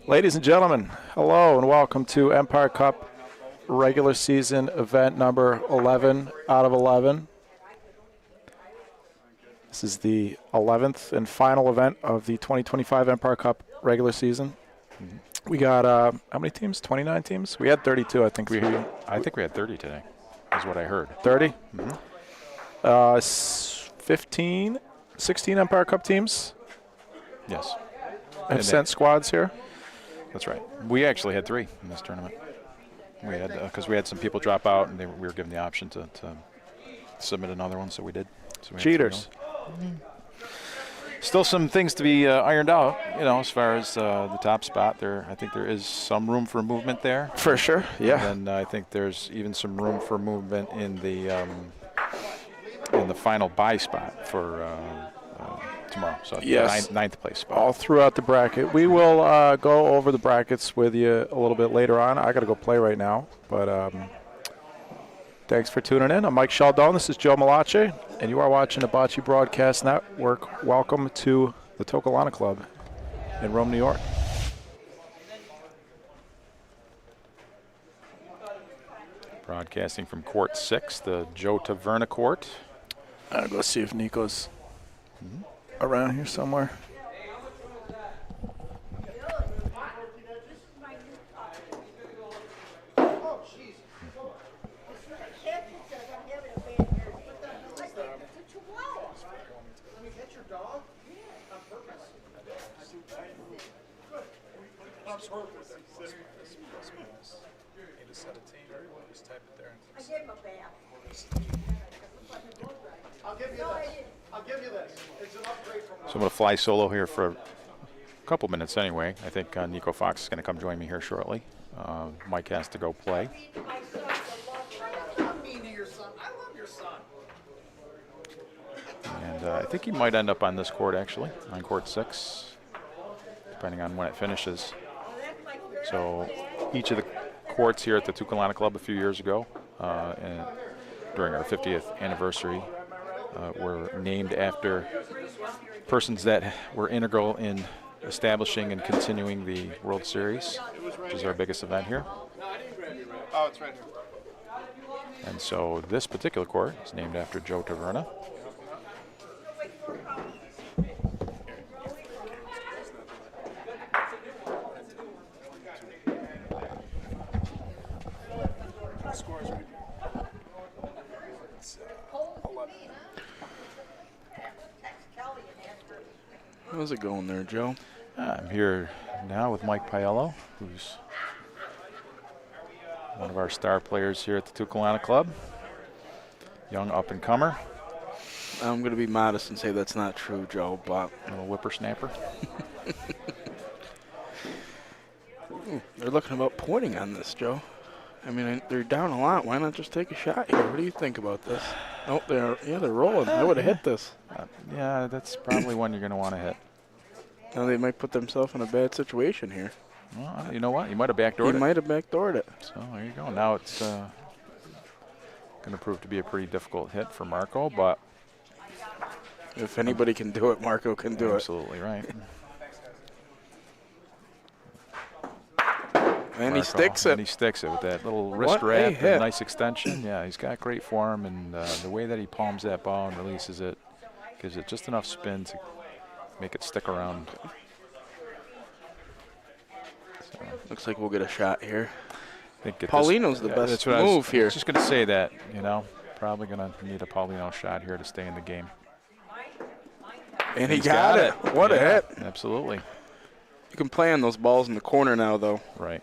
Ladies and gentlemen, hello and welcome to Empire Cup regular season event number 11 out of 11. This is the 11th and final event of the 2025 Empire Cup regular season. We got, how many teams? 29 teams? We had 32, I think. I think we had 30 today, is what I heard. 30? 15, 16 Empire Cup teams Yes. have sent squads here. That's right. We actually had 3 in this tournament. We had, because we had some people drop out, and we were given the option to submit another one, so we did. So we Cheaters. Still some things to be ironed out, as far as the top spot. I think there is some room for movement there. For sure, yeah. And I think there's even some room for movement in the final bye spot for tomorrow. So yes. ninth place spot. All throughout the bracket. We will go over the brackets with you a little bit later on. I got to go play right now, but thanks for tuning in. I'm Mike Sheldon. This is Joe Malache, and you are watching the Bocce Broadcast Network. Welcome to the Toccolana Club in Rome, New York. Broadcasting from Court 6, the Joe Taverna Court. I'll go see if Nico's around here somewhere. So I'm going to fly solo here for a couple minutes anyway. I think Nico Fox is going to come join me here shortly. Mike has to go play. And I think he might end up on this court, actually, on Court 6, depending on when it finishes. So each of the courts here at the Toccolana Club a few years ago, and during our 50th anniversary, were named after persons that were integral in establishing and continuing the World Series, which is our biggest event here. Oh, it's right here. And so this particular court is named after Joe Taverna. How's it going there, Joe? I'm here now with Mike Paello, who's one of our star players here at the Toccolana Club. Young up-and-comer. I'm going to be modest and say that's not true, Joe, but... A little whippersnapper. They're looking about pointing on this, Joe. I mean, they're down a lot. Why not just take a shot here? What do you think about this? Oh, they're rolling. I would have hit this. Yeah, that's probably one you're going to want to hit. Now they might put themselves in a bad situation here. Well, you know what? You might have backdoored it. He might have backdoored it. So there you go. Now it's going to prove to be a pretty difficult hit for Marco, but... If anybody can do it, Marco can do it. Absolutely right. And he sticks it. And he sticks it with that little wrist wrap and nice extension. Yeah, he's got great form, and the way that he palms that ball and releases it gives it just enough spin to make it stick around. So, looks like we'll get a shot here. I think Paulino's the best move here. I was just going to say that, probably going to need a Paulino shot here to stay in the game. And he got it. What a hit. Absolutely. You can play on those balls in the corner now, though. Right.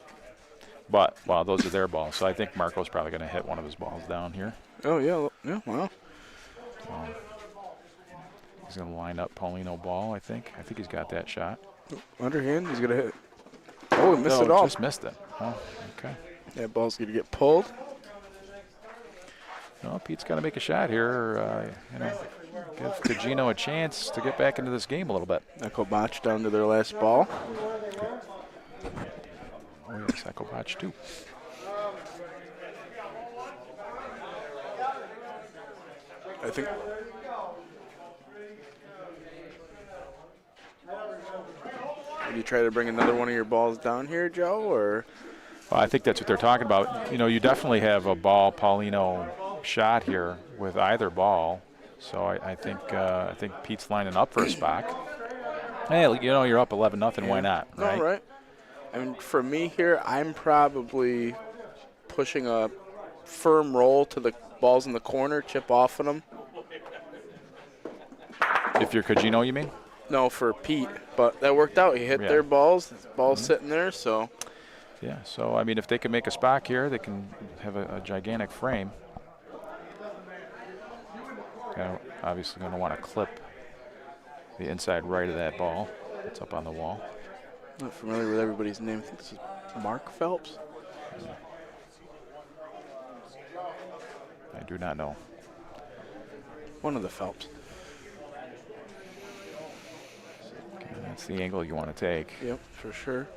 But, well, those are their balls. So I think Marco's probably going to hit one of his balls down here. Oh, yeah. Yeah, wow. He's going to line up Paulino ball, I think. I think he's got that shot. Underhand, he's going to hit. Oh, he missed it all. Just missed it. Oh, okay. That ball's going to get pulled. No, Pete's got to make a shot here. Give Cugino a chance to get back into this game a little bit. Echo Botch down to their last ball. Oh, yes, Echo Botch too. I think. Would you try to bring another one of your balls down here, Joe, or? Well, I think that's what they're talking about. You know, you definitely have a ball Paulino shot here with either ball. So I think Pete's lining up for a spot. Hey, you know, you're up 11-0. Why not? Right? All right. I mean, for me here, I'm probably pushing a firm roll to the balls in the corner, chip off of them. If you're Cugino, you mean? No, for Pete, but that worked out. He hit Yeah. their balls. His ball's sitting there, so. Yeah, so, I mean, if they can make a spot here, they can have a gigantic frame. Obviously going to want to clip the inside right of that ball. It's up on the wall. I'm not familiar with everybody's name. I think this is Mark Phelps. I do not know. One of the Phelps. Okay, that's the angle you want to take. Yep, for sure.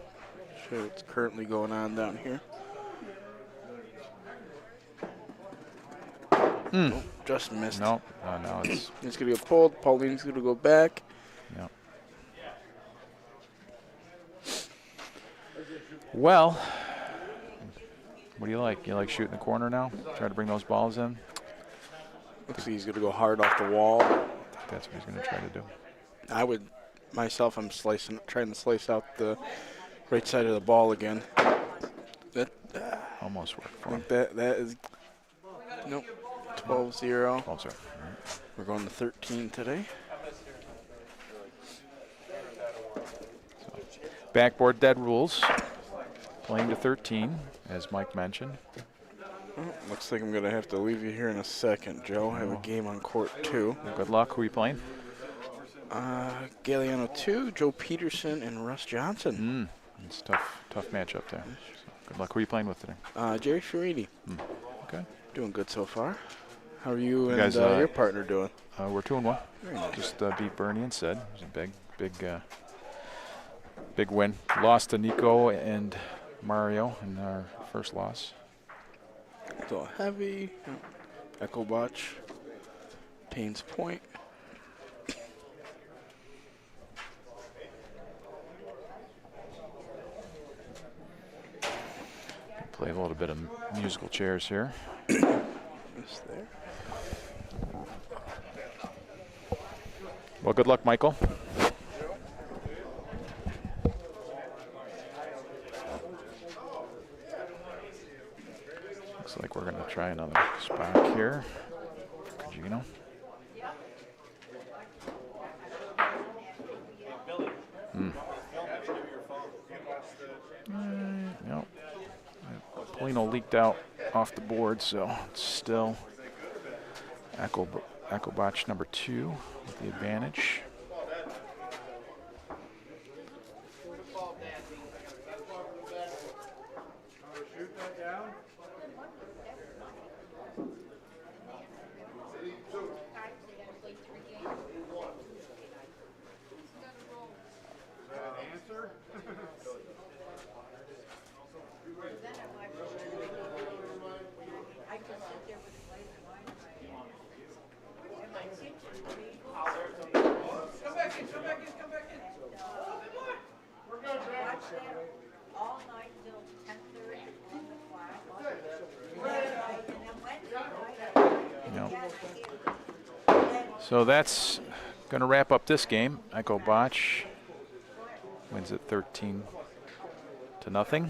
Sure, it's currently going on down here. Oh, just missed. No, no, it's. It's going to get pulled. Pauline's going to go back. Yeah. Well, what do you like? You like shooting the corner now? Try to bring those balls in? Looks like he's going to go hard off the wall. That's what he's going to try to do. I would, myself, I'm trying to slice out the right side of the ball again. That Almost worked I for him. think that is, nope, 12-0. Oh, sorry. We're going to 13 today. Backboard dead rules. Playing to 13, as Mike mentioned. Looks like I'm going to have to leave you here in a second, Joe. I have a game on court 2. Good luck. Who are you playing? Galeano 2, Joe Peterson, and Russ Johnson. It's a tough matchup there. So good luck. Who are you playing with today? Jerry Sharidi. Okay. Doing good so far. How are you and guys, your partner doing? We're 2-1. Very nice. Just beat Bernie and Sid. It was a big win. Lost to Nico and Mario in our first loss. Still heavy. Echo Botch. Payne's Point. Play a little bit of musical chairs here. Just there. Well, good luck, Michael. Looks like we're going to try another spot here. Cugino. Nope. Polino leaked out off the board, so it's still Echo Botch number 2 with the advantage. So that's going to wrap up this game. Echo Botch wins it 13-0. So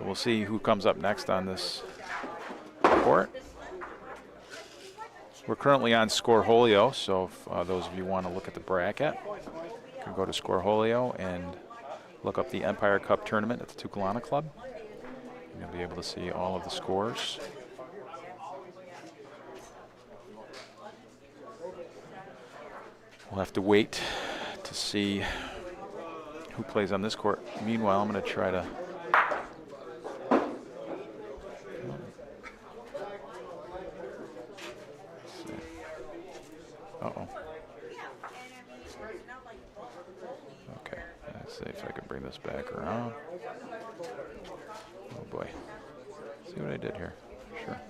we'll see who comes up next on this court. We're currently on Scoreholio, so if those of you want to look at the bracket, you can go to Scoreholio and look up the Empire Cup tournament at the Toccolana Club. You'll be able to see all of the scores. We'll have to wait to see who plays on this court. Meanwhile, I'm going to try to Let's see if I can bring this back around. Oh boy. See what I did here? Sure.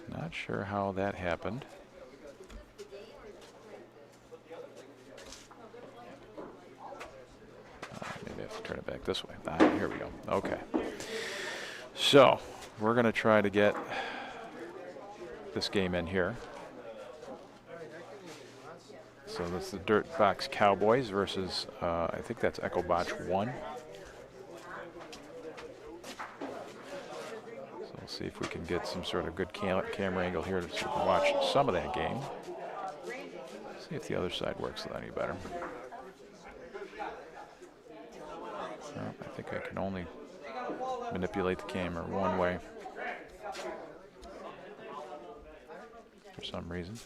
Not sure how that happened. Maybe I have to turn it back this way. Here we go. Okay. So we're going to try to get this game in here. So that's the Dirt Box Cowboys versus, I think that's Echo Botch 1. So we'll see if we can get some sort of good camera angle here so we can watch some of that game. See if the other side works any better. I think I can only manipulate the camera one way for some reason.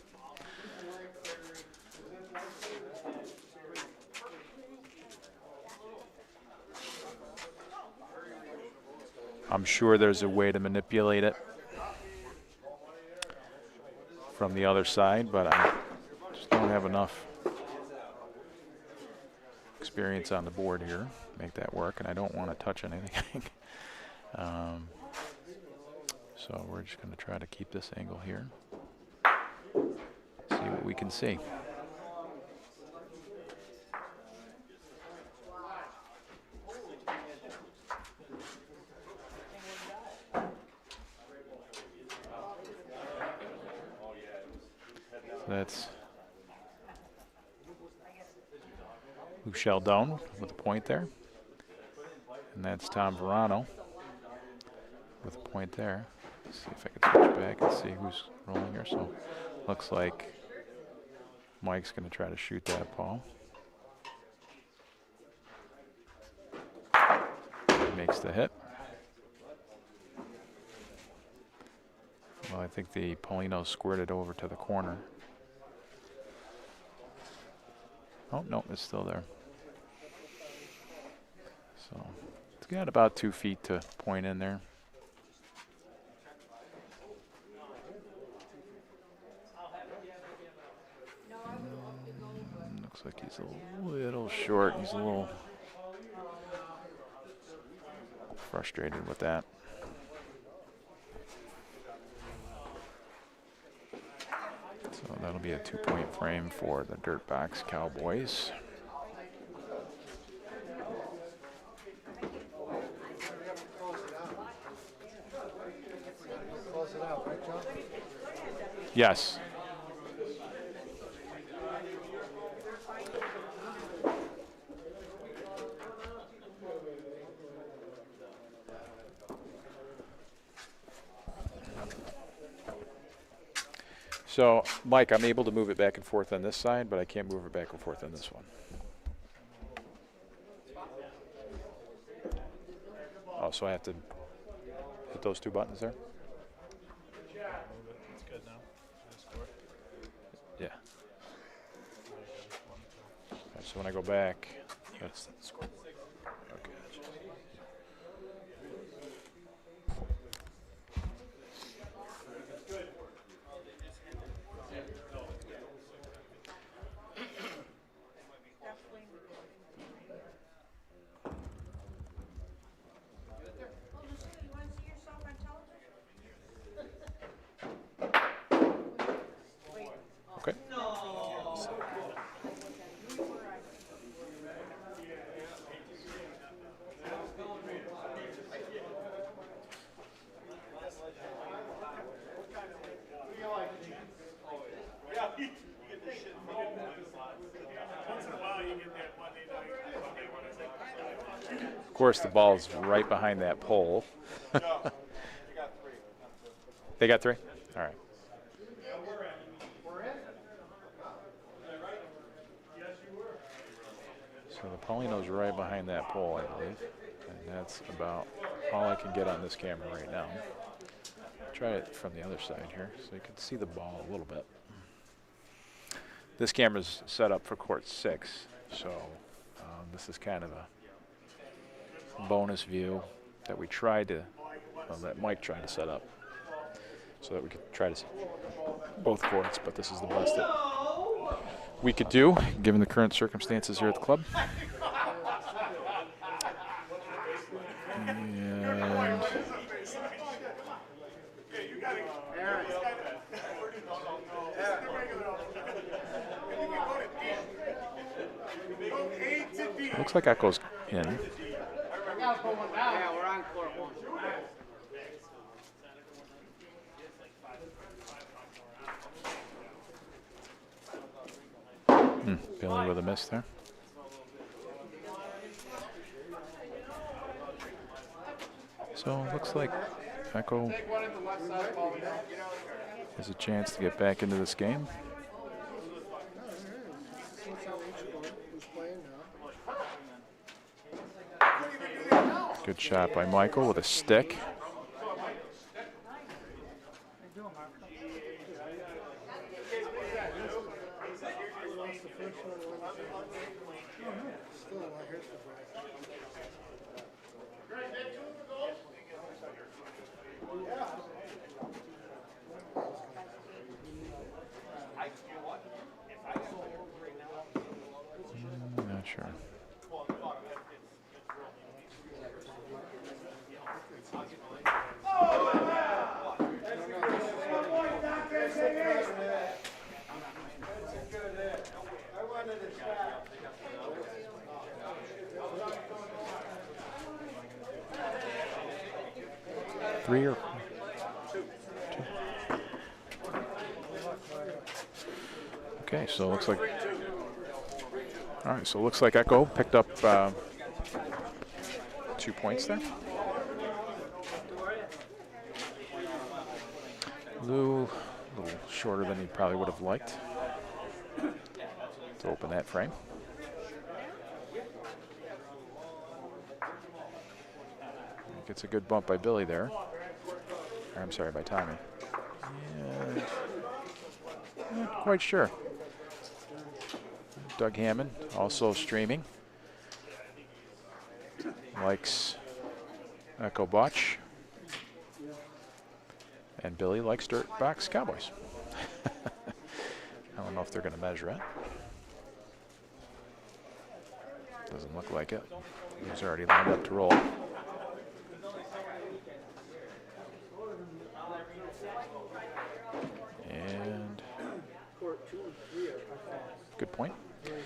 I'm sure there's a way to manipulate it from the other side, but I just don't have enough experience on the board here to make that work, and I don't want to touch anything. So we're just going to try to keep this angle here, see what we can see. That's Lou Sheldon with a point there. And that's Tom Verano with a point there. Let's see if I can switch back and see who's rolling here. So looks like Mike's going to try to shoot that ball. He makes the hit. Well, I think the Paulino squirted over to the corner. Oh, no, it's still there. So it's got about 2 feet to point in there. Looks like he's a little short. He's a little frustrated with that. So that'll be a 2-point frame for the Dirt Box Cowboys. Yes. So, Mike, I'm able to move it back and forth on this side, but I can't move it back and forth on this one. Oh, so I have to hit those 2 buttons there? It's good now. Yeah. Right, so when I go back, that's okay. Okay. Of course, the ball's right behind that pole. They got 3? All right. So the Paulino's right behind that pole, I believe. And that's about all I can get on this camera right now. Try it from the other side here so you can see the ball a little bit. This camera's set up for court 6, so this is kind of a bonus view that we tried to, that Mike tried to set up so that we could try to see both courts, but this is the best we could do, given the current circumstances here at the club. And looks like that goes in. Yeah, we're on court one. Billy with a miss there. So it looks like Echo has a chance to get back into this game. Good shot by Michael with a stick. Not sure. Three or two. Okay, so it looks like. All right, so it looks like Echo picked up 2 points there. Lou, a little shorter than he probably would have liked to open that frame. Gets a good bump by Billy there. Or, I'm sorry, by Tommy. And not quite sure. Doug Hammond also streaming. Likes Echo Botch. And Billy likes Dirt Box Cowboys. I don't know if they're going to measure it. Doesn't look like it. He's already lined up to roll. And good point.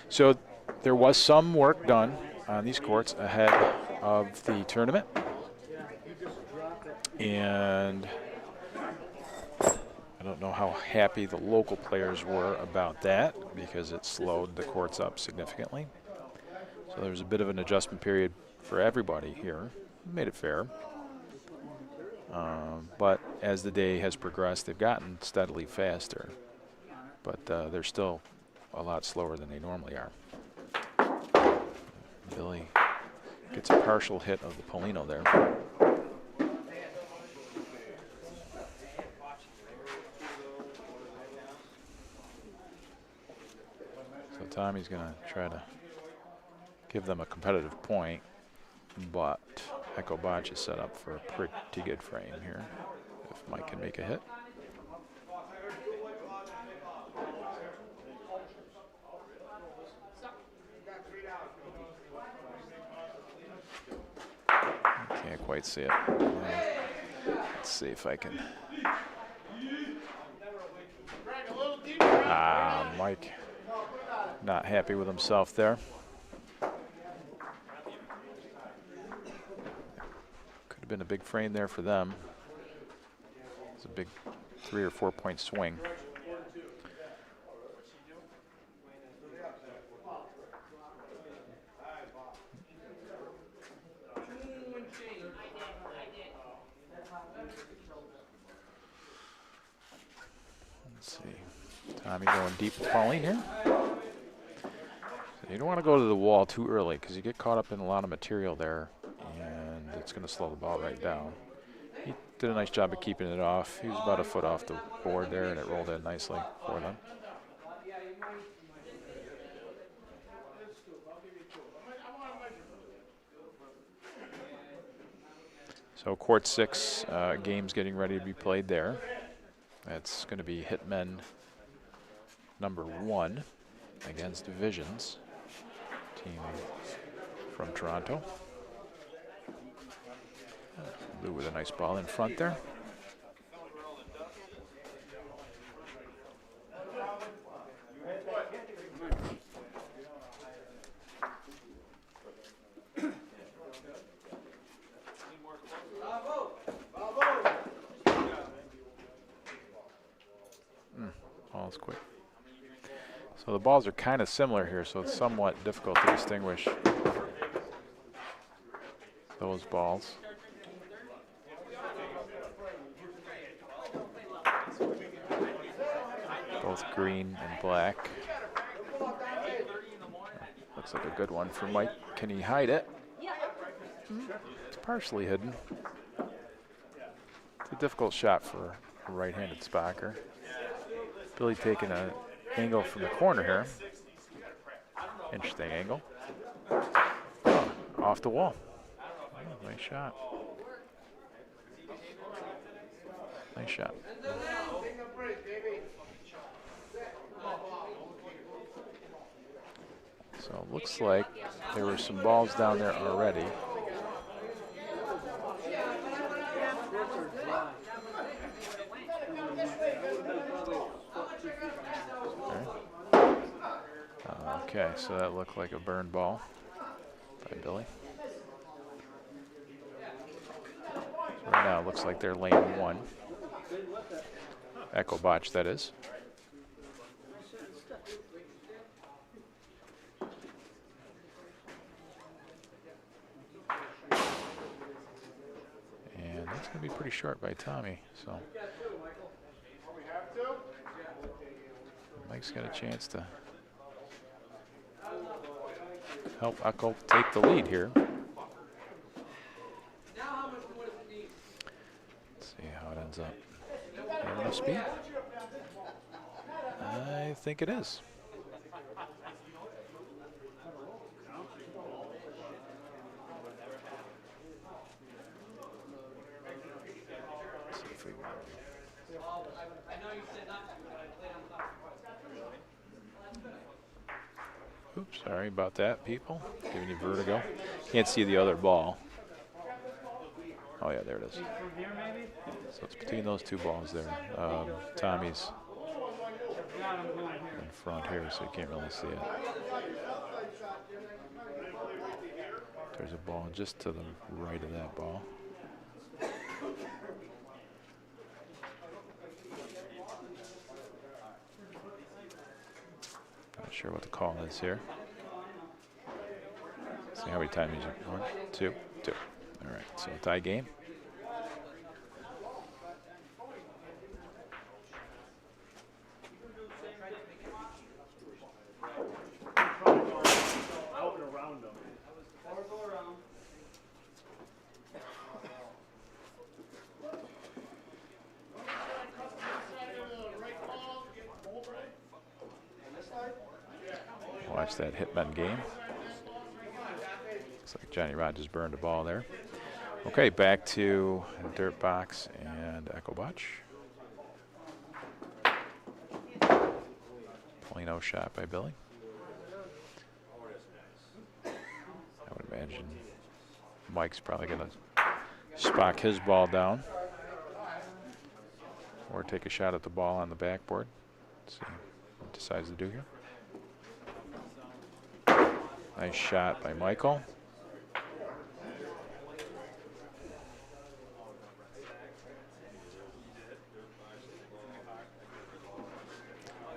So there was some work done on these courts ahead of the tournament. And I don't know how happy the local players were about that because it slowed the courts up significantly. So there was a bit of an adjustment period for everybody here. Made it fair. But as the day has progressed, they've gotten steadily faster. But they're still a lot slower than they normally are. Billy gets a partial hit of the Polino there. So Tommy's going to try to give them a competitive point, but Echo Botch is set up for a pretty good frame here if Mike can make a hit. Can't quite see it. Let's see if I can. Mike not happy with himself there. Could have been a big frame there for them. It's a big 3 or 4 point swing. Let's see. Tommy going deep with Pauline here. You don't want to go to the wall too early because you get caught up in a lot of material there and it's going to slow the ball right down. He did a nice job of keeping it off. He was about a foot off the board there and it rolled in nicely for them. So court 6 games getting ready to be played there. That's going to be Hitmen number 1. against Visions, team from Toronto. Lou with a nice ball in front there. Ball's quick. So the balls are kind of similar here, so it's somewhat difficult to distinguish those balls. Both green and black. Looks like a good one for Mike. Can he hide it? It's partially hidden. It's a difficult shot for a right-handed Spocker. Billy taking an angle from the corner here. Interesting angle. Oh, off the wall. Oh, nice shot. Nice shot. So it looks like there were some balls down there already. Okay, so that looked like a burned ball by Billy. So right now it looks like they're lane one. Echo botch, that is. And that's going to be pretty short by Tommy. So Mike's got a chance to help Echo take the lead here. Let's see how it ends up. Enough speed? I think it is. Let's see if we Oops, sorry about that, people. Giving you vertigo. Can't see the other ball. Oh, yeah, there it is. So it's between those two balls there. Tommy's in front here, so you can't really see it. There's a ball just to the right of that ball. Not sure what the call is here. See how many times you 1, 2, 2. All right, so tie game. Watch that hitman game. Looks like Johnny Rogers burned a ball there. Okay, back to dirt box and Echo Botch. 0.0 shot by Billy. I would imagine Mike's probably going to spock his ball down or take a shot at the ball on the backboard. Let's see what he decides to do here. Nice shot by Michael.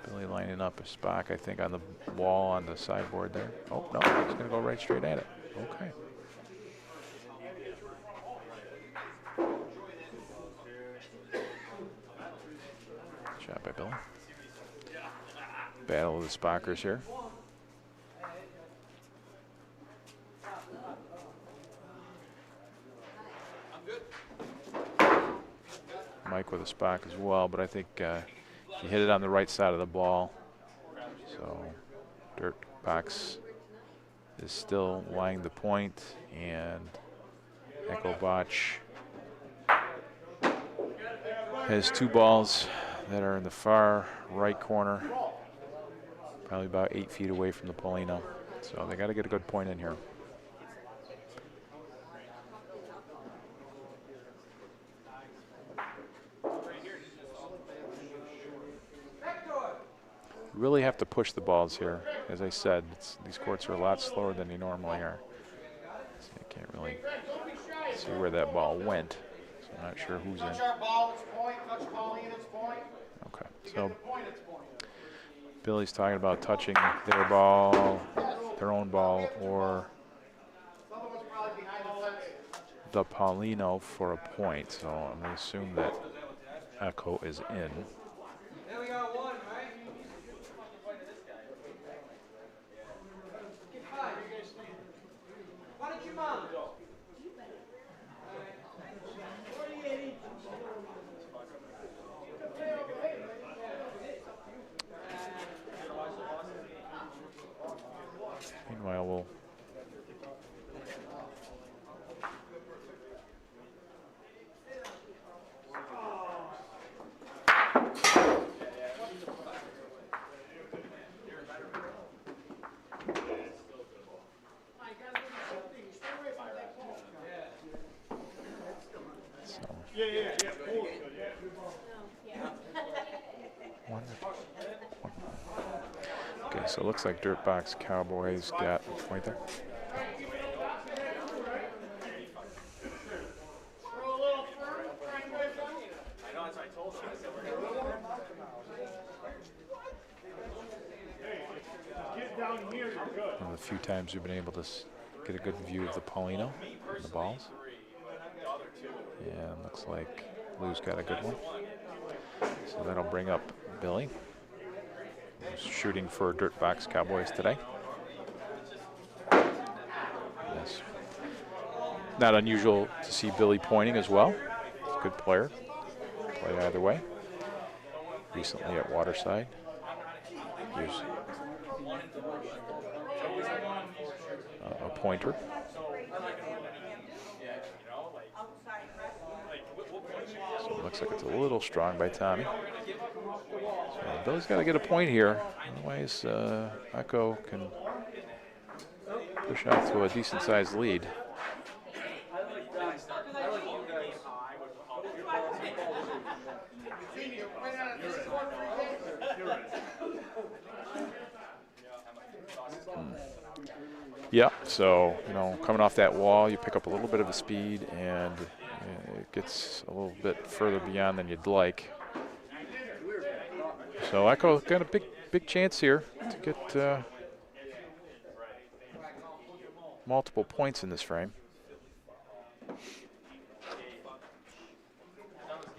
Billy lining up a Spock, I think, on the wall on the sideboard there. Oh, no, he's going to go right straight at it. Okay. Shot by Billy. Battle of the Spockers here. Mike with a Spock as well, but I think he hit it on the right side of the ball. So dirt box is still lying the point, and Echo Botch has two balls that are in the far right corner Probably about 8 feet away from the Paulino. So they got to get a good point in here. Really have to push the balls here. As I said, these courts are a lot slower than they normally are. So I can't really see where that ball went. So I'm not sure who's in. Okay, so Billy's talking about touching their ball, their own ball, or the Paulino for a point. So I'm going to assume that Echo is in. Meanwhile, we'll Okay, so it looks like Dirtbox Cowboys got a point there. One of the few times we've been able to get a good view of the Paulino and the balls. And looks like Lou's got a good one. So that'll bring up Billy, who's shooting for Dirtbox Cowboys today. Yes. Not unusual to see Billy pointing as well. Good player. Play either way. Recently at Waterside. Here's a pointer. So it looks like it's a little strong by Tommy. So Billy's got to get a point here. Otherwise, Echo can push out to a decent-sized lead. Yeah, so, you know, coming off that wall, you pick up a little bit of a speed, and it gets a little bit further beyond than you'd like. So Echo got a big chance here to get multiple points in this frame.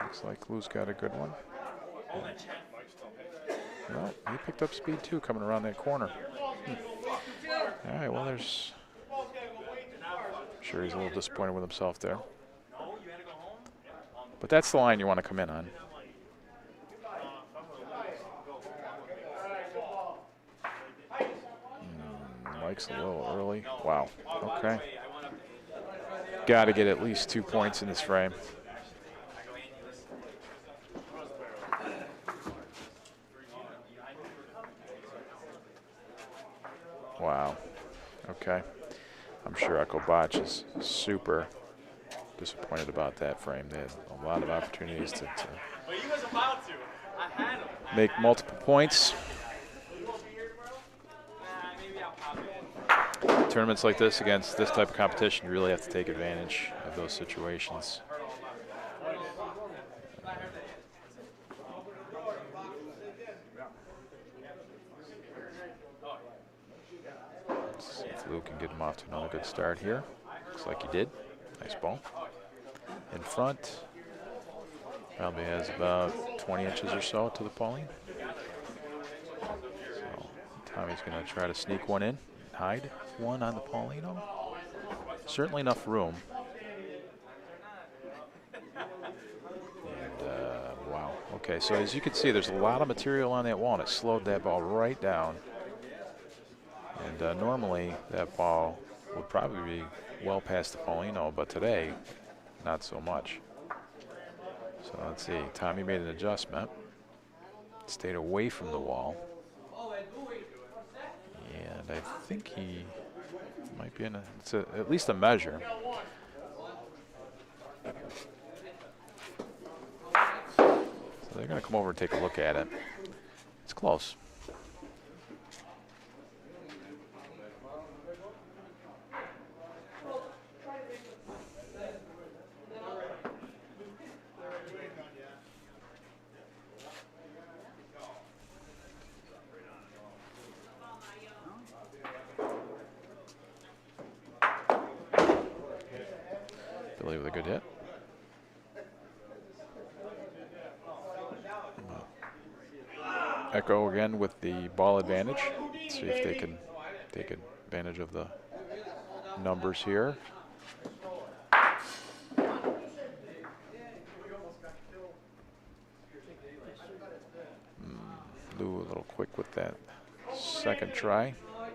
Looks like Lou's got a good one. Well, he picked up speed too coming around that corner. All right, well, I'm sure he's a little disappointed with himself there. But that's the line you want to come in on. Mike's a little early. Wow. Okay. Got to get at least 2 points in this frame. Wow. Okay. I'm sure Echo Botch is super disappointed about that frame. They had a lot of opportunities to make multiple points. Tournaments like this, against this type of competition, you really have to take advantage of those situations. Let's see if Lou can get him off to another good start here. Looks like he did. Nice ball. In front. Probably has about 20 inches or so to the Pauline. So Tommy's going to try to sneak one in, hide one on the Paulino. Certainly enough room. And wow. Okay, so as you can see, there's a lot of material on that wall, and it slowed that ball right down. And normally that ball would probably be well past the Paulino, but today, not so much. So let's see, Tommy made an adjustment, stayed away from the wall. And I think he might be in at least a measure. So they're going to come over and take a look at it. It's close. Billy with a good hit. Echo again with the ball advantage. See if they can take advantage of the numbers here. Lou a little quick with that second try. I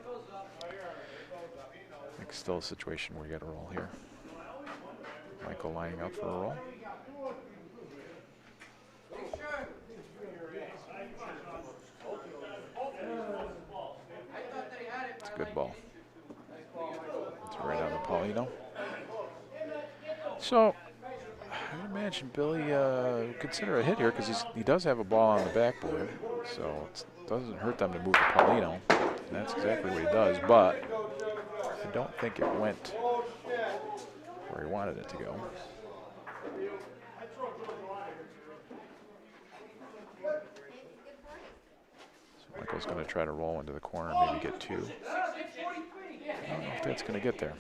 think still a situation where you got to roll here. Michael lining up for a roll. It's a good ball. It's right on the Paulino. So I imagine Billy would consider a hit here because he does have a ball on the backboard. So it doesn't hurt them to move the Paulino. And that's exactly what he does. But I don't think it went where he wanted it to go. So Michael's going to try to roll into the corner and maybe get two. I don't know if that's going to get there.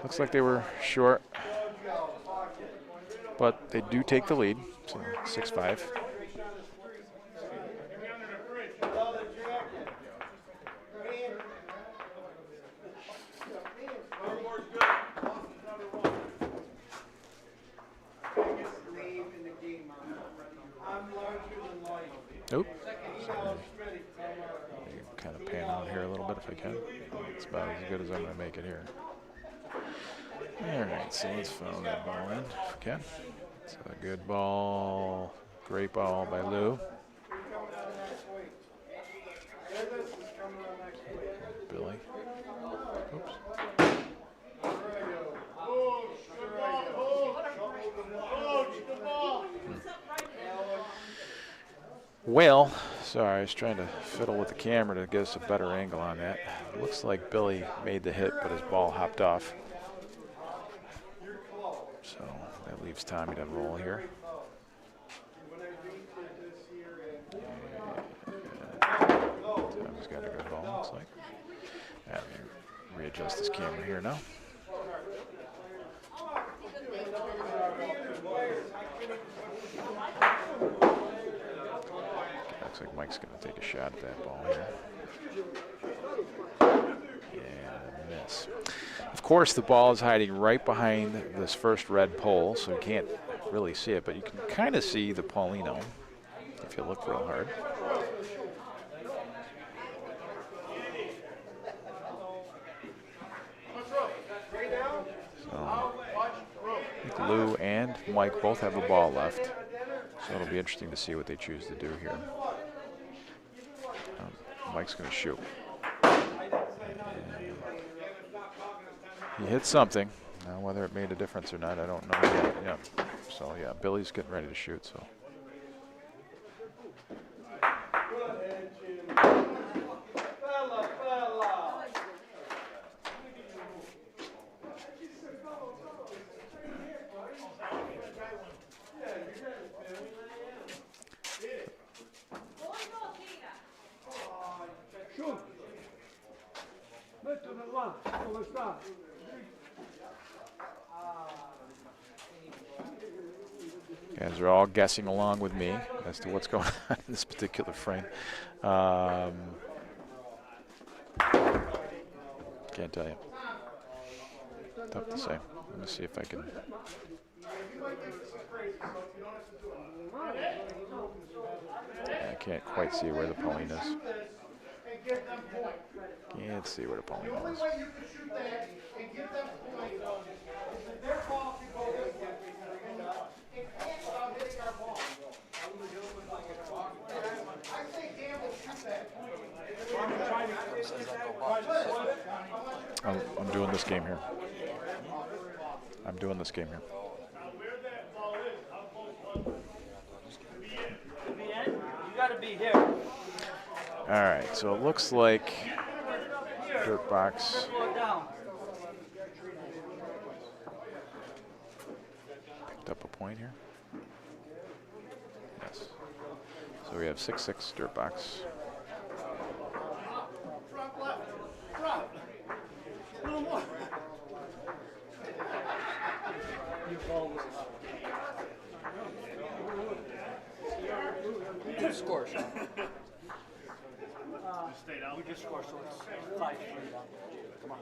Looks like they were short, but they do take the lead, so 6-5. Nope. Kind of pan out here a little bit if I can. It's about as good as I'm going to make it here. All right, so let's follow that ball in if we can. It's a good ball, great ball by Lou. Billy. Oops. Well, sorry, I was trying to fiddle with the camera to get us a better angle on that. Looks like Billy made the hit, but his ball hopped off. So that leaves Tommy to roll here. Tommy's got a good ball, looks like. Let me readjust this camera here now. Looks like Mike's going to take a shot at that ball here. And miss. Of course, the ball is hiding right behind this first red pole, so you can't really see it, but you can kind of see the Paulino if you look real hard. So, I think Lou and Mike both have a ball left, so it'll be interesting to see what they choose to do here. Mike's going to shoot. He hit something. Now, whether it made a difference or not, I don't know yet. Yeah. So, yeah, Billy's getting ready to shoot. So. Guys are all guessing along with me as to what's going on in this particular frame. Can't tell you. Tough to say. Let me see if I can. I can't quite see where the Pauline is. Can't see where the Paulino The only is. way you can shoot that and give them points is if their ball can go this way. It can't without hitting our ball. I say gamble, shoot that. I'm doing this game here. I'm doing this game here. You gotta be here. All right, so it looks like dirt box. Go down. Picked up a point here. Yes. So we have 6-6 dirt box. Drop left. Drop. A little more. Good score, Sean. Stay down. We just scored, so it's 5-3 down. Come on.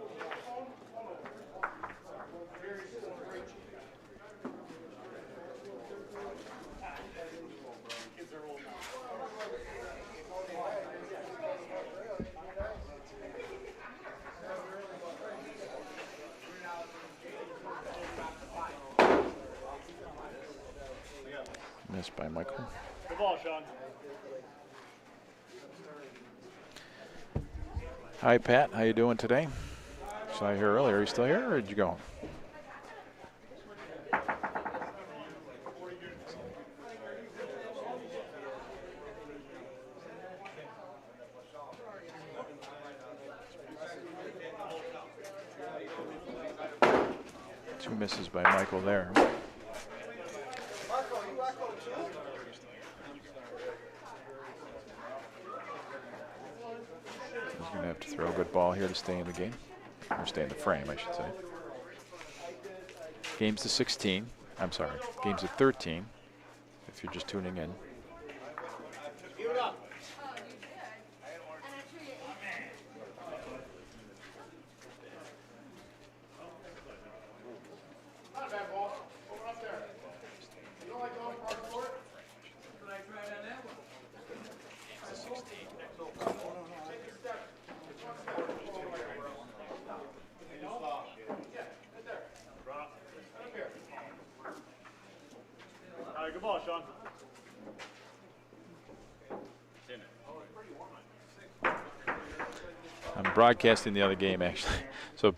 Missed by Michael. The ball, Sean. Hi, Pat. How you doing today? Saw you here earlier. Are you still here, or did you go? Two misses by Michael there. He's going to have to throw a good ball here to stay in the game. Or stay in the frame, I should say. Game's to 16. I'm sorry. Game's at 13, if you're just tuning in. Give it up. Not a bad ball. Over up there. You don't like going hard for it? Can I try it on that one? Game's to 16. Take a step. Just one step. Yeah, right there. Right up here. All right, good ball, Sean. I'm broadcasting the other game, actually. So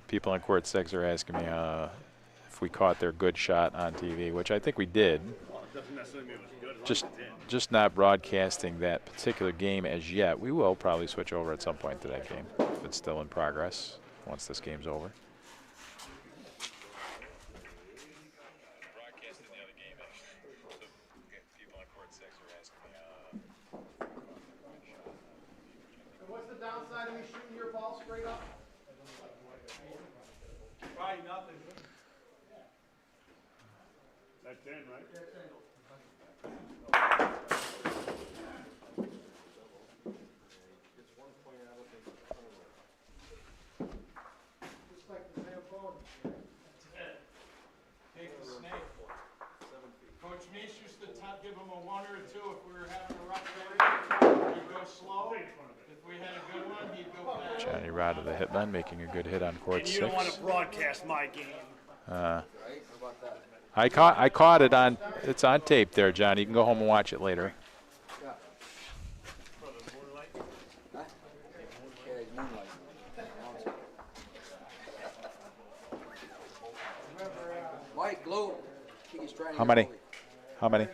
people on court 6 are asking me if we caught their good shot on TV, which I think we did. Just not broadcasting that particular game as yet. We will probably switch over at some point to that game if it's still in progress once this game's over. What's the downside of me shooting your ball straight up? Probably nothing. That's in, right? That's in. Just like the male bone. Take the snake. Coach Meese used to give him a 1 or a 2 if we were having a rough day. He'd go slow. If we had a good one, he'd go fast. Johnny Rada, the hitman, making a good hit on court 6. You don't want to broadcast my game. I caught it on. It's on tape there, John. You can go home and watch it later. Mike Globe. He's trying to How get many? Bobby. How many?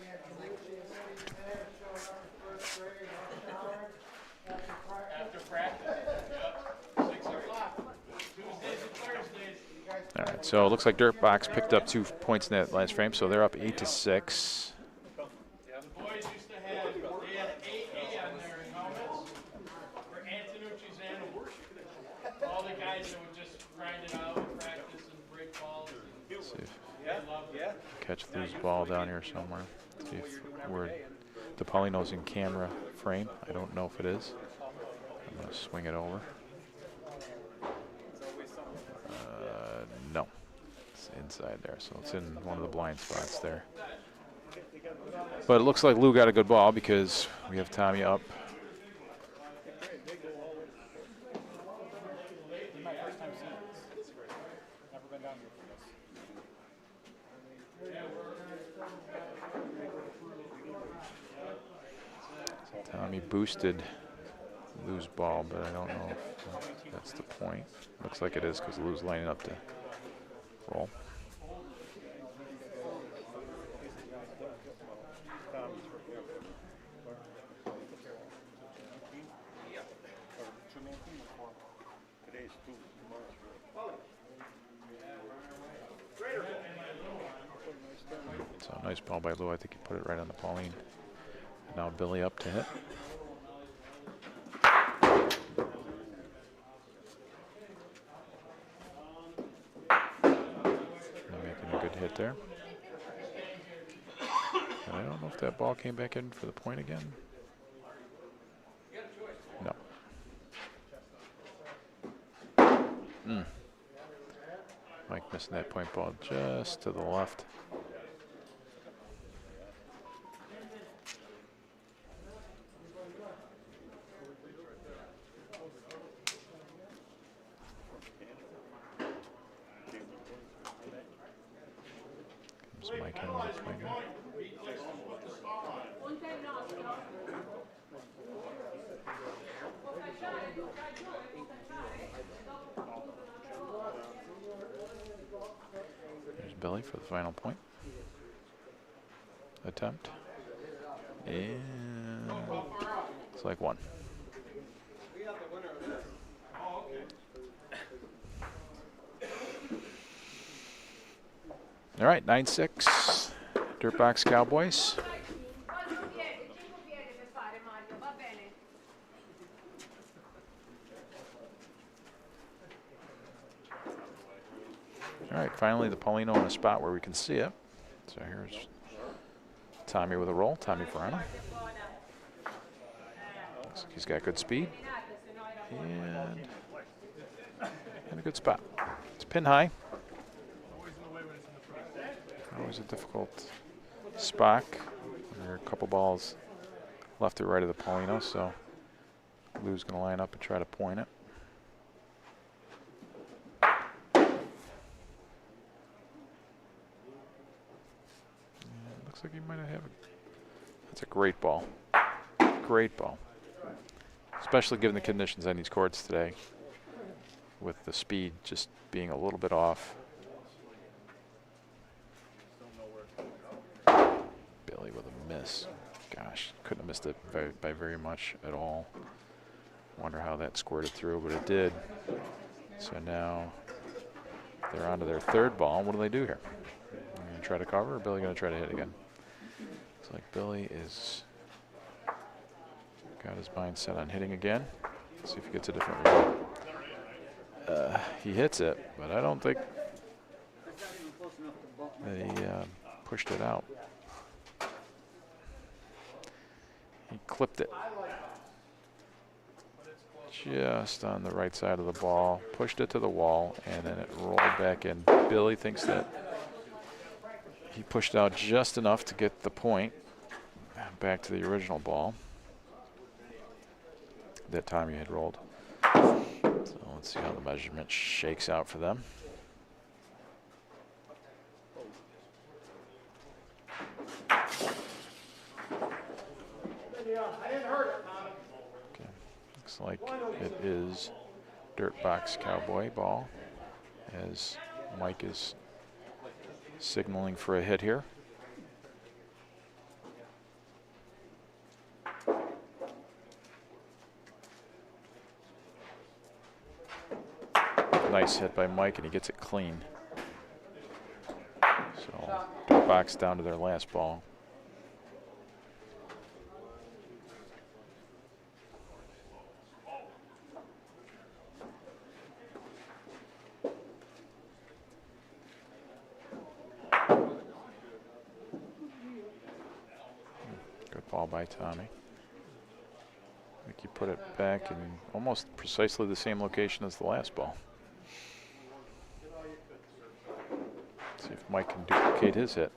After practice. Yep. 6 o'clock. Tuesdays and Thursdays. All right. So it looks like Dirt Box picked up 2 points in that last frame, so they're up 8-6. The boys used to have, they had AA on their helmets for Antonucci's animals. All the guys that would just grind it out and practice and break balls. And See if they loved it. catch the loose ball down here somewhere. See if we're Toccolano's in camera frame. I don't know if it is. I'm gonna swing it over. No, it's inside there, so it's in one of the blind spots there. But it looks like Lou got a good ball because we have Tommy up Tommy boosted Lou's ball, but I don't know if that's the point. Looks like it is because Lou's lining up to roll. So nice ball by Lou. I think he put it right on the Pauline. Now Billy up to hit. Making a good hit there. And I don't know if that ball came back in for the point again. No. Mike missing that point ball just to the left. Comes Mike in with a finger. There's Billy for the final point. Attempt. And it's like one. All right, 9-6. Dirtbox Cowboys. All right, finally the Paulino in a spot where we can see it. So here's Tommy with a roll. Tommy Verano. Looks like he's got good speed. And a good spot. It's pin high. Always a difficult spot. There are a couple balls left or right of the Paulino, so Lou's going to line up and try to point it. Looks like he might have it. That's a great ball. Great ball. Especially given the conditions on these courts today, with the speed just being a little bit off. Billy with a miss. Gosh, couldn't have missed it by very much at all. Wonder how that squirted through, but it did. So now they're on to their third ball. What do they do here? They're going to try to cover, or Billy going to try to hit again? Looks like Billy is got his mind set on hitting again. Let's see if he gets a different result. He hits it, but I don't think that he pushed it out. He clipped it just on the right side of the ball, pushed it to the wall, and then it rolled back in. Billy thinks that he pushed out just enough to get the point back to the original ball that Tommy had rolled. So let's see how the measurement shakes out for them. Okay. Looks like it is Dirtbox Cowboy ball, as Mike is signaling for a hit here. Nice hit by Mike, and he gets it clean. So Dirtbox down to their last ball. Good ball by Tommy. I think he put it back in almost precisely the same location as the last ball. See if Mike can duplicate his hit.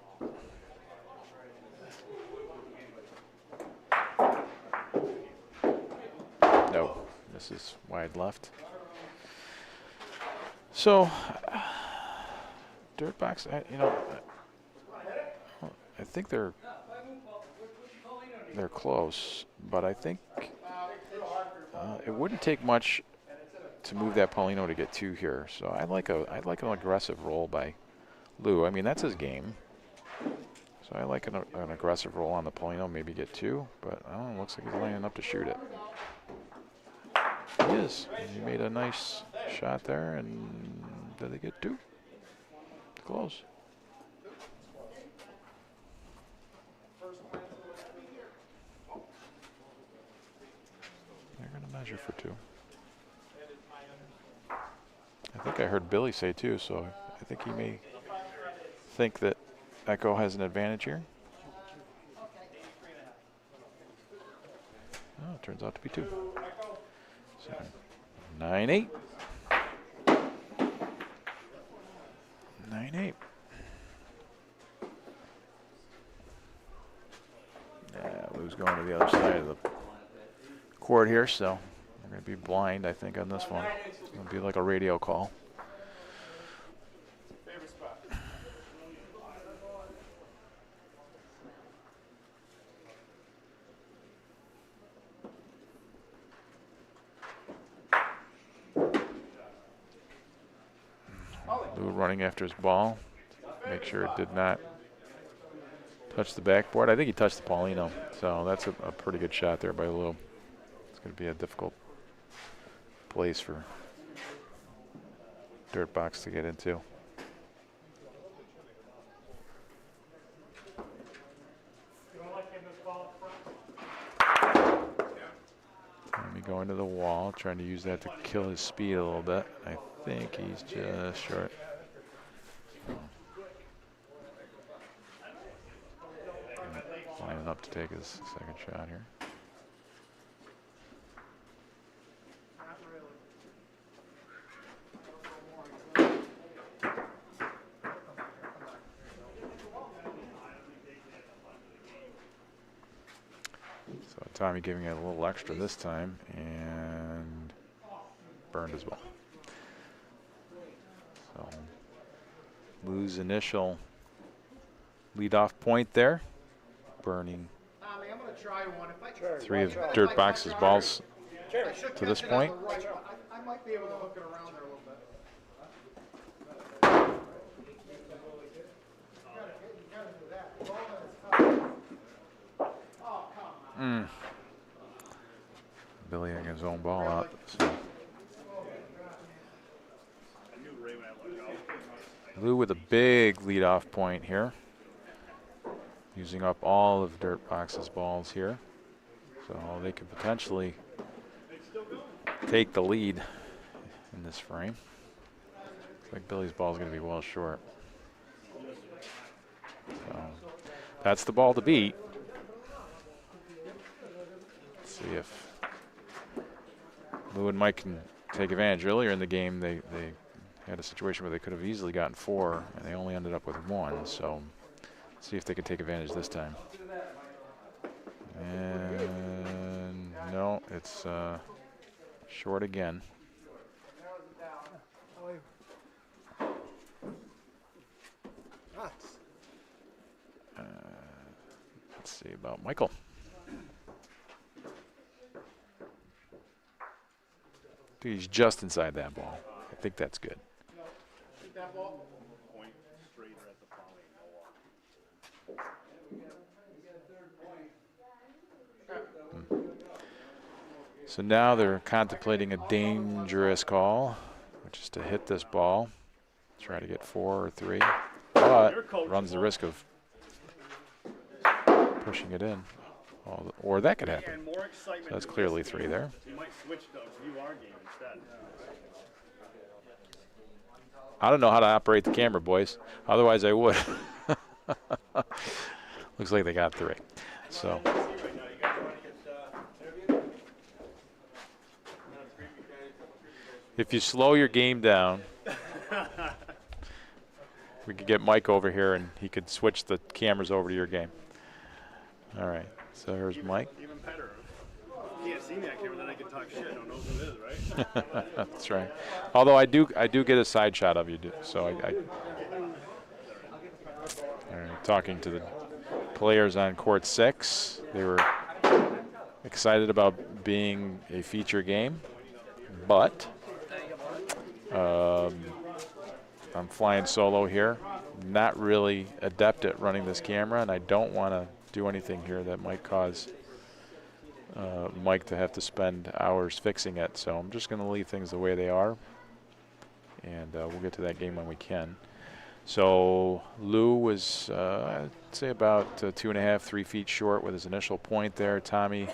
No, this is wide left. So, Dirtbox, I think they're they're close, but I think it wouldn't take much to move that Paulino to get 2 here. So I'd like an aggressive roll by Lou. I mean, that's his game. So I like an aggressive roll on the Paulino, maybe get 2, but I don't know, looks like he's lining up to shoot it. He is. He made a nice shot there, and did they get 2? Close. They're going to measure for 2. I think I heard Billy say 2, so I think he may think that Echo has an advantage here. Oh, it turns out to be 2. So 9-8. 9-8. Yeah, Lou's going to the other side of the court here, so we're going to be blind, I think, on this one. It's going to be like a radio call. Lou running after his ball. Make sure it did not touch the backboard. I think he touched the Paulino, so that's a pretty good shot there by Lou. It's going to be a difficult place for Dirtbox to get into. Let me go into the wall, trying to use that to kill his speed a little bit. I think he's just short. Lining up to take his second shot here. So Tommy giving it a little extra this time and burned as well. So Lou's initial leadoff point there, burning 3 of Dirtbox's balls to this point. I might be able to hook it around there a little bit. Billy getting his own ball out. So. Lou with a big leadoff point here, using up all of Dirtbox's balls here. So they could potentially take the lead in this frame. Looks like Billy's ball is going to be well short. So that's the ball to beat. Let's see if Lou and Mike can take advantage. Earlier in the game, they had a situation where they could have easily gotten 4, and they only ended up with 1. So see if they can take advantage this time. And no, it's short again. Let's see about Michael. He's just inside that ball. I think that's good. So now they're contemplating a dangerous call, which is to hit this ball, try to get 4 or 3, but runs the risk of pushing it in. Or that could happen. So that's clearly 3 there. You might switch though to view our game instead. I don't know how to operate the camera, boys. Otherwise, I would. Looks like they got 3. So. If you slow your game down, we could get Mike over here and he could switch the cameras over to your game. All right. So here's Mike. Even better. You can't see me on camera, then I can talk shit. I don't know who it is, right? That's right. Although I do get a side shot of you, so all right, talking to the players on court 6. They were excited about being a feature game, but I'm flying solo here. Not really adept at running this camera, and I don't want to do anything here that might cause Mike to have to spend hours fixing it. So I'm just going to leave things the way they are, and we'll get to that game when we can. So Lou was, I'd say, about 2.5, 3 feet short with his initial point there. Tommy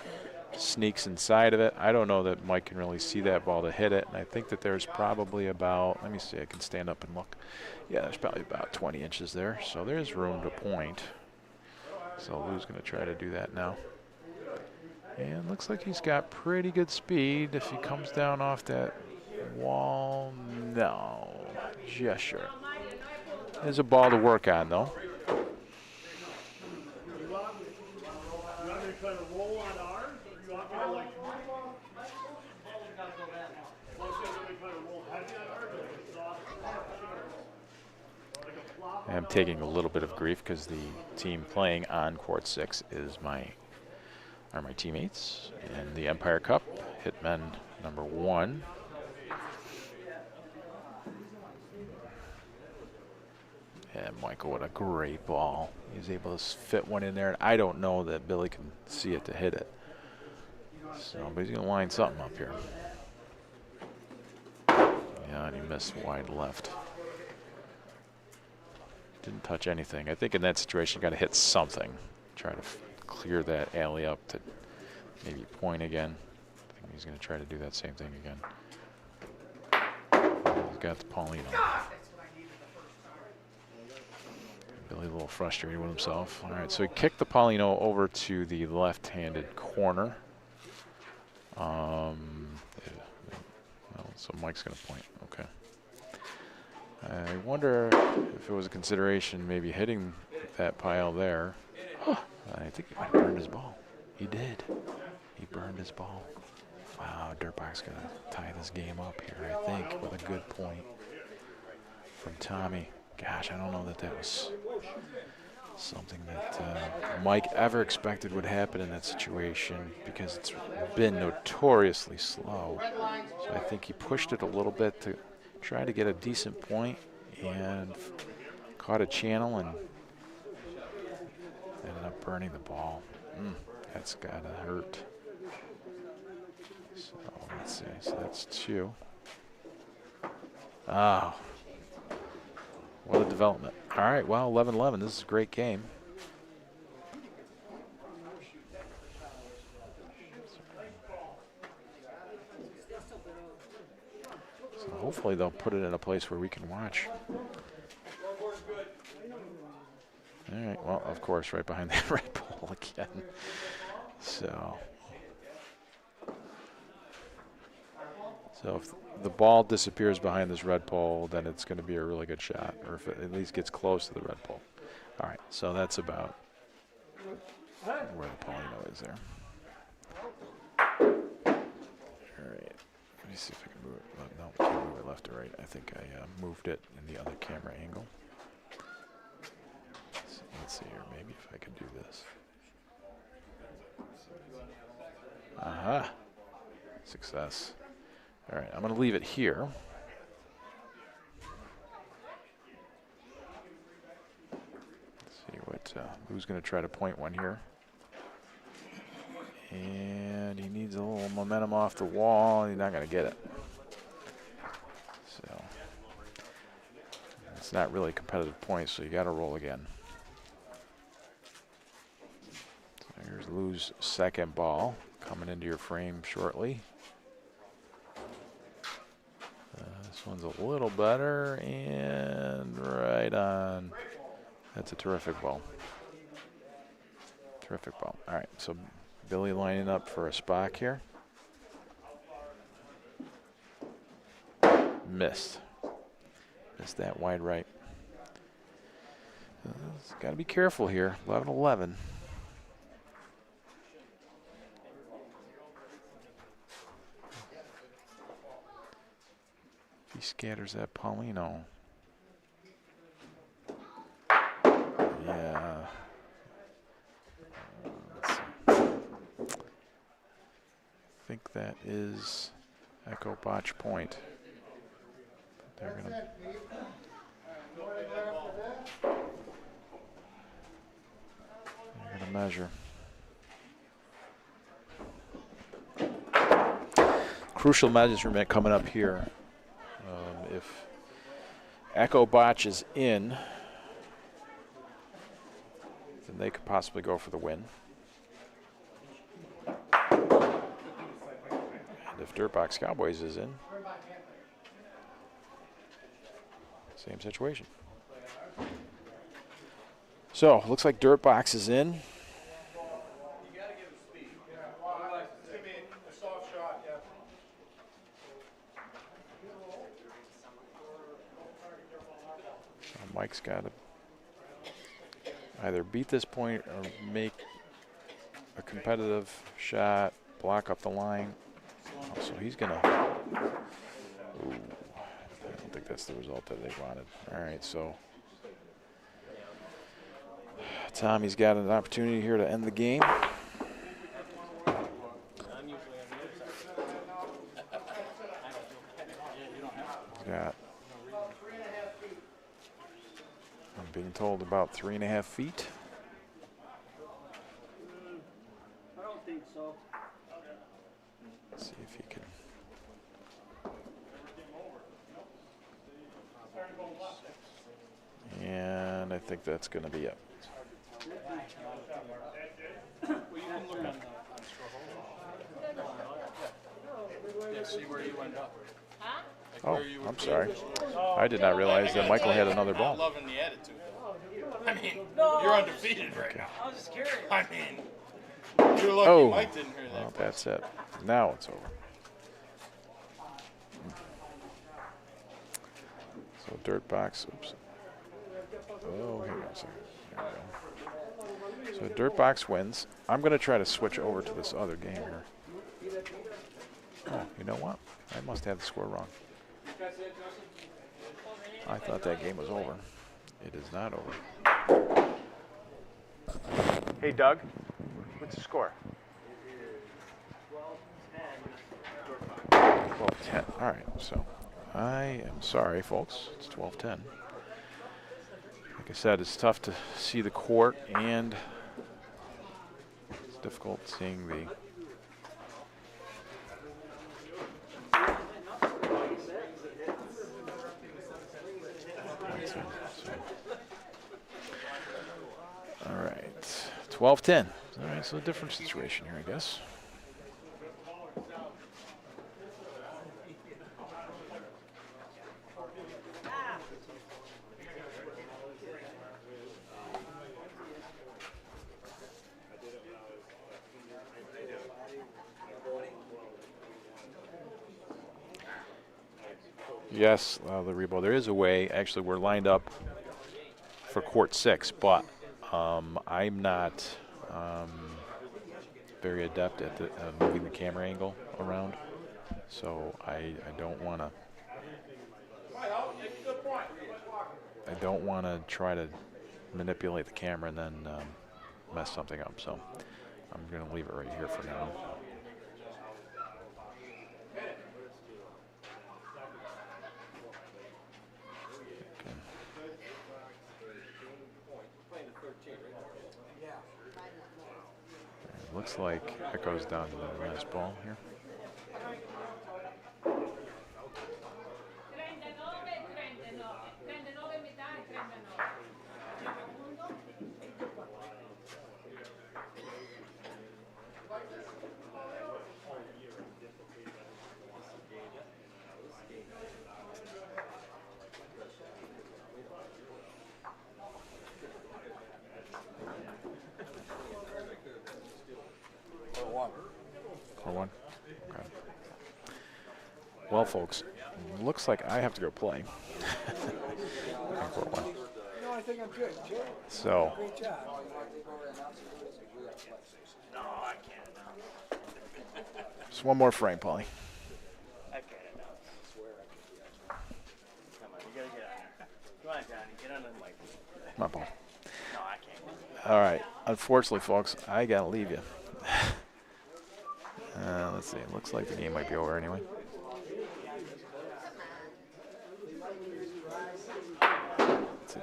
sneaks inside of it. I don't know that Mike can really see that ball to hit it, and I think that there's probably about, let me see, I can stand up and look. Yeah, there's probably about 20 inches there, so there's room to point. So Lou's going to try to do that now. And looks like he's got pretty good speed. If he comes down off that wall, no, just short. There's a ball to work on, though. I'm taking a little bit of grief because the team playing on court 6 is my teammates in the Empire Cup, Hitmen #1. And Michael, what a great ball. He's able to fit one in there, and I don't know that Billy can see it to hit it. So, but he's going to line something up here. Yeah, and he missed wide left. Didn't touch anything. I think in that situation, you got to hit something. Try to clear that alley up to maybe point again. I think he's going to try to do that same thing again. He's got the Paulino. Billy a little frustrated with himself. All right, so he kicked the Paulino over to the left-handed corner. So Mike's going to point. Okay. I wonder if it was a consideration maybe hitting that pile there. I think he might have burned his ball. He did. He burned his ball. Wow, Dirtbag's going to tie this game up here, I think, with a good point from Tommy. Gosh, I don't know that that was something that Mike ever expected would happen in that situation because it's been notoriously slow. So I think he pushed it a little bit to try to get a decent point and caught a channel and ended up burning the ball. That's gotta hurt. So let's see. So that's 2. Oh. What a development. All right, well, 11-11. This is a great game. So hopefully they'll put it in a place where we can watch. All right, well, of course, right behind that red pole again. So if the ball disappears behind this red pole, then it's going to be a really good shot, or if it at least gets close to the red pole. All right, so that's about where the Paulino is there. All right, let me see if I can move it. No, can't move it left or right. I think I moved it in the other camera angle. So let's see here, maybe if I could do this. Aha, success. All right, I'm going to leave it here. Let's see what who's going to try to point one here. And he needs a little momentum off the wall. He's not going to get it. So it's not really a competitive point, so you got to roll again. So here's Lou's second ball coming into your frame shortly. This one's a little better, and right on. That's a terrific ball. Terrific ball. All right, so Billy lining up for a spot here. Missed. Missed that wide right. Got to be careful here. 11-11. He scatters that Paulino. Yeah. Let's see. think that is Echo Botch point. They're gonna measure. Crucial measurement coming up here. If Echo Botch is in, then they could possibly go for the win. And if Dirtbox Cowboys is in, same situation. So, looks like Dirtbox is in. Mike's got to either beat this point or make a competitive shot, block up the line. Oh, so he's going to. I don't think that's the result that they wanted. All right, so Tommy's got an opportunity here to end the game. He's got. I'm being told about 3.5 feet. I don't think so. Let's see if he can. And I think that's going to be it. See where you end up. Oh, I'm sorry. I did not realize that Michael had another I'm ball. loving the attitude. I mean, you're undefeated right now. I was just curious. I mean, you're lucky Oh, Mike didn't hear that. well, that's it. Now it's over. So Dirtbox, oops. Oh, hang on a second. There we go. So Dirtbox wins. I'm going to try to switch over to this other game here. Oh, you know what? I must have the score wrong. I thought that game was over. It is not over. Hey, Doug, what's the score? 12-10. All right, so I am sorry, folks. It's 12-10. Like I said, it's tough to see the court, and it's difficult seeing the. All right, 12-10. All right, so a different situation here, I guess. Yes, the rebound. There is a way. Actually, we're lined up for court 6, but I'm not very adept at moving the camera angle around, so I don't want to. I don't want to try to manipulate the camera and then mess something up. So I'm going to leave it right here for now. Looks like it goes down to the last ball here. Or one. Okay. Well, folks, looks like I have to go play. One. No, I think I'm good. Jay, So, great job. just one more frame, Paulie. I can't announce. Come on, you gotta get on there. Come on, Johnny, get on the mic. Come on, Paul. No, I can't. All right. Unfortunately, folks, I got to leave you. Let's see. It looks like the game might be over anyway.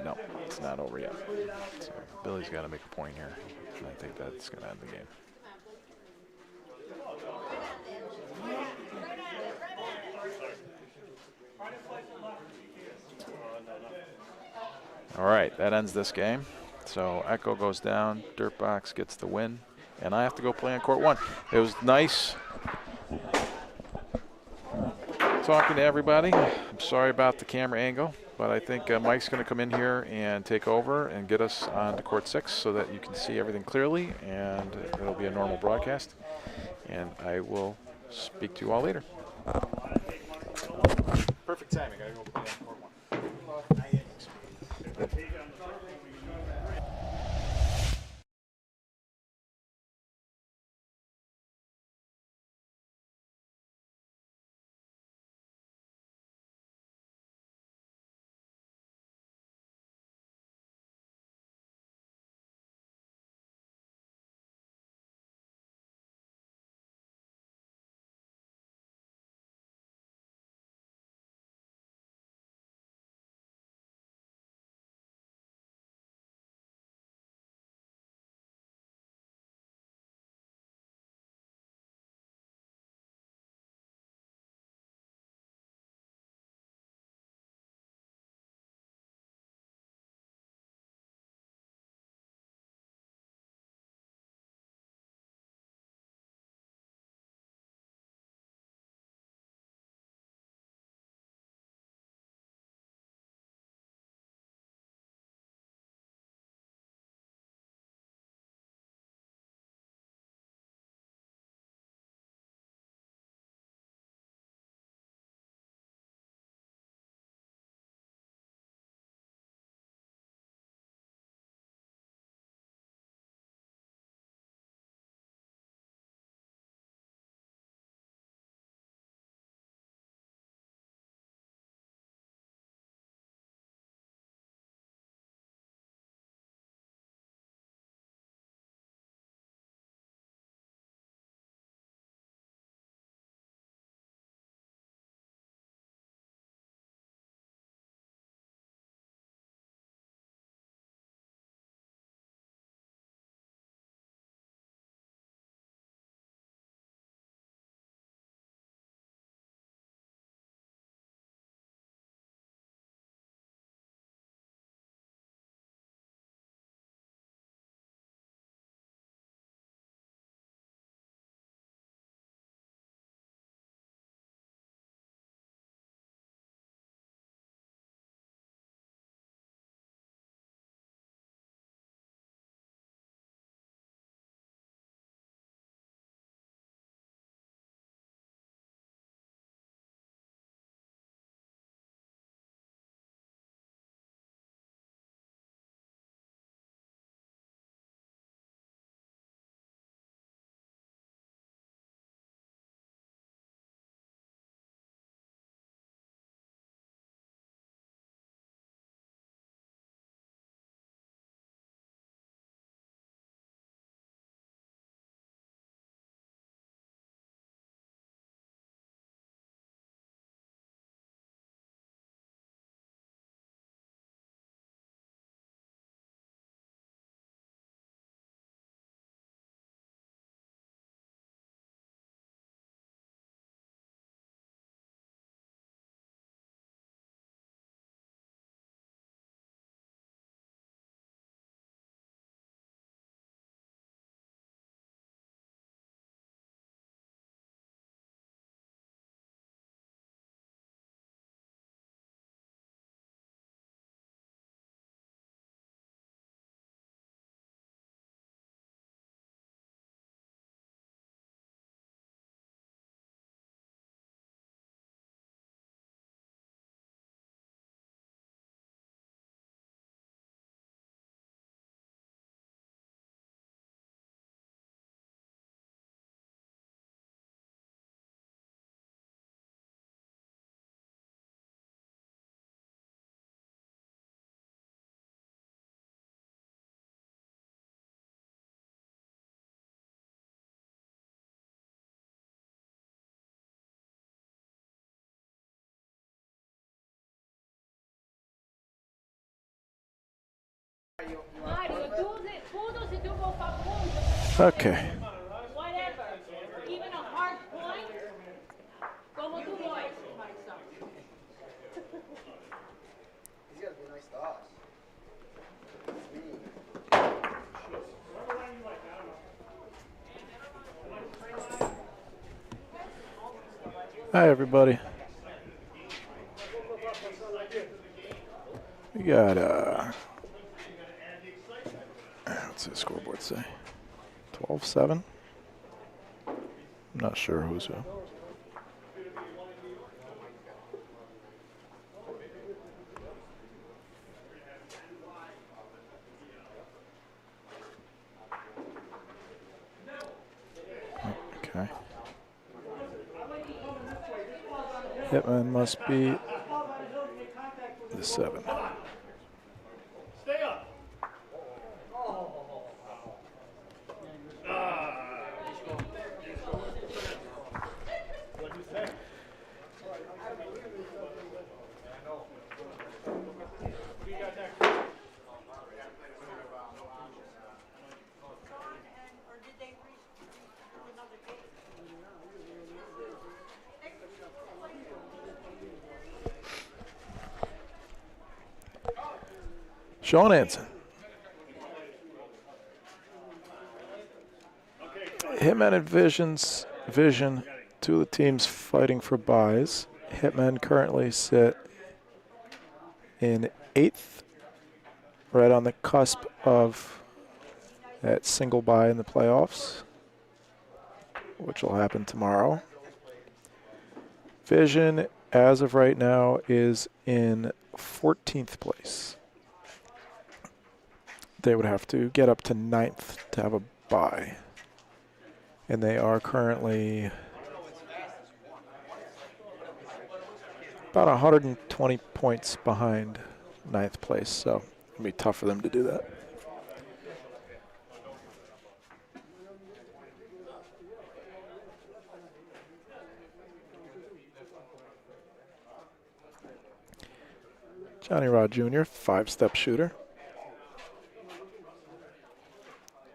No, it's not over yet. So Billy's got to make a point here. And I think that's going to end the game. All right, that ends this game. So Echo goes down, Dirtbox gets the win, and I have to go play on court 1. It was nice talking to everybody. I'm sorry about the camera angle, but I think Mike's going to come in here and take over and get us on to court 6 so that you can see everything clearly, and it'll be a normal broadcast. And I will speak to you all later. Perfect timing. I got to go play on court 1. Okay. Whatever. Even a hard point. Como tu voice. He's gotta be nice to us. Hi, everybody. We got, what's the scoreboard say? 12-7? I'm not sure who's who. Okay. Hitman must be the 7. Stay up. What'd you say? Who you got next? Sean Anson. Hitman and Vision, two of the teams fighting for buys. Hitmen currently sit in 8th, right on the cusp of that single buy in the playoffs, which will happen tomorrow. Vision, as of right now, is in 14th place. They would have to get up to 9th to have a bye. And they are currently about 120 points behind 9th place, so it'll be tough for them to do that. Johnny Rod Jr., 5-step shooter.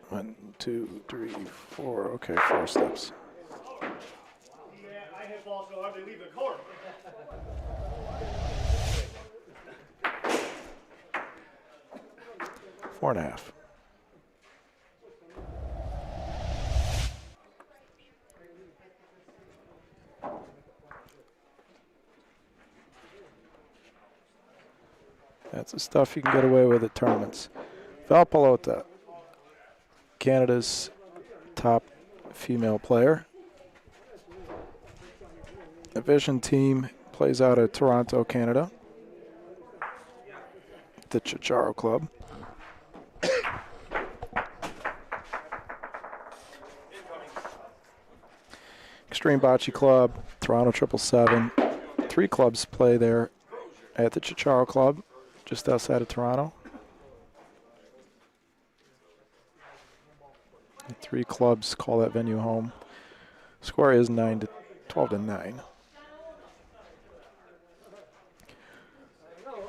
1, 2, 3, 4. Okay, 4 steps. Yeah, I hit balls so hard they leave the court. 4.5. That's the stuff you can get away with at tournaments. Val Pelota, Canada's top female player. The Vision team plays out of Toronto, Canada. The Toccolana Club. Extreme Bocce Club, Toronto 777. 3 clubs play there at the Toccolana Club, just outside of Toronto. The 3 clubs call that venue home. Score is 12-9.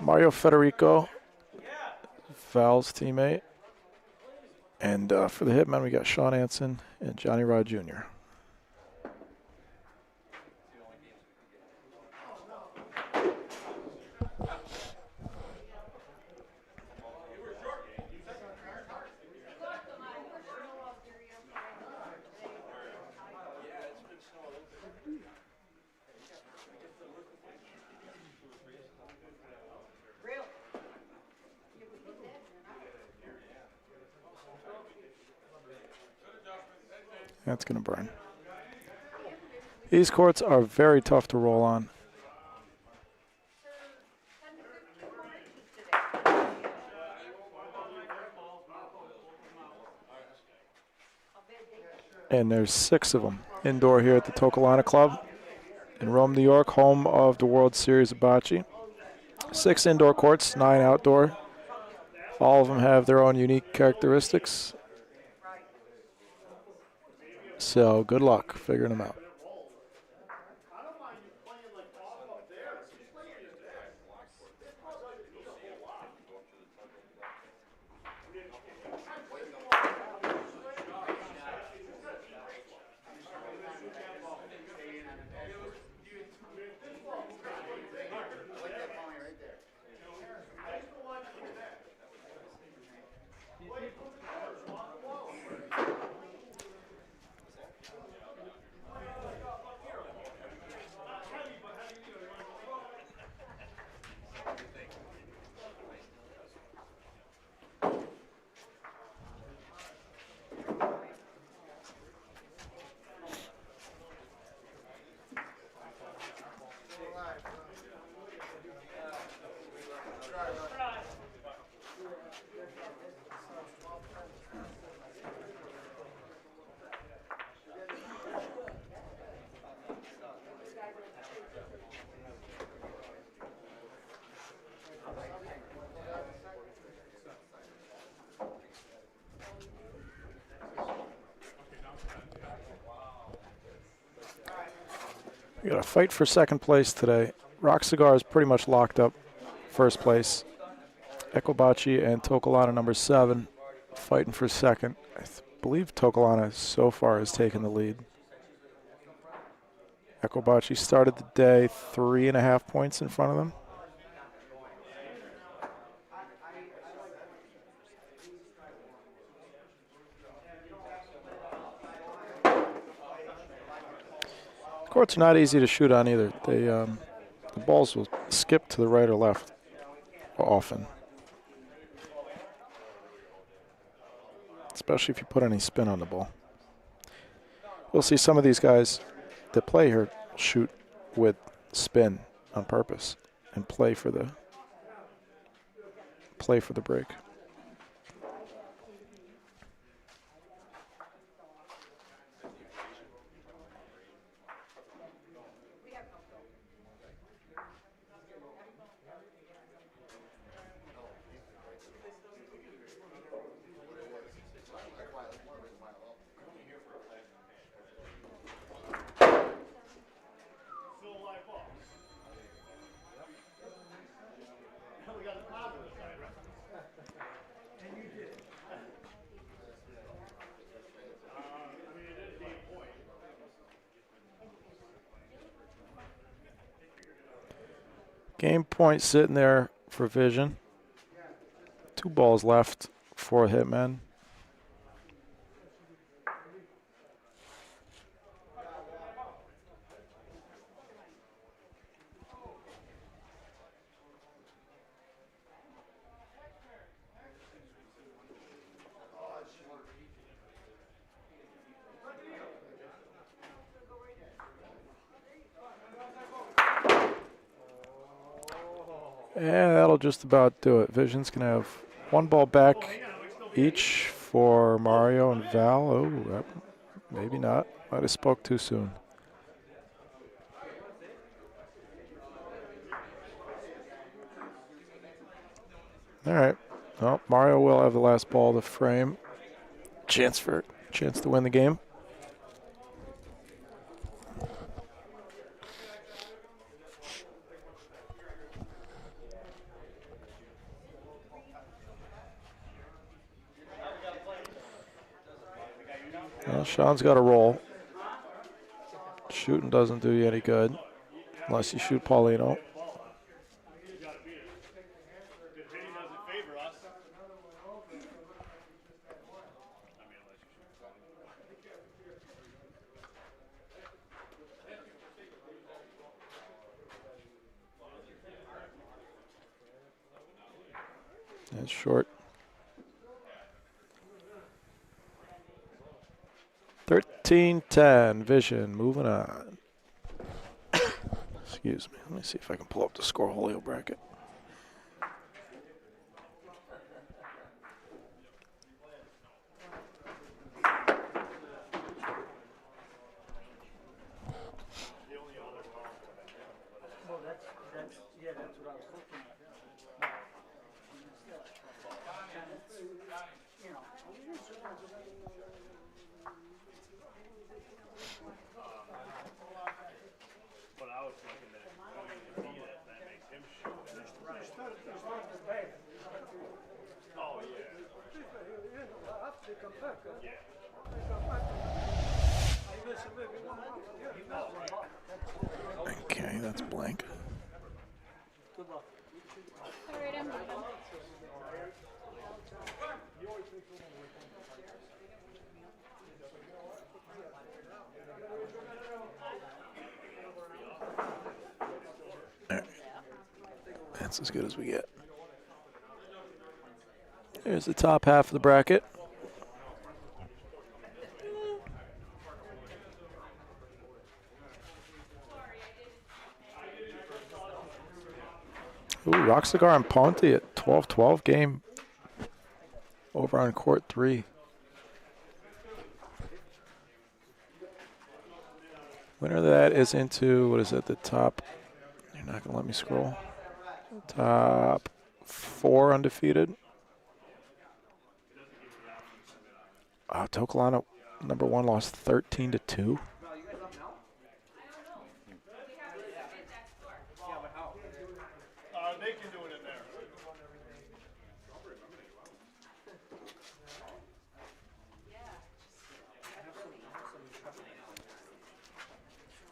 Mario Federico, Val's teammate. And for the Hitmen, we got Sean Anson and Johnny Rod Jr. That's going to burn. These courts are very tough to roll on. And there's 6 of them indoor here at the Toccolana Club in Rome, New York, home of the World Series of Bocce. 6 indoor courts, 9 outdoor. All of them have their own unique characteristics. So good luck figuring them out. We got a fight for second place today. Rock Cigar is pretty much locked up first place. Ecobachi and Toccolana number 7 fighting for second. I believe Toccolana so far has taken the lead. Ecobachi started the day 3.5 points in front of them. Courts are not easy to shoot on either. They the balls will skip to the right or left often, especially if you put any spin on the ball. We'll see some of these guys that play here shoot with spin on purpose and play for the break. Game point sitting there for Vision. 2 balls left for Hitmen. And that'll just about do it. Vision's going to have 1 ball back each for Mario and Val. Oh, maybe not. Might have spoke too soon. All right. Well, Mario will have the last ball to frame. Chance to win the game. Well, Sean's got a roll. Shooting doesn't do you any good unless you shoot Paulino. That's short. 13-10, Vision, moving on. Excuse me. Let me see if I can pull up the score-holio bracket. Okay, that's blank. All right, I'm moving. That's as good as we get. Here's the top half of the bracket. Ooh, Rock Cigar and Ponte at 12-12 game over on court 3. Winner of that is into, what is it, the top, you're not going to let me scroll, top 4 undefeated. Toccolana, number 1, lost 13-2.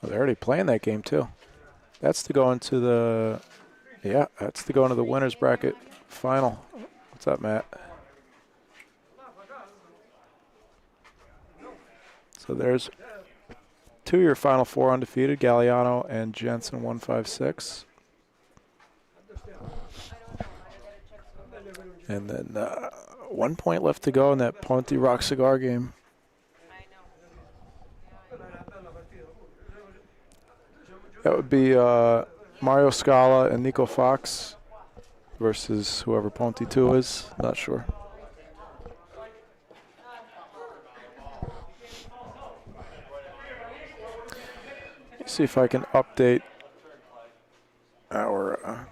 Oh, they're already playing that game too. That's to go into the, yeah, that's to go into the winners bracket final. What's up, Matt? So there's 2-year Final Four undefeated, Galliano and Jensen 156. And then 1 point left to go in that Ponte Rock Cigar game. That would be Mario Scala and Nico Fox versus whoever Ponte 2 is. Not sure. Let's see if I can update our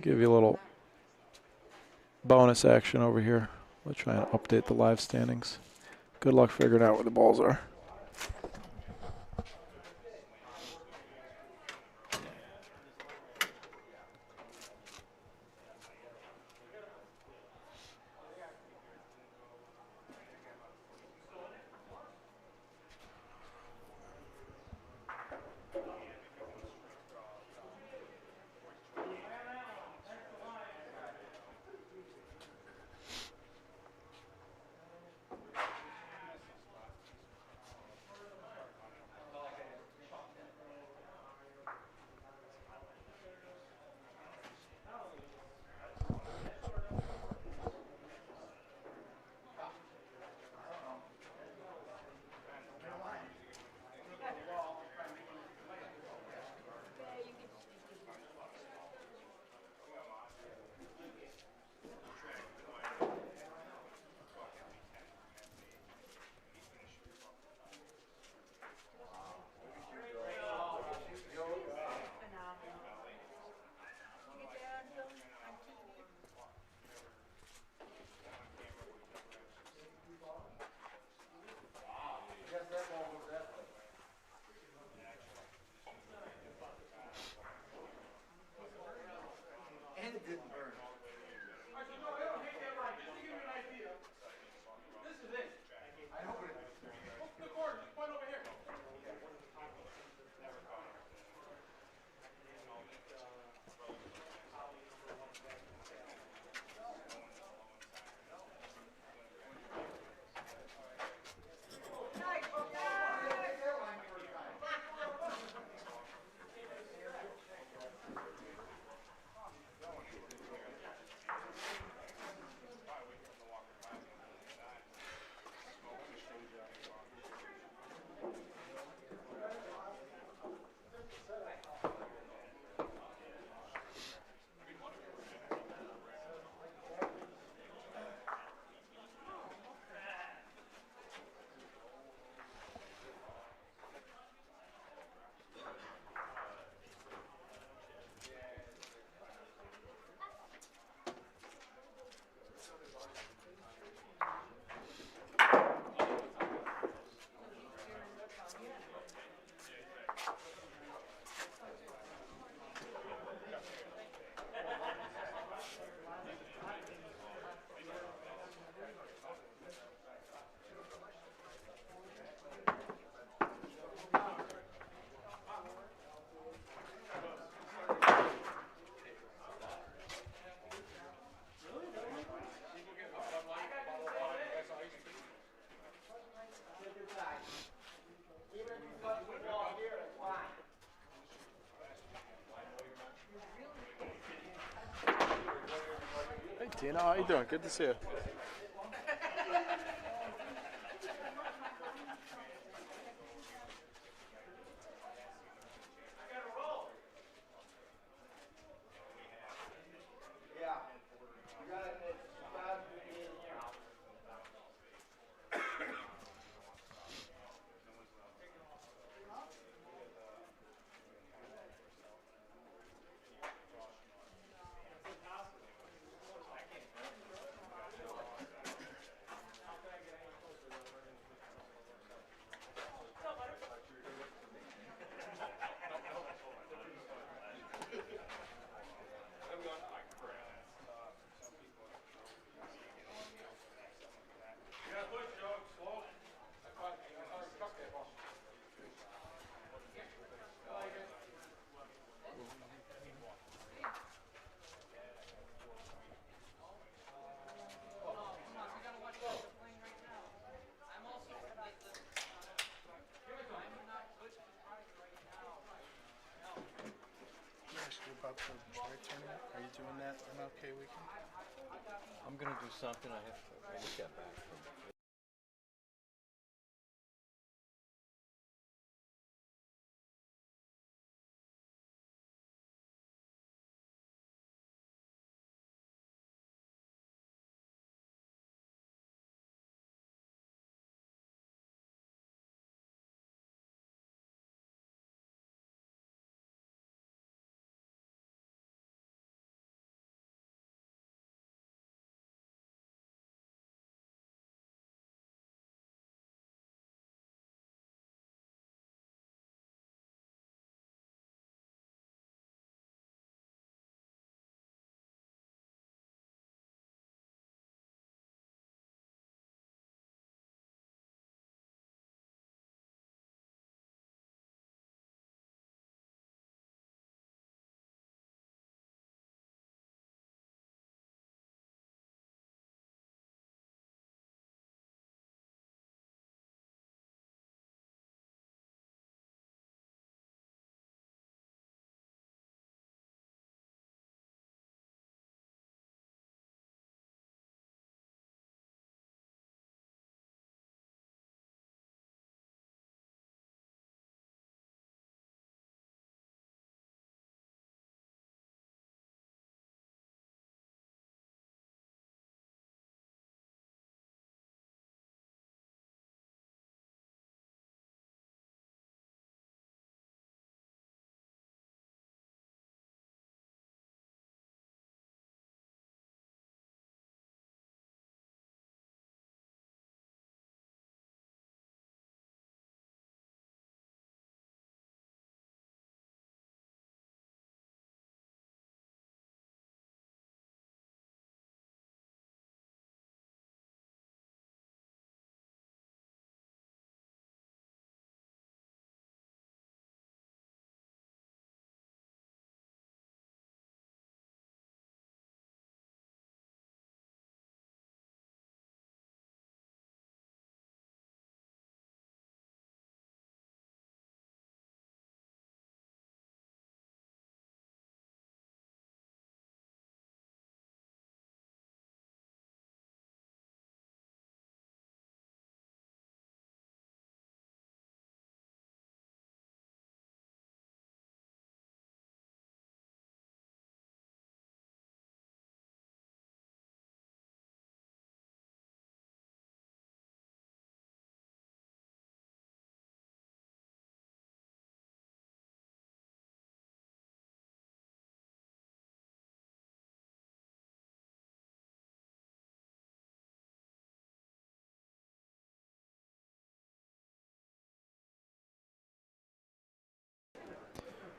give you a little bonus action over here. We'll try and update the live standings. Good luck figuring out where the balls are. And it didn't burn. Hey Tina, how you doing? Good to see you. job for the tri tournament? Are you doing that MLK weekend? I'm gonna do something. I just got back from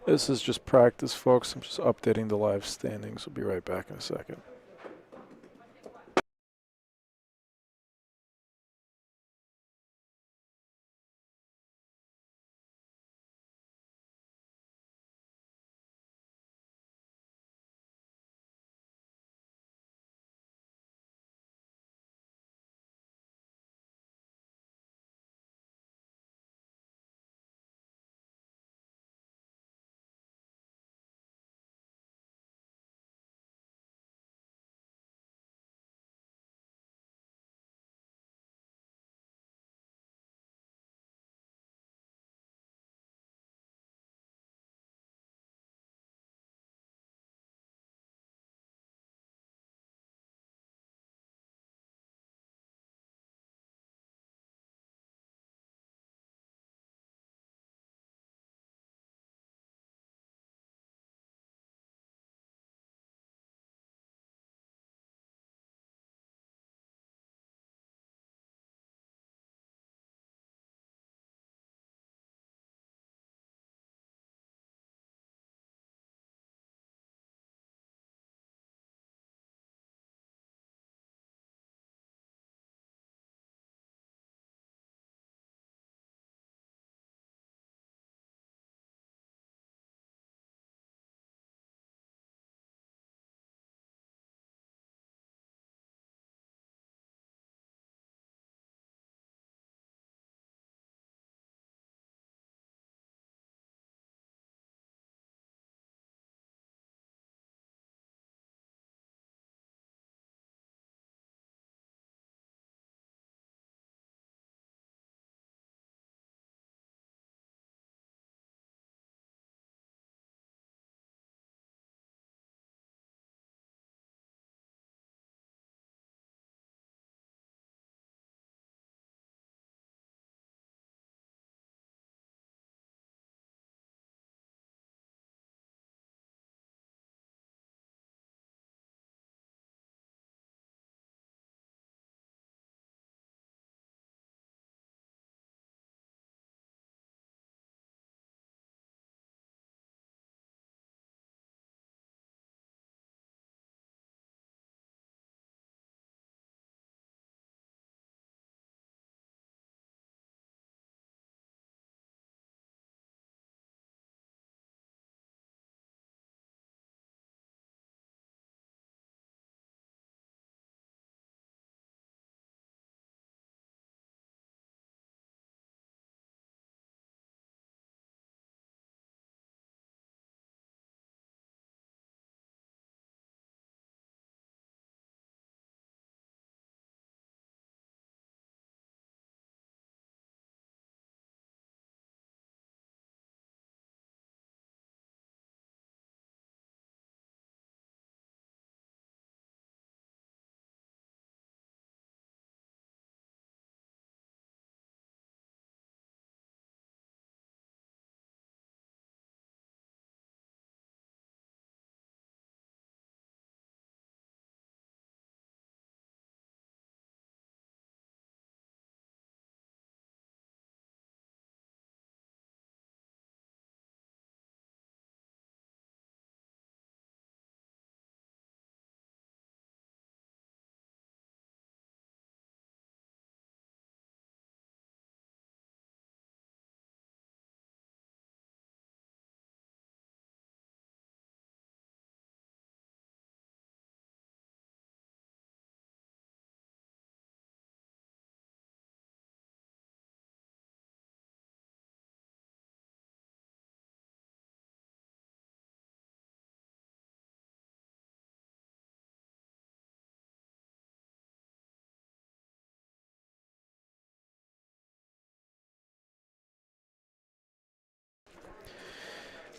This is just practice, folks. I'm just updating the live standings. We'll be right back in a second.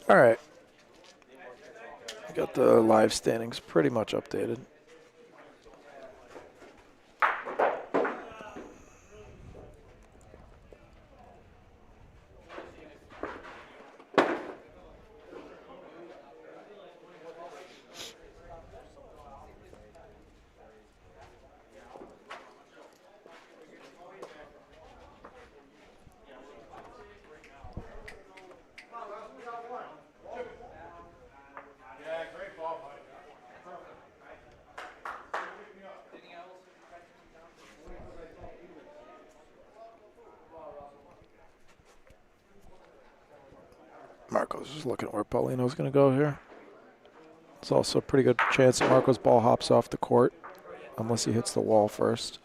All right. Got the live standings pretty much updated. Marco's just looking at where Paulino's going to go here. It's also a pretty good chance that Marco's ball hops off the court, unless he hits the wall first.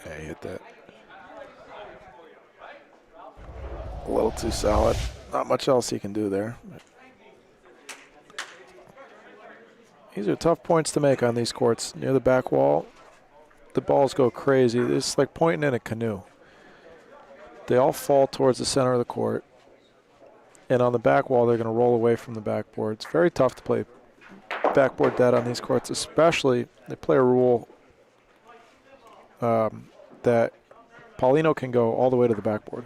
Yeah, he hit that. A little too solid. Not much else he can do there. These are tough points to make on these courts. Near the back wall, the balls go crazy. It's like pointing in a canoe. They all fall towards the center of the court. And on the back wall, they're going to roll away from the backboard. It's very tough to play backboard dead on these courts, especially they play a rule that Paulino can go all the way to the backboard.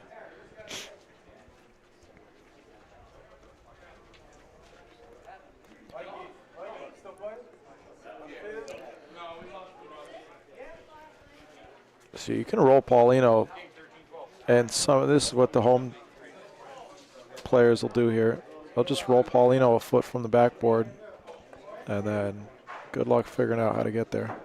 So you can roll Paulino, and some of this is what the home players will do here. They'll just roll Paulino a foot from the backboard, and then good luck figuring out how to get there.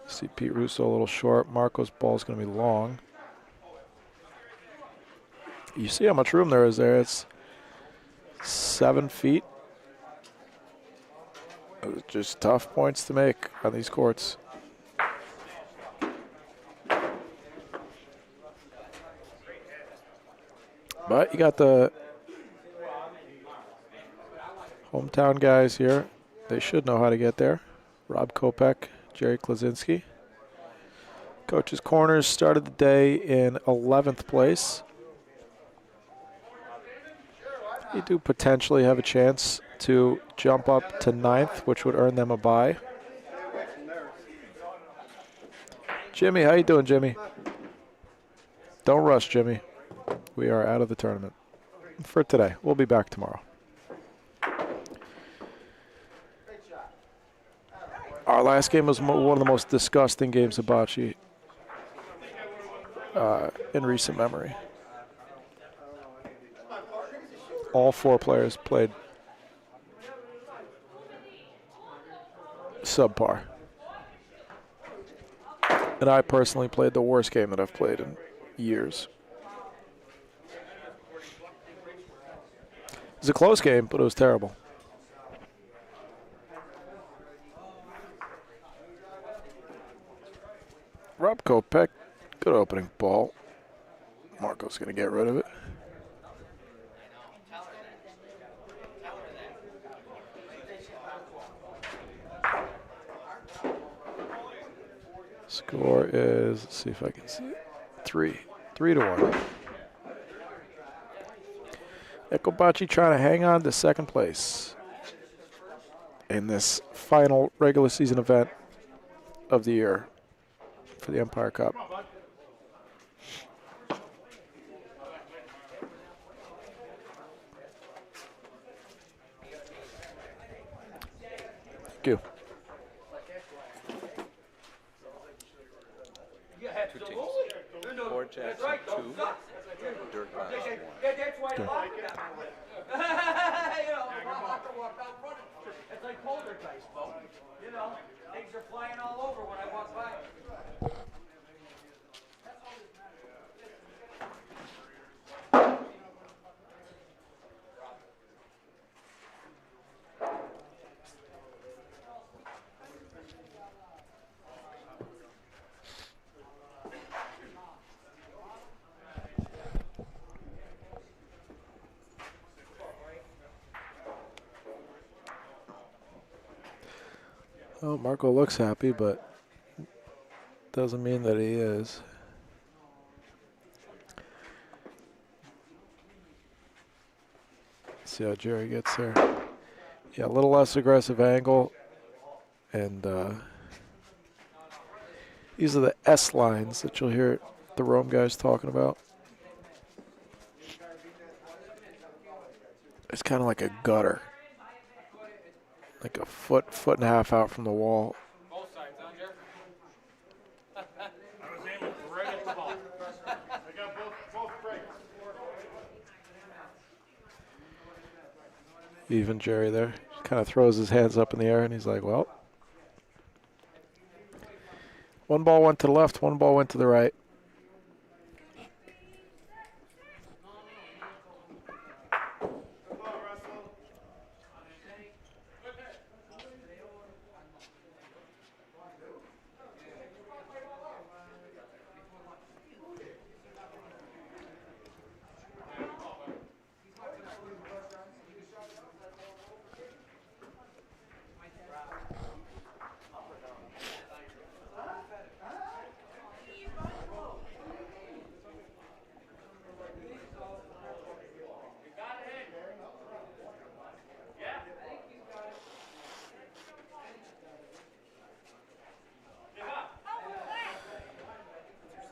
See Pete Russo a little short. Marco's ball is going to be long. You see how much room there is there. It's 7 feet. It's just tough points to make on these courts. But you got the hometown guys here. They should know how to get there. Rob Kopech, Jerry Klaczynski. Coach's Corners started the day in 11th place. You do potentially have a chance to jump up to 9th, which would earn them a bye. Jimmy, how you doing, Jimmy? Don't rush, Jimmy. We are out of the tournament for today. We'll be back tomorrow. Our last game was one of the most disgusting games of bocce in recent memory. All 4 players played subpar. And I personally played the worst game that I've played in years. It was a close game, but it was terrible. Rob Kopech, good opening ball. Marco's going to get rid of it. Score is, let's see if I can see it, 3-1. Ecobacci trying to hang on to second place in this final regular season event of the year for the Empire Cup. Thank you. Two teams. Fort Jackson 2, Dirt Box 1. It's like poltergeist, folks. You know, Things are flying all over when I walk by. Oh, Marco looks happy, but doesn't mean that he is. See how Jerry gets there. Yeah, a little less aggressive angle. And these are the S lines that you'll hear the Rome guys talking about. It's kind of like a gutter. Like a foot and a half out from the wall. Both sides, huh, Jer? I was aiming right at the ball. I got both breaks. Even Jerry there. Kind of throws his hands up in the air and he's like, well. One ball went to the left, one ball went to the right.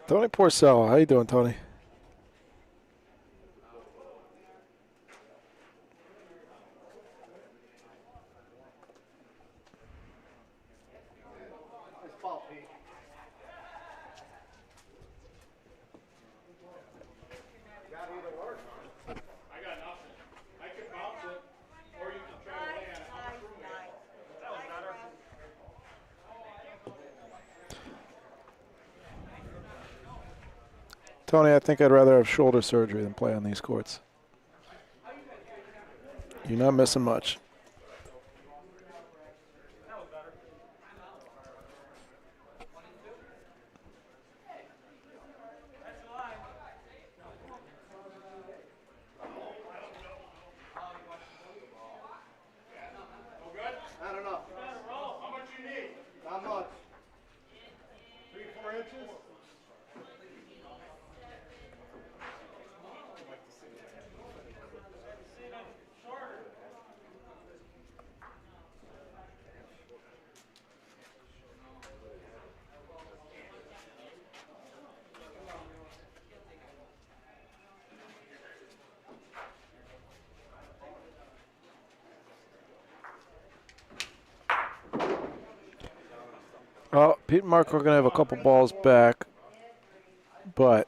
Tony Porcel, how you doing, Tony? I got nothing. I could bounce it, or you can try to land. I'm through it. That was better. Tony, I think I'd rather have shoulder surgery than play on these courts. You're not missing much. Not enough. How much you need? Not much. 3-4 inches? Well, Pete and Mark are going to have a couple balls back, but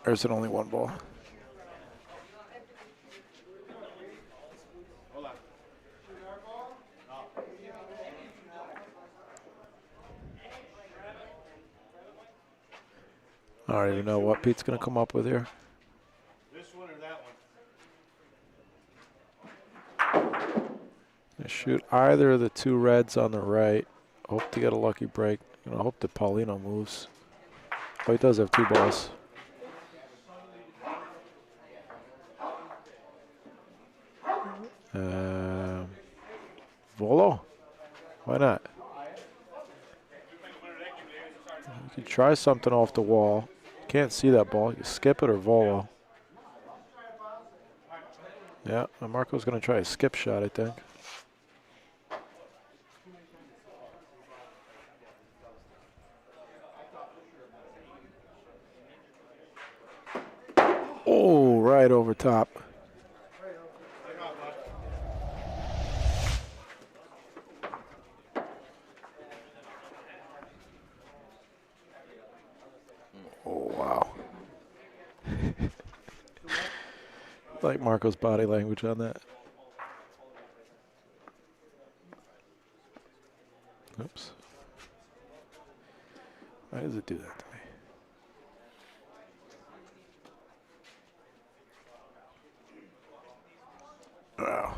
there's only one ball. I don't even know what Pete's going to come up with here. This one or that one? Shoot either of the two reds on the right. Hope to get a lucky break. And I hope that Paulino moves. Oh, he does have two balls. Volo? Why not? You can try something off the wall. Can't see that ball. You skip it or Volo. Yeah, and Marco's going to try a skip shot, I think. Oh, right over top. Oh, wow. Like Marco's body language on that. Why does it do that to me? Wow.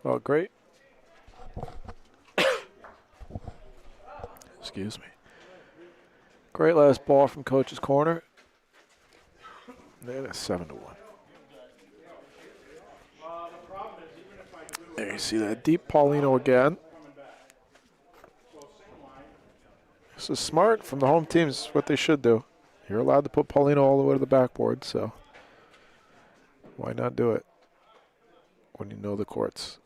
Well, great. Excuse me. Great last ball from coach's corner. And a 7-1. There you see that deep Paulino again. This is smart from the home team. This is what they should do. You're allowed to put Paulino all the way to the backboard, so why not do it when you know the courts?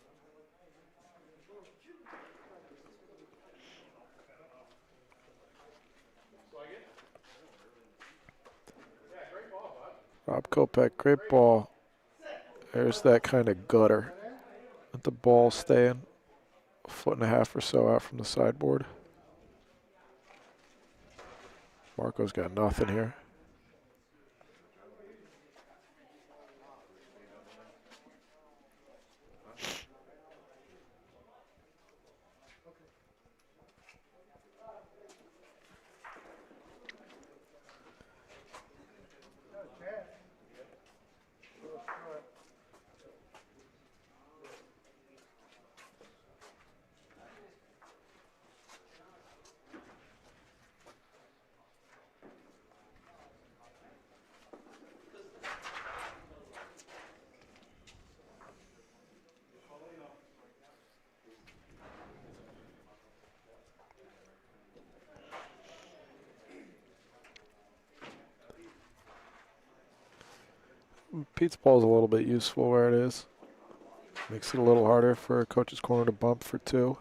Rob Kopech, great ball. There's that kind of gutter. Let the ball staying a foot and a half or so out from the sideboard. Marco's got nothing here. Pete's ball's a little bit useful where it is. Makes it a little harder for coach's corner to bump for 2.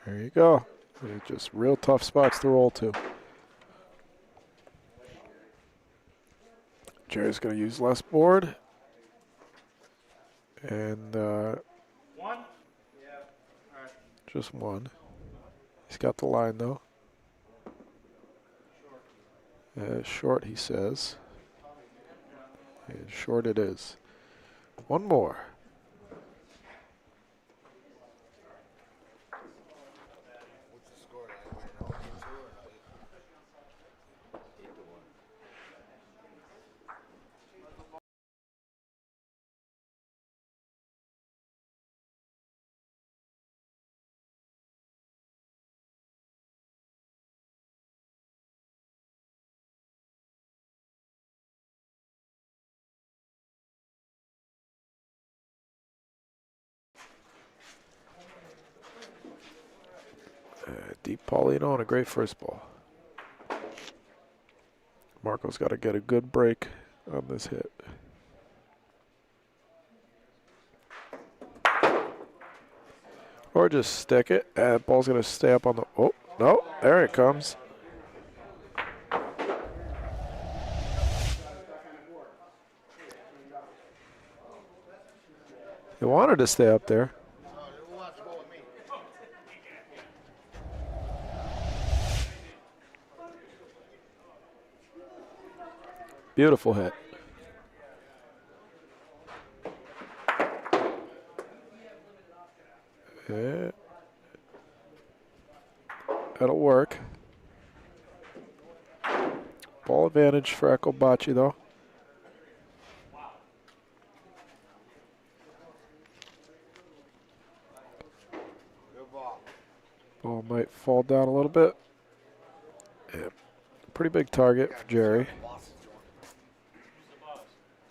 There you go. They're just real tough spots to roll to. Jerry's going to use less board. And One. just 1. He's got the line, though. Short, he says. And short it is. 1 more. Deep Paulino and a great first ball. Marco's got to get a good break on this hit. Or just stick it. And ball's going to stay up on the... Oh, no. There it comes. He wanted to stay up there. Beautiful hit. Yeah. That'll work. Ball advantage for Echo Bocce, though. Ball might fall down a little bit. Yeah. Pretty big target for Jerry.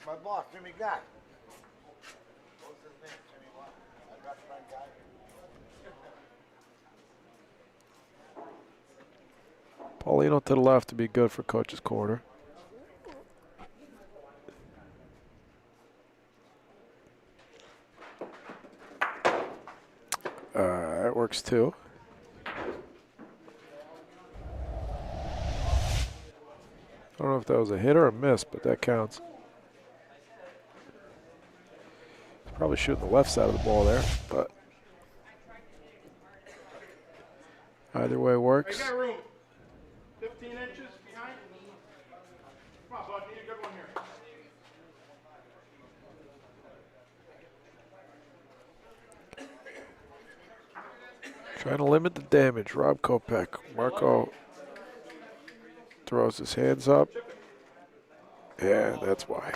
My boss, Jimmy Guy. What's his name? Jimmy what? I got my guy. Paulino to the left to be good for coach's corner. That works too. I don't know if that was a hit or a miss, but that counts. He's probably shooting the left side of the ball there, but Either way works. I got room. 15 inches behind. Come on, bud. Need a good one here. Trying to limit the damage. Rob Kopech. Marco throws his hands up. Yeah, that's why.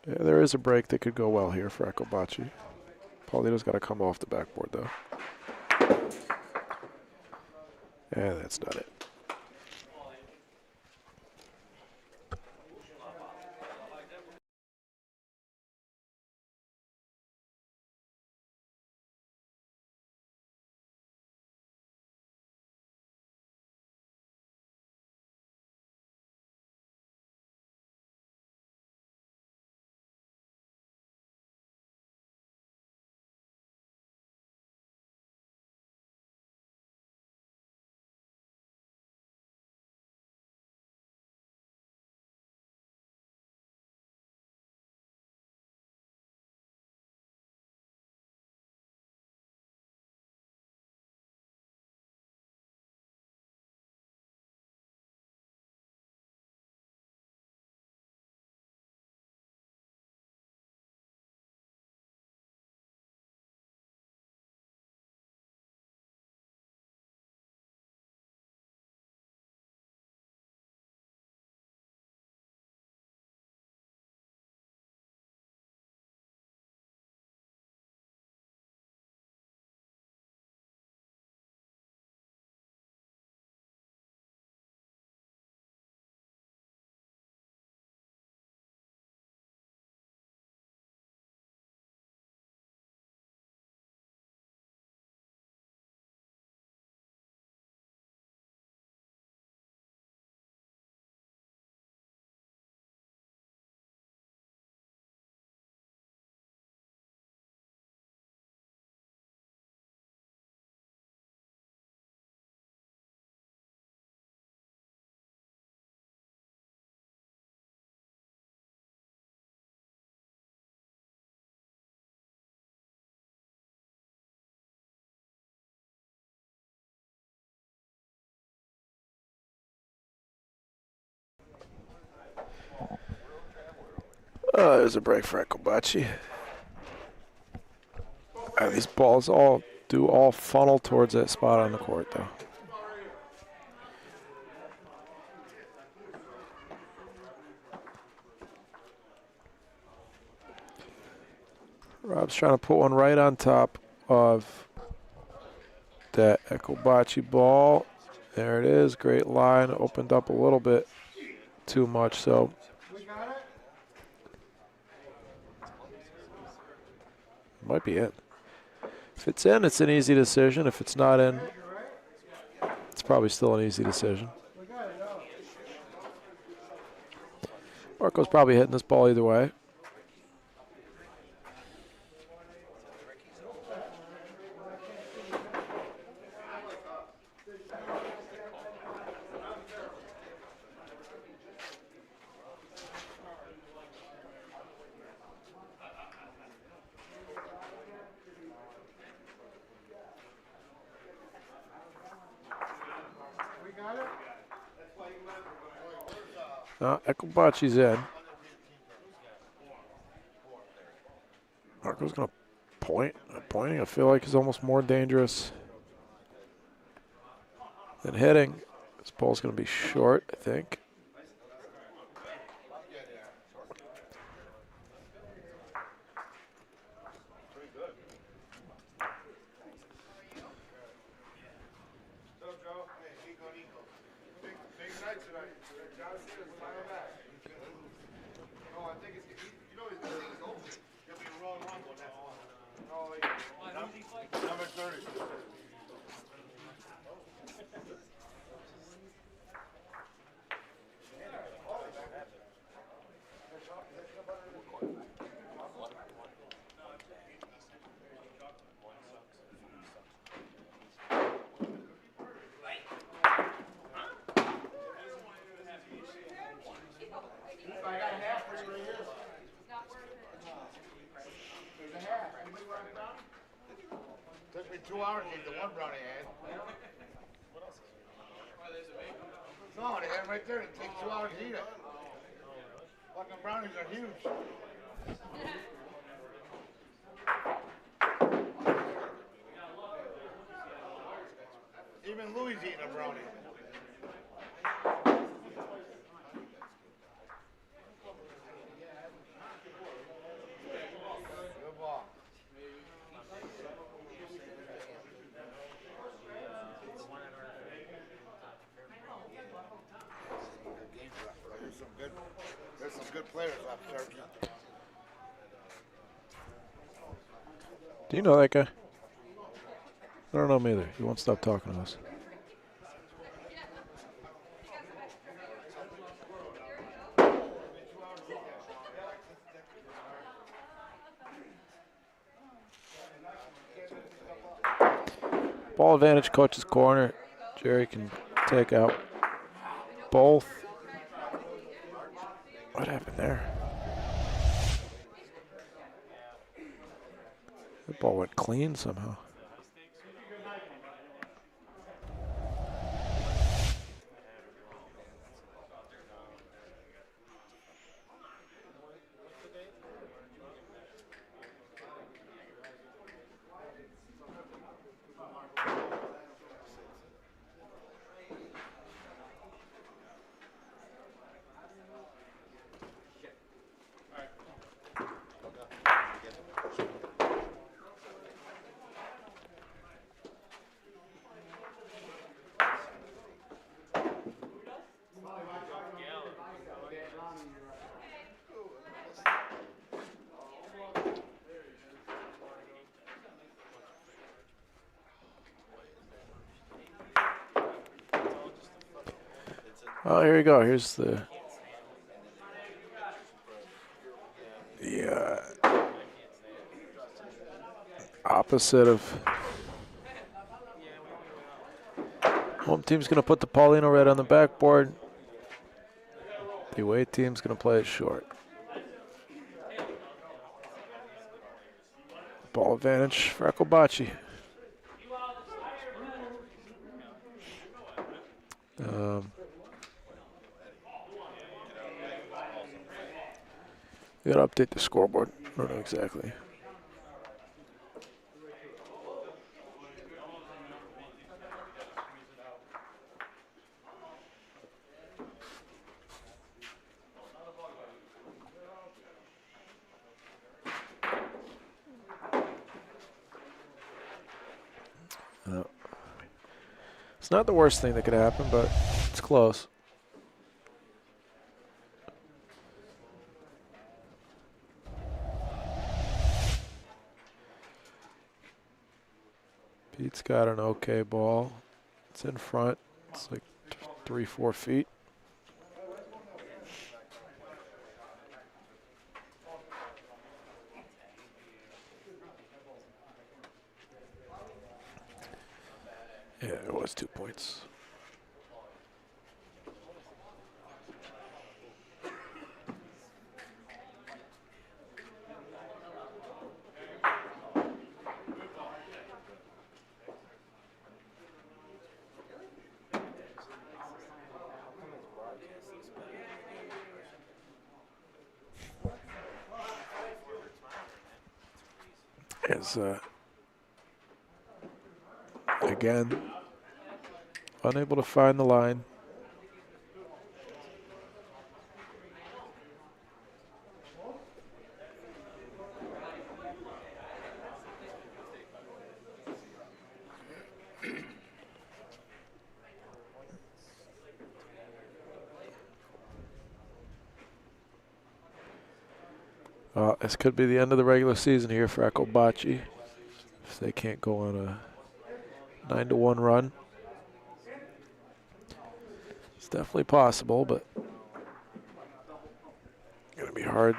Yeah, there is a break that could go well here for Ecobacci. Paulino's got to come off the backboard, though. Yeah, that's not it. There's a break for Ecobacci. These balls all funnel towards that spot on the court, though. Rob's trying to put one right on top of that Ecobacci ball. There it is. Great line. Opened up a little bit too much, so. Might be in. If it's in, it's an easy decision. If it's not in, it's probably still an easy decision. Marco's probably hitting this ball either way. Ecobacci's in. Marco's going to point. Pointing, I feel like, is almost more dangerous than hitting. This ball's going to be short, I think. Only 2 hours to eat the one brownie I had. No, they had them right there. It takes 2 hours to eat it. Fucking brownies are huge. Even Louis eating a brownie. Good ball. There's some good players left, Sergeant. Do you know that guy? I don't know him either. He won't stop talking to us. Ball advantage, coach's corner. Jerry can take out both. What happened there? The ball went clean somehow. Oh, here we go. Here's the opposite of home team's going to put the Paulino red on the backboard. The away team's going to play it short. Ball advantage for Bocce. We got to update the scoreboard. I don't know exactly. It's not the worst thing that could happen, but it's close. Pete's got an okay ball. It's in front. It's like 3-4 feet. Yeah, it was 2 points. Is again unable to find the line. This could be the end of the regular season here for Bocce if they can't go on a 9-1 run. It's definitely possible, but going to be hard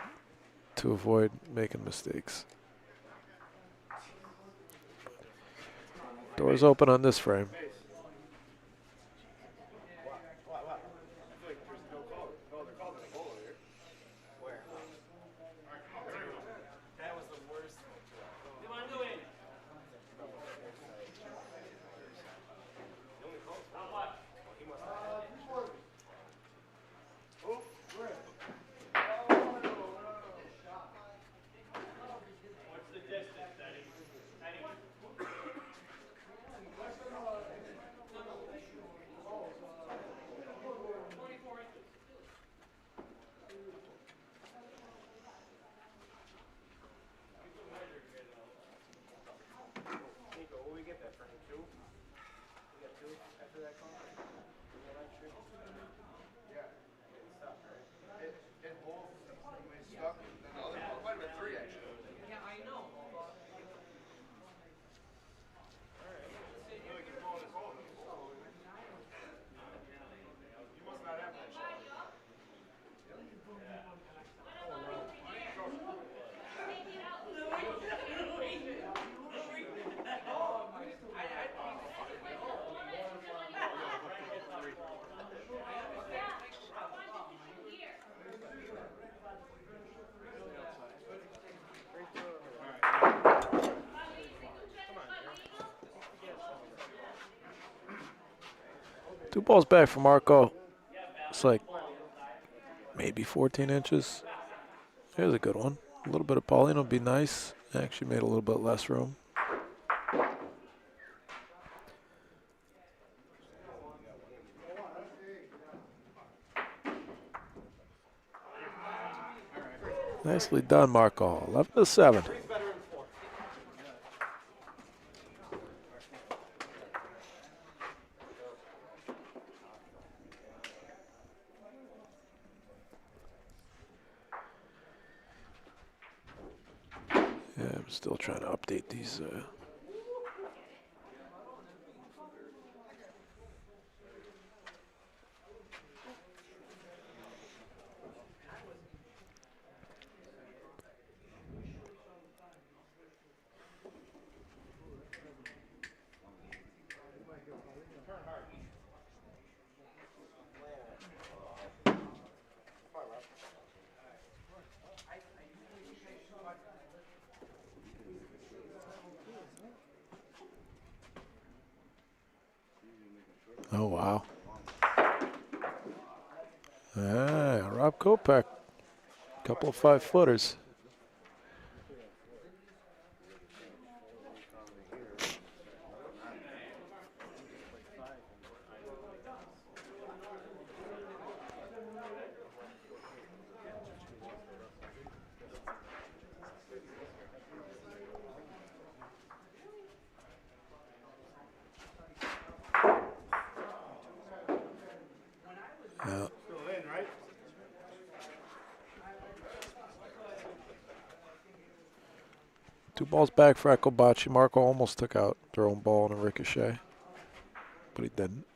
to avoid making mistakes. Doors open on this frame. 2 balls back for Marco. It's like maybe 14 inches. Here's a good one. A little bit of Paulino would be nice. Actually made a little bit less room. Nicely done, Marco. 11-7. Yeah, I'm still trying to update these. Oh, wow. Ah, Rob Kopech. Couple of 5-footers. Yeah. Two balls back for Bocce. Marco almost took out their own ball on a ricochet, but he didn't.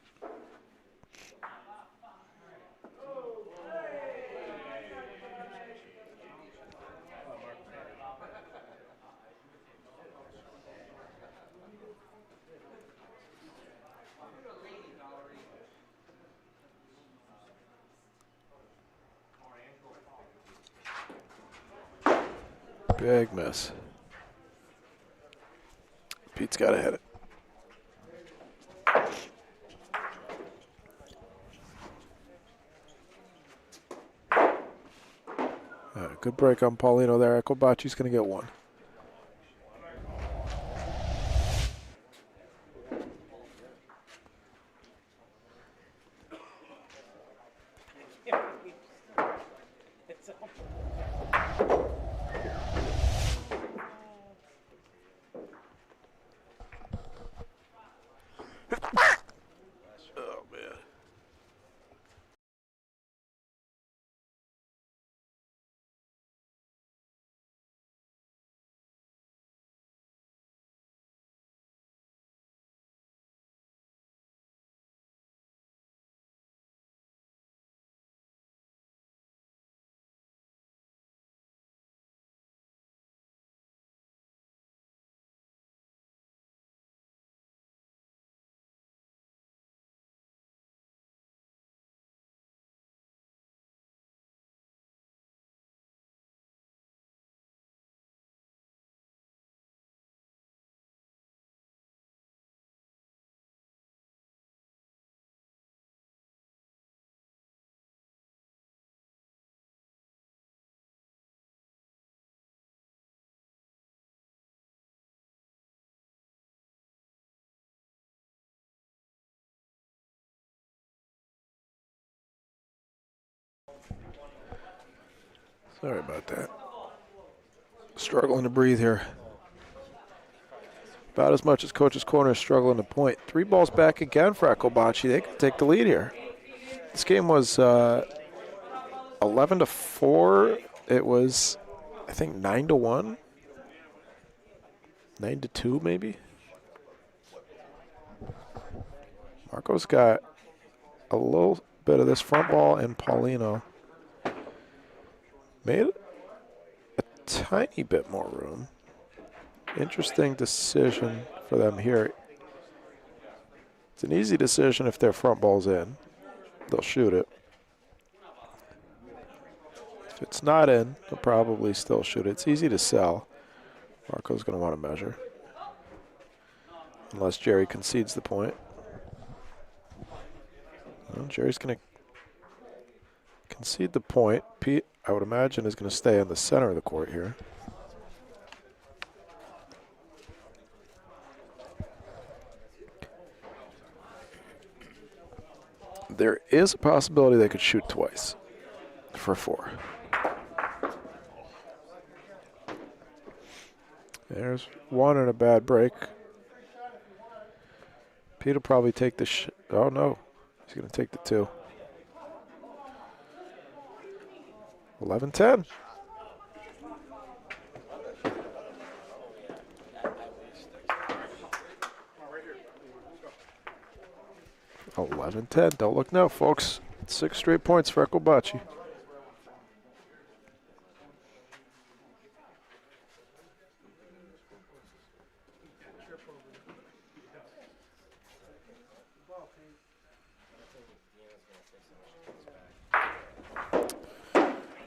Big miss. Pete's got to hit it. Good break on Paulino there. Bocce's going to get one. Oh, man. Sorry about that. Struggling to breathe here. About as much as Coach's Corner is struggling to point. 3 balls back again for Bocce. They can take the lead here. This game was 11-4. It was, I think, 9-1. 9-2 maybe. Marco's got a little bit of this front ball, and Paulino made a tiny bit more room. Interesting decision for them here. It's an easy decision if their front ball's in. They'll shoot it. If it's not in, they'll probably still shoot it. It's easy to sell. Marco's going to want to measure. Unless Jerry concedes the point. Well, Jerry's going to concede the point. Pete, I would imagine, is going to stay in the center of the court here. There is a possibility they could shoot twice for 4. There's one and a bad break. Pete will probably take the oh no, he's going to take the 2. 11-10. 11-10. Don't look now, folks. 6 straight points for Eckelbacci.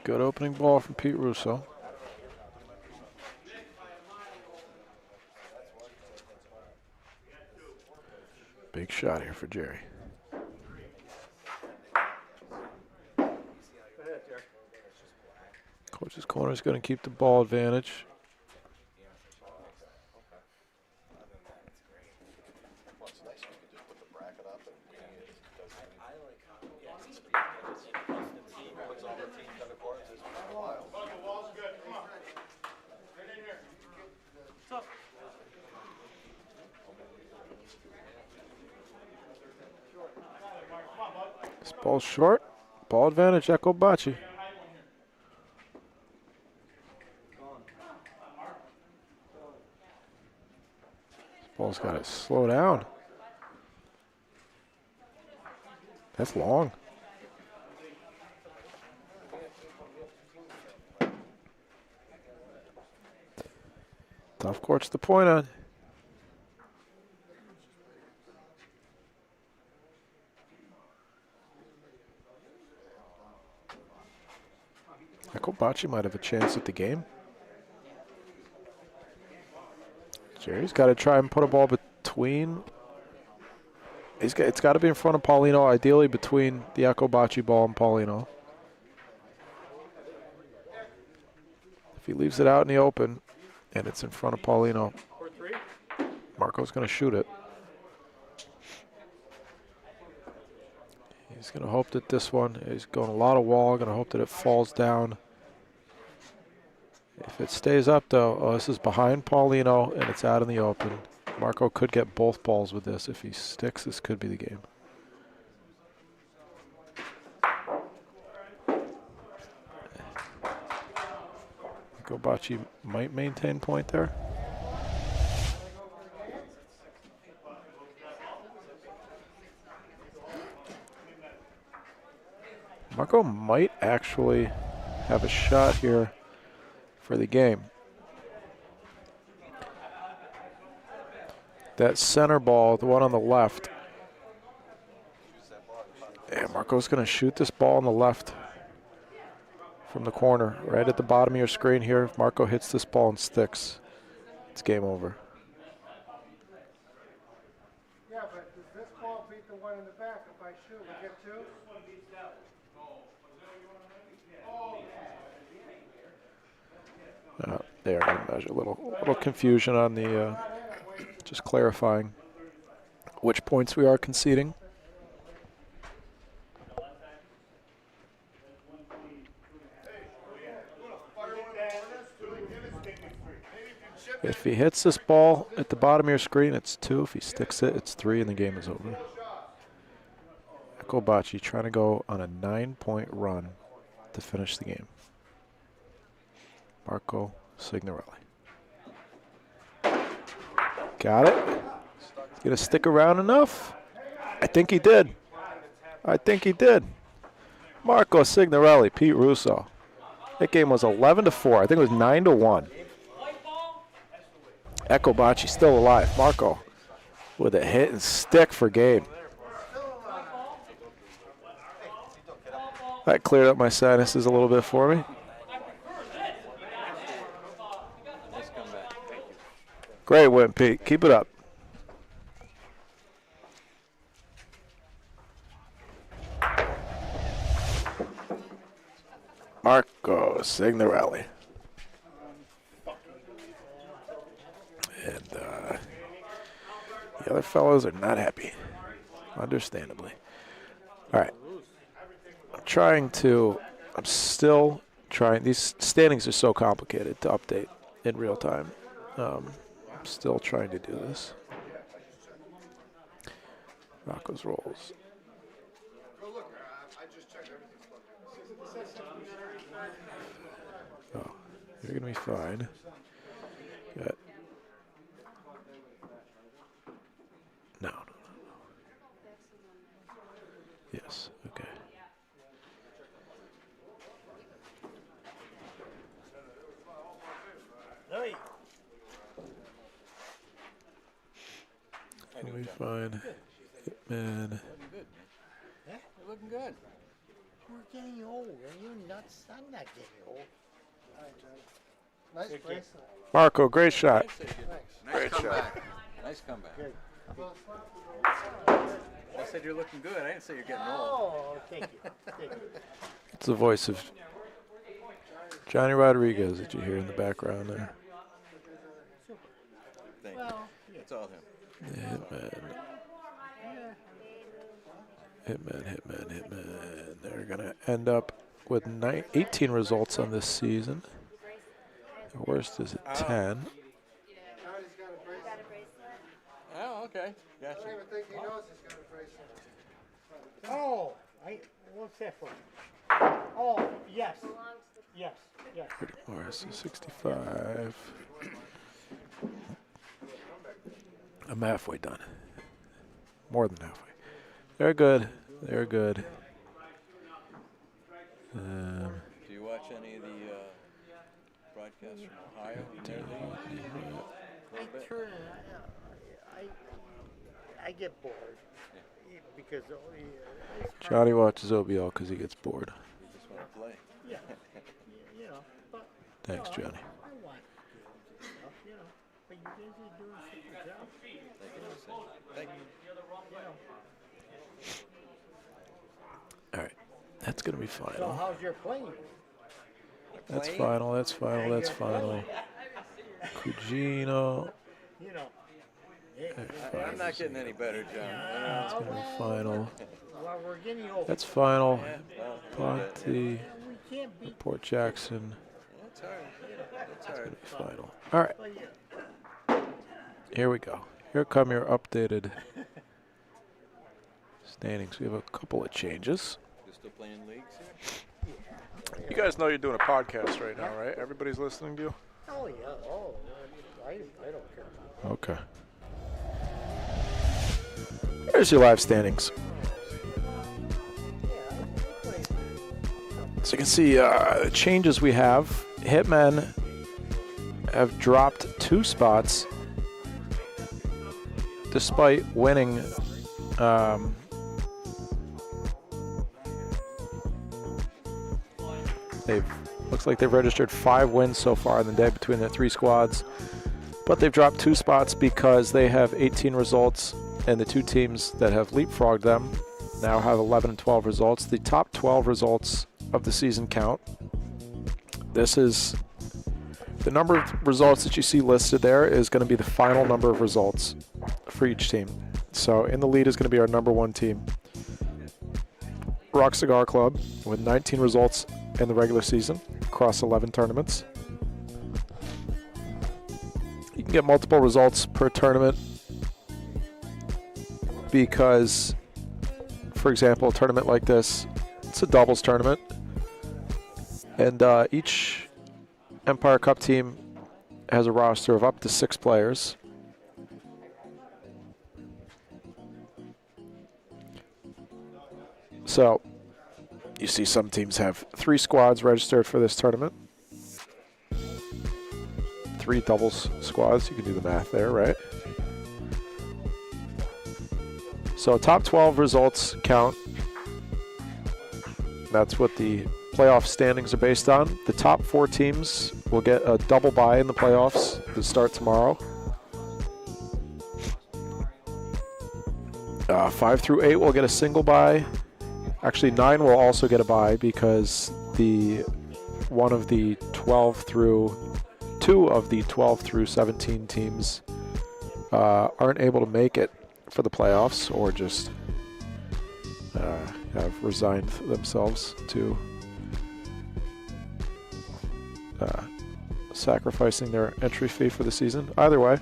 Good opening ball from Pete Russo. Big shot here for Jerry. Coach's corner is going to keep the ball advantage. This ball's short. Ball advantage, Eckelbacci. Ball's got to slow down. That's long. Tough courts to point on. Eckelbacci might have a chance at the game. Jerry's got to try and put a ball between. It's got to be in front of Paulino, ideally between the Eckelbacci ball and Paulino. If he leaves it out in the open and it's in front of Paulino, Marco's going to shoot it. He's going to hope that this one, he's going a lot of wall, going to hope that it falls down. If it stays up, though, this is behind Paulino, and it's out in the open. Marco could get both balls with this. If he sticks, this could be the game. Eckelbacci might maintain point there. Marco might actually have a shot here for the game. That center ball, the one on the left. And Marco's going to shoot this ball on the left from the corner, right at the bottom of your screen here. If Marco hits this ball and sticks, it's game over. Yeah, but does this ball beat the one in the back? If I shoot, we get 2? There, a little confusion on the, just clarifying which points we are conceding. If he hits this ball at the bottom of your screen, it's 2. If he sticks it, it's 3, and the game is over. Eckelbacci trying to go on a 9-point run to finish the game. Marco Signorelli. Got it. He's going to stick around enough. I think he did. Marco Signorelli, Pete Russo. That game was 11-4. I think it was 9-1. Eckelbacci still alive. Marco with a hit and stick for game. That cleared up my sinuses a little bit for me. Great win, Pete. Keep it up. sing the rally. And the other fellows are not happy, understandably. All right. I'm still trying. These standings are so complicated to update in real time. I'm still trying to do this. Rocco's rolls. Oh, you're going to be fine. Good. No. Yes, okay. Hey. You'll be fine. Man. Yeah, you're looking good. We're getting old. Are you nuts? I'm not getting old. All right, John. Nice bracelet. Marco, great shot. Nice Great comeback. Nice comeback. I said you're looking good. I didn't say you're getting old. Oh, thank you. Thank you. It's the voice of Johnny Rodriguez that you hear in the background there. Thank you. It's all him. Hitman. They're going to end up with 18 results on this season. The worst is at 10. Oh, okay. Gotcha. I don't even think he knows he's got a bracelet. Oh, what's that for? Oh, yes. Yes. Morris is 65. I'm halfway done. More than halfway. They're good. Do you watch any of the broadcasts from Ohio? I get bored because Johnny watches OBL because he gets bored. You just want to play. yeah, you know. But Thanks, Johnny. I want to do stuff, you know. But you guys are doing such a job. Thank you. All right. That's going to be So final. how's your playing? That's final. Cugino. You know. I'm not getting any better, John. That's going to be final. Well, we're getting old. That's final. Well, Ponte. We can't beat. Port Jackson. That's hard. That's hard. Final. All right. But yeah. Here we go. Here come your updated standings. We have a couple of changes. You're still playing leagues here? You guys know you're doing a podcast right now, right? Everybody's listening to you? Oh, yeah. Oh, I don't care. Okay. Here's your live standings. So you can see the changes we have. Hitmen have dropped 2 spots despite winning looks like they've registered 5 wins so far in the day between their 3 squads, but they've dropped 2 spots because they have 18 results, and the 2 teams that have leapfrogged them now have 11 and 12 results. The top 12 results of the season count. This is the number of results that you see listed there is going to be the final number of results for each team. So in the lead is going to be our number 1 team, Rock Cigar Club, with 19 results in the regular season across 11 tournaments. You can get multiple results per tournament because, for example, a tournament like this, it's a doubles tournament, and each Empire Cup team has a roster of up to 6 players. So you see some teams have 3 squads registered for this tournament. 3 doubles squads. You can do the math there, right? So top 12 results count. That's what the playoff standings are based on. The top 4 teams will get a double bye in the playoffs to start tomorrow. 5 through 8 will get a single bye. Actually, 9 will also get a bye because the two of the 12 through 17 teams aren't able to make it for the playoffs, or just have resigned themselves to sacrificing their entry fee for the season. Either way,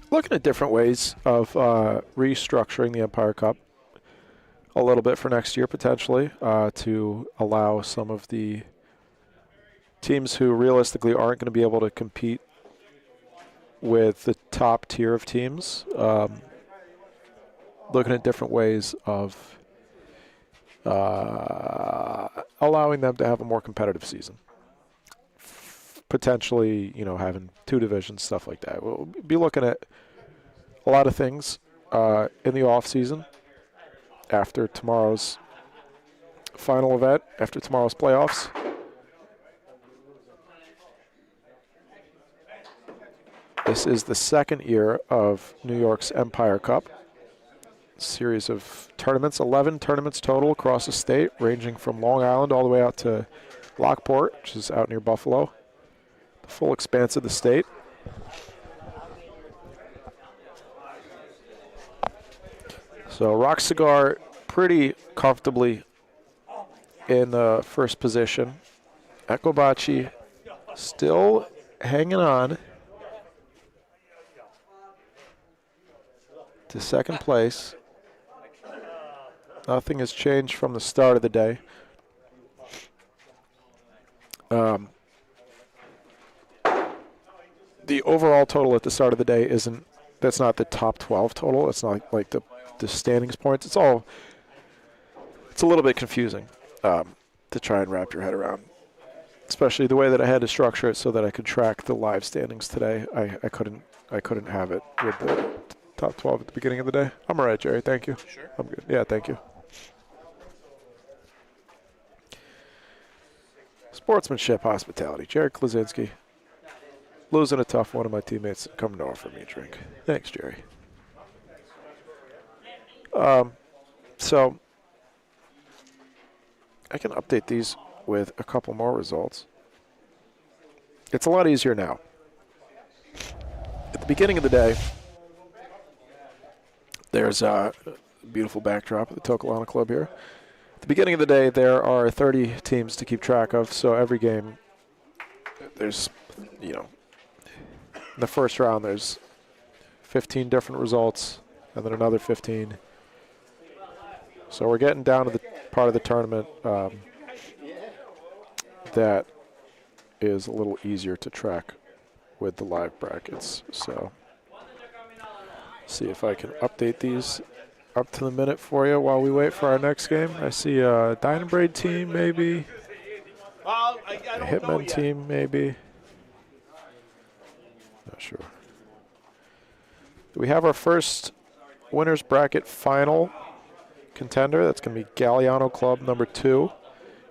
looking at different ways of restructuring the Empire Cup a little bit for next year, potentially, to allow some of the teams who realistically aren't going to be able to compete with the top tier of teams, looking at different ways of allowing them to have a more competitive season. Potentially, having 2 divisions, stuff like that. We'll be looking at a lot of things in the off season after tomorrow's final event, after tomorrow's playoffs. This is the second year of New York's Empire Cup. Series of tournaments, 11 tournaments total across the state, ranging from Long Island all the way out to Lockport, which is out near Buffalo. The full expanse of the state. So Rock Cigar pretty comfortably in the first position. Echo Bocce still hanging on to second place. Nothing has changed from the start of the day. The overall total at the start of the day that's not the top 12 total. It's not like the standings points. It's a little bit confusing to try and wrap your head around, especially the way that I had to structure it so that I could track the live standings today. I couldn't have it with the top 12 at the beginning of the day. I'm all right, Jerry. Thank you. Sure. I'm good. Yeah, thank you. Sportsmanship, hospitality. Jerry Klaczynski. Losing a tough one of my teammates coming to offer me a drink. Thanks, Jerry. So I can update these with a couple more results. It's a lot easier now. At the beginning of the day, there's a beautiful backdrop of the Toccolana Club here. At the beginning of the day, there are 30 teams to keep track of, so every game, there's, in the first round, there's 15 different results, and then another 15. So we're getting down to the part of the tournament that is a little easier to track with the live brackets. So see if I can update these up to the minute for you while we wait for our next game. I see a Dynabraid team, maybe. A Hitman team, maybe. Not sure. We have our first winners bracket final contender. That's going to be Galliano Club number 2.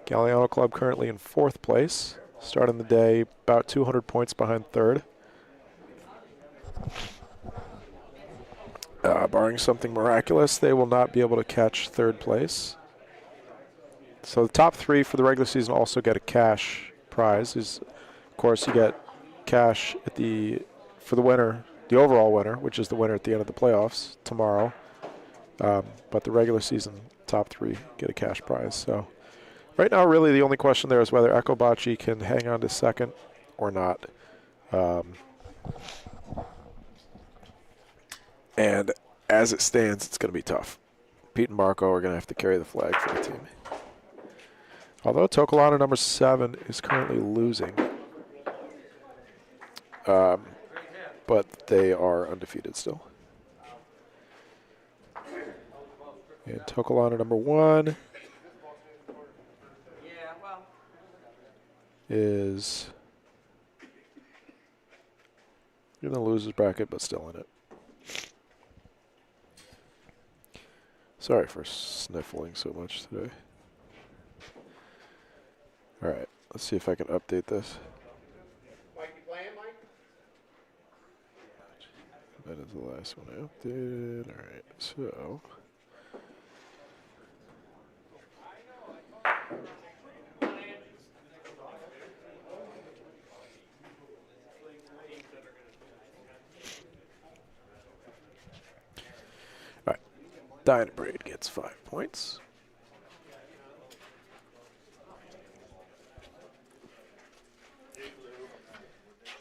Galliano Club currently in 4th place. Starting the day about 200 points behind 3rd. Barring something miraculous, they will not be able to catch 3rd place. So the top 3 for the regular season also get a cash prize. Of course, you get cash for the winner, the overall winner, which is the winner at the end of the playoffs tomorrow. But the regular season top 3 get a cash prize. So right now, really the only question there is whether Echo Bocce can hang on to 2nd or not. And as it stands, it's going to be tough. Pete and Marco are going to have to carry the flag for the team. Although Toccolana number 7 is currently losing. But they are undefeated still. And Toccolana number 1 is in the losers bracket, but still in it. Sorry for sniffling so much today. All right, let's see if I can update this. Mike, you playing, Mike? That is the last one I updated. All right, so Dynabraid gets 5 points.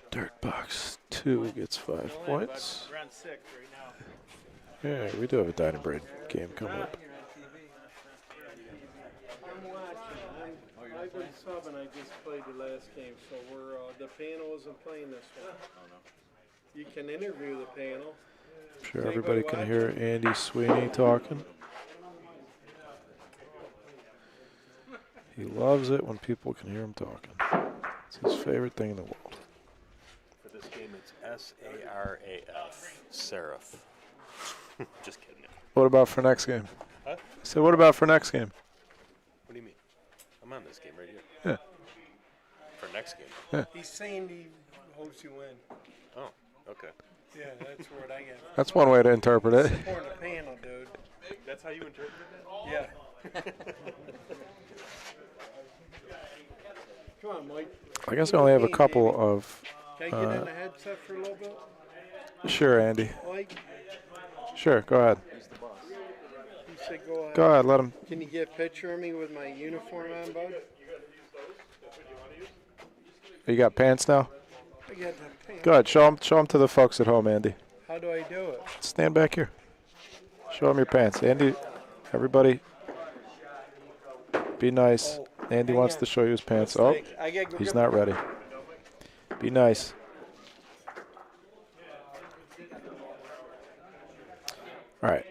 Dirtbox 2 gets 5 points. We're on 6 right now. Yeah, we do have a Dynabraid game coming up. I'm watching. I've been subbing. I just played the last game, so we're the panel isn't playing this one. You can interview the panel. I'm sure everybody can hear Andy Sweeney talking. He loves it when people can hear him talking. It's his favorite thing in the world. For this game, it's S-A-R-A-F, Seraph. Just kidding. What about for next game? Huh? So what about for next game? What do you mean? I'm on this game right here. Yeah. For next game. He's saying he hopes you win. Oh, okay. Yeah, that's what I get. That's one way to interpret it. Supporting the panel, dude. That's how you interpreted it? Yeah. Come on, Mike. I guess I only have a couple of... Can I get in the headset for a little bit? Sure, Andy. Mike, Sure, go ahead. you said go ahead. Go ahead, let him... Can you get a picture of me with my uniform on, bud? You got pants now? I got the pants. Go ahead, show them to the folks at home, Andy. How do I do it? Stand back here. Show them your pants. Andy, everybody, be nice. Andy wants to show you his pants. Oh, he's not ready. Be nice. All right.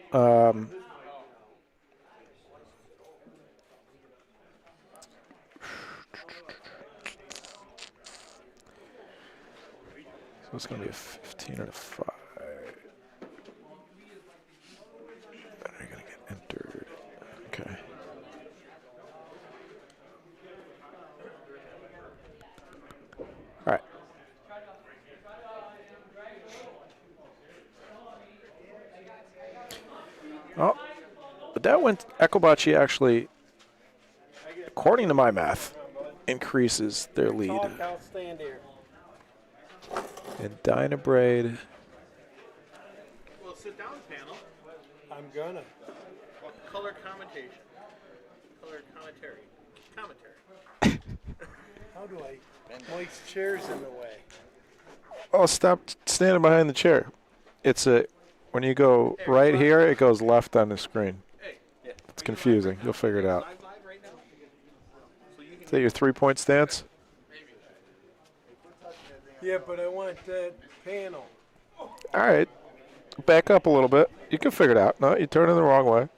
So it's going to be a 15 and a 5. Are you going to get entered? Okay. All right. Oh, but that went. Ecobachi actually, according to my math, increases their lead. I'll stand here. And Dynabraid. Well, sit down, panel. I'm gonna. Color commentation. Color commentary. Commentary. How do I? Mike's chair's in the way. Oh, stop standing behind the chair. It's a. When you go right here, it goes left on the screen. It's confusing. You'll figure it out. Is that your 3-point stance? Yeah, but I want that panel. All right. Back up a little bit. You can figure it out. No, you're turning the wrong way.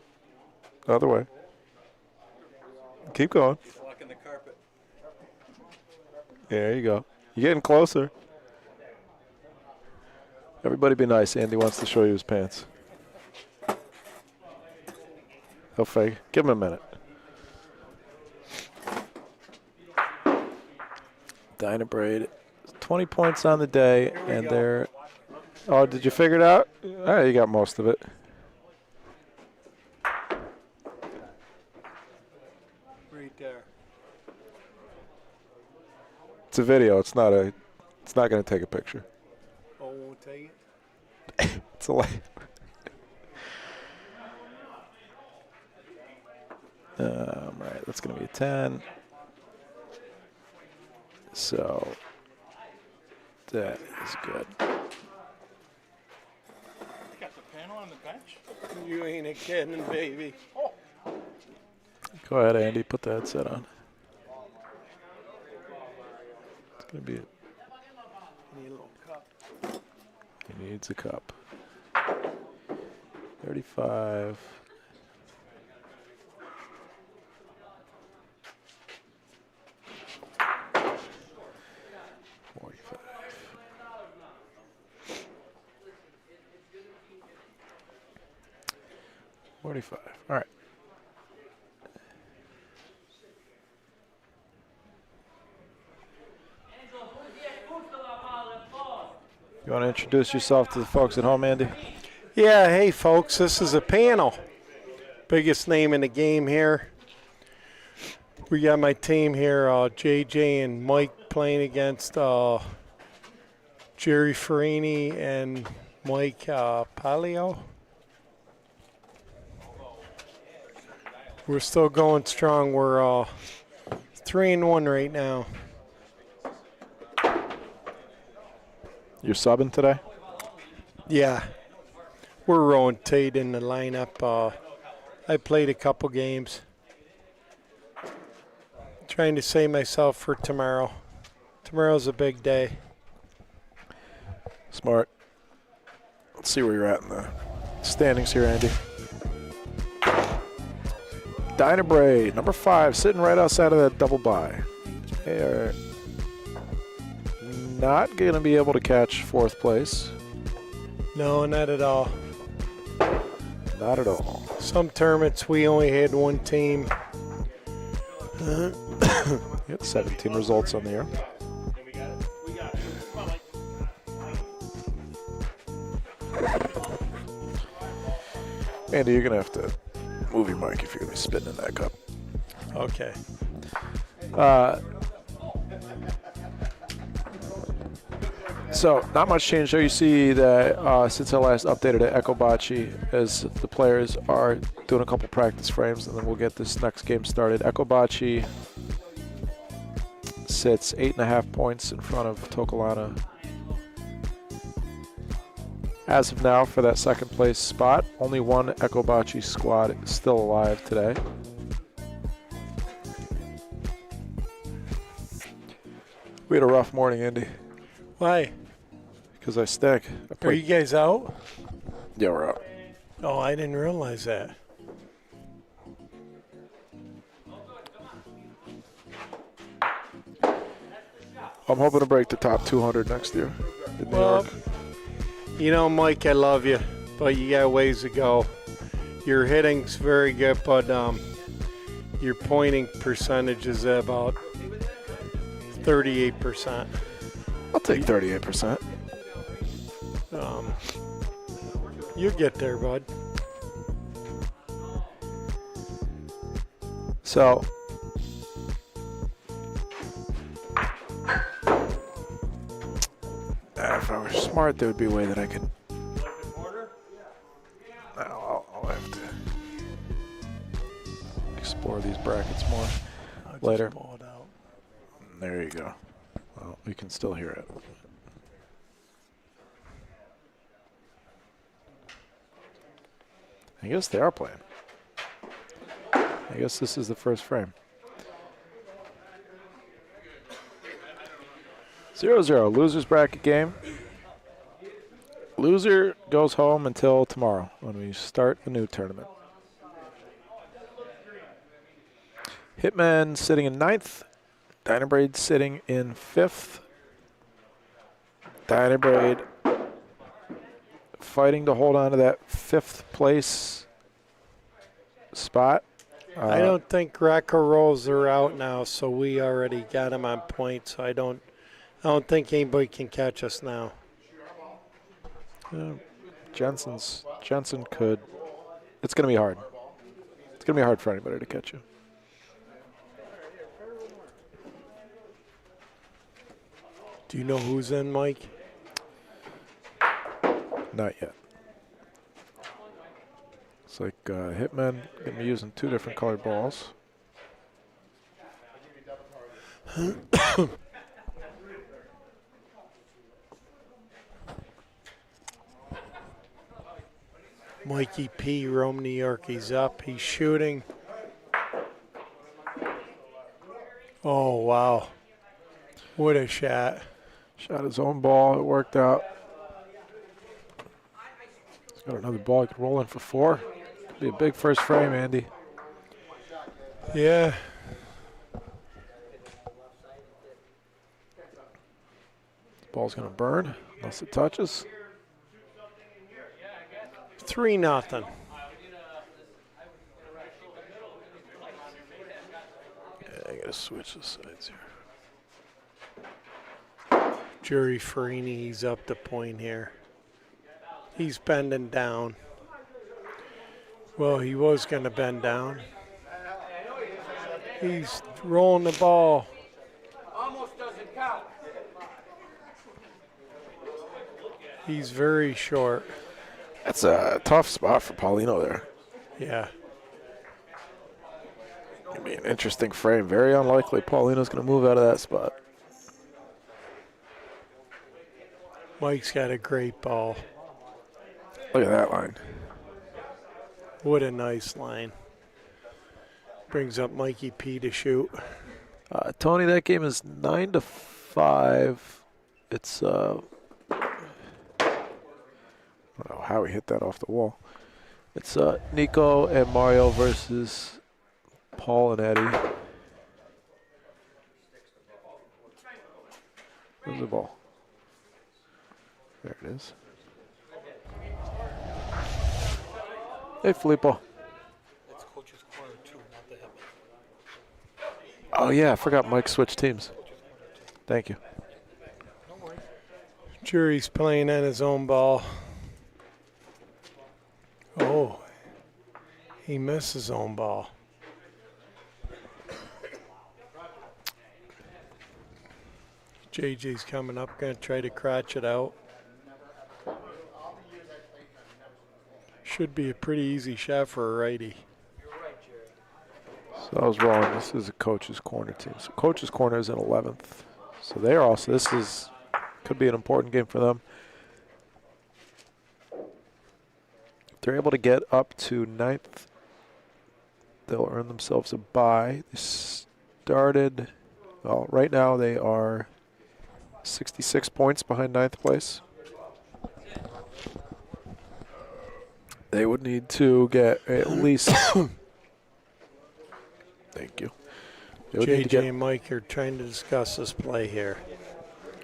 The other way. Keep going. He's walking the carpet. There you go. You're getting closer. Everybody be nice. Andy wants to show you his pants. He'll fake. Give him a minute. Dynabraid. 20 points on the day, and they're... Oh, did you figure it out? All right, you got most of it. Right there. It's a video. It's not a... It's not going to take a picture. Oh, won't take it? It's a light. Right, that's going to be a 10. So that is good. You got the panel on the bench? You ain't a kidding, baby. Oh. Go ahead, Andy. Put the headset on. It's going to be... Need a little cup. He needs a cup. 35. $45. All right. You want to introduce yourself to the folks at home, Andy? Yeah, hey folks, this is a panel. Biggest name in the game here. We got my team here, JJ and Mike playing against Jerry Farini and Mike Palio. We're still going strong. We're 3-1 right now. You're subbing today? Yeah. We're rotating the lineup. I played a couple games. Trying to save myself for tomorrow. Tomorrow's a big day. Smart. Let's see where you're at in the standings here, Andy. Dynabraid, number 5, sitting right outside of that double bye. They are not going to be able to catch 4th place. No, not at all. Not at all. Some tournaments we only had one team. You got 17 results on the air. Andy, you're going to have to move your mic if you're going to be spitting in that cup. Okay. So, not much change there. You see that since I last updated it, Echo Bocce, as the players are doing a couple practice frames, and then we'll get this next game started. Echo Bocce sits 8.5 points in front of Toccolana as of now for that 2nd place spot. Only one Echo Bocce squad is still alive today. We had a rough morning, Andy. Why? Because I stink. Are you guys out? Yeah, we're out. Oh, I didn't realize that. I'm hoping to break the top 200 next year in New Well, York. you know, Mike, I love you, but you got ways to go. Your hitting's very good, but your pointing percentage is about 38%. I'll take 38%. You get there, bud. So, if I were smart, there would be a way that I could. I'll have to explore these brackets more later. Pull it out. There you go. Well, we can still hear it. I guess they are playing. I guess this is the first frame. 0-0, losers bracket game. Loser goes home until tomorrow when we start the new tournament. Hitman sitting in 9th. Dynabraid sitting in 5th. Dynabraid fighting to hold on to that 5th place spot. I don't think Rocco Rolls are out now, so we already got him on point. So I don't think anybody can catch us now. Jensen could. It's going to be hard. It's going to be hard for anybody to catch you. Do you know who's in, Mike? Not yet. It's like Hitman going to be using 2 different colored balls. Mikey P, Rome, New York. He's up. He's shooting. Oh, wow. What a shot. Shot his own ball. It worked out. He's got another ball he can roll in for 4. Could be a big first frame, Andy. Yeah. Ball's going to burn unless it touches. 3-0. Yeah, I got to switch the sides here. Jerry Farini, he's up the point here. He's bending down. Well, he was going to bend down. He's rolling the ball. Almost doesn't count. He's very short. That's a tough spot for Paulino there. Yeah. Gonna be an interesting frame. Very unlikely Paulina's going to move out of that spot. Mike's got a great ball. Look at that line. What a nice line. Brings up Mikey P to shoot. Tony, that game is 9-5. It's I don't know how he hit that off the wall. It's Nico and Mario versus Paul and Eddie. Where's the ball? There it is. Hey, Filippo. Oh, yeah, I forgot Mike switched teams. Thank you. Jury's playing on his own ball. Oh, he missed his own ball. JJ's coming up, going to try to crotch it out. Should be a pretty easy shot for a righty. So I was wrong. This is a coach's corner team. So coach's corner is in 11th. So they are also, this is, could be an important game for them. If they're able to get up to 9th, they'll earn themselves a bye. They started, well, right now they are 66 points behind 9th place. They would need to get at least, thank you. They would need to JJ get, and Mike are trying to discuss this play here.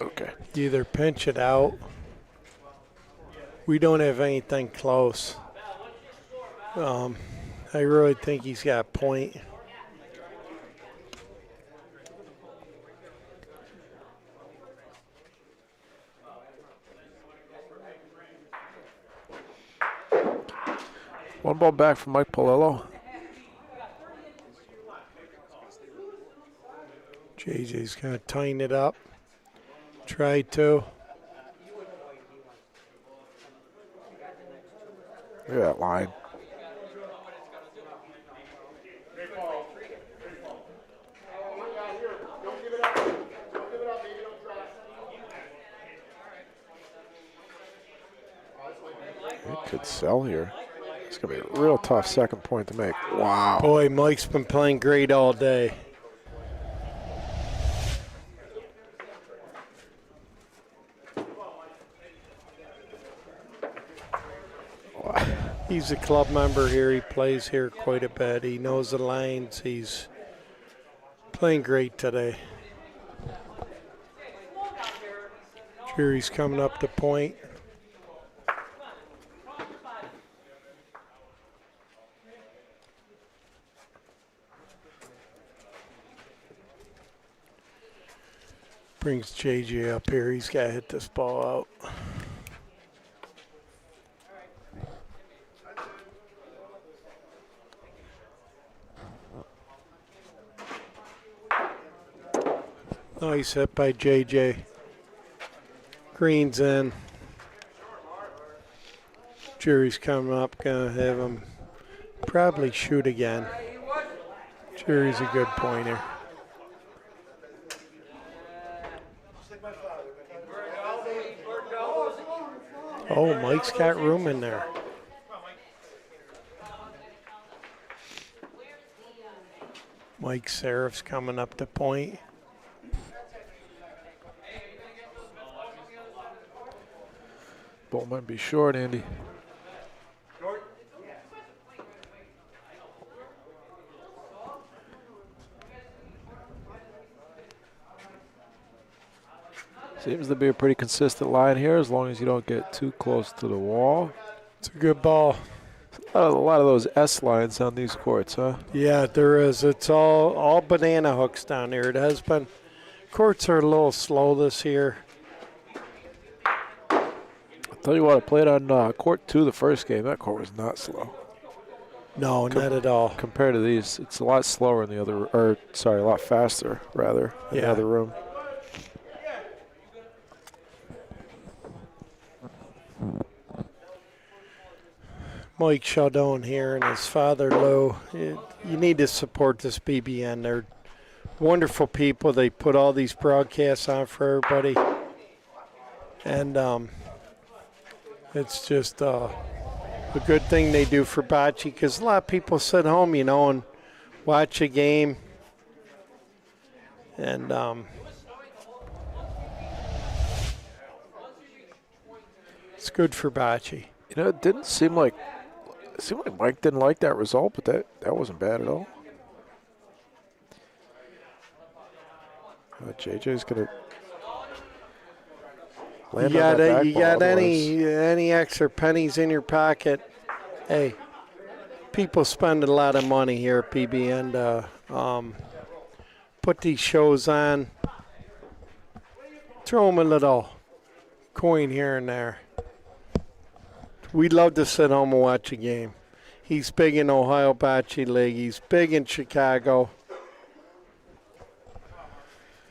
okay. Either pinch it out. We don't have anything close. I really think he's got a point. One ball back from Mike Polillo. JJ's going to tighten it up. Try to. Look at that line. He could sell here. It's going to be a real tough second point to make. Wow. Boy, Mike's been playing great all day. He's a club member here. He plays here quite a bit. He knows the lines. He's playing great today. Jury's coming up to point. Brings JJ up here. He's got to hit this ball out. Nice hit by JJ. Green's in. Jury's coming up. Gonna have him probably shoot again. Jury's a good pointer. Oh, Mike's got room in there. Mike Serif's coming up to point. Ball might be short, Andy. Seems to be a pretty consistent line here as long as you don't get too close to the wall. It's a good ball. A lot of those S lines on these courts, huh? Yeah, there is. It's all banana hooks down here. It has been. Courts are a little slow this year. I'll tell you what, I played on court 2 the first game. That court was not slow. No, not at all. Compared to these, it's a lot slower in the other, or sorry, a lot faster, rather, in the other room. Mike Sheldon here and his father Lou. You need to support this BBN. They're wonderful people. They put all these broadcasts on for everybody. And it's just a good thing they do for bocce, because a lot of people sit home, and watch a game. And it's good for bocce. It didn't seem like Mike didn't like that result, but that wasn't bad at all. JJ's gonna land You on that back you ball, got otherwise- any extra pennies in your pocket? Hey, people spend a lot of money here at PBN to put these shows on. Throw them a little coin here and there. We'd love to sit home and watch a game. He's big in Ohio Bocce League. He's big in Chicago.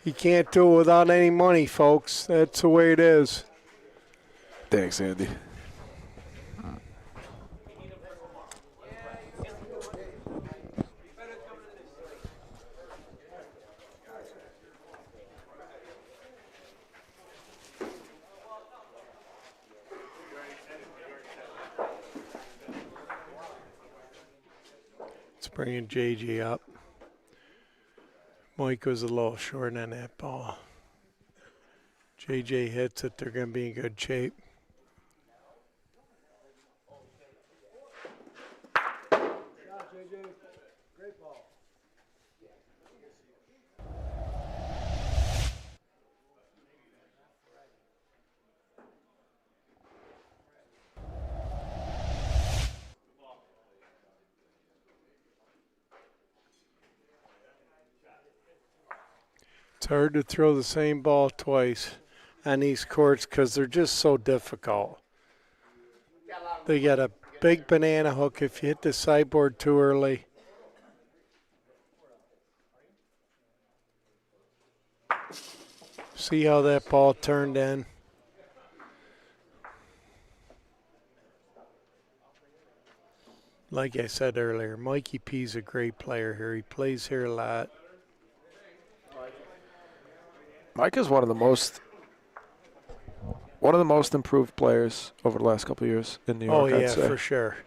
You can't do it without any money, folks. That's the way it is. Thanks, Andy. It's bringing JJ up. Mike was a little short on that ball. JJ hits it. They're going to be in good shape. It's hard to throw the same ball twice on these courts because they're just so difficult. They got a big banana hook if you hit the sideboard too early. See how that ball turned in? Like I said earlier, Mikey P's a great player here. He plays here a lot. Mike is one of the most improved players over the last couple of years in New York. Oh, I'd yeah, say. for sure.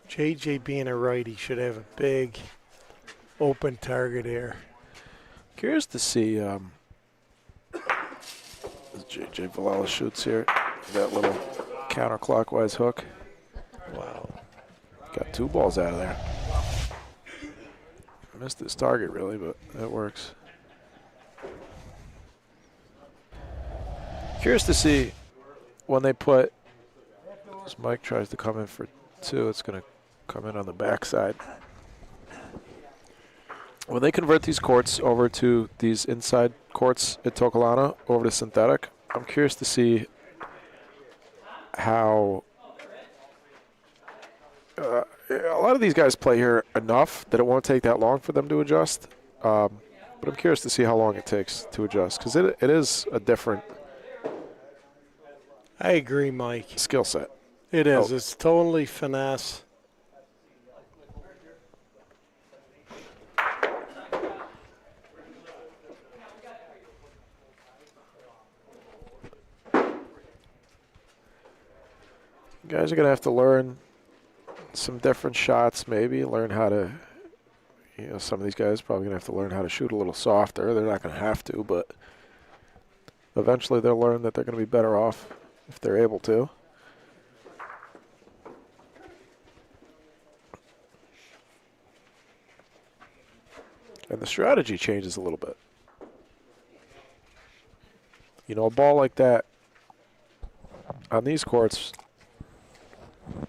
JJ being a righty should have a big open target here. Curious to see as JJ Villala shoots here. That little counterclockwise hook. Wow. Got two balls out of there. Missed his target, really, but that works. Curious to see when they put, as Mike tries to come in for two, it's going to come in on the backside. When they convert these courts over to these inside courts at Toccolana over to synthetic, I'm curious to see how a lot of these guys play here enough that it won't take that long for them to adjust. But I'm curious to see how long it takes to adjust, because it is a different I agree, Mike. skill set. It is. Oh. It's totally finesse. Guys are going to have to learn some different shots, maybe learn how to, some of these guys probably going to have to learn how to shoot a little softer. They're not going to have to, but eventually they'll learn that they're going to be better off if they're able to. And the strategy changes a little bit. A ball like that on these courts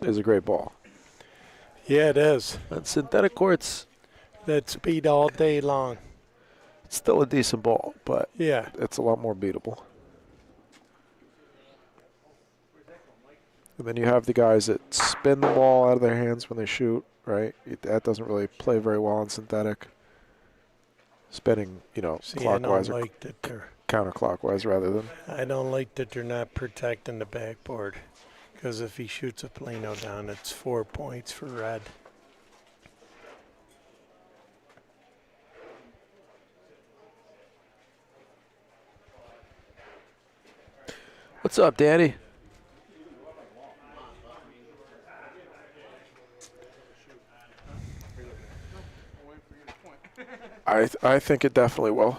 is a great ball. Yeah, it is. On synthetic courts, That speed all day long. it's still a decent ball, but Yeah. it's a lot more beatable. And then you have the guys that spin the ball out of their hands when they shoot, right? That doesn't really play very well on synthetic. Spinning, See, I don't clockwise or like that they're counterclockwise rather than. I don't like that they're not protecting the backboard, because if he shoots a Plano down, it's 4 points for red. What's up, Danny? I think it definitely will.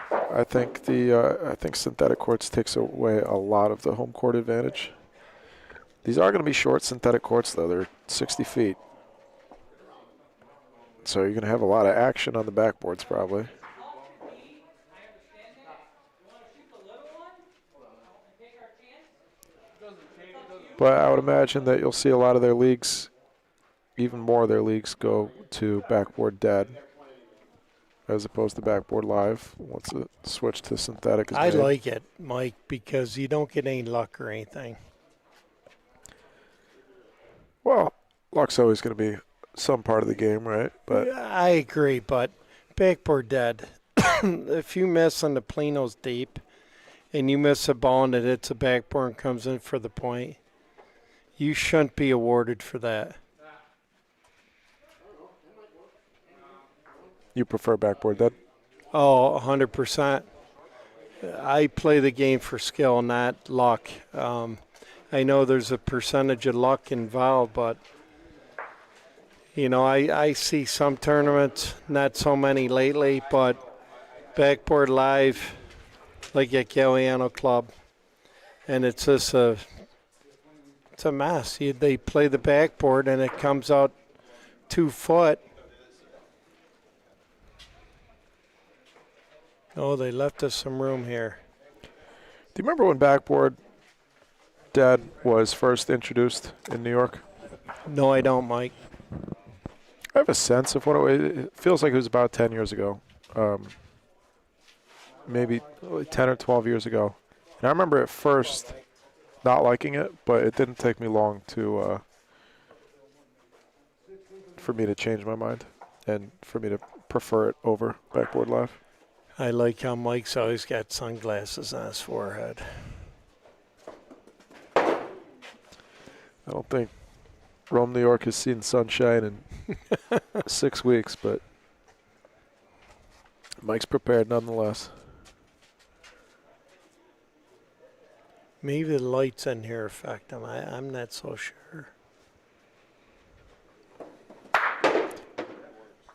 I think I think synthetic courts takes away a lot of the home court advantage. These are going to be short synthetic courts, though. They're 60 feet. So you're going to have a lot of action on the backboards, probably. But I would imagine that you'll see a lot of their leagues, even more of their leagues, go to backboard dead as opposed to backboard live once the switch to synthetic is I made. like it, Mike, because you don't get any luck or anything. Well, luck's always going to be some part of the game, right? But Yeah, I agree, but backboard dead. If you miss on the Plano's deep and you miss a ball and it hits a backboard and comes in for the point, you shouldn't be awarded for that. you prefer backboard dead? Oh, 100%. I play the game for skill, not luck. I know there's a percentage of luck involved, but, you know, I see some tournaments, not so many lately, but backboard live, like at Toccolana Club, and it's just it's a mess. They play the backboard, and it comes out 2 foot. Oh, they left us some room here. Do you remember when backboard dead was first introduced in New York? No, I don't, Mike. I have a sense of what it feels like. It was about 10 years ago, maybe 10 or 12 years ago. And I remember at first not liking it, but it didn't take me long to for me to change my mind and for me to prefer it over backboard live. I like how Mike's always got sunglasses on his forehead. I don't think Rome, New York has seen sunshine in 6 weeks, but Mike's prepared nonetheless. Maybe the lights in here affect him. I'm not so sure.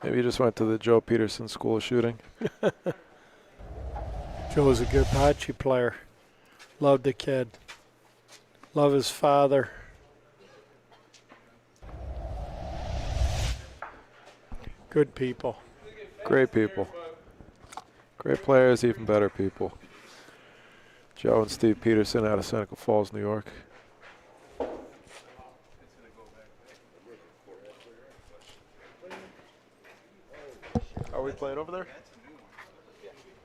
Maybe you just went to the Joe Peterson School of Shooting. Joe's a good bocce player. Love the kid. Love his father. Good people. Great people. Great players, even better people. Joe and Steve Peterson out of Seneca Falls, New York. Are we playing over there?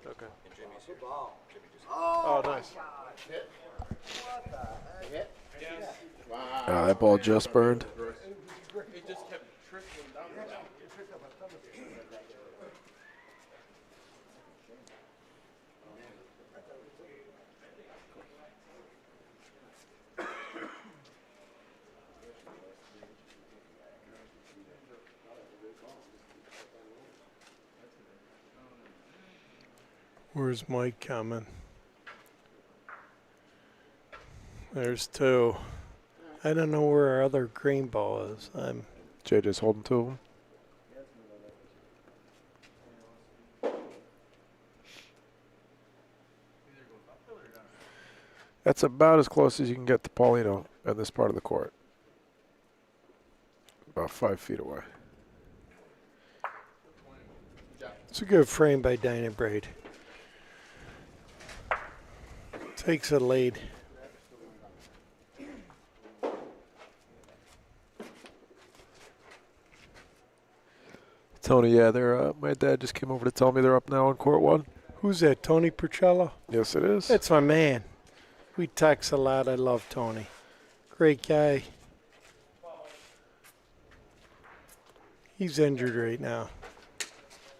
Okay. Oh, nice. Oh, that ball just burned. Where's Mike coming? There's 2. I don't know where our other green ball is. JJ's holding 2 of them. That's about as close as you can get to Paulino in this part of the court. About 5 feet away. It's a good frame by Dinah Braid. Takes a lead. Tony, yeah, they're. My dad just came over to tell me they're up now on court 1. Who's that, Tony Percello? Yes, it is. That's my man. We text a lot. I love Tony. Great guy. He's injured right now.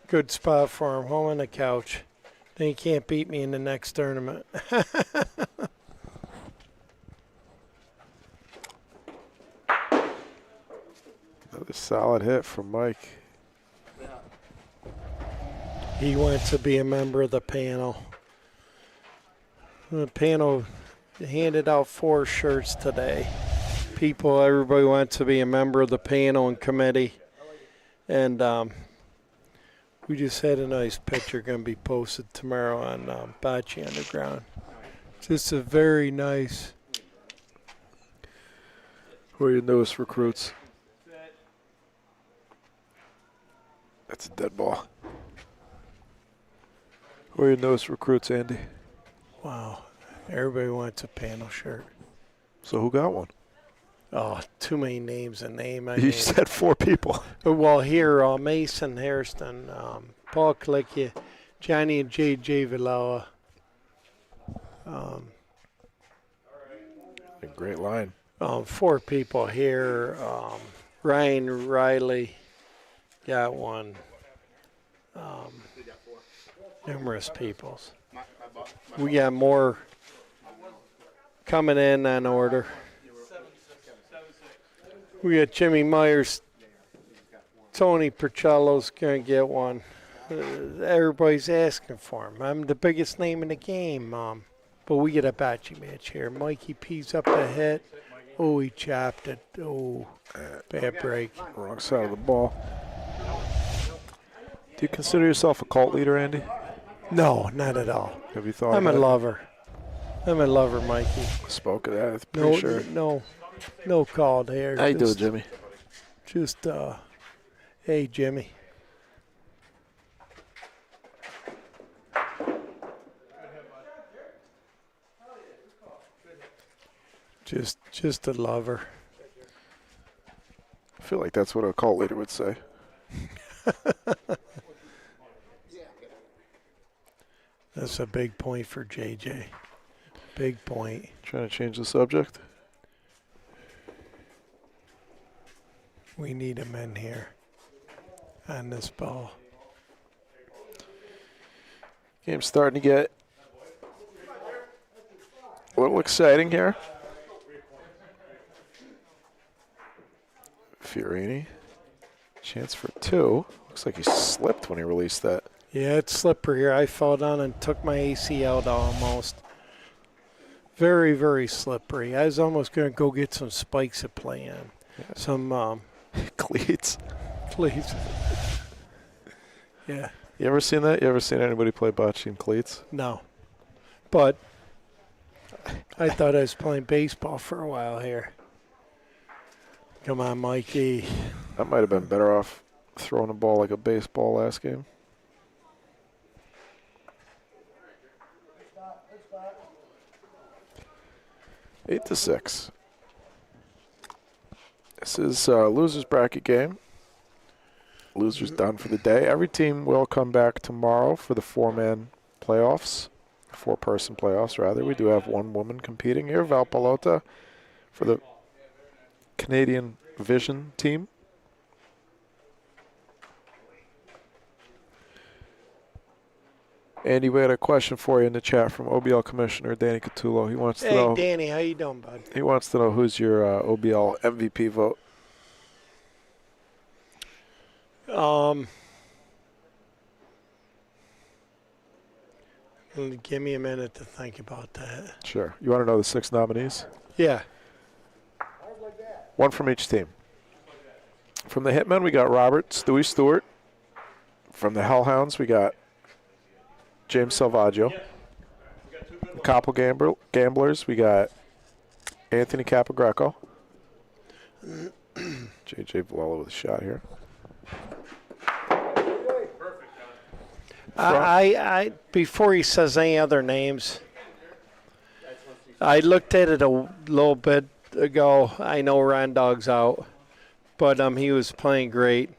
Good spot for him. Home on the couch. Then you can't beat me in the next tournament. Another solid hit from Mike. He wants to be a member of the panel. The panel handed out 4 shirts today. Everybody wants to be a member of the panel and committee. And we just had a nice picture going to be posted tomorrow on Bocce Underground. Just a very nice. Who are your newest recruits? That's a dead ball. Who are your newest recruits, Andy? Wow. Everybody wants a panel shirt. So who got one? Oh, too many names to name. You said 4 people. Well, here, Mason Hairston, Paul Klickia, Johnny and J.J. Villela. A great line. 4 people here. Ryan Riley got one. Numerous peoples. We got more coming in on order. We got Jimmy Myers. Tony Percello's going to get one. Everybody's asking for him. I'm the biggest name in the game, but we get a bocce match here. Mikey P's up the hit. Oh, he chopped it. Oh, bad break. Wrong side of the ball. Do you consider yourself a cult leader, Andy? No, not at all. Have you thought I'm a about it? lover. I'm a lover, Mikey. Spoke of that, I'm pretty sure. No call there. How you doing, Jimmy? Just, hey, Jimmy. Just a lover. I feel like that's what a cult leader would say. That's a big point for JJ. Big point. Trying to change the subject? We need him in here on this ball. Game's starting to get a little exciting here. Fiorini. Chance for 2. Looks like he slipped when he released that. Yeah, it's slippery here. I fell down and took my ACL down almost. Very, very slippery. I was almost going to go get some spikes to play in. Yeah. Some Cleats. please. Yeah, You ever seen that? You ever seen anybody play bocce in cleats? no. But I thought I was playing baseball for a while here. Come on, Mikey. I might have been better off throwing a ball like a baseball last game. Eight to 6. This is a loser's bracket game. Loser's done for the day. Every team will come back tomorrow for the 4-man playoffs. 4-person playoffs, rather. We do have 1 woman competing here, Val Palota, for the Canadian Vision team. Andy, we had a question for you in the chat from OBL Commissioner Danny Catullo. He wants to know. Hey, Danny, how you doing, bud? He wants to know who's your OBL MVP vote. Give me a minute to think about that. Sure. You want to know the 6 nominees? Yeah. 1 from each team. From the Hitmen, we got Robert Stewie Stewart. From the Hellhounds, we got James Salvaggio. The Copple Gamblers, we got Anthony Capogreco. J.J. Villela with a shot here. I before he says any other names, I looked at it a little bit ago. I know Ron Dog's out, but he was playing great.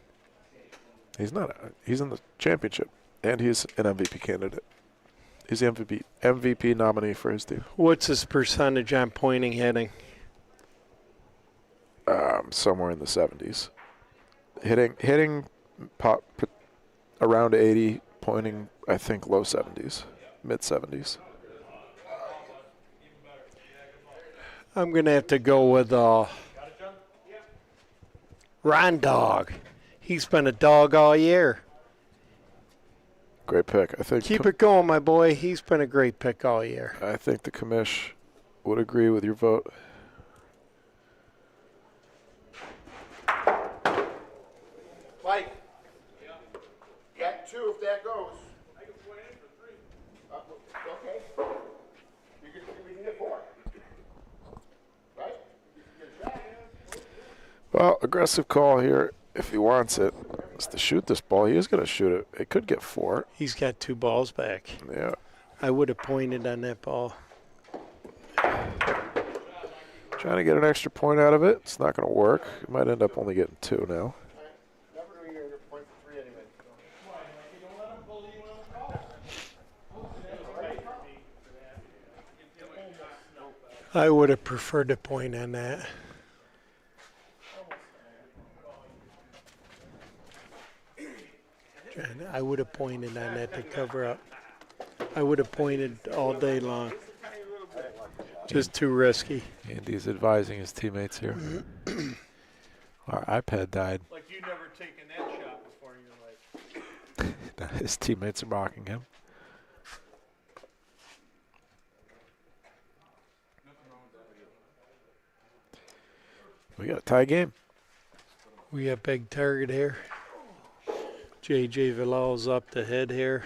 He's not. He's in the championship, and he's an MVP candidate. He's the MVP nominee for his team. What's his percentage on pointing hitting? Somewhere in the 70s. Hitting around 80, pointing, I think, low 70s, mid 70s. I'm going to have to go with Ron Dog. He's been a dog all year. Great pick. I think. Keep it going, my boy. He's been a great pick all year. I think the commish would agree with your vote. Mike. That 2 if that goes. I can point in for 3. Okay. We can get 4. Right? Well, aggressive call here if he wants it is to shoot this ball. He is going to shoot it. It could get 4. He's got 2 balls back. Yeah. I would have pointed on that ball. Trying to get an extra point out of it. It's not going to work. It might end up only getting 2 now. I would have preferred to point on that. I would have pointed on that to cover up. I would have pointed all day long. Just too risky. Andy's advising his teammates here. Our iPad died. Like you never taken that shot before in your life. His teammates are mocking him. We got a tie game. We got big target here. JJ Villal's up the head here.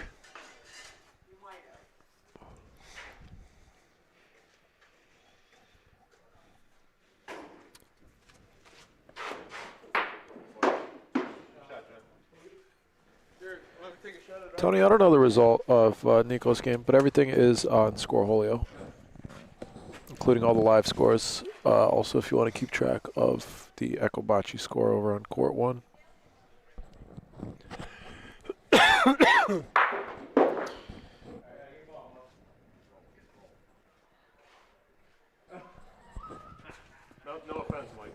Tony, I don't know the result of Nico's game, but everything is on Scoreholio, including all the live scores. Also, if you want to keep track of the Echo Bocce score over on Court 1. No offense, Mike.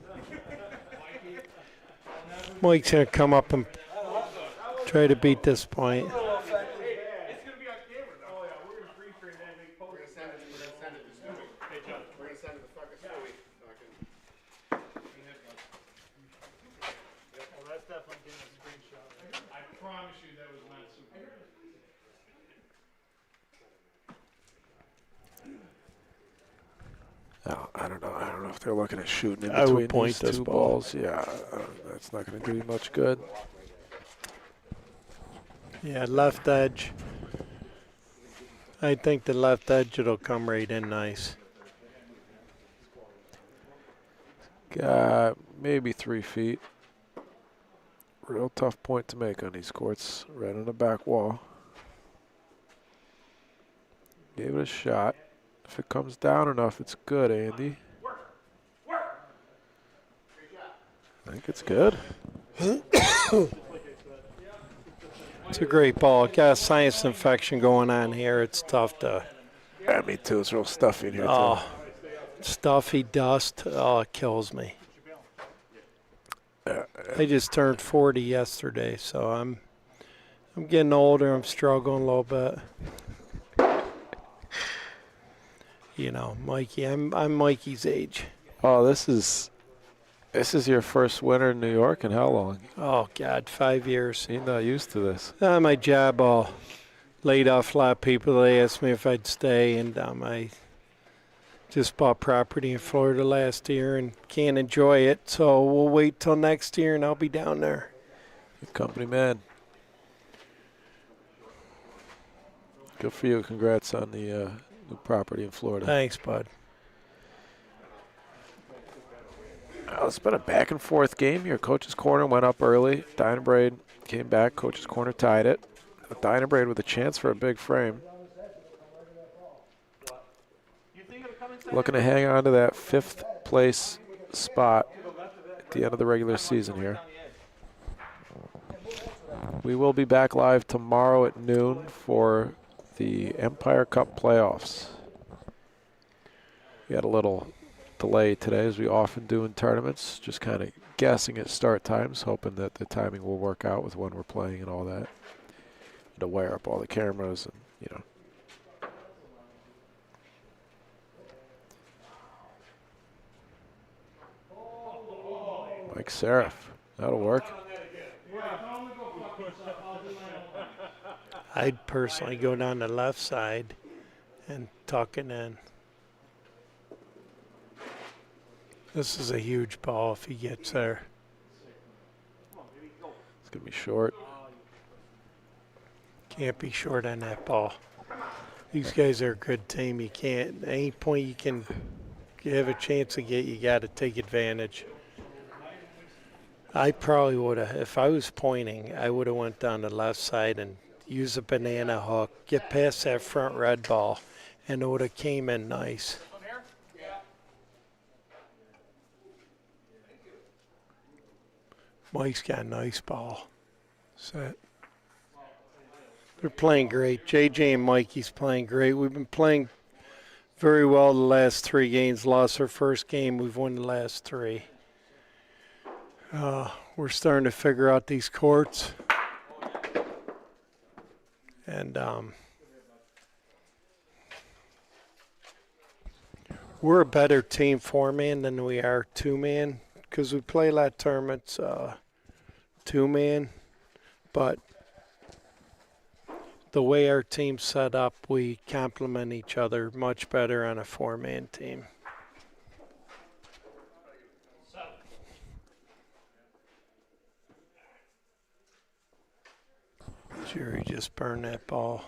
Mike's going to come up and try to beat this point. It's gonna be on camera though. Oh yeah, we're gonna freeze frame that and make post. We're gonna send it to Stewie. Hey John. We're gonna send it to fucking Stewie. Well, that's definitely getting a screenshot. I promise you that was not super. Oh, I don't know. I don't know if they're looking at shooting in I would between point these this two ball. balls. Yeah, that's not going to do you much good. Yeah, left edge. I think the left edge will come right in nice. Got maybe 3 feet. Real tough point to make on these courts. Right on the back wall. Gave it a shot. If it comes down enough, it's good, Andy. I think it's good. It's a great ball. Got a sinus infection going on here. It's tough to. Yeah, me too. It's real stuffy in here, Oh, stuffy dust. Oh, it kills me. I just turned 40 yesterday, so I'm getting older. I'm struggling a little bit. You know, Mikey. I'm Mikey's age. Oh, this is your first winter in New York in how long? Oh God, 5 years. He's not used to this. My job laid off a lot of people. They asked me if I'd stay, and I just bought property in Florida last year and can't enjoy it. So we'll wait till next year, and I'll be down there. Good company, man. Good for you. Congrats on the new property in Florida. Thanks, bud. It's been a back and forth game here. Coach's corner went up early. Dynabraid came back. Coach's corner tied it. Dynabraid with a chance for a big frame. Looking to hang on to that 5th place spot at the end of the regular season here. We will be back live tomorrow at noon for the Empire Cup playoffs. We had a little delay today, as we often do in tournaments, just kind of guessing at start times, hoping that the timing will work out with when we're playing and all that. to wire up all the cameras and, you know. Mike Seraph. That'll work. I'd personally go down the left side and tuck it in. This is a huge ball if he gets there. It's going to be short. Can't be short on that ball. These guys are a good team. You can't, at any point you have a chance to get, you got to take advantage. I probably would have, if I was pointing, I would have went down the left side and used a banana hook, get past that front red ball, and it would have came in nice. Mike's got a nice ball. Set. They're playing great. JJ and Mikey's playing great. We've been playing very well the last 3 games. Lost our first game. We've won the last 3. We're starting to figure out these courts. And we're a better team 4-man than we are 2-man because we play a lot of tournaments 2-man. But the way our team's set up, we complement each other much better on a 4-man team. Jerry just burned that ball.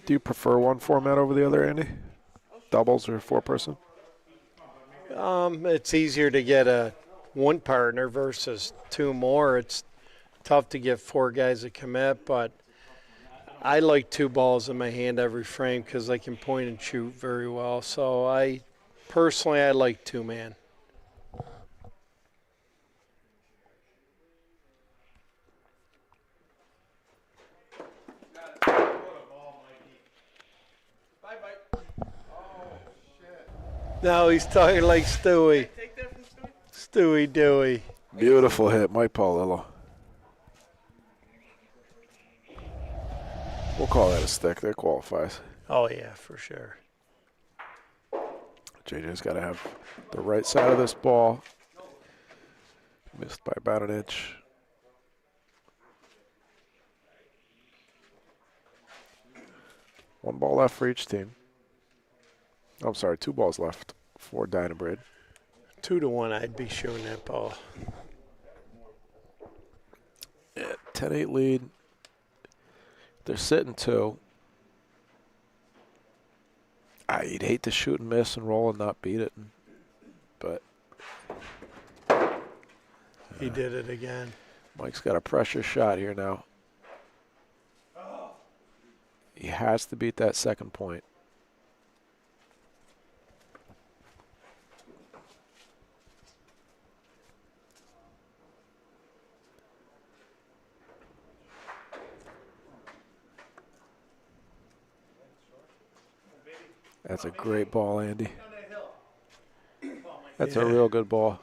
Do you prefer one format over the other, Andy? Doubles or 4-person? It's easier to get one partner versus 2 more. It's tough to get 4 guys to commit, but I like 2 balls in my hand every frame because I can point and shoot very well. So I like 2-man. No, he's talking like Stewie. Stewie Dewey. Beautiful hit, Mike Paulillo. We'll call that a stick. That qualifies. Oh, yeah, for sure. JJ's got to have the right side of this ball. Missed by about an inch. One ball left for each team. Oh, I'm sorry, 2 balls left for Dynabrade. 2-1, I'd be shooting that ball. Yeah, 10-8 lead. They're sitting 2. You'd hate to shoot and miss and roll and not beat it, but he did it again. Mike's got a pressure shot here now. He has to beat that second point. That's a great ball, Andy. That's a real good ball.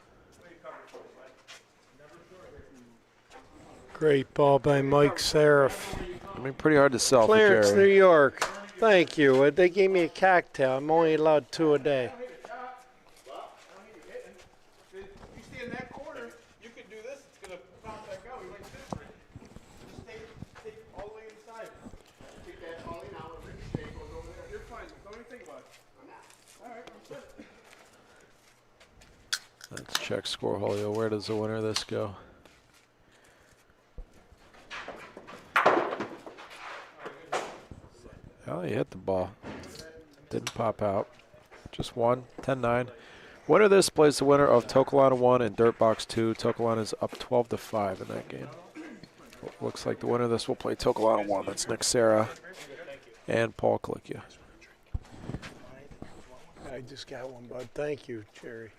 Great ball by Mike Seraph. I mean, pretty hard to sell Clarence, for Jerry. New York. Thank you. They gave me a cocktail. I'm only allowed 2 a day. You stay in that corner, you can do this, it's going to pop back out. You like this right? Just take all the way inside. Keep that falling out. It goes over there. You're fine. Don't even think about it. All right, I'm set. Let's check score, Julio. Where does the winner of this go? Oh, he hit the ball. Didn't pop out. Just won, 10-9. Winner of this plays the winner of Toccolana 1 and Dirt Box 2. Toccolana is up 12-5 in that game. Looks like the winner of this will play Toccolana 1. That's Nick Serra and Paul Klickia. I just got one, bud. Thank you, Jerry.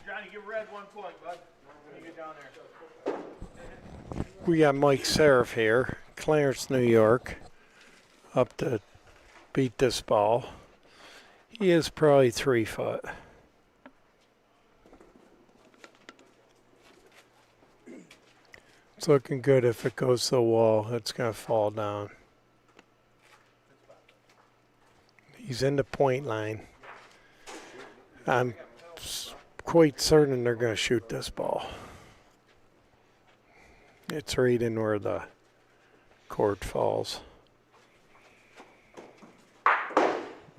Johnny, give Red 1 point, bud, when you get down there. We got Mike Seraph here, Clarence, New York. up to beat this ball. He is probably 3 foot. It's looking good. If it goes to the wall, it's going to fall down. He's in the point line. I'm quite certain they're going to shoot this ball. It's right in where the court falls.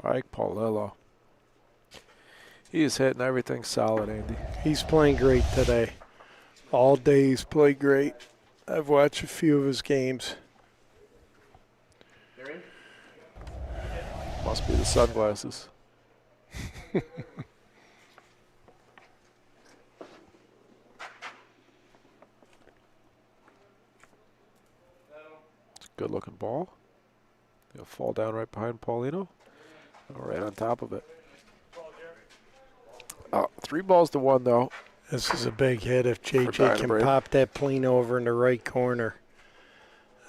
Mike Paulillo. He is hitting everything solid, Andy. He's playing great today. All day he's played great. I've watched a few of his games. Must be the sunglasses. It's a good looking ball. It'll fall down right behind Paulino. Right on top of it. 3-1 though. This is a big hit. If JJ Dynamite. can pop that plane over in the right corner,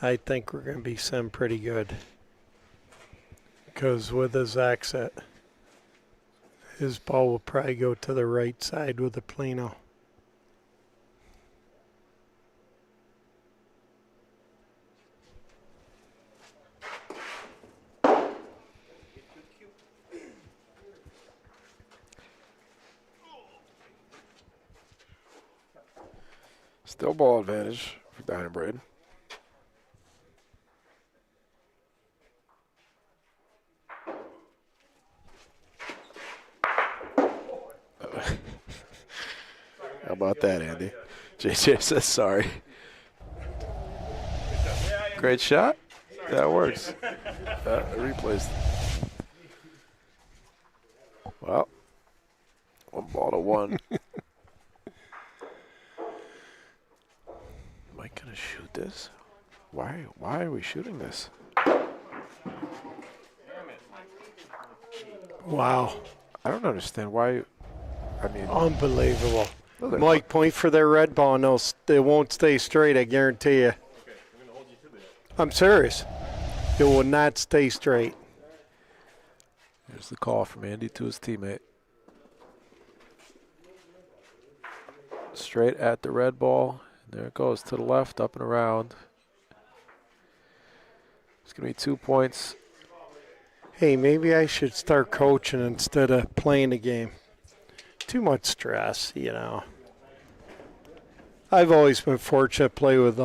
I think we're going to be some pretty good. Because with his exit, his ball will probably go to the right side with the Plano. Still ball advantage for Dynamite. How about that, Andy? JJ says sorry. Great shot. That works. Replays. Well, 1-1. Am I gonna shoot this? Why are we shooting this? Wow. I don't understand why. I mean, Unbelievable. look at Mike, point for their red ball and they won't stay straight, I guarantee you. I'm serious. It will not stay straight. Here's the call from Andy to his teammate. Straight at the red ball. There it goes to the left, up and around. It's going to be 2 points. Hey, maybe I should start coaching instead of playing the game. Too much stress, you know. I've always been fortunate to play with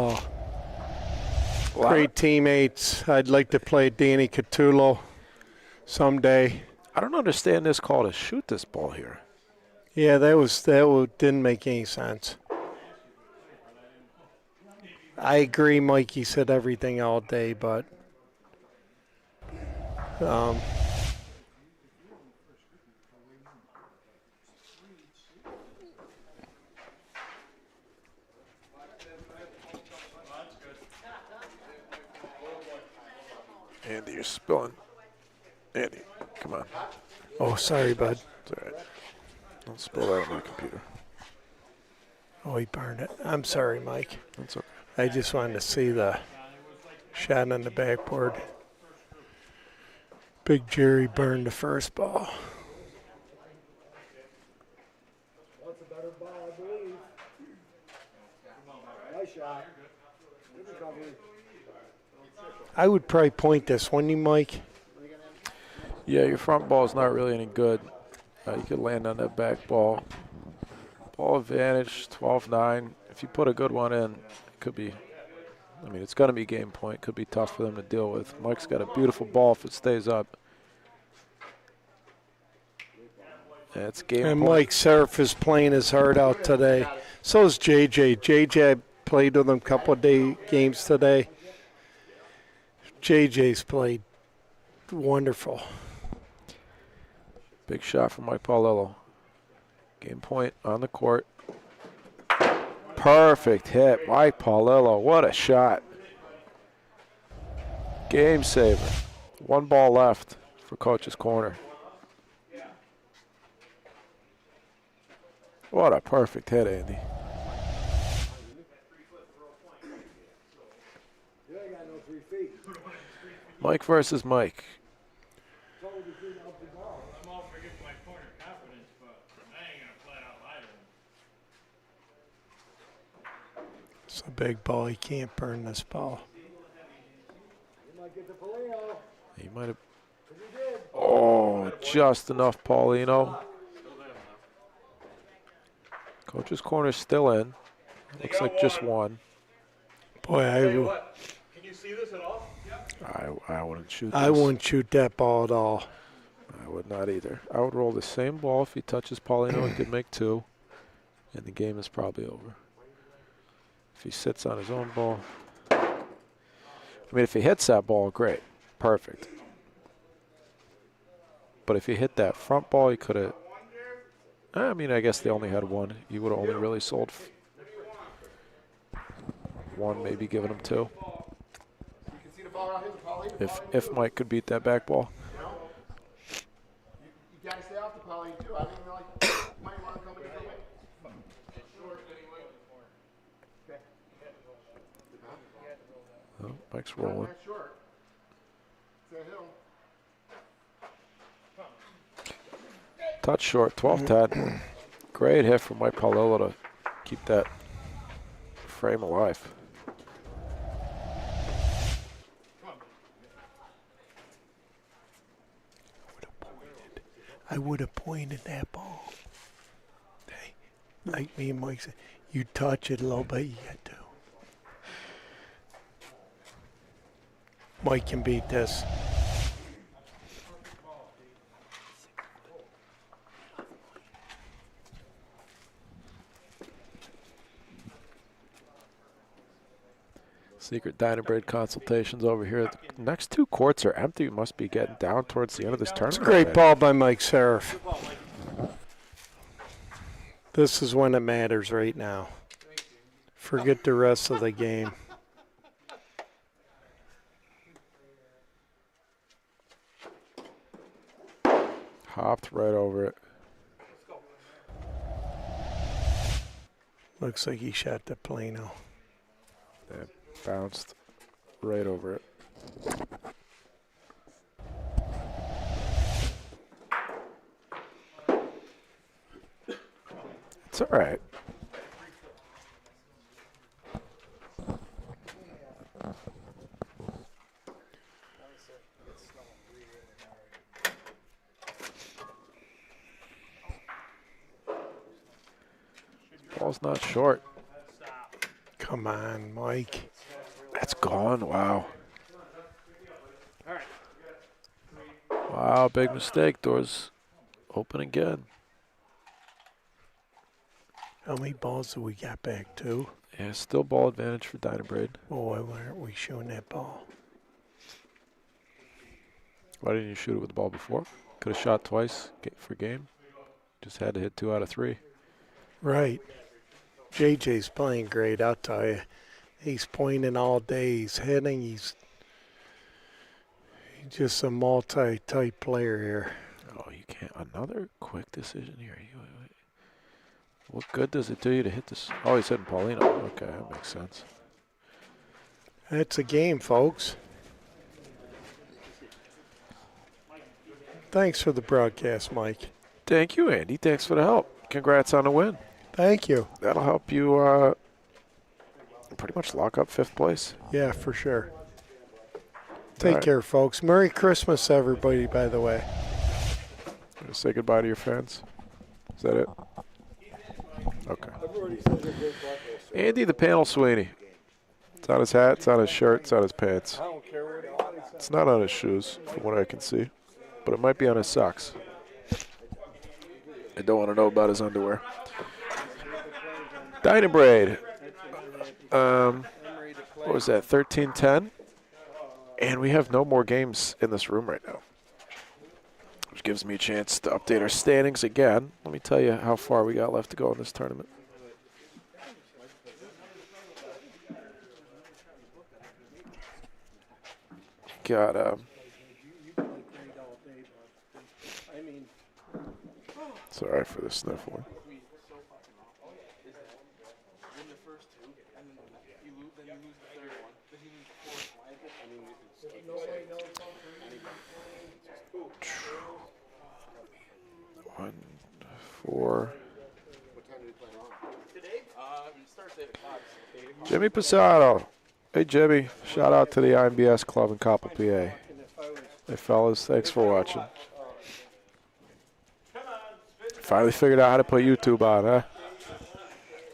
great teammates. I'd like to play Danny Catullo someday. I don't understand this call to shoot this ball here. Yeah, didn't make any sense. I agree, Mikey said everything all day, but Andy, you're spilling. Andy, come on. oh, sorry, bud. It's all right. Don't spill that on my computer. Oh, he burned it. I'm sorry, Mike. That's okay. I just wanted to see the shot on the backboard. Big Jerry burned the first ball. That's a better ball, I believe. Nice shot. Good recovery. I would probably point this, wouldn't you, Mike? Yeah, your front ball is not really any good. You could land on that back ball. Ball advantage, 12-9. If you put a good one in, it could be, I mean, it's going to be game point. Could be tough for them to deal with. Mike's got a beautiful ball if it stays up. Yeah, it's game And point. Mike Seraph is playing his heart out today. So is JJ. JJ, I played with him a couple of games today. JJ's played wonderful. Big shot from Mike Paulillo. Game point on the court. Perfect hit. Mike Paulillo. What a shot. Game saver. 1 ball left for Coach's corner. What a perfect hit, Andy. You ain't got no Mike versus Mike. I'm all forgetting my corner confidence, but I ain't gonna flat out lie to him. It's a big ball. He can't burn this ball. He might have. Oh, just enough, Paulino. Coach's corner's still in. Looks like just one. Boy, Can you see this at all? I wouldn't shoot this. I wouldn't shoot that ball at all. I would not either. I would roll the same ball. If he touches Paulino, he could make two. And the game is probably over. If he sits on his own ball. I mean, if he hits that ball, great. Perfect. But if he hit that front ball, he could have. I mean, I guess they only had one. He would have only really sold one, maybe given him two. If Mike could beat that back ball. You gotta stay off the poly too. I mean, like, you might want to come in a different way. Oh, Mike's rolling. That's short. It's a hill. Touch short, 12-10. Great hit from Mike Paolillo to keep that frame alive. I would have pointed that ball. Hey, like me and Mike said, you touch it a little bit, you got to. Mike can beat this. Secret Dynabread consultations over here. The next two courts are empty. We must be getting down towards the end of this tournament. It's a great already. ball by Mike Serif. This is when it matters right now. Forget the rest of the game. Hopped right over it. Looks like he shot the Plano. Yeah, bounced right over it. It's all right. Ball's not short. Come on, Mike. That's gone. Wow. Wow, big mistake. Doors open again. How many balls do we got back? Two? Yeah, still ball advantage for Dynabraid. Boy, why aren't we shooting that ball? Why didn't you shoot it with the ball before? Could have shot twice for game. Just had to hit 2 out of 3. Right. JJ's playing great, I'll tell you. He's pointing all day. He's hitting. He's just a multi-type player here. Oh, you can't. Another quick decision here. What good does it do you to hit this? Oh, he's hitting Paulino. Okay, that makes sense. That's a game, folks. Thanks for the broadcast, Mike. Thank you, Andy. Thanks for the help. Congrats on the win. Thank you. That'll help you pretty much lock up 5th place. Yeah, for sure. Take right. care, folks. Merry Christmas, everybody, by the way. Gonna say goodbye to your fans. Is that it? Okay. Andy the Panel Sweeney. It's on his hat, it's on his shirt, it's on his pants. It's not on his shoes, from what I can see. But it might be on his socks. I don't want to know about his underwear. Dynabraid. What was that, 13-10? And we have no more games in this room right now. Which gives me a chance to update our standings again. Let me tell you how far we got left to go in this tournament. Got, sorry for the sniffling. One, 4. It starts at 8 o'clock. Jimmy Pisano. Hey, Jimmy. Shout out to the IMBS Club in Coppell, PA. Hey, fellas. Thanks for watching. Finally figured out how to put YouTube on, huh?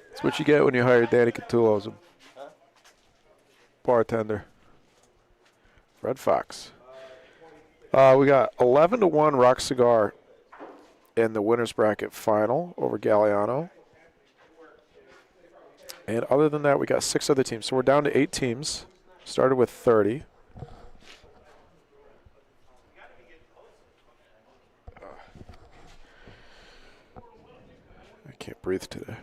That's what you get when you hire Danny Catullo as a bartender. Red Fox. We got 11-1 Rock Cigar in the winner's bracket final over Galliano. And other than that, we got 6 other teams. So we're down to 8 teams. Started with 30. I can't breathe today.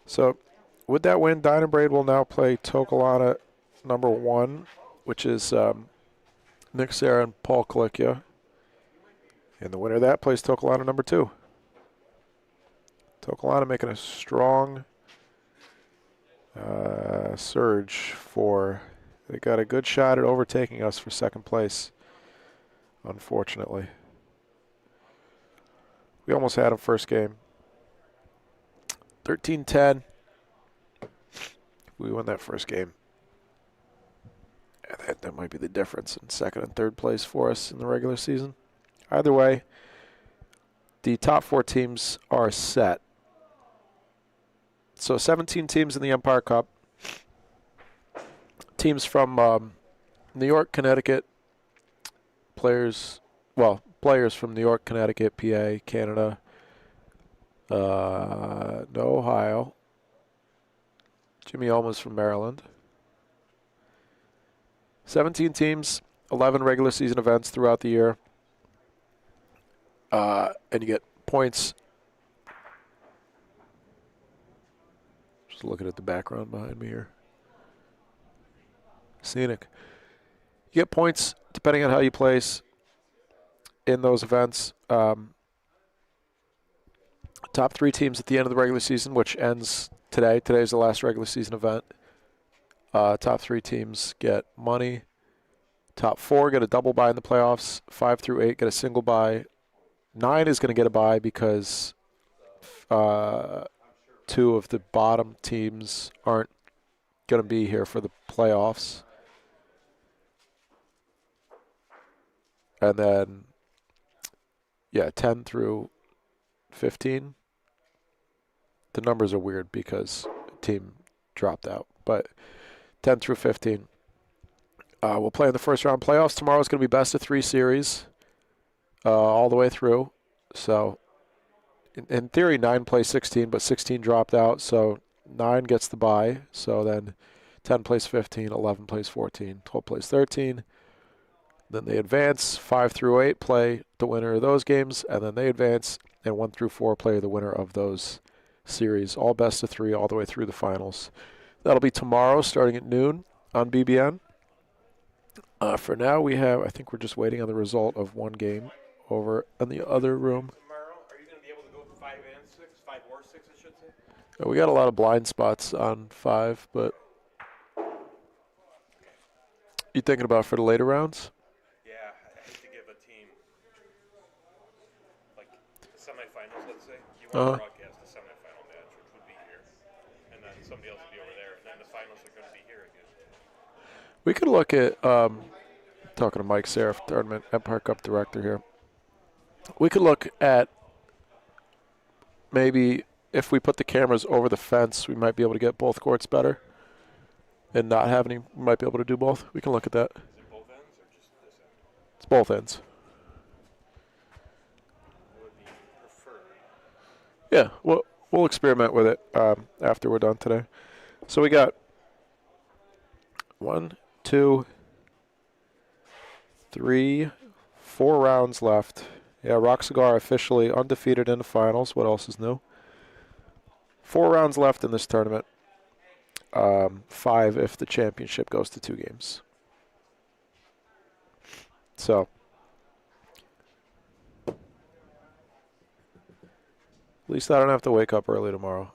So with that win, Dynabraid will now play Toccolana number 1, which is Nick Serra and Paul Kalickia. And the winner of that plays Toccolana number 2. Toccolana making a strong surge for. They got a good shot at overtaking us for second place, unfortunately. We almost had them first game. 13-10. We won that first game. And that might be the difference in second and third place for us in the regular season. Either way, the top 4 teams are set. So 17 teams in the Empire Cup. Teams from New York, Connecticut, players from New York, Connecticut, PA, Canada, no Ohio. Jimmy Elma's from Maryland. 17 teams, 11 regular season events throughout the year. And you get points. Just looking at the background behind me here. Scenic. You get points depending on how you place in those events. Top 3 teams at the end of the regular season, which ends today. Today's the last regular season event. Top 3 teams get money. Top 4 get a double bye in the playoffs. 5 through 8 get a single bye. 9 is going to get a bye because 2 of the bottom teams aren't going to be here for the playoffs. And then, 10 through 15. The numbers are weird because a team dropped out. But 10 through 15. We'll play in the first round playoffs. Tomorrow is going to be best of 3 series all the way through. So, in theory, 9 plays 16, but 16 dropped out. So, 9 gets the bye. So, then 10 plays 15, 11 plays 14, 12 plays 13. Then they advance. 5 through 8 play the winner of those games. And then they advance. And 1 through 4 play the winner of those series. All best of 3 all the way through the finals. That'll be tomorrow starting at noon on BBN. For now, I think we're just waiting on the result of one game over in the other room. Tomorrow, are you going to be able to go 5 and 6? 5 or 6, I should say? We got a lot of blind spots on 5, but you thinking about for the later rounds? Yeah, I hate to give a team, like the semifinals, let's say. You want to broadcast the semifinal match, which would be here. And then somebody else would be over there. And then the finals are going to be here again. We could look at, talking to Mike Serif, Tournament Empire Cup Director here. We could look at maybe if we put the cameras over the fence, we might be able to get both courts better. And not have any, we might be able to do both. We can look at that. Is it both ends or just this end? It's both ends. Would be preferred. Yeah, we'll experiment with it after we're done today. So we got 1, 2, 3, 4 rounds left. Yeah, Rock Cigar officially undefeated in the finals. What else is new? 4 rounds left in this tournament. 5 if the championship goes to 2 games. So, at least I don't have to wake up early tomorrow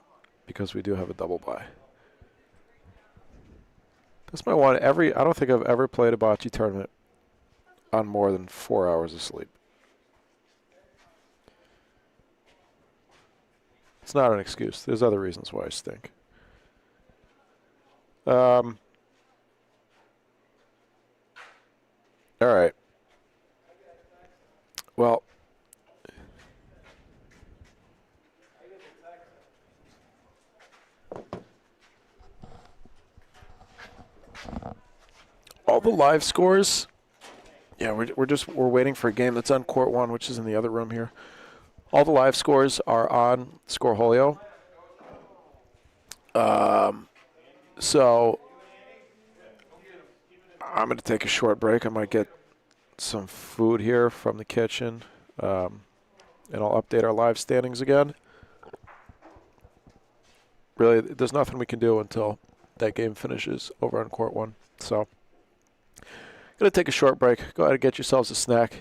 because we do have a double bye. That's my one. I don't think I've ever played a bocce tournament on more than 4 hours of sleep. It's not an excuse. There's other reasons why I stink. All right. Well, all the live scores. Yeah, we're waiting for a game that's on court 1, which is in the other room here. All the live scores are on Scoreholio. So I'm going to take a short break. I might get some food here from the kitchen, and I'll update our live standings again. Really, there's nothing we can do until that game finishes over on court 1. So going to take a short break. Go ahead and get yourselves a snack.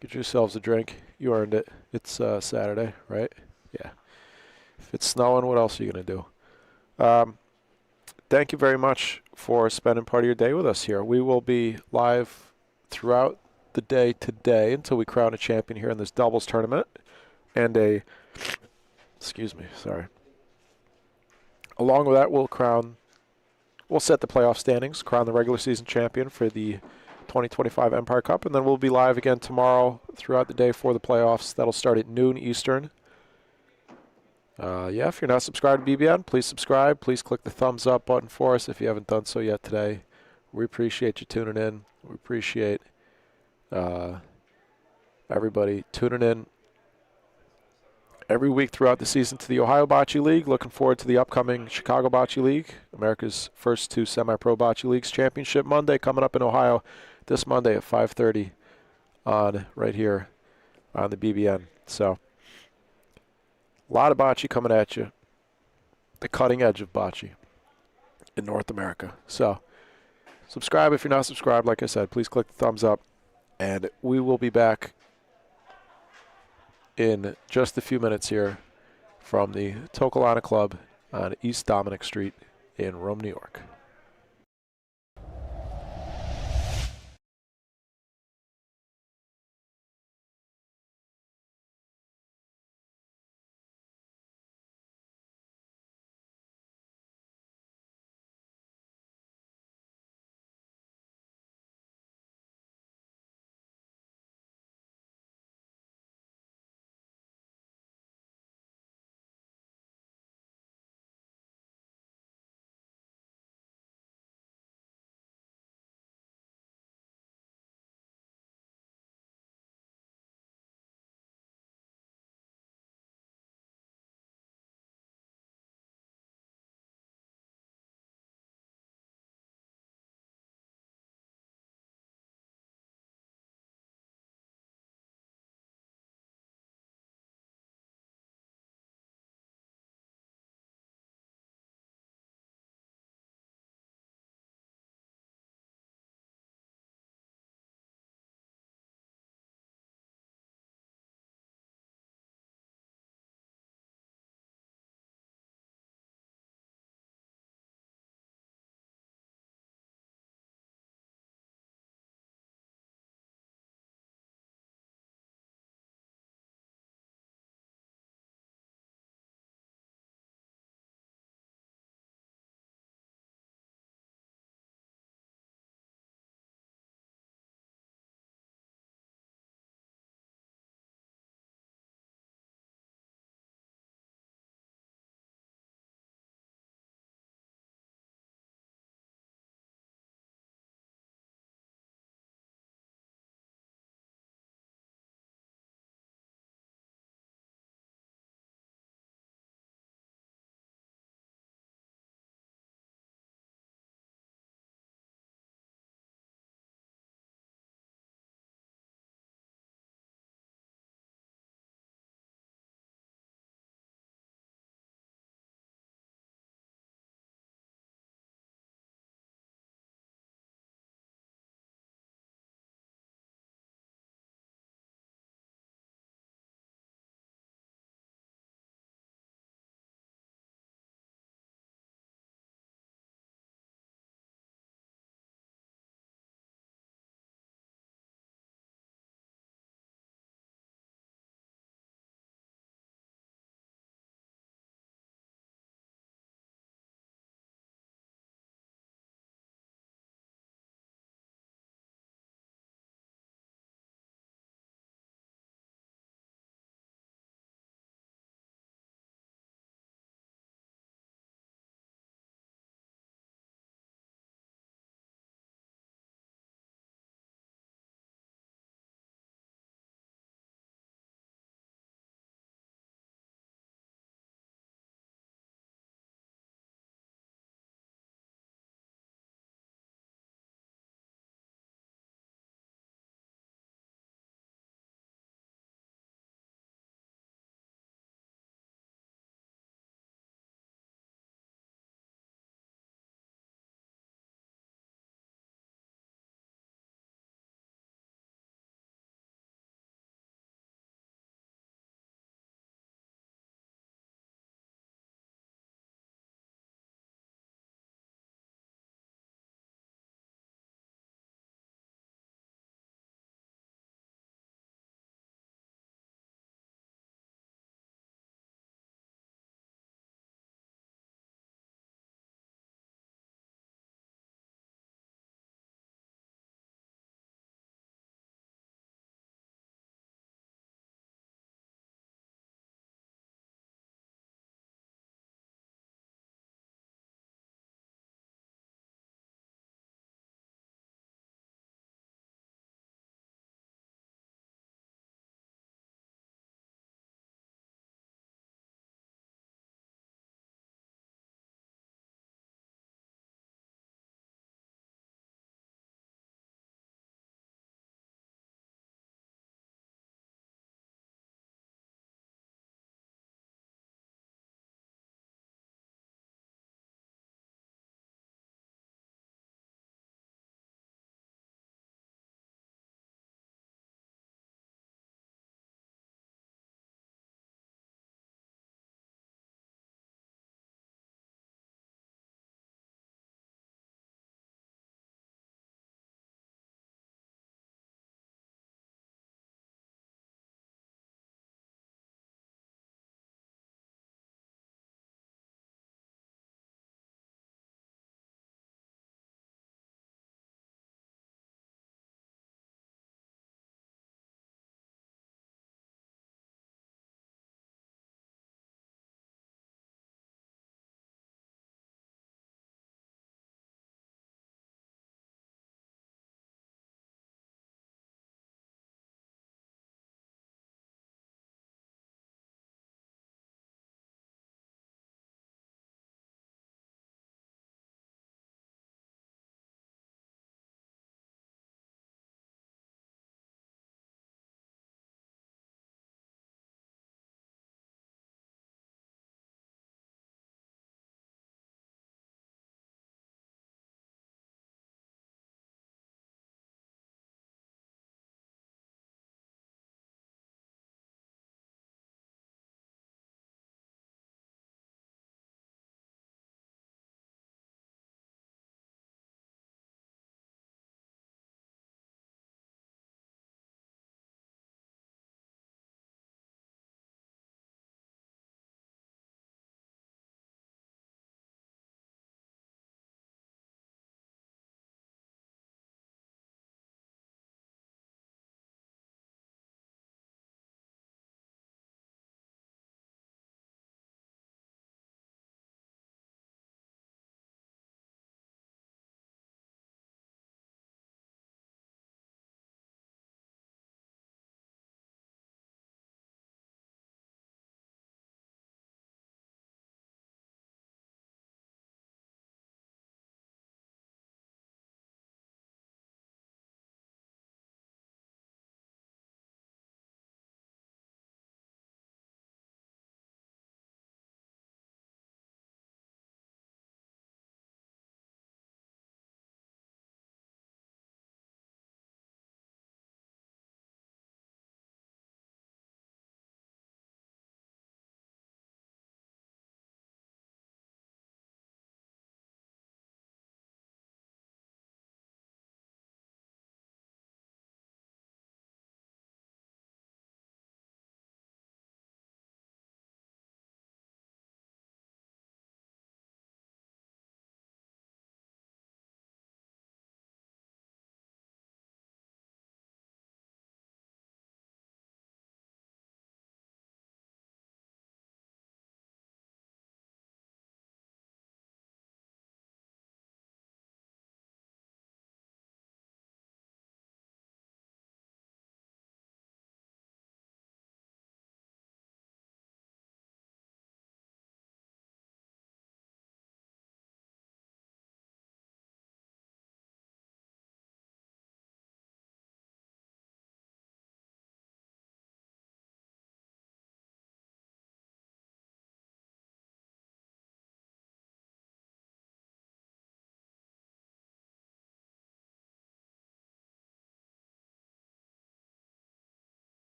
Get yourselves a drink. You earned it. It's Saturday, right? Yeah. If it's snowing, what else are you going to do? Thank you very much for spending part of your day with us here. We will be live throughout the day today until we crown a champion here in this doubles tournament. And along with that, we'll set the playoff standings, crown the regular season champion for the 2025 Empire Cup, and then we'll be live again tomorrow throughout the day for the playoffs. That'll start at noon Eastern. If you're not subscribed to BBN, please subscribe. Please click the thumbs up button for us if you haven't done so yet today. We appreciate you tuning in. We appreciate everybody tuning in every week throughout the season to the Ohio Bocce League. Looking forward to the upcoming Chicago Bocce League, America's first 2 semi-pro bocce leagues. Championship Monday coming up in Ohio this Monday at 5:30 on right here on the BBN. So a lot of bocce coming at you. The cutting edge of bocce in North America. So subscribe if you're not subscribed. Like I said, please click the thumbs up. And we will be back in just a few minutes here from the Toccolana Club on East Dominic Street in Rome, New York.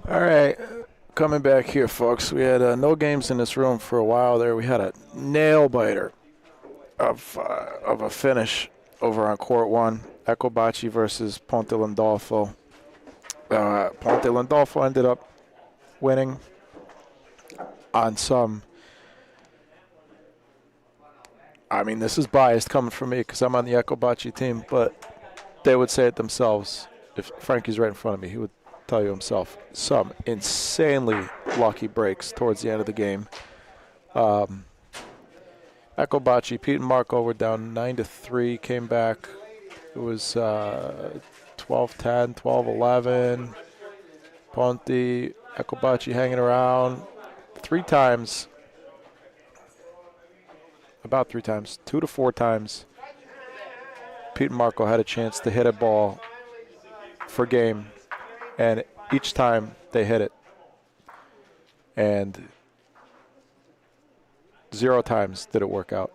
All right, coming back here, folks. We had no games in this room for a while there. We had a nail biter of a finish over on court one. Ecobacci versus Ponte Landolfo. Ponte Landolfo ended up winning on some. I mean, this is biased coming from me because I'm on the Ecobacci team, but they would say it themselves. If Frankie's right in front of me, he would tell you himself. Some insanely lucky breaks towards the end of the game. Ecobacci, Pete and Marco were down 9-3, came back. It was 12-10, 12-11. Ponte, Ecobacci hanging around 3 times, about 3 times, 2 to 4 times. Pete and Marco had a chance to hit a ball for game, and each time they hit it. And 0 times did it work out.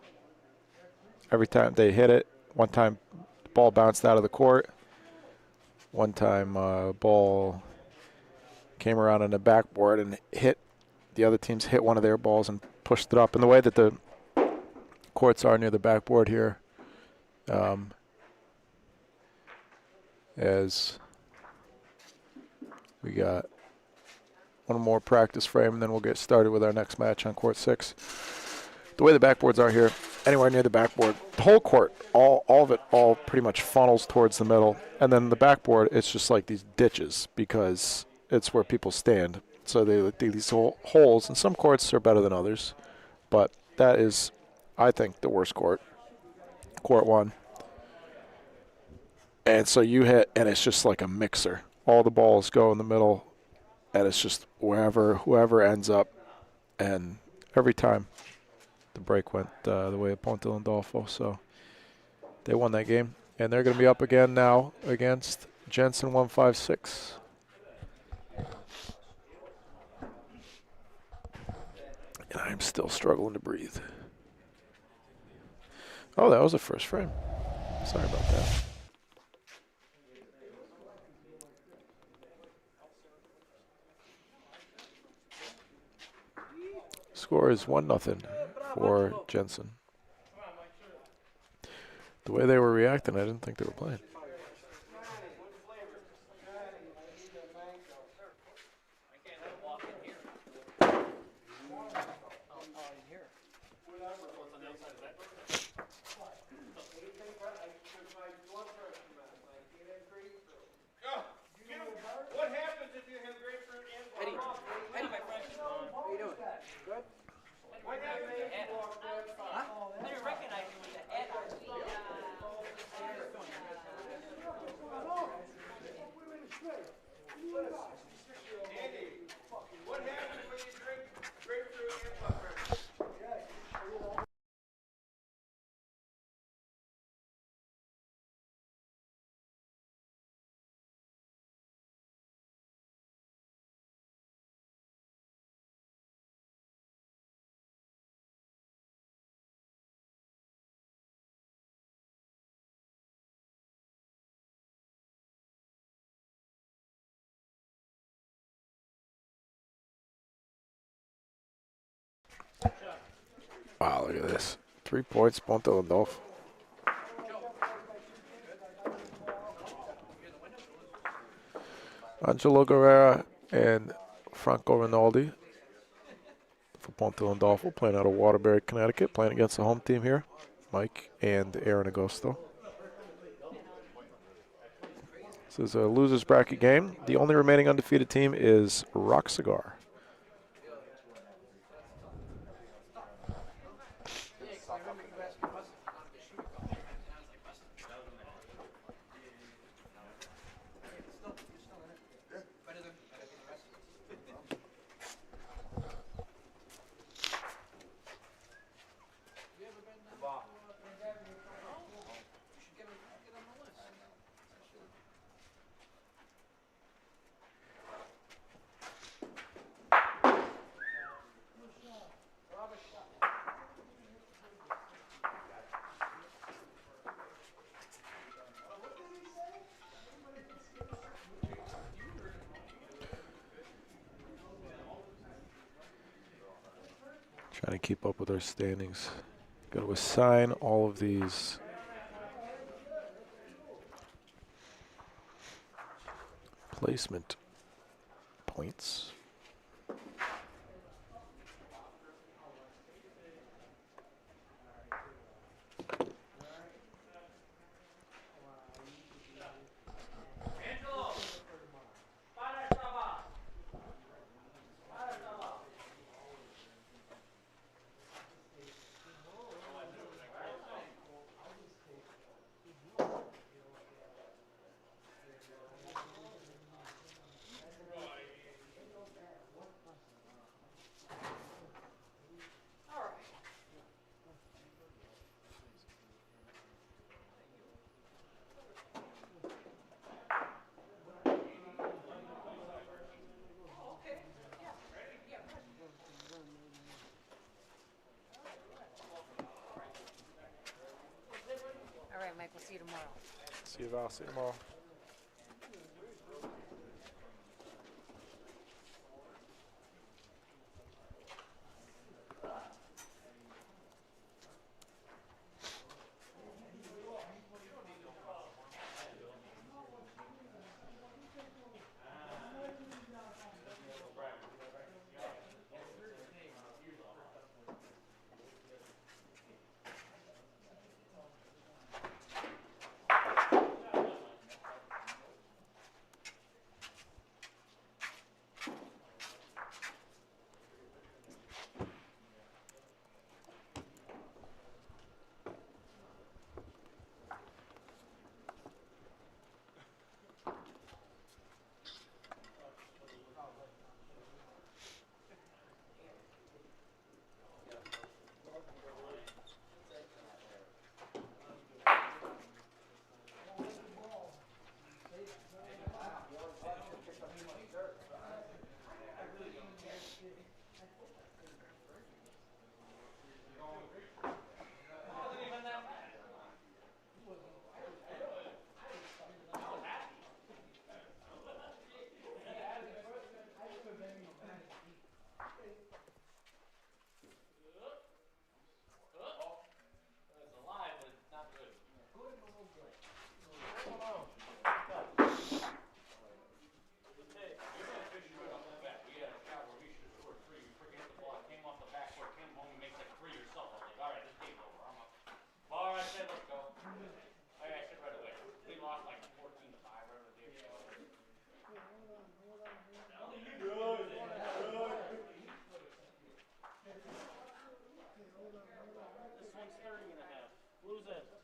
Every time they hit it, one time the ball bounced out of the court, one time ball came around on the backboard and hit, the other teams hit one of their balls and pushed it up. And the way that the courts are near the backboard here, as we got one more practice frame, and then we'll get started with our next match on court 6. The way the backboards are here, anywhere near the backboard, the whole court, all of it, all pretty much funnels towards the middle. And then the backboard, it's just like these ditches because it's where people stand. So they dig these holes, and some courts are better than others. But that is, I think, the worst court, court 1. And so you hit, and it's just like a mixer. All the balls go in the middle, and it's just whoever ends up. And every time the break went the way of Ponte Landolfo. So they won that game. And they're going to be up again now against Jensen 156. And I'm still struggling to breathe. Oh, that was the first frame. Sorry about that. Score is 1-0 for Jensen. The way they were reacting, I didn't think they were playing. What happens if you have grapefruit and Eddie, my friend. How you doing? Good. What happens if you walk that far? I didn't recognize you with the head on. Andy, what happens when you drink grapefruit and butter? Wow, look at this. 3 points, Ponte Landolfo. Angelo Guerrera and Franco Rinaldi for Ponte Landolfo, playing out of Waterbury, Connecticut, playing against the home team here, Mike and Aaron Agosto. This is a loser's bracket game. The only remaining undefeated team is Rock Cigar. Trying to keep up with our standings. Got to assign all of these placement points. All right, Mike, we'll see you tomorrow. See you, Val. See you tomorrow. This one's 30 and a half. Blues in.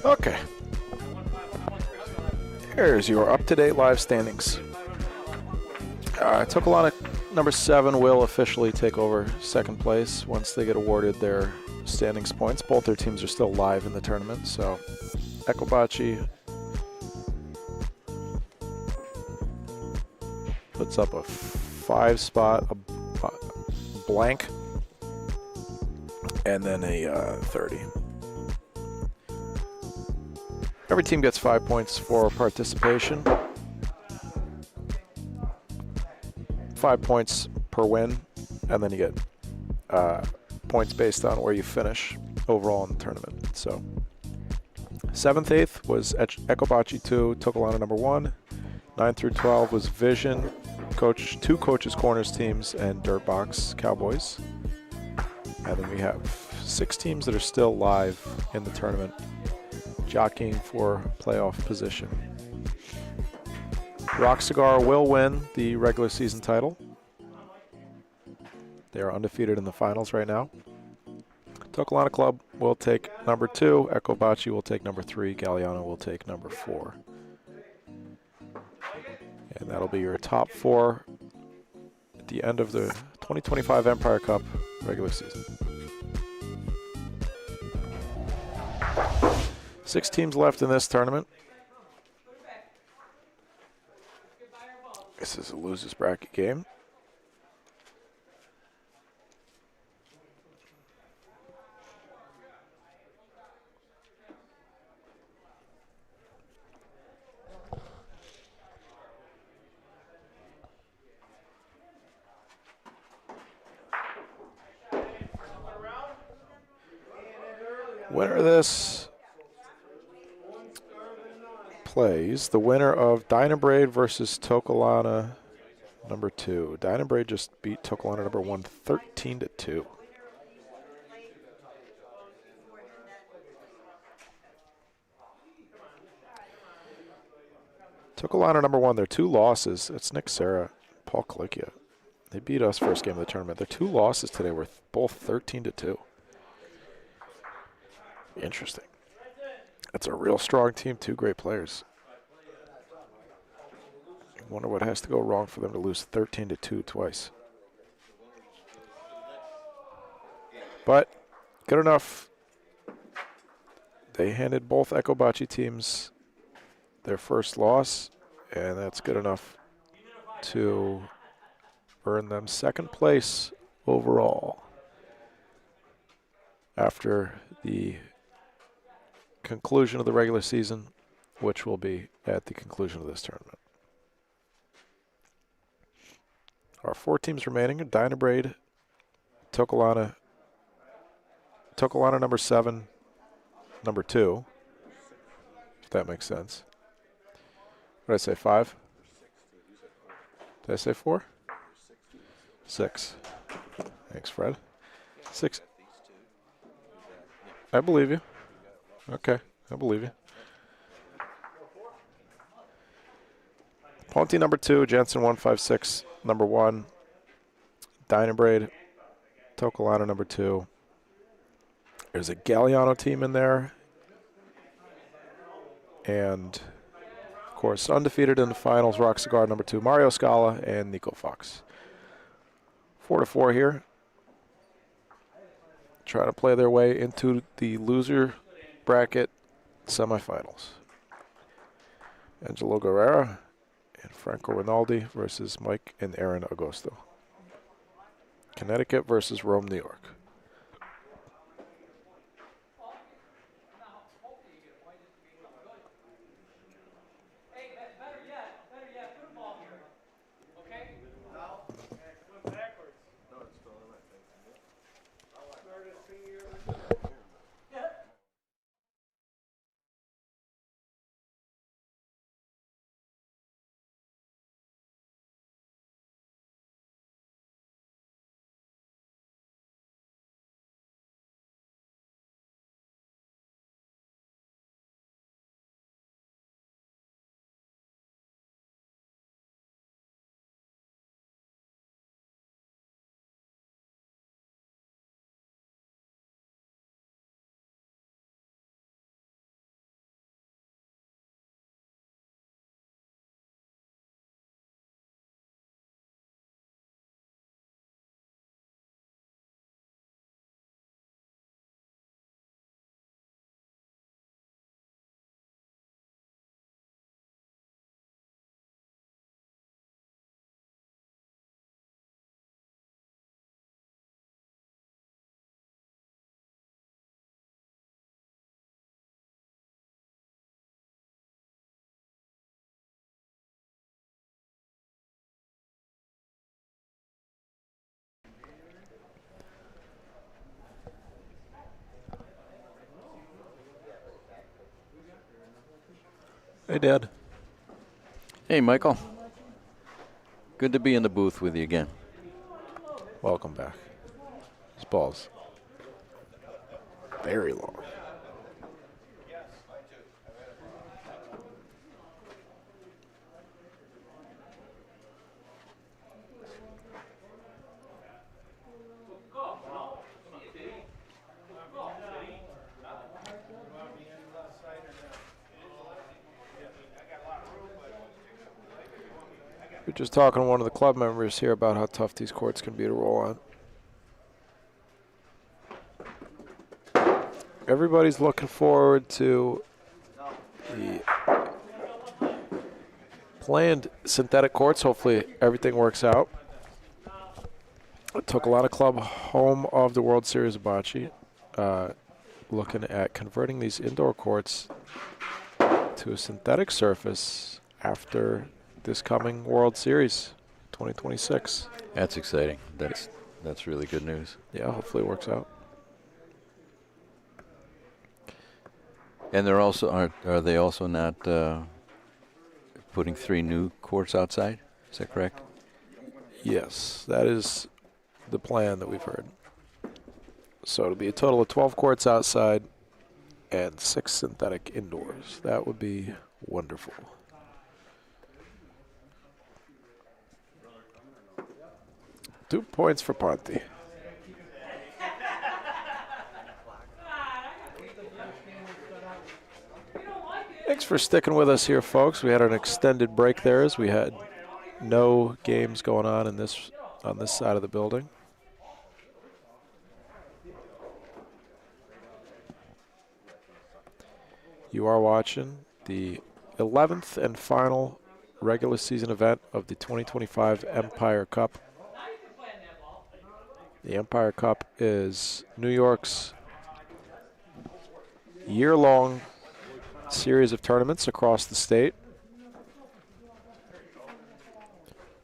Okay. Here's your up-to-date live standings. Toccolana number 7 will officially take over second place once they get awarded their standings points. Both their teams are still live in the tournament, so Ecobacci puts up a 5-spot, a blank, and then a 30. Every team gets 5 points for participation. 5 points per win, and then you get points based on where you finish overall in the tournament. So 7th, 8th was Ecobacci 2, Toccolana number 1. 9 through 12 was Vision, two Coaches Corners teams, and Dirtbox Cowboys. And then we have 6 teams that are still live in the tournament, jockeying for playoff position. Rock Cigar will win the regular season title. They are undefeated in the finals right now. Toccolana Club will take number 2. Ecobacci will take number 3. Galliano will take number 4. And that'll be your top 4 at the end of the 2025 Empire Cup regular season. 6 teams left in this tournament. This is a losers bracket game. Winner of this plays the winner of Dynabraid versus Toccolana number 2. Dynabraid just beat Toccolana number 1 13-2. Toccolana number 1, their 2 losses. It's Nick Serra, Paul Kalickia. They beat us first game of the tournament. Their 2 losses today were both 13-2. Interesting. That's a real strong team, 2 great players. I wonder what has to go wrong for them to lose 13-2 twice. But good enough. They handed both Ecobacci teams their first loss, and that's good enough to earn them second place overall after the conclusion of the regular season, which will be at the conclusion of this tournament. Our 4 teams remaining are Dynabraid, Toccolana number 7, number 2, if that makes sense. What did I say, 5? Did I say 4? 6. Thanks, Fred. 6. I believe you. Okay, I believe you. Ponte number 2, Jensen 156 number 1, Dynabraid, Toccolana number 2. There's a Galliano team in there, and of course undefeated in the finals, Rock Cigar number 2, Mario Scala and Nico Fox. 4-4 here, trying to play their way into the loser bracket semifinals. Angelo Guerrera and Franco Rinaldi versus Mike and Aaron Agosto. Connecticut versus Rome, New York. Hey, Dad. Hey, Michael. Good to be in the booth with you again. Welcome back. This ball's very long. We're just talking to one of the club members here about how tough these courts can be to roll on. Everybody's looking forward to the planned synthetic courts. Hopefully everything works out. Toccolana Club, home of the World Series of Bocce, looking at converting these indoor courts to a synthetic surface after this coming World Series 2026. That's exciting. That's really good news. Yeah, hopefully it works out. And they're also are they also not putting 3 new courts outside? Is that correct? Yes, that is the plan that we've heard. So it'll be a total of 12 courts outside and 6 synthetic indoors. That would be wonderful. Two points for Ponte. Thanks for sticking with us here, folks. We had an extended break there as we had no games going on on this side of the building. You are watching the 11th and final regular season event of the 2025 Empire Cup. The Empire Cup is New York's year-long series of tournaments across the state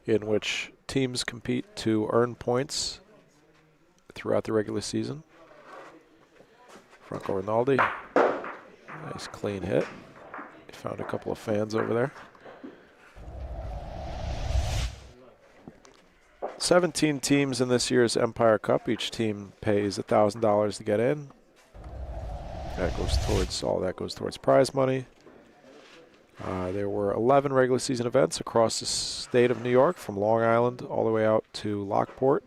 in which teams compete to earn points throughout the regular season. Franco Rinaldi, nice clean hit. Found a couple of fans over there. 17 teams in this year's Empire Cup. Each team pays $1,000 to get in. All that goes towards prize money. There were 11 regular season events across the state of New York, from Long Island all the way out to Lockport.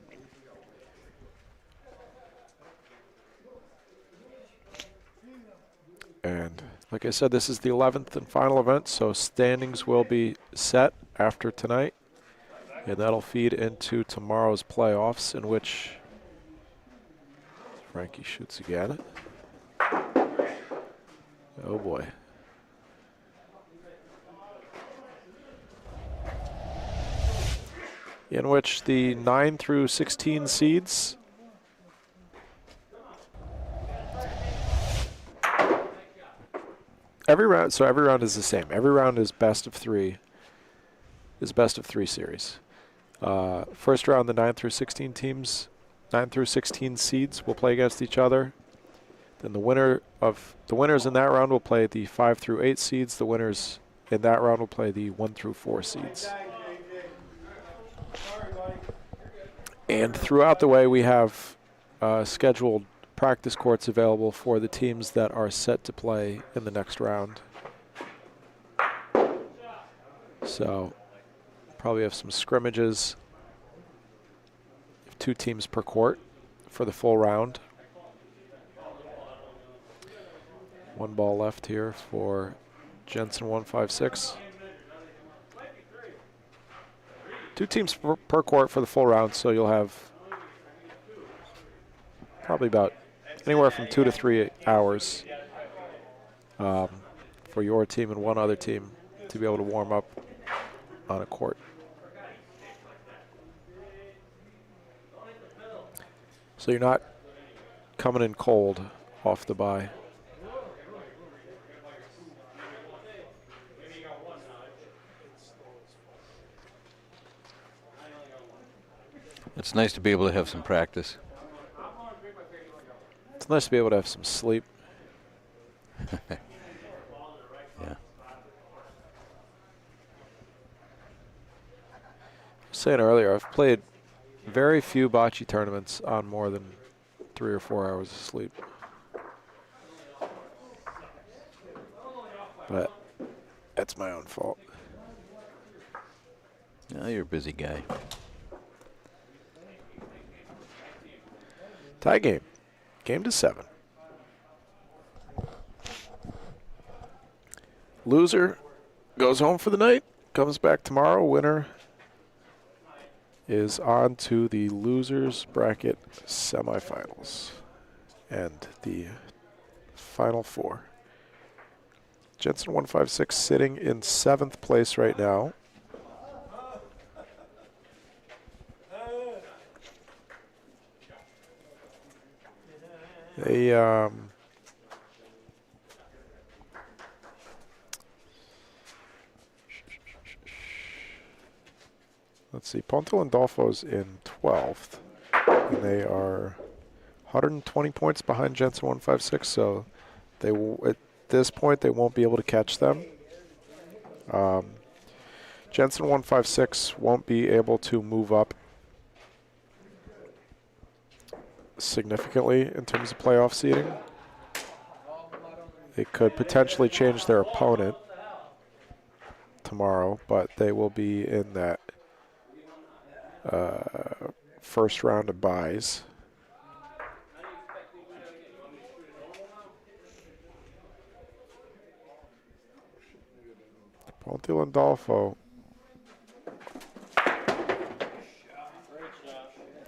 And like I said, this is the 11th and final event, so standings will be set after tonight. And that'll feed into tomorrow's playoffs, in which Frankie shoots again. Oh boy. In which the 9 through 16 seeds every round is the same. Every round is best of 3. Is best of 3 series. First round, the 9 through 16 teams, 9 through 16 seeds will play against each other. Then the winners in that round will play the 5 through 8 seeds. The winners in that round will play the 1 through 4 seeds. And throughout the way, we have scheduled practice courts available for the teams that are set to play in the next round. So probably have some scrimmages, 2 teams per court for the full round. 1 ball left here for Jensen 156. 2 teams per court for the full round, so you'll have probably about anywhere from 2 to 3 hours for your team and one other team to be able to warm up on a court. So you're not coming in cold off the bye. It's nice to be able to have some practice. It's nice to be able to have some sleep. Yeah. saying earlier, I've played very few bocce tournaments on more than 3 or 4 hours of sleep. But that's my own fault. Oh, you're a busy guy. Tie game. Game to 7. Loser goes home for the night, comes back tomorrow. Winner is on to the losers bracket semifinals and the final 4. Jensen 156 sitting in 7th place right now. They let's see, Ponte Landolfo's in 12th, and they are 120 points behind Jensen 156, so they at this point they won't be able to catch them. Jensen 156 won't be able to move up significantly in terms of playoff seeding. They could potentially change their opponent tomorrow, but they will be in that first round of buys. Ponte Landolfo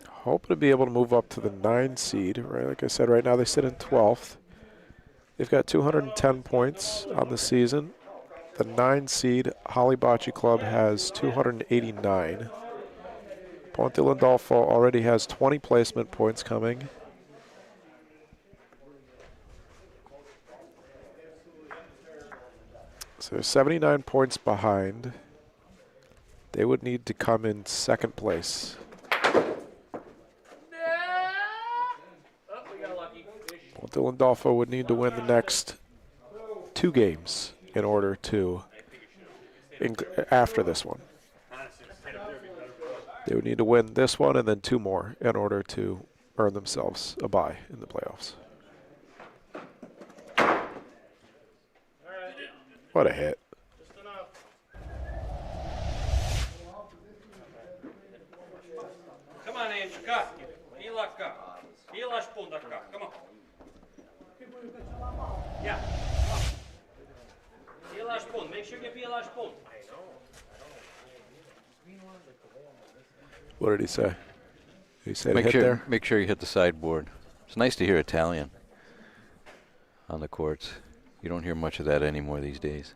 hoping to be able to move up to the 9 seed. Right, like I said, right now they sit in 12th. They've got 210 points on the season. The 9 seed Holly Bocce Club has 289. Ponte Landolfo already has 20 placement points coming. So they're 79 points behind. They would need to come in 2nd place. Ponte Landolfo would need to win the next 2 games in order to, after this one. They would need to win this one and then 2 more in order to earn themselves a bye in the playoffs. What a hit. Come on, Andrew, go. Ilaka. Ilash Pundaka. Come on. Yeah. Ilash Pund. Make sure you get Ilash Pund. What did he say? He said hit there? Make sure you hit the sideboard. It's nice to hear Italian on the courts. You don't hear much of that anymore these days.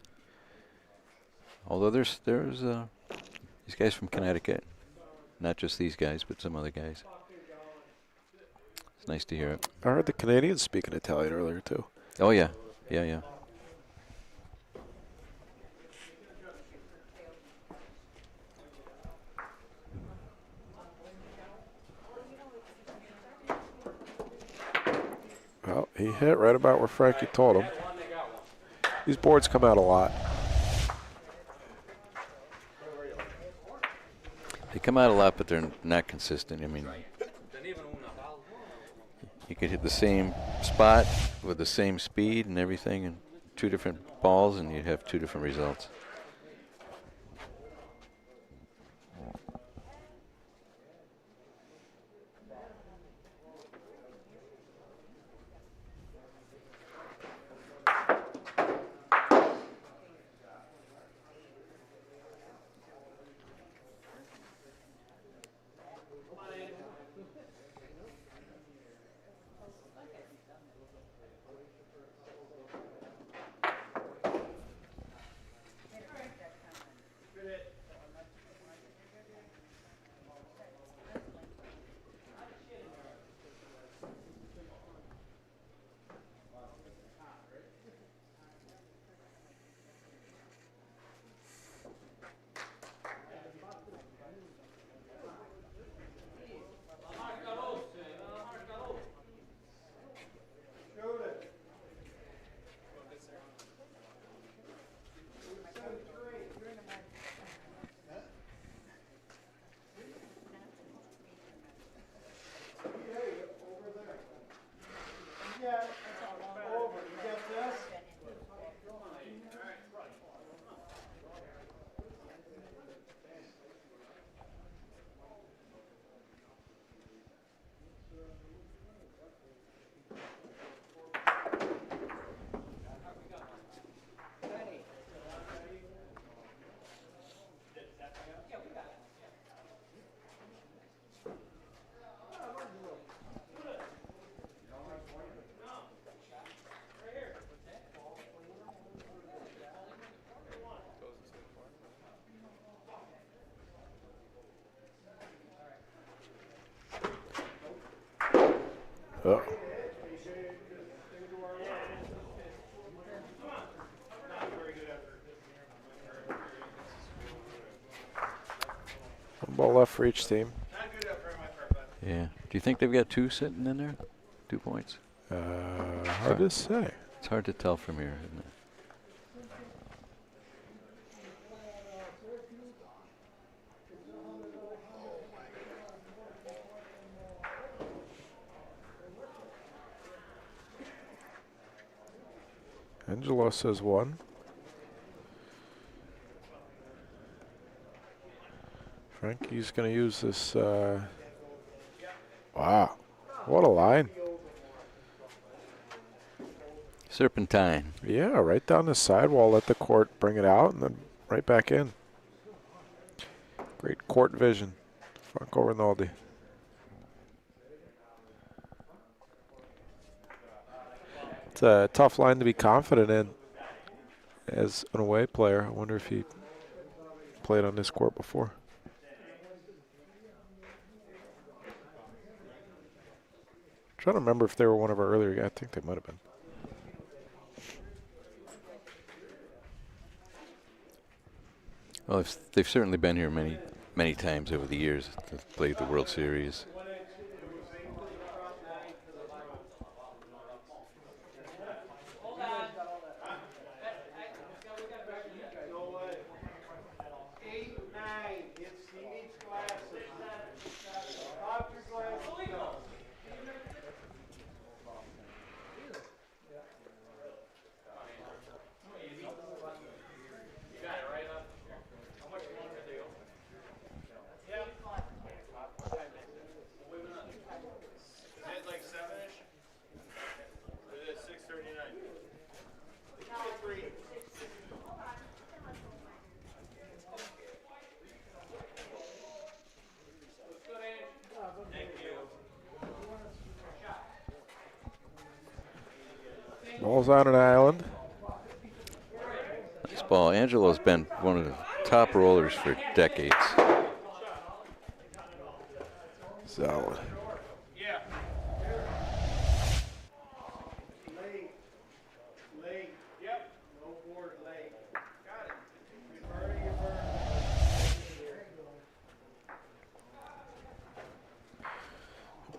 Although there's these guys from Connecticut. Not just these guys, but some other guys. It's nice to hear it. I heard the Canadians speaking Italian earlier, too. Oh, yeah. Yeah. Well, he hit right about where Frankie told him. These boards come out a lot. They come out a lot, but they're not consistent. I mean, you could hit the same spot with the same speed and everything, and 2 different balls, and you'd have 2 different results. Oh. One ball left for each team. Yeah. Do you think they've got 2 sitting in there? 2 points? Hard to say. It's hard to tell from here, isn't it? Angelo says 1. Frankie's going to use this. Wow. What a line. Serpentine. Yeah, right down the sidewall. Let the court bring it out and then right back in. Great court vision. Franco Rinaldi. It's a tough line to be confident in as an away player. I wonder if he played on this court before. Trying to remember if they were one of our earlier guys. I think they might have been. Well, they've certainly been here many times over the years. They've played the World Series. Ball's on an island. Nice ball. Angelo's been one of the top rollers for decades. Solid.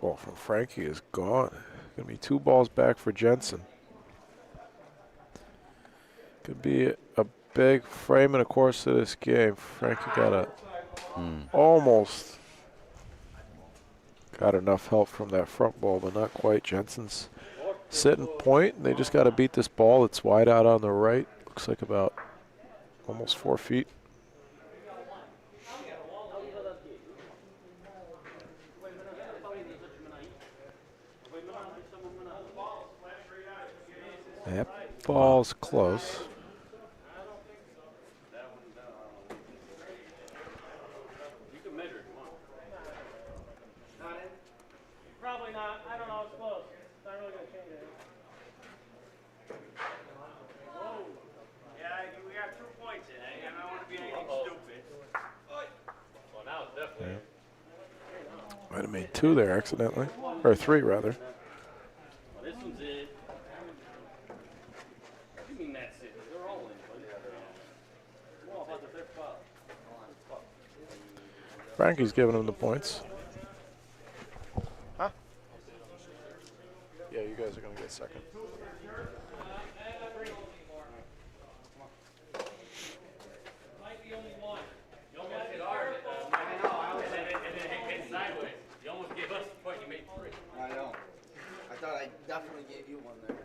Ball from Frankie is gone. Gonna be 2 balls back for Jensen. Could be a big frame in the course of this game. Frankie got almost got enough help from that front ball, but not quite. Jensen's sitting point. They just got to beat this ball. It's wide out on the right. Looks like about almost 4 feet. That ball's close. Probably not. I don't know. It's close. It's not really going to change it. Whoa. Yeah, we got 2 points in it. I don't want to be anything stupid. Well, now it's definitely. Might have made 2 there accidentally. Or 3, rather. Well, this one's it. What do you mean that's it? They're all in. Well, how does their foul? Frankie's giving him the points. Huh? Yeah, you guys are going to get second. Might be only one. You almost hit ours. I know. And then it hit sideways. You almost gave us the point. You made 3. I know. I thought I definitely gave you one there.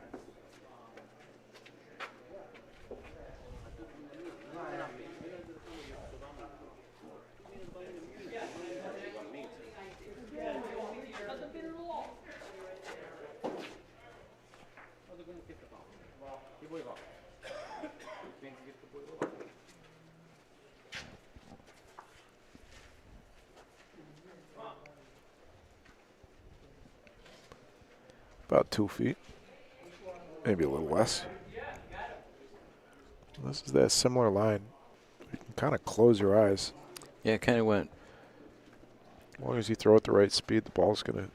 About 2 feet. Maybe a little less. This is that similar line. You can kind of close your eyes. Yeah, it kind of went. As long as you throw at the right speed, the ball's going to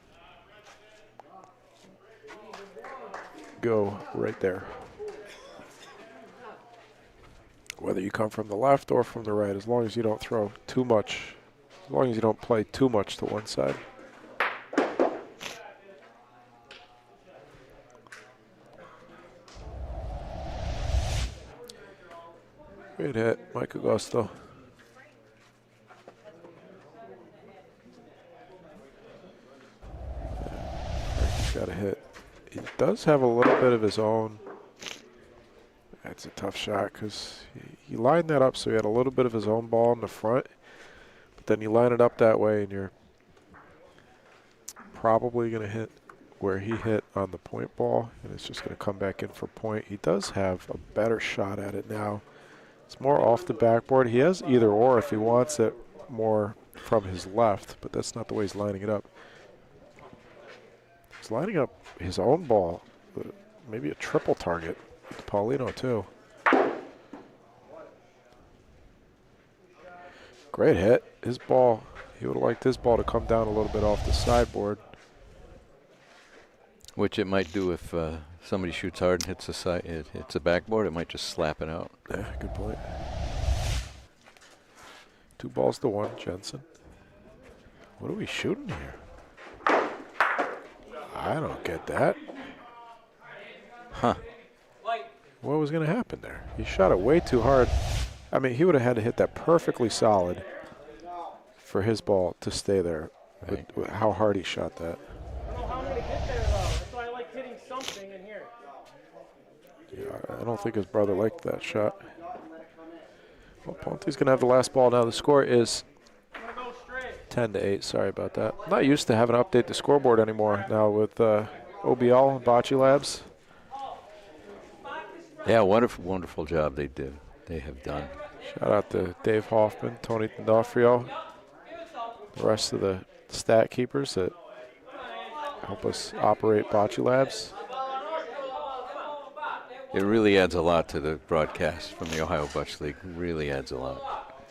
go right there. Whether you come from the left or from the right, as long as you don't throw too much, as long as you don't play too much to one side. Great hit, Mike Augusto. He's got a hit. He does have a little bit of his own. That's a tough shot because he lined that up so he had a little bit of his own ball in the front. But then you line it up that way and you're probably going to hit where he hit on the point ball, and it's just going to come back in for point. He does have a better shot at it now. It's more off the backboard. He has either or if he wants it more from his left, but that's not the way he's lining it up. He's lining up his own ball, maybe a triple target with Paulino too. Great hit. His ball, he would have liked his ball to come down a little bit off the sideboard. Which it might do if somebody shoots hard and hits the side, it hits the backboard. It might just slap it out. Yeah, good point. 2 balls to 1, Jensen. What are we shooting here? I don't get that. Huh. What was going to happen there? He shot it way too hard. I mean, he would have had to hit that perfectly solid for his ball to stay there. Right. With how hard he shot that. I don't know how I'm going to get there, though. That's why I like hitting something in here. Yeah, I don't think his brother liked that shot. Well, Ponte's going to have the last ball now. The score is 10-8. Sorry about that. I'm not used to having to update the scoreboard anymore now with OBL and Bocce Labs. Yeah, wonderful, wonderful job they did. They have done. Shout out to Dave Hoffman, Tony D'Onofrio, the rest of the stat keepers that help us operate Bocce Labs. It really adds a lot to the broadcast from the Ohio Bocce League. Really adds a lot.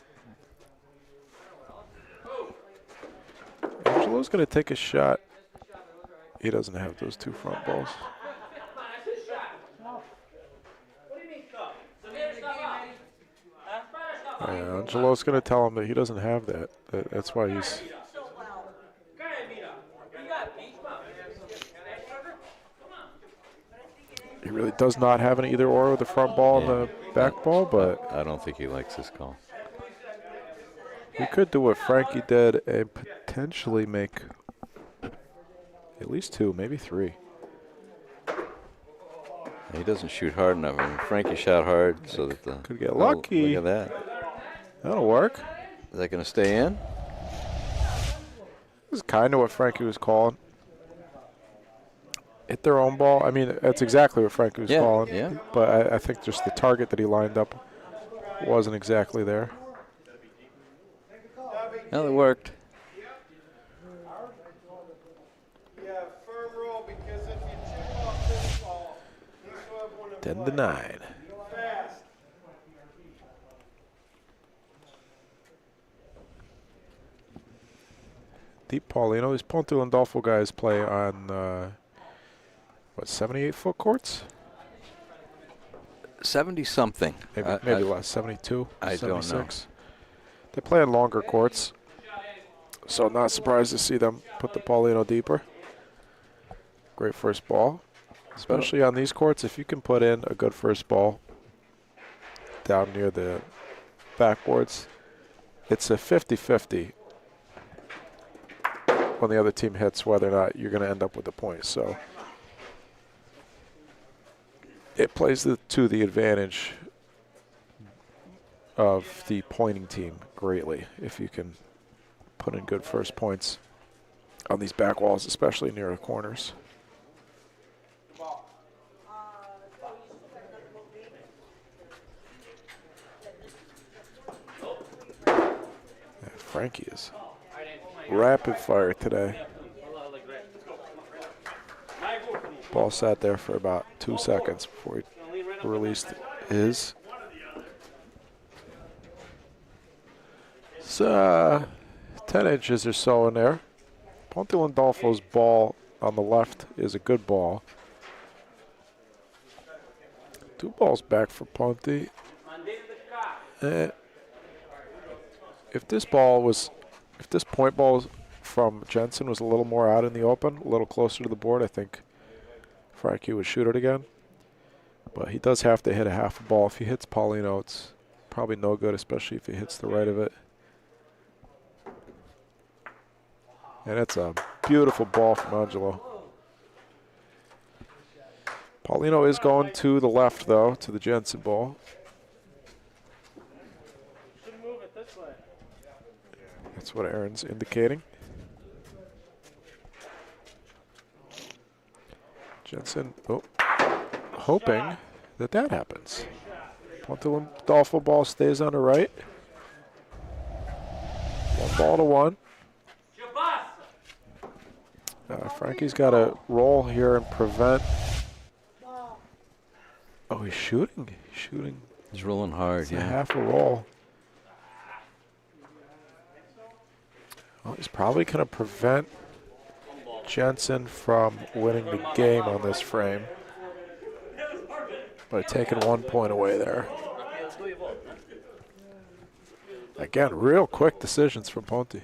Angelo's going to take a shot. He doesn't have those 2 front balls. Yeah, Angelo's going to tell him that he doesn't have that. That's why he's. He really does not have an either or with the front ball and the back ball, but I don't think he likes this call. he could do what Frankie did and potentially make at least 2, maybe 3. He doesn't shoot hard enough. I mean, Frankie shot hard, so that the Could get lucky. Look at that. That'll work. Is that going to stay in? This is kind of what Frankie was calling. Hit their own ball. I mean, that's exactly what Frankie was calling. Yeah. But I think just the target that he lined up wasn't exactly there. Well, it worked. Yeah, firm roll, because if you chip off this ball, you still have one in 10-9. fast. Deep Paulino. These Ponte Landolfo guys play on, 78-foot courts? 70-something. Maybe less, 72, I 76. don't know. They play on longer courts, so not surprised to see them put the Paulino deeper. Great first ball, especially on these courts. If you can put in a good first ball down near the backboards, it's a 50-50 when the other team hits whether or not you're going to end up with the point. So it plays to the advantage of the pointing team greatly if you can put in good first points on these back walls, especially near the corners. Yeah, Frankie is rapid fire today. Ball sat there for about 2 seconds before he released his. It's 10 inches or so in there. Ponte Landolfo's ball on the left is a good ball. 2 balls back for Ponte. If this point ball from Jensen was a little more out in the open, a little closer to the board, I think Frankie would shoot it again. But he does have to hit a half a ball. If he hits Paulino, it's probably no good, especially if he hits the right of it. And it's a beautiful ball from Angelo. Paulino is going to the left, though, to the Jensen ball. That's what Aaron's indicating. Jensen, hoping that happens. Ponte Landolfo ball stays on the right. 1-1. Frankie's got to roll here and prevent. Oh, he's shooting. He's rolling hard, It's yeah. a half a roll. Well, he's probably going to prevent Jensen from winning the game on this frame by taking 1 point away there. Again, real quick decisions from Ponte.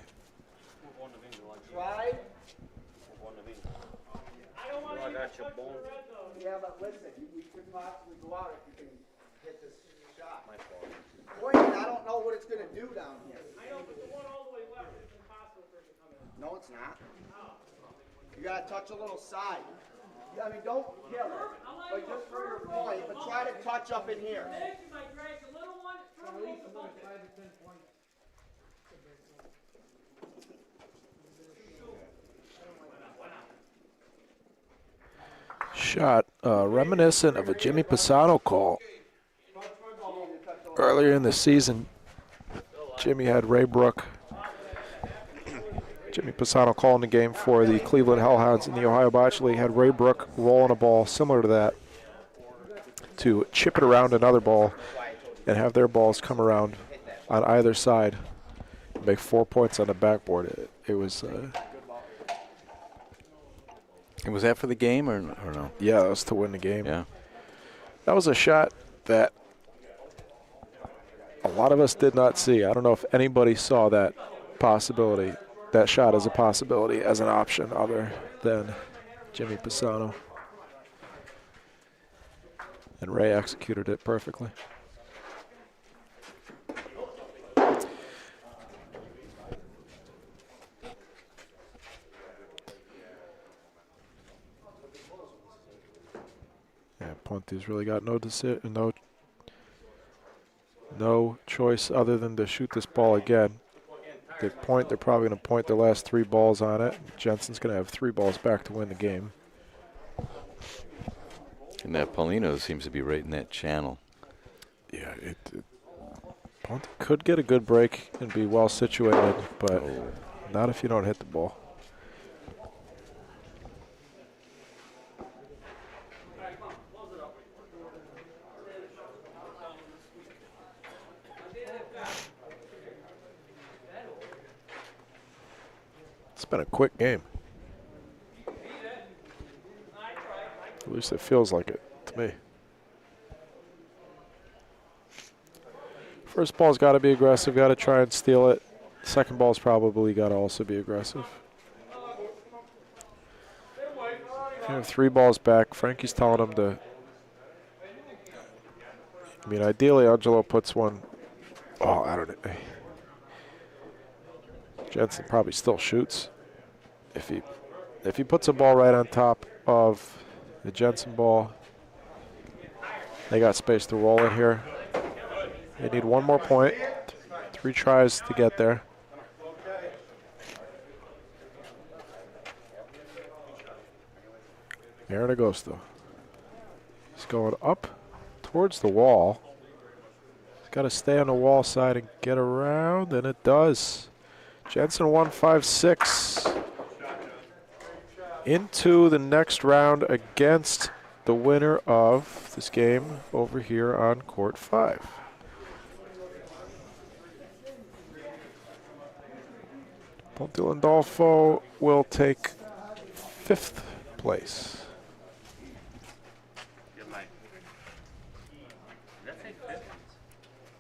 Yeah, but listen, we could possibly go out if you can hit this shot. Pointing, I don't know what it's going to do down here. I know, but the one all the way left is impossible for it to come in. No, it's not. You got to touch a little side. I mean, don't kill it, but just for your point, but try to touch up in here. You might drag the little one, throw it above it. Shot reminiscent of a Jimmy Pisano call. Earlier in the season, Jimmy had Ray Brook. Jimmy Pisano calling the game for the Cleveland Hellhounds in the Ohio Bocce League. Had Ray Brook rolling a ball similar to that to chip it around another ball and have their balls come around on either side and make 4 points on the backboard. It was... And was that for the game or no? Yeah, that was to win the game. Yeah. That was a shot that a lot of us did not see. I don't know if anybody saw that possibility, that shot as a possibility, as an option other than Jimmy Pisano. And Ray executed it perfectly. Yeah, Ponte's really got no choice other than to shoot this ball again. They're probably going to point their last 3 balls on it. Jensen's going to have 3 balls back to win the game. And that Paulino seems to be right in that channel. Yeah, Ponte could get a good break and be well situated, but not if you don't hit the ball. It's been a quick game. At least it feels like it to me. First ball's got to be aggressive, got to try and steal it. Second ball's probably got to also be aggressive. You have 3 balls back. Frankie's telling him to. I mean, ideally, Angelo puts one. Oh, I don't know. Jensen probably still shoots if he puts a ball right on top of the Jensen ball. They got space to roll it here. They need 1 more point. 3 tries to get there. Aaron Agosto. He's going up towards the wall. He's got to stay on the wall side and get around, and it does. Jensen 1-5-6 into the next round against the winner of this game over here on court 5. Ponte Landolfo will take 5th place.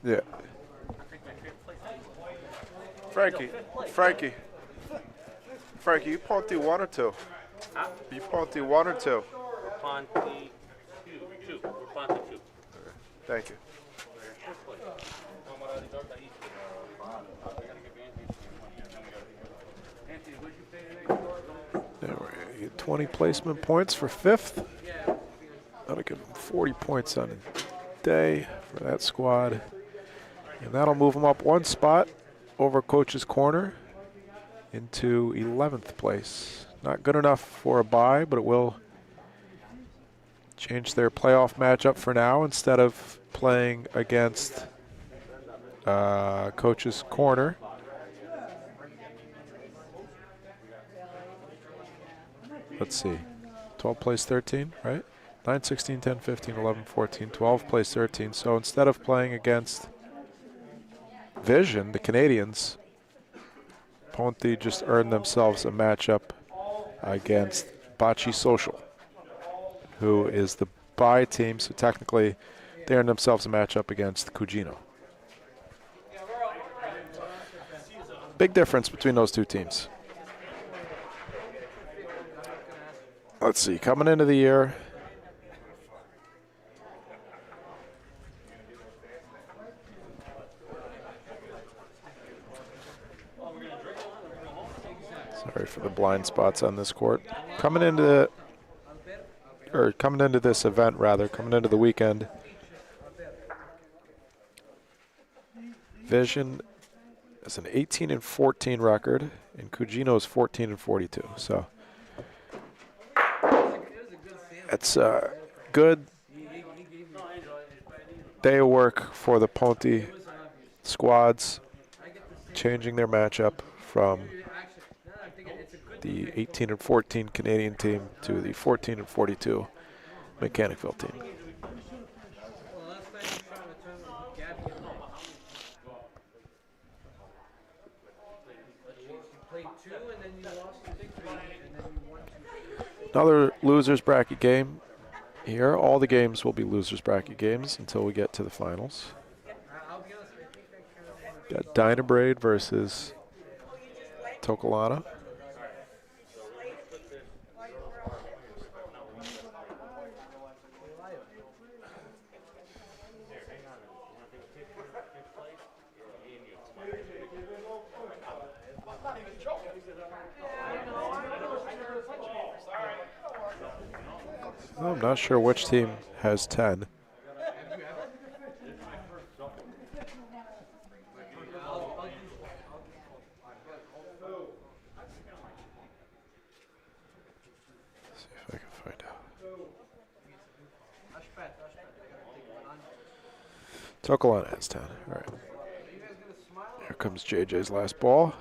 Yeah. Frankie, you Ponte 1 or 2? You Ponte 1 or 2? Ponte 2. We're Ponte 2. Thank you. There we get 20 placement points for 5th. That'll give them 40 points on a day for that squad. And that'll move them up 1 spot over Coach's Corner into 11th place. Not good enough for a bye, but it will change their playoff matchup for now. Instead of playing against Coach's Corner, let's see, 12 plays 13, right? 9, 16, 10, 15, 11, 14, 12 plays 13. So instead of playing against Vision, the Canadians, Ponte just earned themselves a matchup against Bocce Social, who is the bye team. So technically, they earned themselves a matchup against Cugino. Big difference between those two teams. Let's see, coming into the year, sorry for the blind spots on this court. Coming into this event, coming into the weekend, Vision is an 18-14 record, and Cugino is 14-42. So it's a good day of work for the Ponte squads, changing their matchup from the 18-14 Canadian team to the 14-42 Mechanicville team. Another losers bracket game here. All the games will be losers bracket games until we get to the finals. Got Dynabraid versus Toccolana. I'm not sure which team has 10. See if I can find out. Toccolana has 10. All right. Here comes JJ's last ball.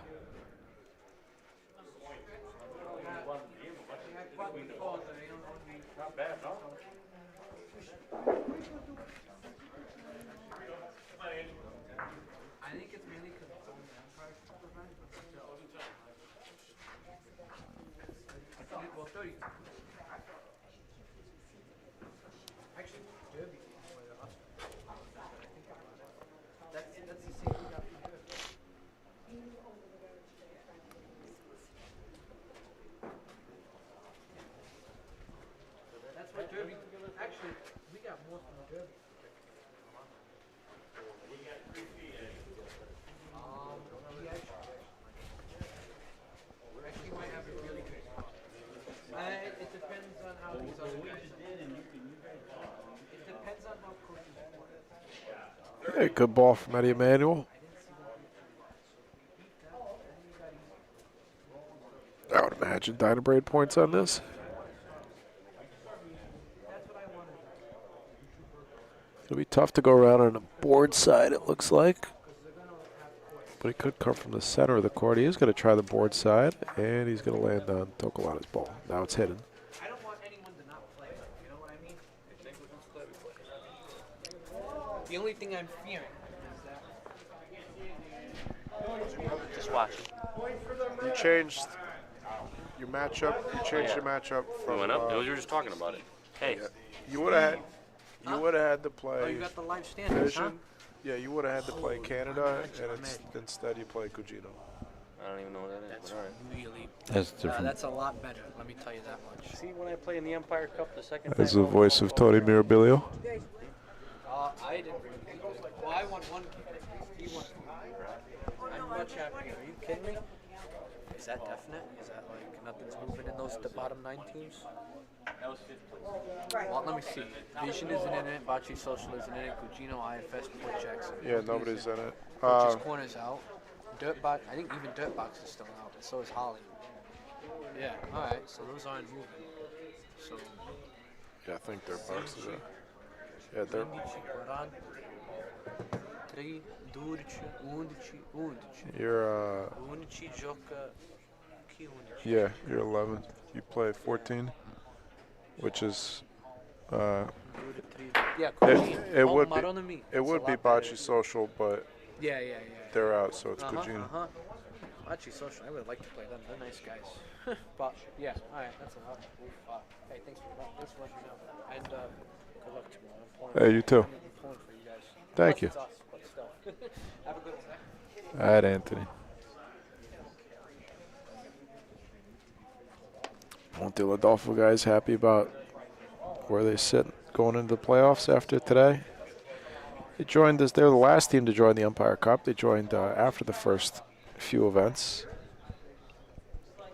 Hey, good ball from Eddie Emanuel. I would imagine Dynabraid points on this. It'll be tough to go around on the board side, it looks like. But he could come from the center of the court. He is going to try the board side, and he's going to land on Toccolana's ball. Now it's hidden. The only thing I'm fearing is that. Just watch. You changed your matchup. You changed your matchup from. We went up. We were just talking about it. Hey. Yeah. You would have had to play. Oh, you got the live standings, Vision Yeah, you would have had to play Canada, and instead you play Cugino. I don't even know what that is. That's But all right. really. That's different. That's a lot better. Let me tell you that much. See, when I play in the Empire Cup the second As time. the voice of Tony Mirabilio. I didn't. Well, I won one game. He won 2. I'm much happier. Are you kidding me? Is that definite? Is that like nothing's moving in the bottom 9 teams? That was 5th place. Well, let me see. Vision isn't in it. Bocce Social isn't in it. Gugino, IFS, Port Jackson. Yeah, nobody's in it. Coach's Corner's out. Dirtbox, I think even Dirtbox is still out, and so is Holly. Yeah, alright, so those aren't moving. So, Yeah, I think their box is in. Yeah, they're. 3, 12, 11, 11. You're 11 gioca. Chi 11? yeah, you're 11. You play 14, which is Yeah, it Cugino. would be Maronami. it would be Bocce Social, but Yeah. they're out, so it's Cugino. Bocce Social, I would like to play them. They're nice guys. But, yeah, alright, that's a lot. Hey, thanks for letting me know. And, good luck tomorrow. Hey, you too. I'm pulling for you guys. Thank Unless you. it's us, but still. Have a good one. All right, Anthony. Won't the Adolfo guys happy about where they sit going into the playoffs after today? They joined us. They're the last team to join the Empire Cup. They joined after the first few events.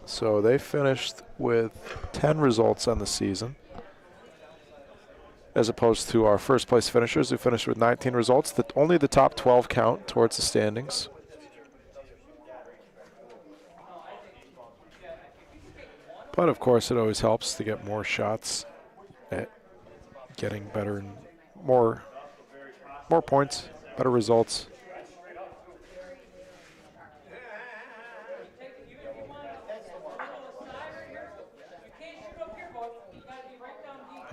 So they finished with 10 results on the season, as opposed to our first place finishers who finished with 19 results. Only the top 12 count towards the standings. But of course, it always helps to get more shots at getting better and more points, better results.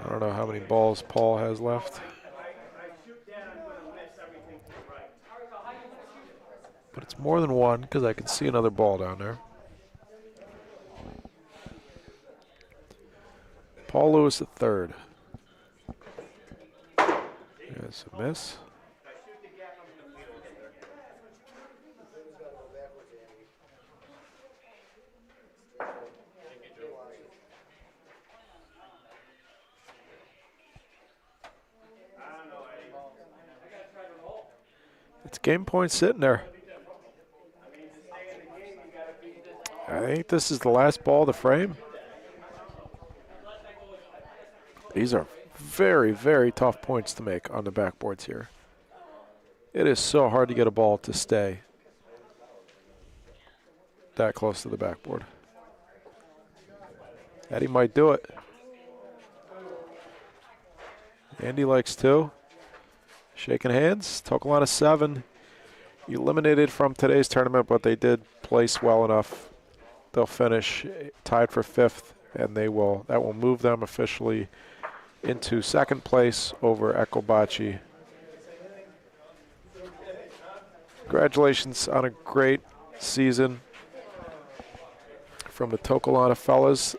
I don't know how many balls Paul has left. But it's more than one because I can see another ball down there. Paul Lewis the third. There's a miss. It's game point sitting there. I think this is the last ball of the frame. These are very, very tough points to make on the backboards here. It is so hard to get a ball to stay that close to the backboard. Eddie might do it. Andy likes 2. Shaking hands. Toccolana 7. Eliminated from today's tournament, but they did place well enough. They'll finish tied for 5th, and that will move them officially into 2nd place over Echo Bocce. Congratulations on a great season from the Toccolana fellas.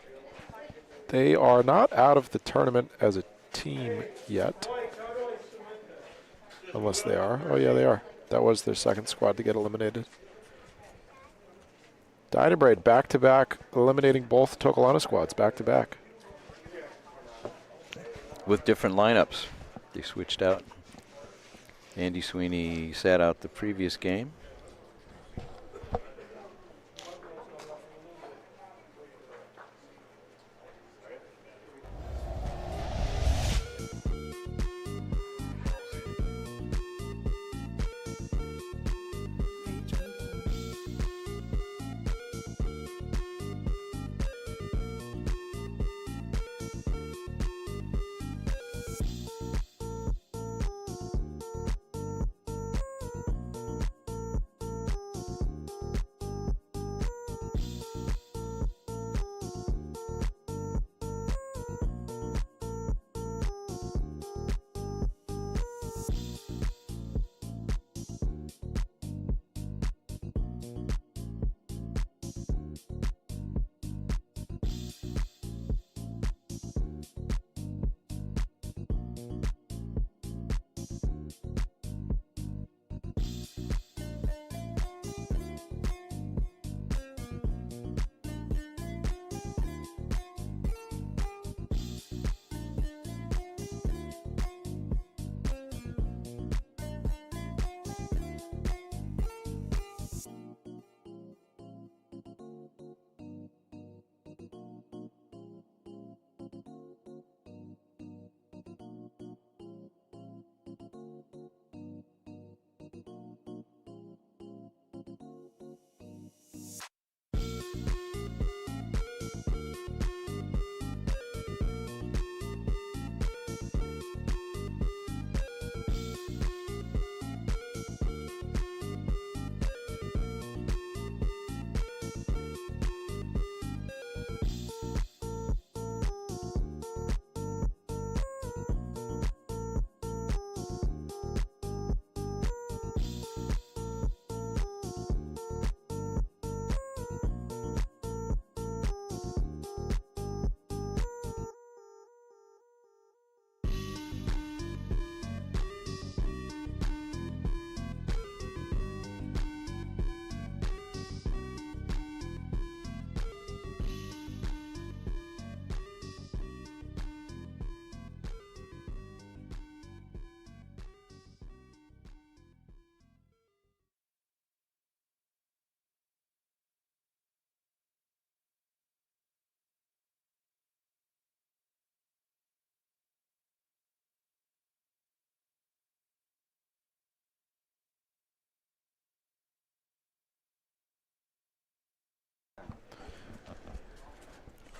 They are not out of the tournament as a team yet. Unless they are. Oh, yeah, they are. That was their 2nd squad to get eliminated. Dynabraid back-to-back, eliminating both Toccolana squads back-to-back. With different lineups. They switched out. Andy Sweeney sat out the previous game.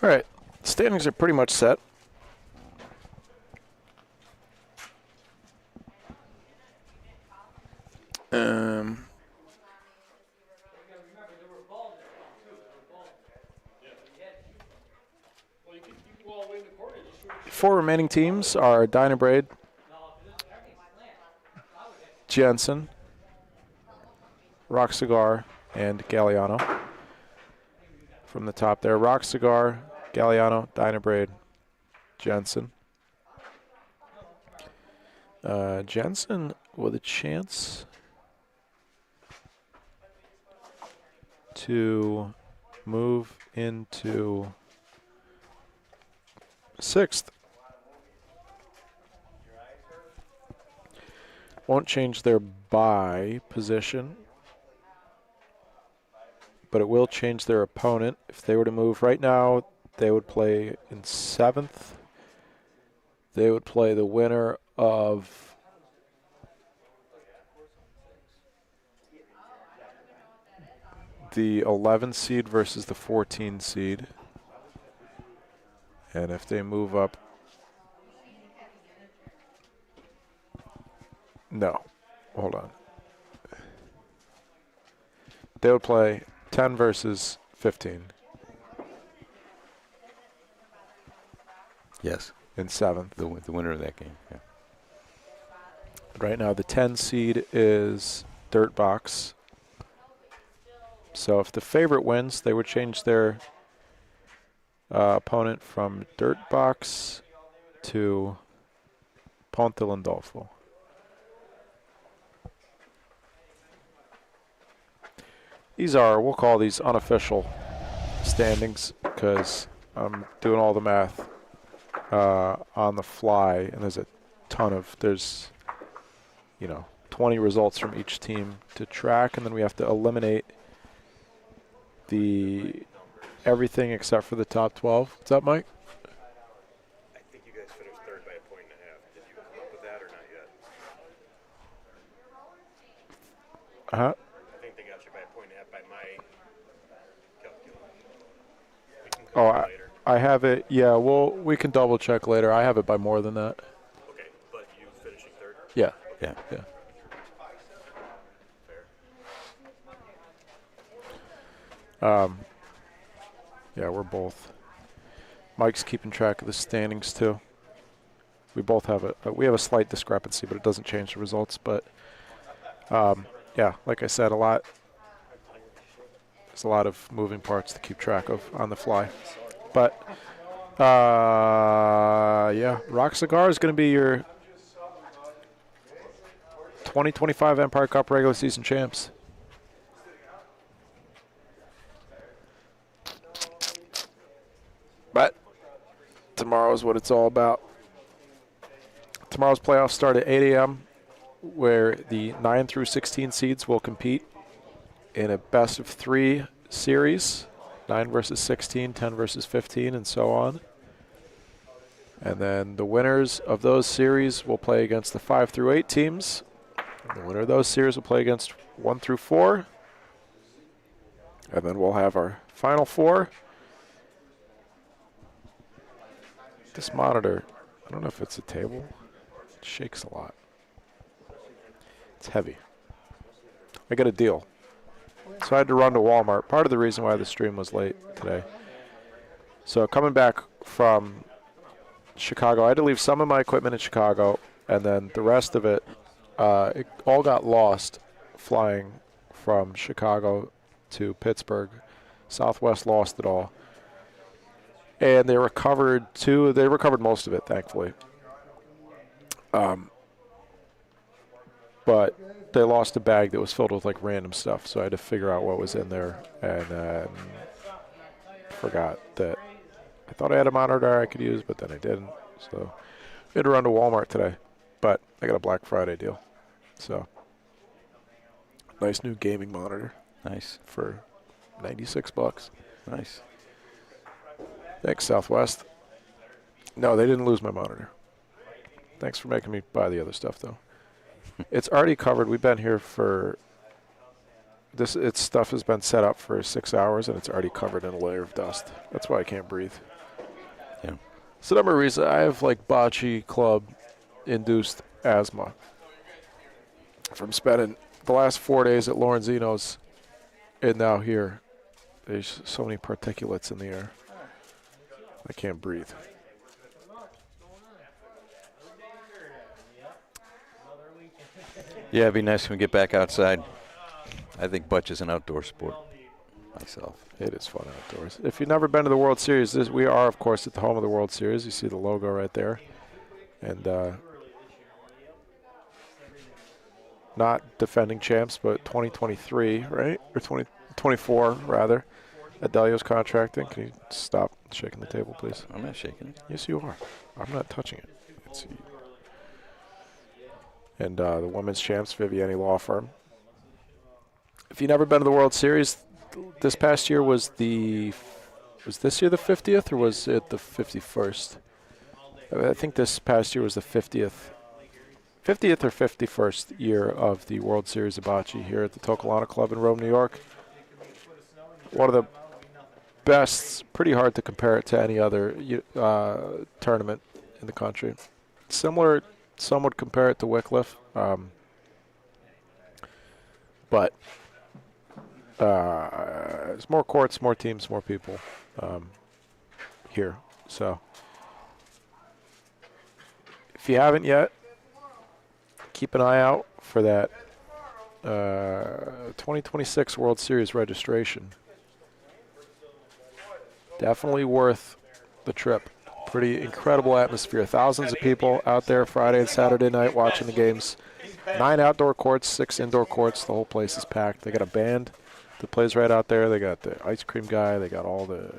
All right, standings are pretty much set. Four remaining teams are Dynabraid, Jensen, Rock Cigar, and Galliano. From the top there, Rock Cigar, Galliano, Dynabraid, Jensen. Jensen with a chance to move into 6th. Won't change their bye position, but it will change their opponent. If they were to move right now, they would play in 7th. They would play the winner of the 11 seed versus the 14 seed. And if they move up, no, hold on. They would play 10 versus 15. Yes. In 7th. The winner of that game. Yeah. Right now, the 10 seed is Dirtbox. So if the favorite wins, they would change their opponent from Dirtbox to Ponte Landolfo. These are, we'll call these unofficial standings because I'm doing all the math on the fly, and there's a ton of, there's, 20 results from each team to track, and then we have to eliminate everything except for the top 12. What's up, Mike? I think you guys finished third by a point and a half. Did you come up with that or not yet? Uh-huh. I think they got you by a point and a half by my calculation. We can Oh, come later. I have it. Yeah, we can double check later. I have it by more than that. Okay, but you finishing third? Yeah. Yeah. Yeah. Yeah, we're both. Mike's keeping track of the standings too. We both have we have a slight discrepancy, but it doesn't change the results. But yeah, like I said, there's a lot of moving parts to keep track of on the fly. But yeah, Rock Cigar is going to be your 2025 Empire Cup regular season champs. But tomorrow's what it's all about. Tomorrow's playoffs start at 8 a.m., where the 9 through 16 seeds will compete in a best-of-3 series, 9 versus 16, 10 versus 15, and so on. And then the winners of those series will play against the 5 through 8 teams. The winner of those series will play against 1 through 4. And then we'll have our final 4. This monitor, I don't know if it's a table. It shakes a lot. It's heavy. I got a deal. So I had to run to Walmart. Part of the reason why the stream was late today. So coming back from Chicago, I had to leave some of my equipment in Chicago, and then the rest of it all got lost flying from Chicago to Pittsburgh. Southwest lost it all. And they recovered most of it, thankfully. But they lost a bag that was filled with like random stuff, so I had to figure out what was in there, and forgot that I thought I had a monitor I could use, but then I didn't. So we had to run to Walmart today, but I got a Black Friday deal. So nice new gaming monitor. Nice. For $96. Nice. Thanks, Southwest. No, they didn't lose my monitor. Thanks for making me buy the other stuff, though. It's already covered. We've been here for this. Its stuff has been set up for 6 hours, and it's already covered in a layer of dust. That's why I can't breathe. Yeah. So number of reasons I have like Bocce Club induced asthma from spending the last 4 days at Lorenzino's and now here. There's so many particulates in the air. I can't breathe. Yeah, it'd be nice when we get back outside. I think bocce is an outdoor sport myself. It is fun outdoors. If you've never been to the World Series, we are, of course, at the home of the World Series. You see the logo right there. And not defending champs, but 2023, right? Or 2024, rather. Adelio's contracting. Can you stop shaking the table, please? I'm not shaking it. Yes, you are. I'm not touching it. And the women's champs, Viviani Law Firm. If you've never been to the World Series, this past year was this year the 50th or was it the 51st? I think this past year was the 50th or 51st year of the World Series of Bocce here at the Toccolana Club in Rome, New York. One of the best, pretty hard to compare it to any other tournament in the country. Similar, some would compare it to Wycliffe, but there's more courts, more teams, more people here. So if you haven't yet, keep an eye out for that 2026 World Series registration. Definitely worth the trip. Pretty incredible atmosphere. Thousands of people out there Friday and Saturday night watching the games. 9 outdoor courts, 6 indoor courts. The whole place is packed. They got a band that plays right out there. They got the ice cream guy. They got all the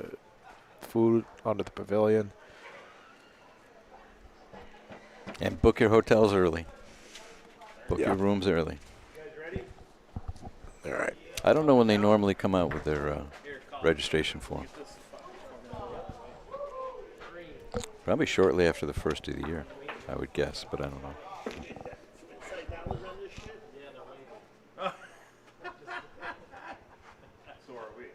food under the pavilion. And book your hotels early. Book your rooms early. All right. I don't know when they normally come out with their registration form. Probably shortly after the first of the year, I would guess, but I don't know. So are we.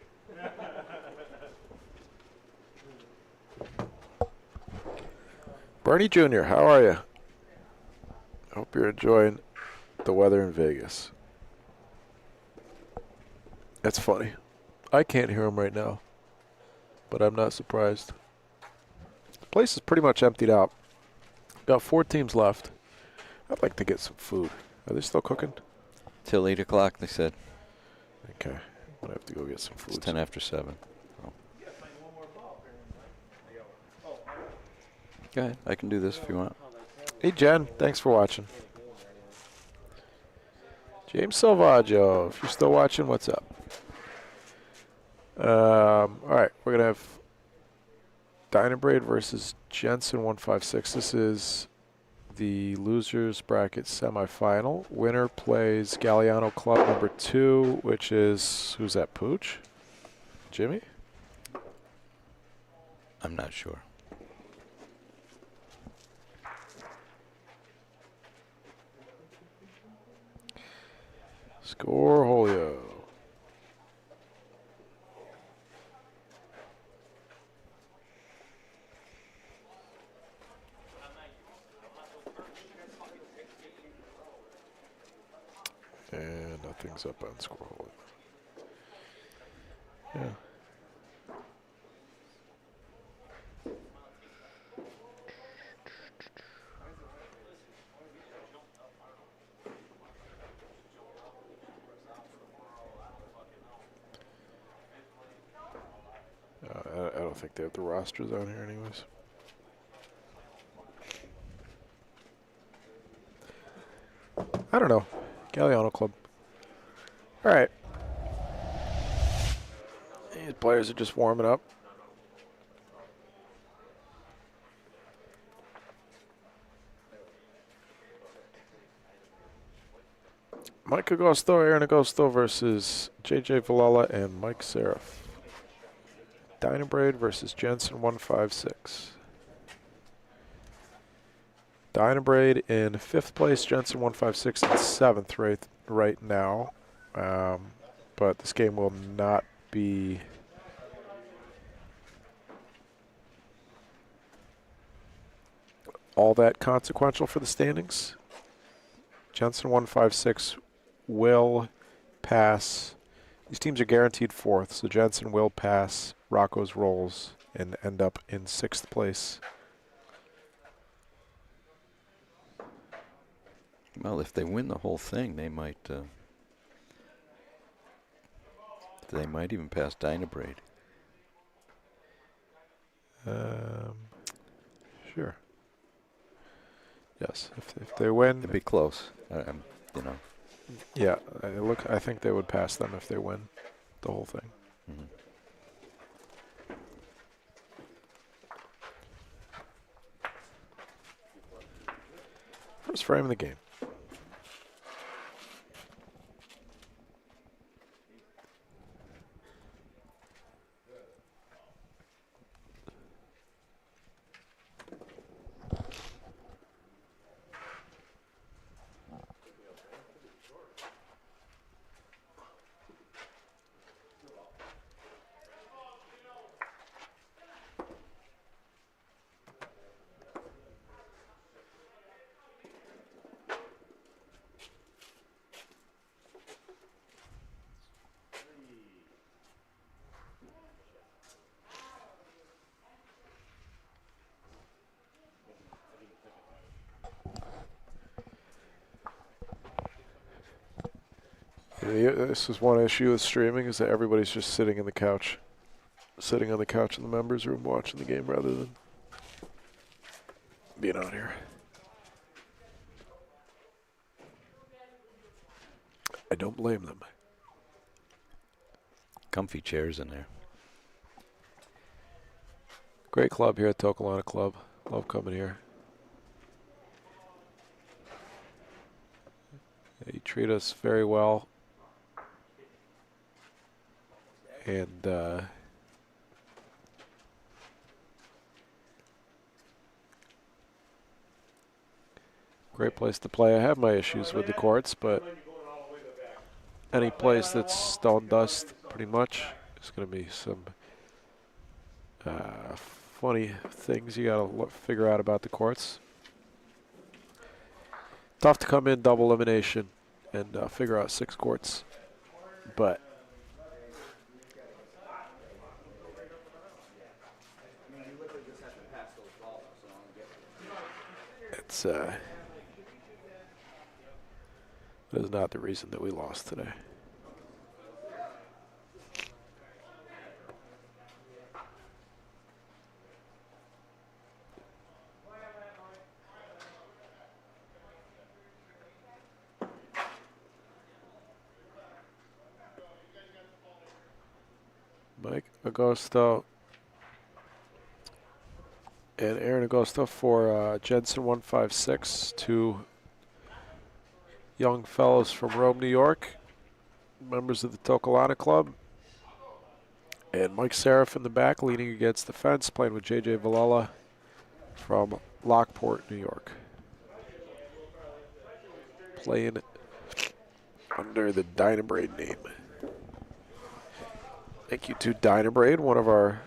Bernie Jr., how are you? Hope you're enjoying the weather in Vegas. That's funny. I can't hear him right now, but I'm not surprised. The place is pretty much emptied out. Got 4 teams left. I'd like to get some food. Are they still cooking? Till 8 o'clock, they said. Okay. I'm going to have to go get some food. It's 10 after 7. Oh. Go ahead. I can do this if you want. Hey, Jen. Thanks for watching. James Salvaggio, if you're still watching, what's up? All right. We're going to have Dynabraid versus Jensen 156. This is the losers bracket semifinal. Winner plays Galliano Club number 2, which is, who's that, Pooch? Jimmy? I'm not sure. Score Julio. And nothing's up on Score Julio. Yeah. I don't think they have the rosters on here anyways. I don't know. Galliano Club. All right. These players are just warming up. Mike Agosto, Aaron Agosto versus JJ Villala and Mike Seraph. Dynabraid versus Jensen 156. Dynabraid in 5th place, Jensen 156 in 7th right now. But this game will not be all that consequential for the standings. Jensen 156 will pass. These teams are guaranteed fourth, so Jensen will pass Rocco's Rolls and end up in 6th place. Well, if they win the whole thing, they might even pass Dynabraid. Sure. Yes, if they win, It'd be close. You know. yeah. I think they would pass them if they win the whole thing. Mm-hmm. First frame of the game. Yeah, this is one issue with streaming, is that everybody's just sitting on the couch in the members' room watching the game rather than being out here. I don't blame them. Comfy chairs in there. Great club here at Toccolana Club. Love coming here. They treat us very well. And great place to play. I have my issues with the courts, but any place that's stone dust, pretty much, is going to be some funny things you got to figure out about the courts. Tough to come in double elimination and figure out 6 courts, but it's that is not the reason that we lost today. Mike Agosto and Aaron Agosto for Jensen 156, 2 young fellows from Rome, New York, members of the Toccolana Club. And Mike Seraph in the back, leaning against the fence, playing with J.J. Villella from Lockport, New York. Playing under the Dynabraid name. Thank you to Dynabraid, one of our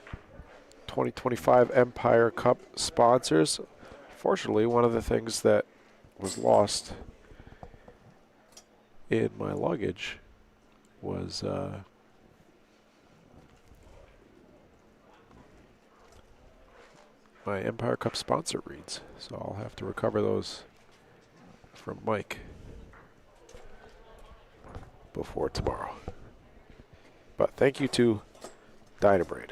2025 Empire Cup sponsors. Fortunately, one of the things that was lost in my luggage was my Empire Cup sponsor reads. So I'll have to recover those from Mike before tomorrow. But thank you to Dynabraid.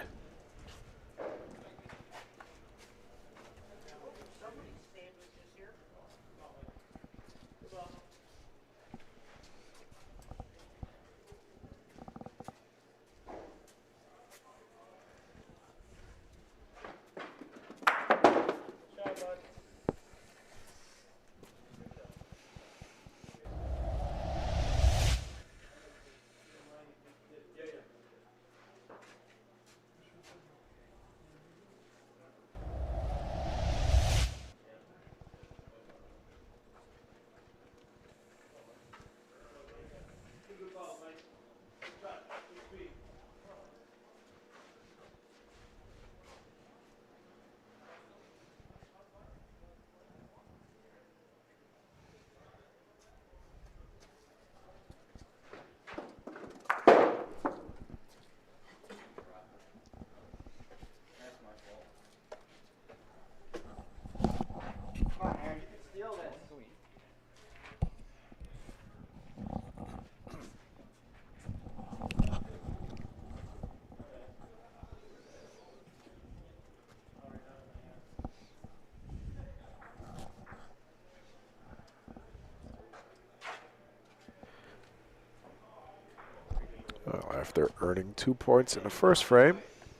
After earning 2 points in the first frame,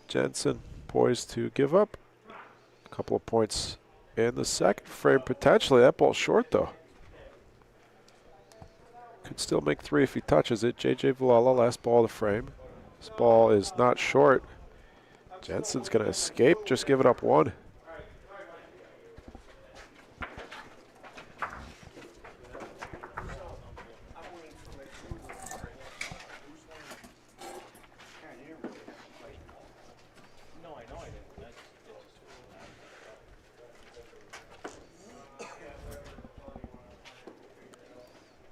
Jensen poised to give up a couple of points in the second frame, potentially. That ball's short, though. Could still make 3 if he touches it. J.J. Villala, last ball of the frame. This ball is not short. Jensen's going to escape, just giving up 1.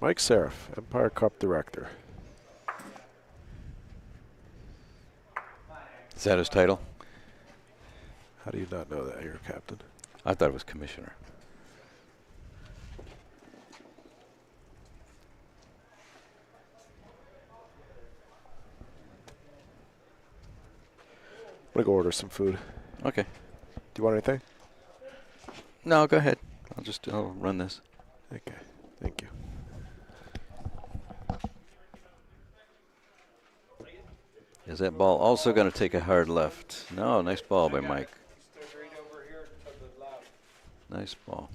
Mike Seraph, Empire Cup Director. Is that his title? How do you not know that? You're a captain. I thought it was commissioner. I'm going to go order some food. Okay. Do you want anything? No, go ahead. I'll run this. Okay. Thank you. Is that ball also going to take a hard left? No, nice ball by Mike. Nice ball.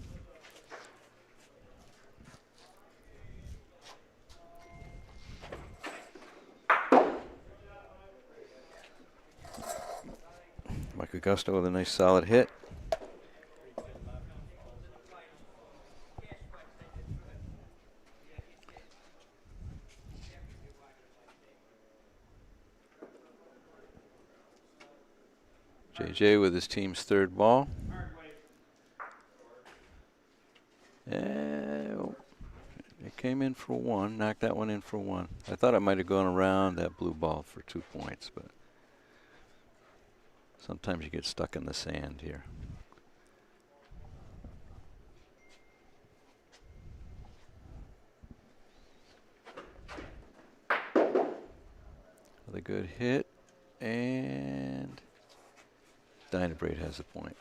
Mike Augusto with a nice solid hit. JJ with his team's third ball. And it came in for 1, knocked that one in for 1. I thought it might have gone around that blue ball for 2 points, but sometimes you get stuck in the sand here. With a good hit, and Dynabrade has the point.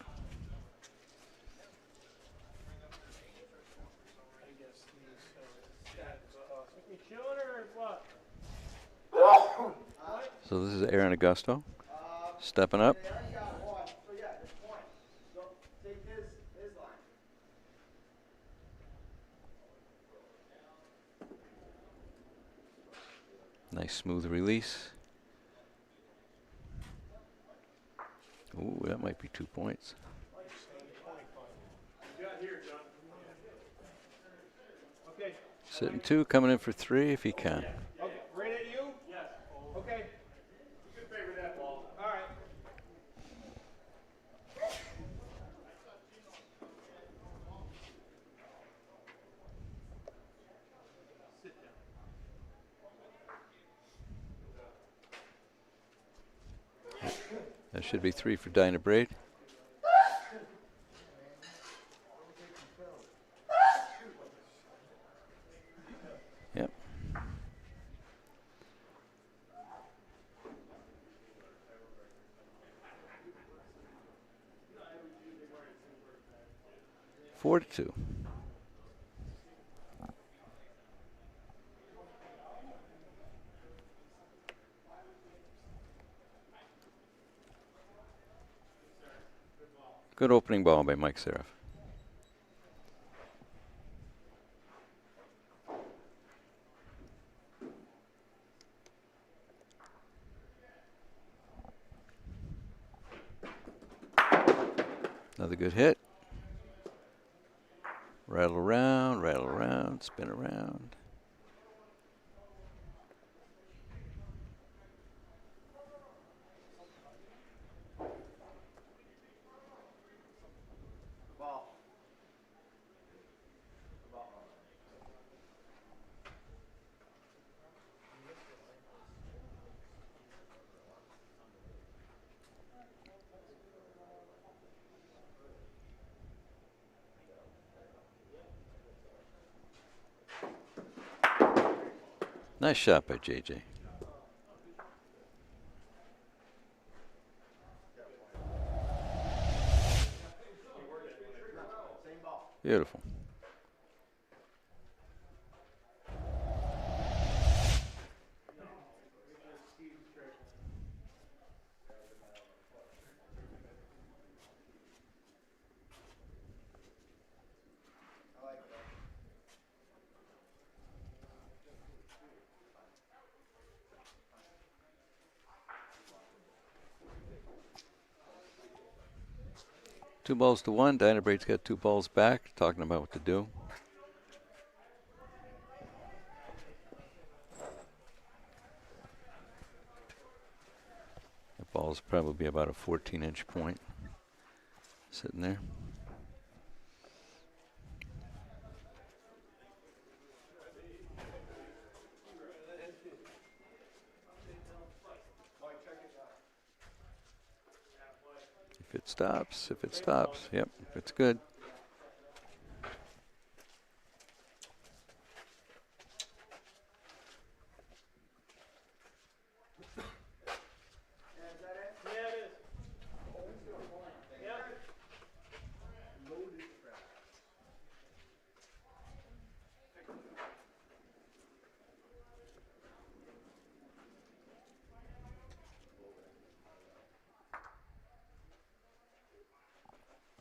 So this is Aaron Augusto stepping up. Nice smooth release. Ooh, that might be 2 points. Sitting 2, coming in for 3 if he can. Okay, right at you? Yes. Okay. You can favor that ball. All right. Sit down. That should be 3 for Dynabrade. Yep. Four to 2. Good opening ball by Mike Seraph. Another good hit. Rattle around, spin around. Nice shot by JJ. Beautiful. 2-1. Dynabrate's got 2 balls back, talking about what to do. The ball's probably about a 14-inch point sitting there. If it stops, yep, it's good.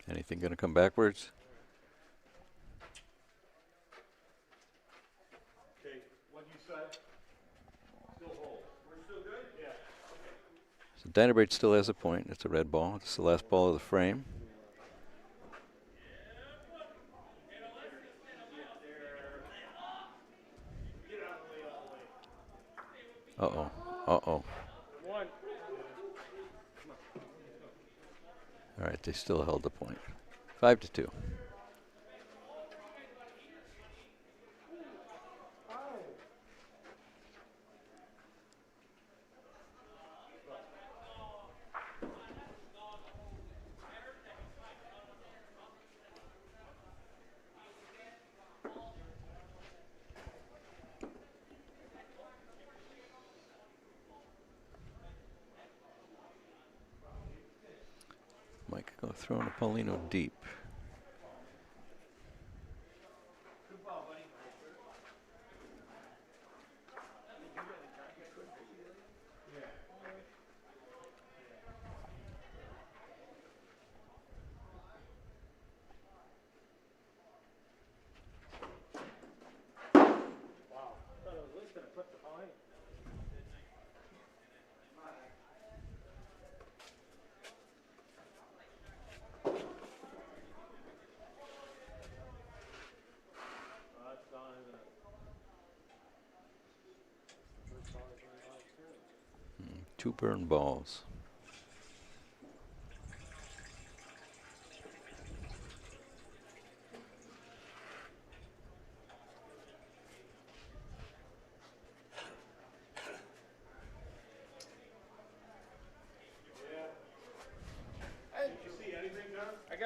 Anything going to come backwards? Okay, what you said, still hold. We're still good? Yeah. So Dynabrate still has a point. It's a red ball. It's the last ball of the frame. Uh-oh. Uh-oh. All right, they still held the point. 5-2. Mike go throwing a Paulino deep. Two burn balls.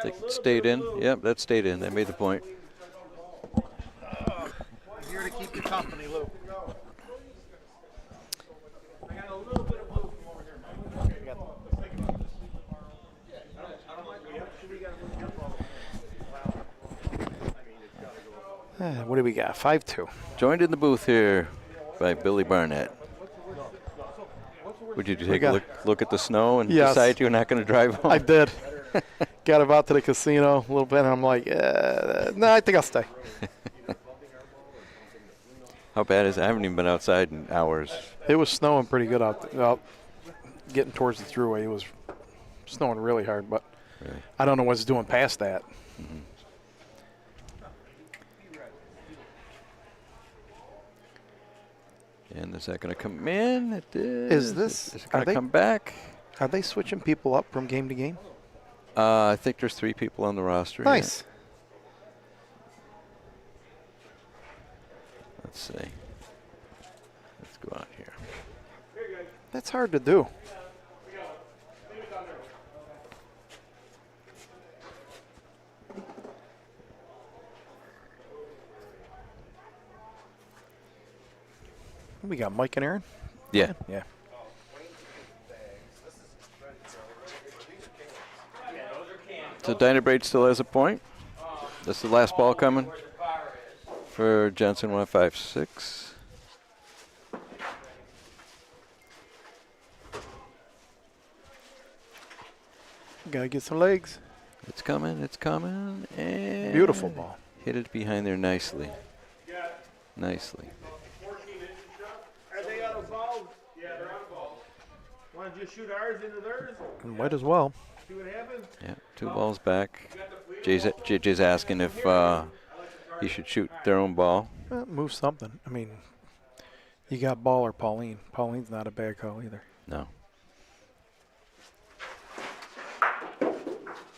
That stayed in. Yep, that stayed in. They made the point. Here to keep you company, Lou. I got a little bit of blue from over here, Mike. Okay, let's think about this. I don't like we got to move up all the way. What do we got? 5-2. Joined in the booth here by Billy Barnett. Would you take a look at the snow and decide you're not going to drive home? I did. Got about to the casino a little bit, and I'm like, no, I think I'll stay. How bad is it? I haven't even been outside in hours. It was snowing pretty good out getting towards the thruway. It was snowing really hard, but Really? I don't know what's doing past that. Mm-hmm. And is that going to come in? It is. Is it going to come back? Are they switching people up from game to game? I think there's 3 people on the roster. Nice. Yeah. Let's see. Let's go out here. That's hard to do. We got Mike and Aaron? Yeah. Yeah. So Dynabrate still has a point. That's the last ball coming for Jensen 156. Gotta get some legs. It's coming, and Beautiful ball. Hit it behind there nicely. Nicely. Are they out of balls? Yeah, they're out of balls. Want to just shoot ours into theirs? And might as well. Yeah, 2 balls back. JJ's asking if he should shoot their own ball. Move something. I mean, you got Ball or Pauline. Pauline's not a bad call either. No.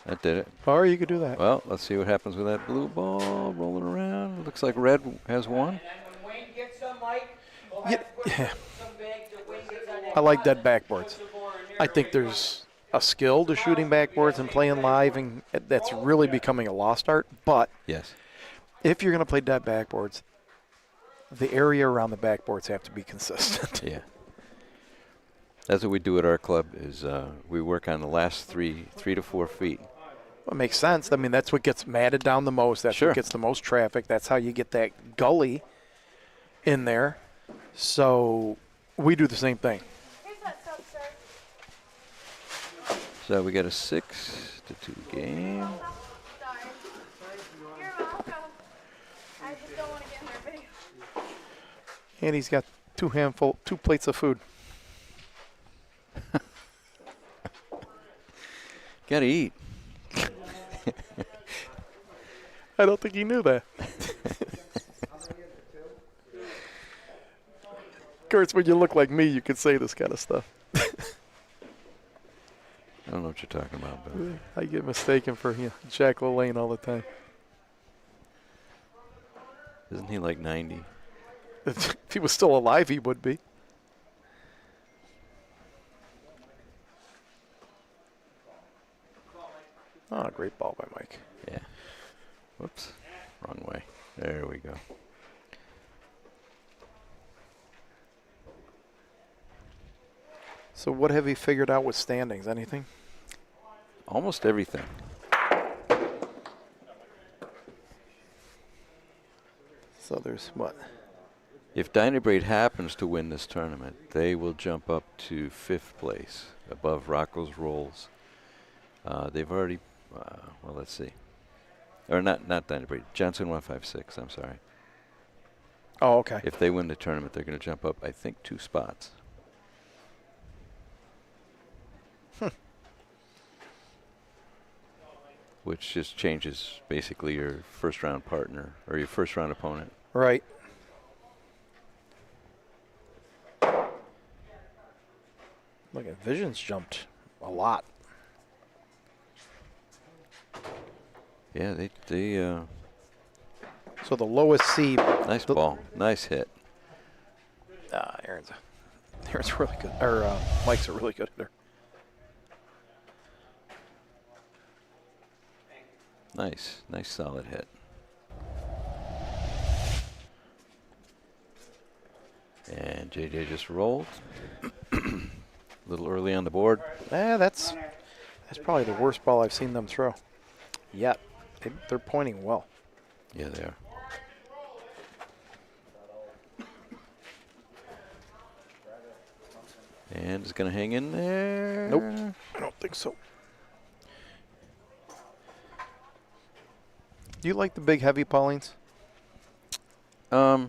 That did it. Or you could do that. Well, let's see what happens with that blue ball rolling around. Looks like red has one. Yeah. I like dead backboards. I think there's a skill to shooting backboards and playing live, and that's really becoming a lost art. But Yes. if you're going to play dead backboards, the area around the backboards have to be consistent. Yeah. That's what we do at our club is we work on the last 3 to 4 feet. Well, it makes sense. I mean, that's what gets matted down the most. That's Sure. what gets the most traffic. That's how you get that gully in there. So we do the same thing. So we got a 6-2 game. You're welcome. I just don't want to get in their video. And he's got 2 plates of food. Gotta eat. I don't think he knew that. Of course, when you look like me, you can say this kind of stuff. I don't know what you're talking about, but I get mistaken for Jack LaLanne all the time. isn't he like 90? If he was still alive, he would be. Oh, great ball by Mike. Yeah. Whoops. Wrong way. There we go. So what have you figured out with standings? Anything? Almost everything. So there's what? If Dynabrade happens to win this tournament, they will jump up to 5th place above Rocco's Rolls. They've already, well, let's see. Or not Dynabrade. Johnson 156, I'm sorry. Oh, okay. If they win the tournament, they're going to jump up, I think, 2 spots. Which just changes basically your first round partner or your first round opponent. Right. Look at Vision's jumped a lot. Yeah, they So the lowest seed. nice ball, nice hit. Aaron's really good. Or Mike's a really good hitter. Nice solid hit. And JJ just rolled. A little early on the board. That's probably the worst ball I've seen them throw yet. They're pointing well. Yeah, they are. And it's going to hang in there. Nope, I don't think so. Do you like the big heavy Paulines? Or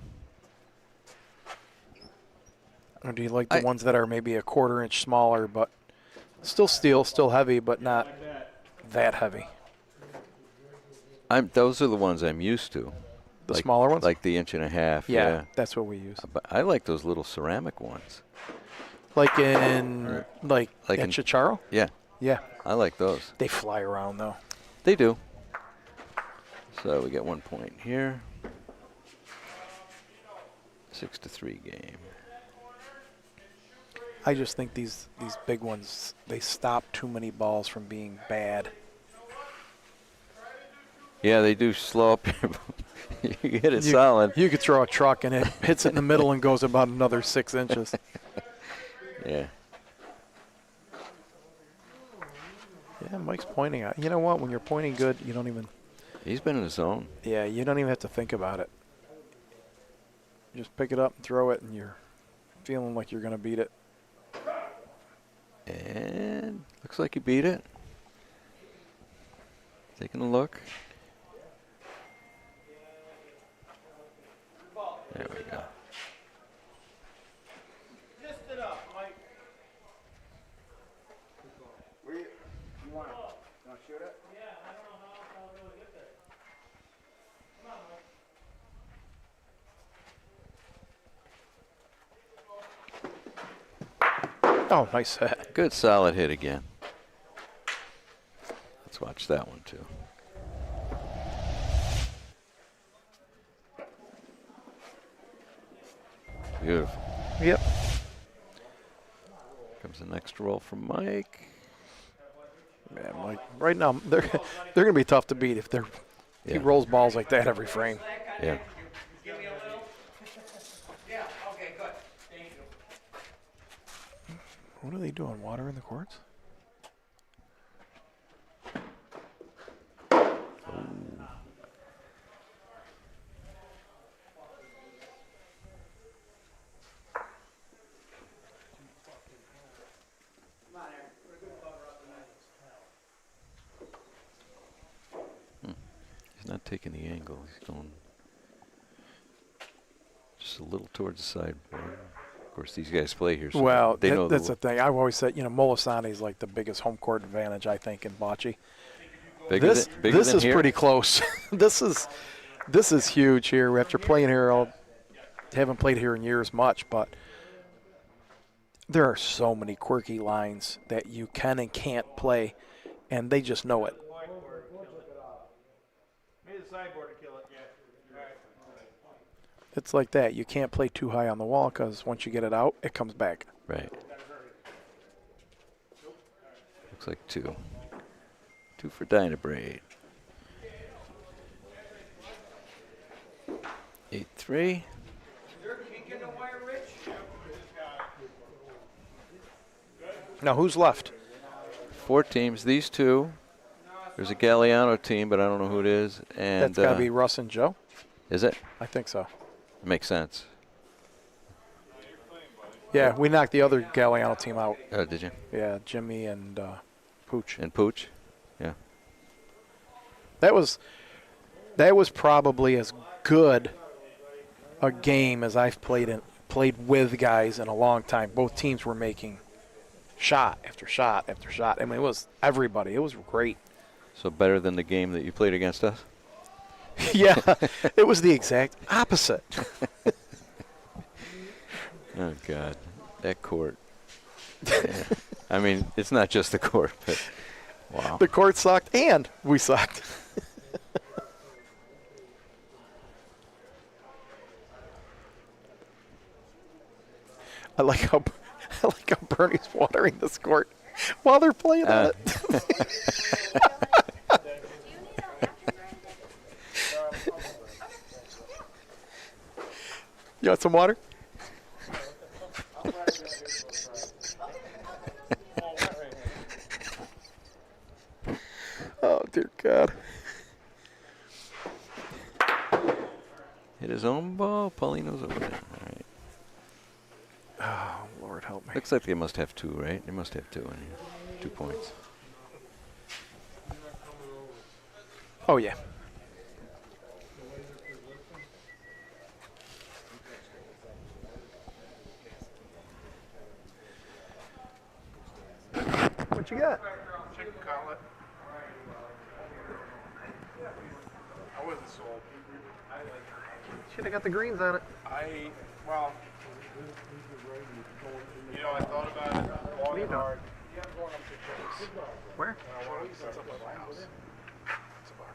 do you like the ones that are maybe a 1/4 inch smaller, but still steel, still heavy, but not that heavy? Those are the ones I'm used to. The smaller ones? Like the 1.5 inch. Yeah, that's what we use. But I like those little ceramic ones. Like in like in Chicharo? Yeah. Yeah. I like those. They fly around though. They do. So we get 1 point here. 6-3 game. I just think these big ones, they stop too many balls from being bad. Yeah, they do slow up. You hit it You- solid. You could throw a truck and it hits it in the middle and goes about another 6 inches. Yeah. Yeah, Mike's pointing out. You know what? When you're pointing good, you don't even. He's been in his zone. Yeah, you don't even have to think about it. You just pick it up and throw it, and you're feeling like you're going to beat it. And looks like he beat it. Taking a look. There we go. Just enough, Mike. Where you want it? Oh, nice hit. Good solid hit again. Let's watch that one too. Beautiful. Yep. Comes the next roll from Mike. Man, Mike, right now they're going to be tough to beat if he rolls balls like that every frame. Yeah. What are they doing? Water in the courts? He's not taking the angle. He's going just a little towards the sideboard. Of course, these guys play here, so Well, they know that's the thing. I've always said, Molisani is like the biggest home court advantage, I think, in Bocce. bigger This than is here? pretty close. This is huge here. After playing here, haven't played here in years much, but there are so many quirky lines that you can and can't play, and they just know it. Made the sideboard to kill it. Yeah. All right. It's like that. You can't play too high on the wall because once you get it out, it comes back. Right. Looks like 2. 2 for Dynabraid. 8-3. Now, who's left? 4 teams. These 2. There's a Galliano team, but I don't know who it is. And That's got to be Russ and Joe. Is it? I think so. Makes sense. Yeah, we knocked the other Galliano team out. Oh, did you? Yeah, Jimmy and Pooch. And Pooch? Yeah. That was probably as good a game as I've played with guys in a long time. Both teams were making shot after shot after shot. I mean, it was everybody. It was great. So better than the game that you played against us? Yeah, it was the exact opposite. Oh, God. That court. Yeah. I mean, it's not just the court, but wow. The court sucked, and we sucked. I like how Bernie's watering this court while they're playing on it. You want some water? Oh, dear God. Hit his own ball. Paulino's over there. All right. Oh, Lord help me. Looks like they must have 2, right? They must have 2 in here. 2 points. Oh, yeah. What you got? Chicken cutlet. I wasn't sold. Should have got the greens on it. I thought about it long and hard. Where? That's up by my house. It's a bar.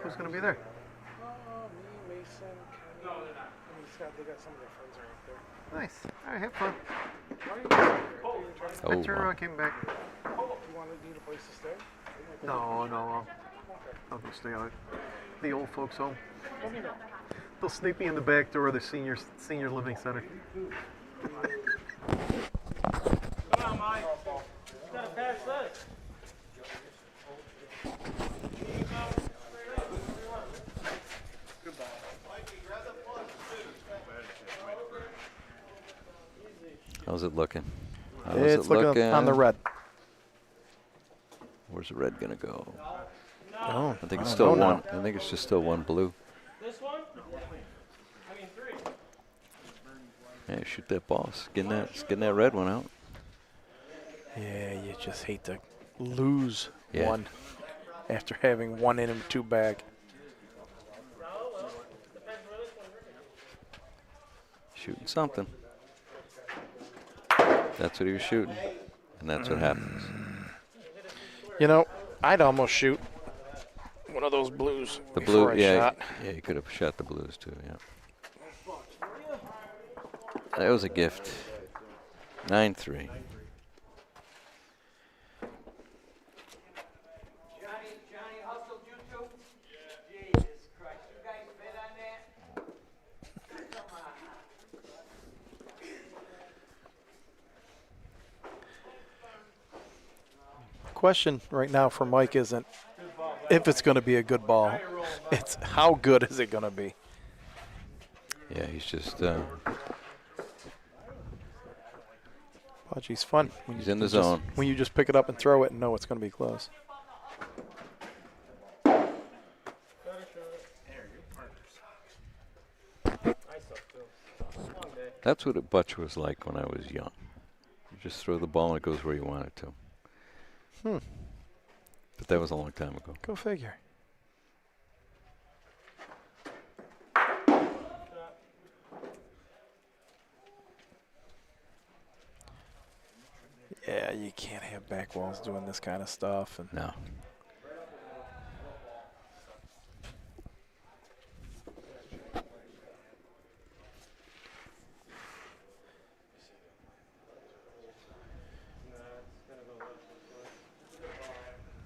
Who's going to be there? Me, Mason, Kenny. They got some of their friends are up there. Nice. All right, have fun. Oh, wow. Came back. You need a place to stay? No. I'll go stay out at the old folks' home. Let me know. They'll sneak me in the back door of the senior living center. Come on, Mike. You gotta pass this. How's it looking? How's It's it looking on the red. Where's the red going to go? Oh, I think it's still one. I think it's just still one blue. This one? I mean 3. Yeah, shoot that ball. Getting that red one out. Yeah, you just hate to lose Yeah. one after having one in and 2 back. Shooting something. That's what he was shooting, and that's what happens. You know, I'd almost shoot one of those blues The before blue, I shot. yeah, you could have shot the blues too. Yeah, that was a gift. 9-3. Johnny hustled you too? Jesus Christ, you guys bet on that? Come on. Question right now for Mike isn't if it's going to be a good ball. It's how good is it going to be? Yeah, he's just Bocce's fun. When He's you in the just- zone. When you just pick it up and throw it and know it's going to be close. that's what a Bocce was like when I was young. You just throw the ball and it goes where you want it to. But that was a long time ago. Go figure. Yeah, you can't have back walls doing this kind of stuff. And No.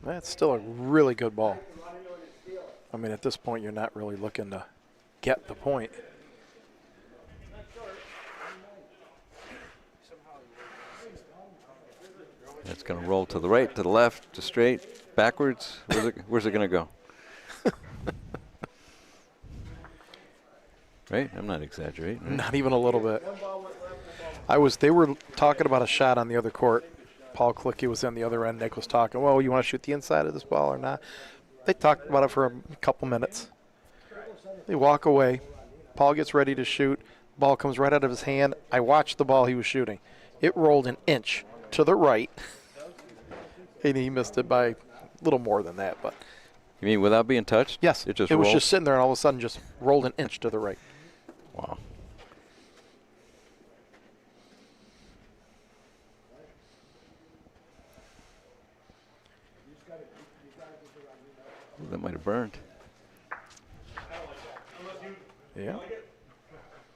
that's still a really good ball. I mean, at this point, you're not really looking to get the point. It's going to roll to the right, to the left, to straight, backwards. Where's it going to go? Right? I'm not exaggerating. Right? Not even a little bit. They were talking about a shot on the other court. Paul Klicky was on the other end. Nick was talking, well, you want to shoot the inside of this ball or not? They talked about it for a couple minutes. They walk away. Paul gets ready to shoot. Ball comes right out of his hand. I watched the ball he was shooting. It rolled an inch to the right. And he missed it by a little more than that. But You mean without being touched? yes, It just was rolled? just sitting there and all of a sudden just rolled an inch to the right. Wow. Ooh, that might have burned. Yeah.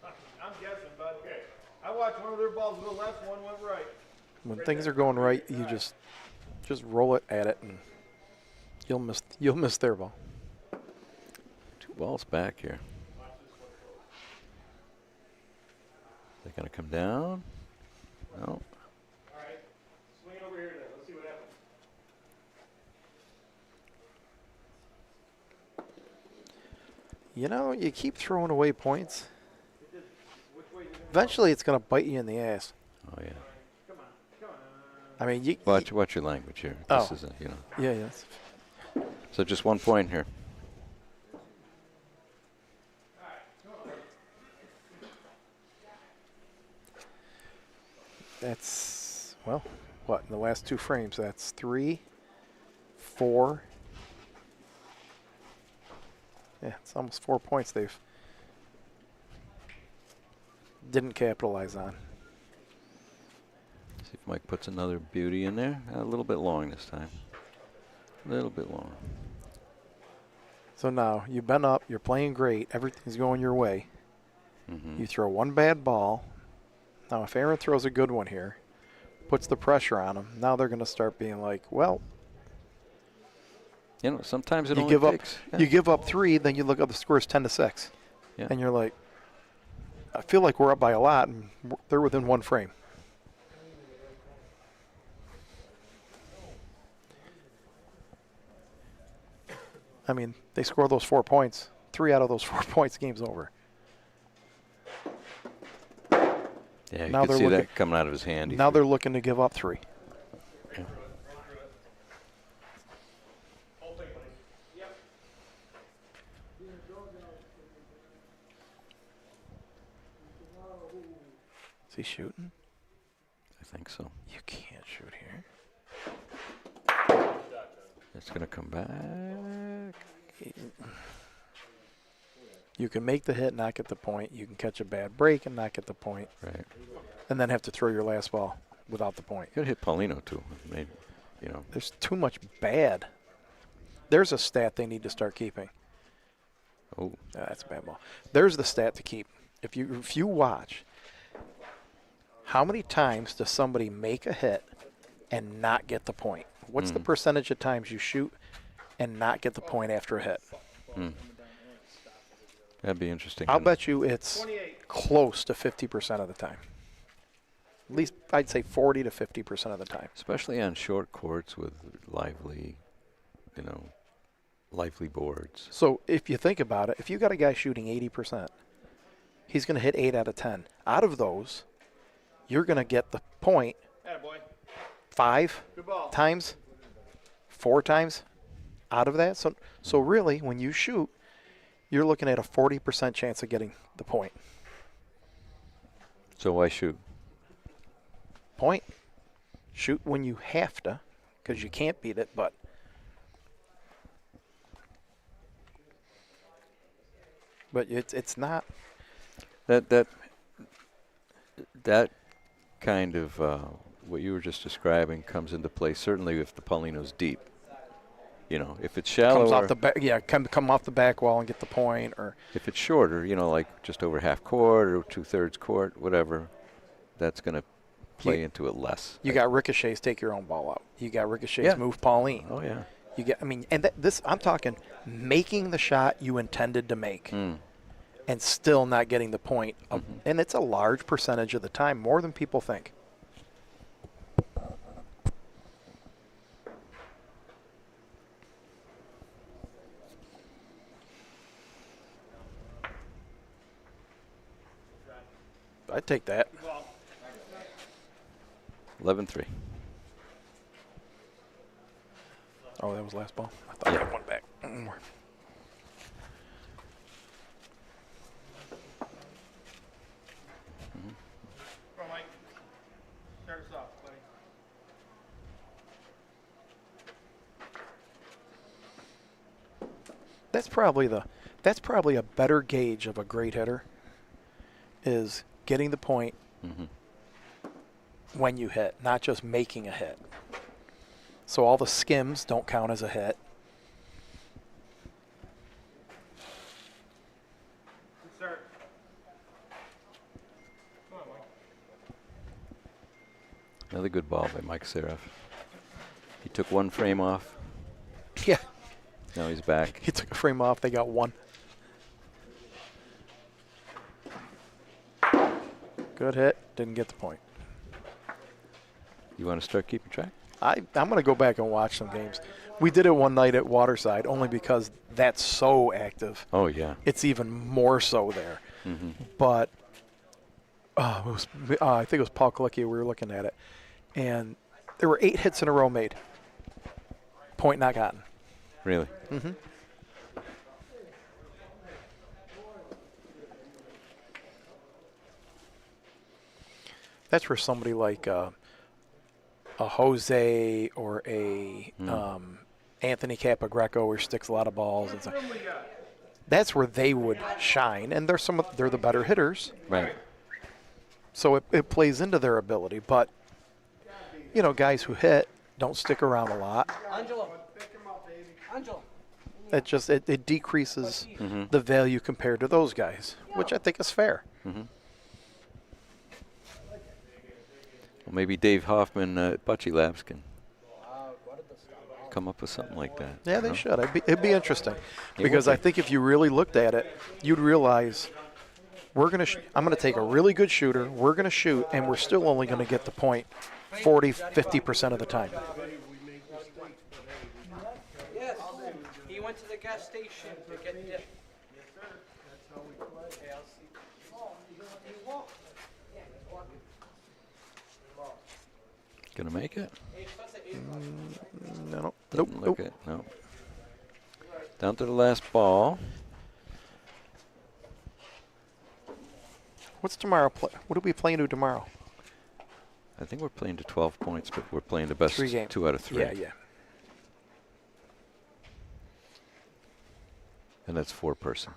I'm guessing, but I watched one of their balls go left, one went right. When things are going right, you just roll it at it, and you'll miss their ball. 2 balls back here. They're going to come down. No. All right, swing it over here then. Let's see what happens. You know, you keep throwing away points. Eventually, it's going to bite you in the ass. Oh, yeah. I mean, you Watch your language here. Oh. This isn't, yeah, yes. So just 1 point here. That's, well, what, in the last 2 frames, that's 3, 4. Yeah, it's almost 4 points they've didn't capitalize on. See if Mike puts another beauty in there. A little bit long this time. A little bit long. So now you've been up, you're playing great, everything's going your way. Mm-hmm. You throw one bad ball. Now, if Aaron throws a good one here, puts the pressure on him, now they're going to start being like, well, You know, sometimes it you only give up, takes. you give up 3, then you look up the score is 10-6, Yeah. and you're like, I feel like we're up by a lot, and they're within 1 frame. I mean, they score those 4 points. 3 out of those 4 points, game's over. Yeah, you Now can they're see looking- that coming out of his hand. He Now threw- they're looking to give up 3. Yeah. Is he shooting? I think so. You can't shoot here. It's going to come back. You can make the hit, not get the point. You can catch a bad break and not get the point, Right. and then have to throw your last ball. without the point. Could hit Paulino too. Maybe, you know. There's too much bad. There's a stat they need to start keeping. Oh, That's a bad ball. There's the stat to keep. If you watch, how many times does somebody make a hit and not get the point? What's the percentage of times you shoot and not get the point after a hit? that'd be interesting. I'll bet you it's close to 50% of the time. At least I'd say 40 to 50% of the time. Especially on short courts with lively, lively boards. So if you think about it, if you got a guy shooting 80%, he's going to hit 8 out of 10. Out of those, you're going to get the point 5 times, 4 times out of that. So really, when you shoot, you're looking at a 40% chance of getting the point. So why shoot? Point. Shoot when you have to, because you can't beat it, but it's not. That kind of what you were just describing comes into play certainly if the Paulino's deep. If it's shallower, comes off the back, come off the back wall and get the point, or if it's shorter, like just over half court or 2/3 court, whatever, that's going to play into it less. You got ricochets, take your own ball out. You got ricochets, move Pauline. Oh yeah. I'm talking making the shot you intended to make, and still not getting the point. And it's a large percentage of the time, more than people think. I'd take that. 11-3. Oh, that was last ball? I thought I had one back. Come on, Mike. Start us off, buddy. That's probably a better gauge of a great hitter, is getting the point when you hit, not just making a hit. So all the skims don't count as a hit. Good start. Come on, Mike. Another good ball by Mike Seraph. He took one frame off. Yeah. Now he's back. He took a frame off. They got one. Good hit. Didn't get the point. You want to start keeping track? I'm going to go back and watch some games. We did it one night at Waterside only because that's so active. Oh, yeah. It's even more so there. But it was, I think it was Paul Kalicki. We were looking at it. And there were 8 hits in a row made. Point not gotten. Really? That's for somebody like a Jose or a Anthony Capagreco, who sticks a lot of balls. And stuff. That's where they would shine, and they're the better hitters. Right. So it plays into their ability. But guys who hit don't stick around a lot. Angelo. Angelo. It decreases the value compared to those guys, which I think is fair. Well, maybe Dave Hoffman at Bocce Labs can come up with something like that. Yeah, they should. It'd be interesting, because I think if you really looked at it, you'd realize I'm going to take a really good shooter, we're going to shoot, and we're still only going to get the point 40, 50% of the time. Yes. He went to the gas station to get dip. Yes, sir. That's how we play. Okay, I'll see. Gonna make it? No. Didn't Nope. look it. No. Down to the last ball. What's tomorrow? What are we playing to tomorrow? I think we're playing to 12 points, but we're playing the best 3 games. 2 out of 3. Yeah. And that's 4-person.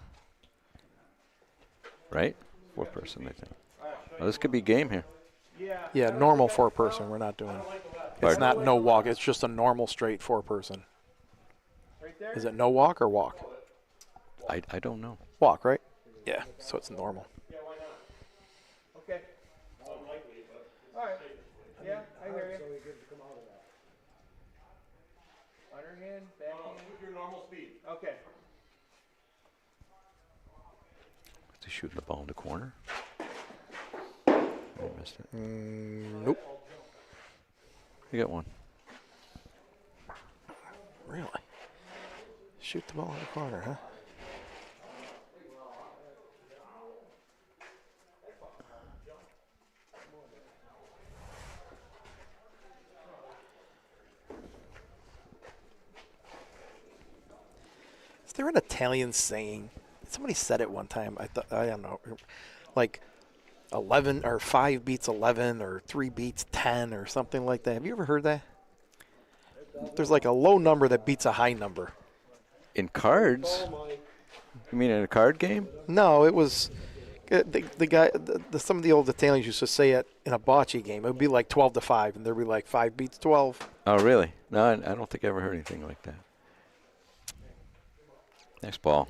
Right? 4-person, I think. Well, this could be game here. Yeah, normal four-person. We're not doing. It's Pardon? not no walk. It's just a normal straight four-person. Is it no walk or walk? I don't know. Walk, right? Yeah. So it's normal. Okay. All right. Yeah, I hear you. Underhand, backhand. Your normal speed. Okay. Is he shooting the ball in the corner? I missed it. Nope. You got one. Really? Shoot the ball in the corner, huh? Is there an Italian saying? Somebody said it one time. I don't know, like 11 or 5 beats 11 or 3 beats 10 or something like that. Have you ever heard that? There's like a low number that beats a high number. In cards? You mean in a card game? No, it was the guy. Some of the old Italians used to say it in a bocce game. It would be like 12-5, and there'd be like 5 beats 12. Oh, really? No, I don't think I ever heard anything like that. Nice ball.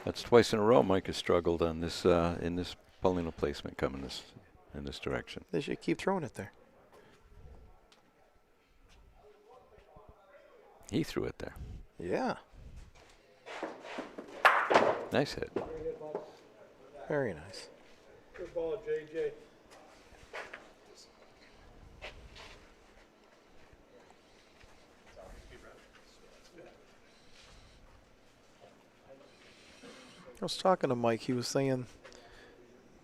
That's twice in a row Mike has struggled on this in this Paulino placement coming in this direction. They should keep throwing it there. He threw it there. Yeah. Nice hit. Very nice. Good ball, JJ. I was talking to Mike. He was saying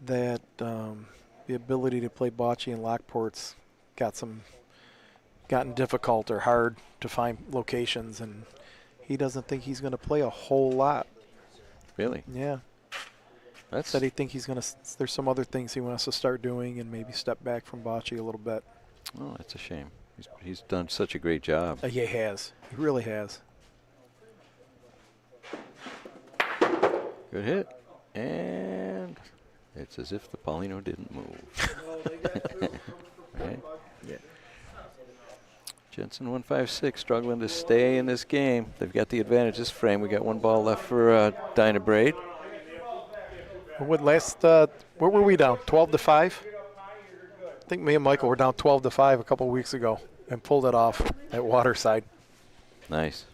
that the ability to play bocce in Lockport's gotten difficult or hard to find locations, and he doesn't think he's going to play a whole lot. Really? Yeah. That's Said he think he's going to. There's some other things he wants to start doing, and maybe step back from bocce a little bit. Oh, that's a shame. He's done such a great job. Yeah, he has. He really has. Good hit. And it's as if the Paulino didn't move. Right? Yeah. Jensen 156 struggling to stay in this game. They've got the advantage this frame. We got one ball left for Dinah Braid. What what were we down? 12-5? I think me and Michael were down 12-5 a couple weeks ago and pulled it off at Waterside. Nice.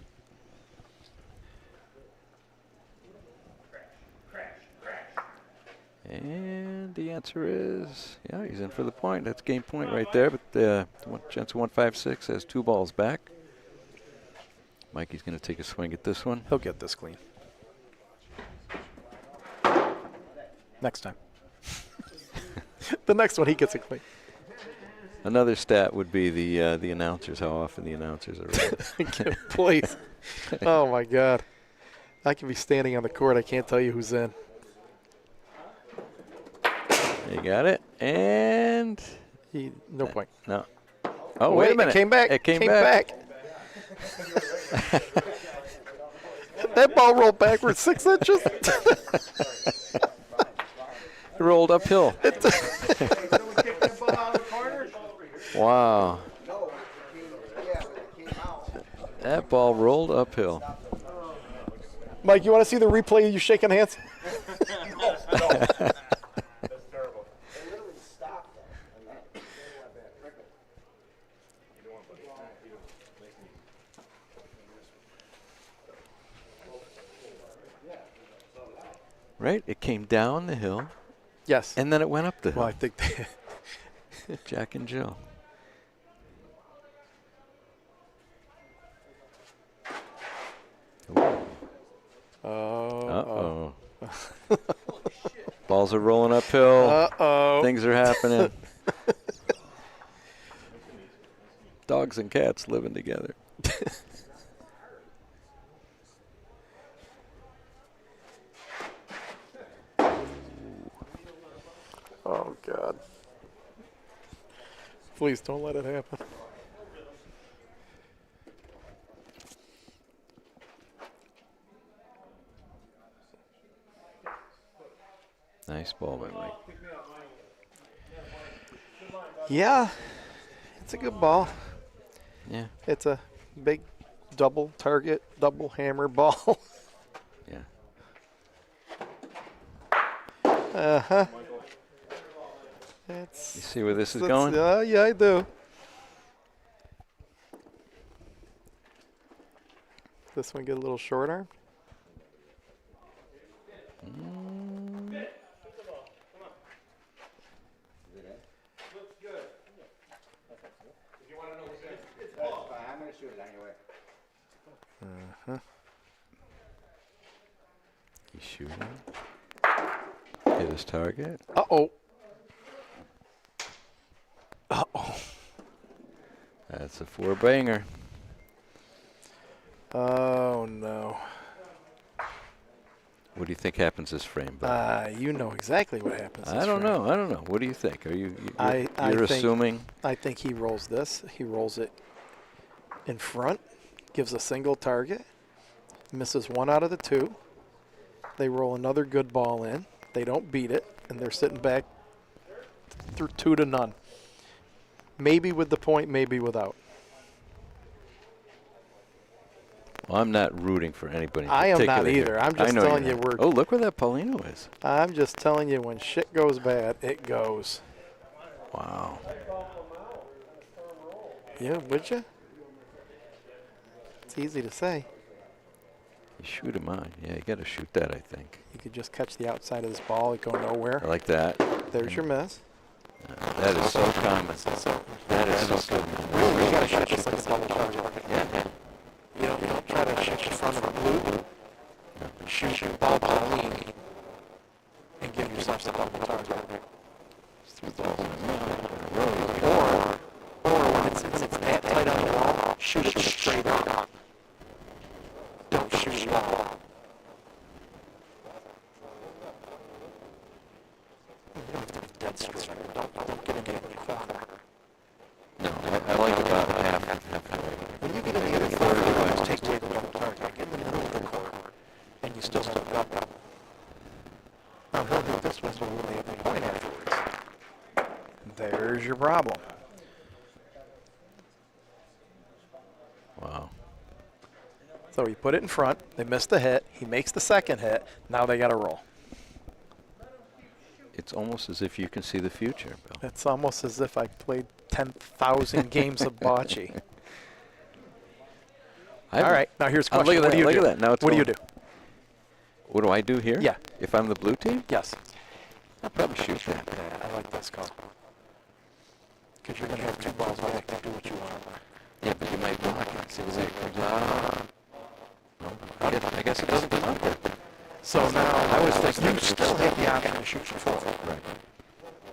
And the answer is, yeah, he's in for the point. That's game point right there. But Jensen 156 has 2 balls back. Mikey's going to take a swing at this one. He'll get this clean. Next time. The next one, he gets it clean. Another stat would be the announcers, how often the announcers are right. Please. Oh, my God. I can be standing on the court. I can't tell you who's in. You got it. And no point. No. Oh, wait a minute. It came back. It came back. That ball rolled backwards 6 inches. It rolled uphill. Wow. That ball rolled uphill. Mike, you want to see the replay of you shaking hands? Right? It came down the hill. Yes. And then it went up the hill. Well, I think Jack and Jill. Uh-oh. Balls are rolling uphill. Uh-oh. Things are happening. Dogs and cats living together. Oh, God. Please don't let it happen. Nice ball by Mike. Yeah, it's a good ball. Yeah. It's a big double target, double hammer ball. Yeah. Uh-huh. You see where this is That's- going? yeah, I do. This one get a little short arm. I'm going to shoot it anyway. Uh-huh. He's shooting. Hit his target. Uh-oh. Uh-oh. That's a 4-banger. Oh, no. What do you think happens this frame, Bill? You know exactly what happens. I don't know. I don't know. What do you think? Are you're I think- assuming? I think he rolls this. He rolls it in front, gives a single target, misses 1 out of the 2. They roll another good ball in. They don't beat it, and they're sitting back through 2-0. Maybe with the point, maybe without. Well, I'm not rooting for anybody. In I am not particular either. here. I'm just I know telling you're you not. we're. Oh, look where that Paulino is. I'm just telling you when shit goes bad, it goes. Wow. Yeah, would you? It's easy to say. You shoot him on. Yeah, you got to shoot that, I think. You could just catch the outside of this ball, it go nowhere. I like that. There's your miss. That is so common. That is so good. Really, you gotta shoot this like a double target. Yeah. You don't try to shoot the front of the blue. Shoot your ball Pauline and give yourself a double target. Or when it's that tight on the wall, shoot it straight up. Don't shoot it out. Dead straight. Don't get into the corner. No, I like about half. When you get in the other corner, take away the double target. Get in the middle of the corner, and you still have a double. Now he'll hit this one when they have the point afterwards. There's your problem. Wow. So he put it in front. They missed the hit. He makes the second hit. Now they got to roll. It's almost as if you can see the future, Bill. It's almost as if I played 10,000 games of bocce. All right. Now here's a question. Look at What that. do you Look do? at that. Now it's What do you going. do? What do I do here? Yeah. If I'm the blue team? Yes. I'll probably shoot that. Yeah, I like this call. Because you're going to have 2 balls back to do what you want. Yeah, but you might block it. See what that comes out. I guess it doesn't come out there. So now I was thinking you still have the option to shoot your 4. Right.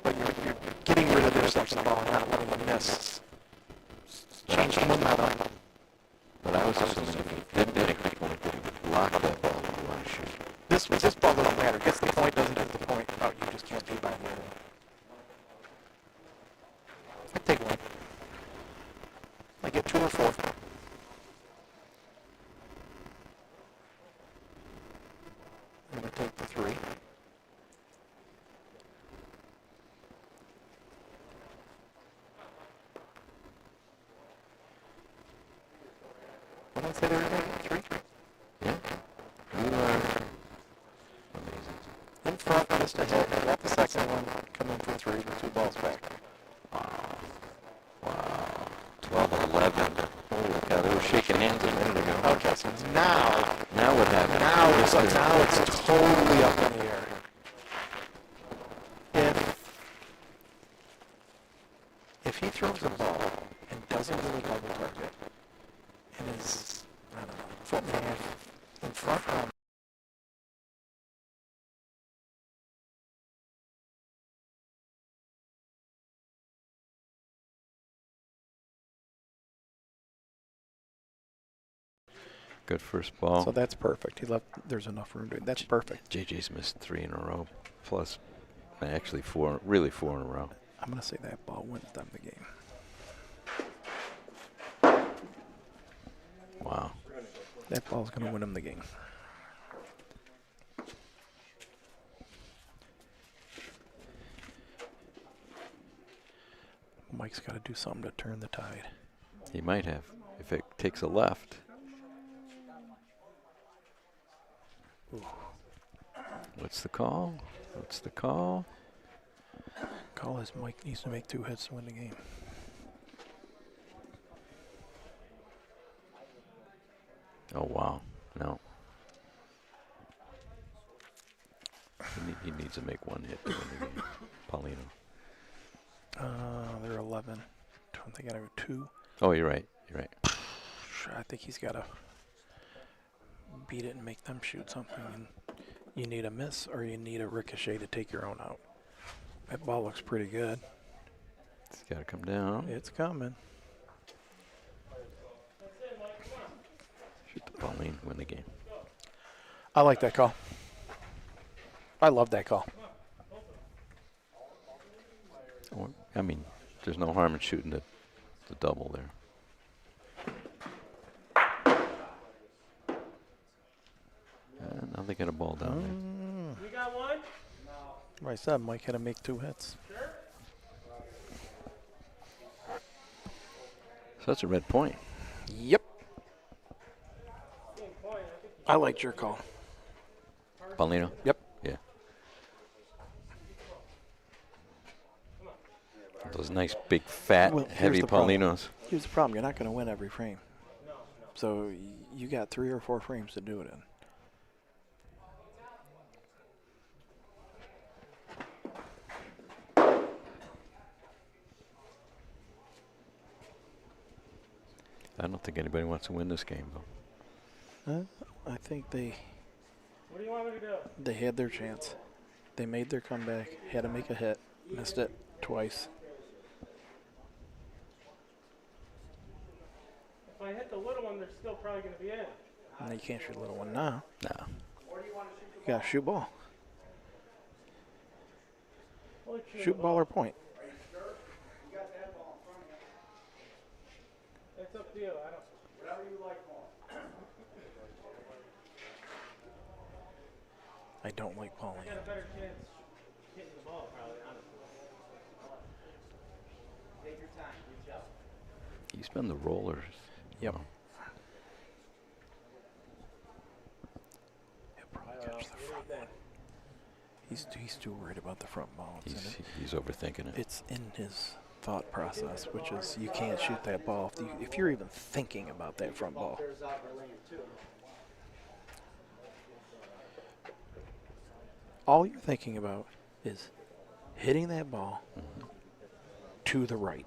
But you're getting rid of their section of the ball and not letting them miss. Change the momentum. But I was assuming if you didn't make the point, that you would block that ball if you want to shoot. This ball doesn't matter. Gets the point, doesn't hit the point. Oh, you just can't be by the other. I take 1. I get 2 or 4. I'm going to take the 3. What did I say they were going to 3? Yeah. You are amazing. In front, missed a hit. I got the second one. Come in for 3 with 2 balls back. Wow. 12-11. Holy cow, they were shaking hands a minute ago. Okay, so now Now what happened? now it's totally up in the air. If he throws a ball and doesn't get a double target and is, I don't know, 1.5 in front of Good first ball. so that's perfect. He left. There's enough room to it. That's perfect. JJ's missed 3 in a row. Plus, actually 4, really 4 in a row. I'm gonna say that ball wins them the game. Wow. That ball's gonna win them the game. Mike's got to do something to turn the tide. He might have. If it takes a left. What's the call? What's the call? Call is Mike needs to make 2 hits to win the game. Oh, wow. No. He needs to make 1 hit to win the game. Paulino. They're 11. Don't they got to go 2? Oh, you're right. You're right. I think he's got to beat it and make them shoot something. And you need a miss or you need a ricochet to take your own out. That ball looks pretty good. It's got to come down. It's coming. Shoot the Pauline, win the game. I like that call. I love that call. Or, I mean, there's no harm in shooting the double there. And now they get a ball down there. We got one? Like I said, Mike had to make 2 hits. So that's a red point. Yep. I liked your call. Paulino? Yep. Yeah. Those nice, big, fat, Well, here's heavy the problem. Paulinos. Here's the problem. You're not going to win every frame. So you got 3 or 4 frames to do it in. I don't think anybody wants to win this game, though. I think they What do you want me to do? they had their chance. They made their comeback, had to make a hit, missed it twice. If I hit the little one, they're still probably going to be in. And you can't shoot a little one now. No. You got to shoot ball. Holy shit. Shoot ball or point. It's up to you. I don't. Whatever you like more. I don't like Pauline. You got a better chance hitting the ball, probably, honestly. Take your time. Reach out. He's been the rollers. Yep. He'll probably catch the front one. He's too worried about the front ball. He's overthinking it. It's in his thought process, which is you can't shoot that ball if you're even thinking about that front ball. All you're thinking about is hitting that ball to the right.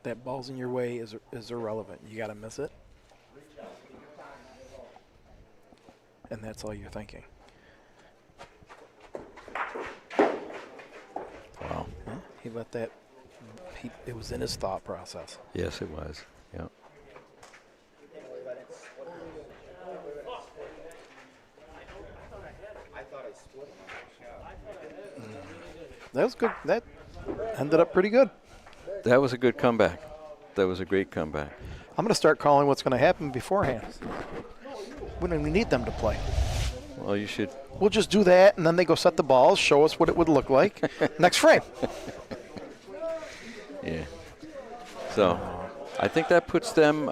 That ball's in your way is irrelevant. You got to miss it. And that's all you're thinking. Wow. Huh? He let that, it was in his thought process. Yes, it was. Yeah. That was good. That ended up pretty good. That was a good comeback. That was a great comeback. I'm going to start calling what's going to happen beforehand. We don't even need them to play. Well, you should. We'll just do that, and then they go set the balls, show us what it would look like. Next frame. Yeah. So, I think that puts them.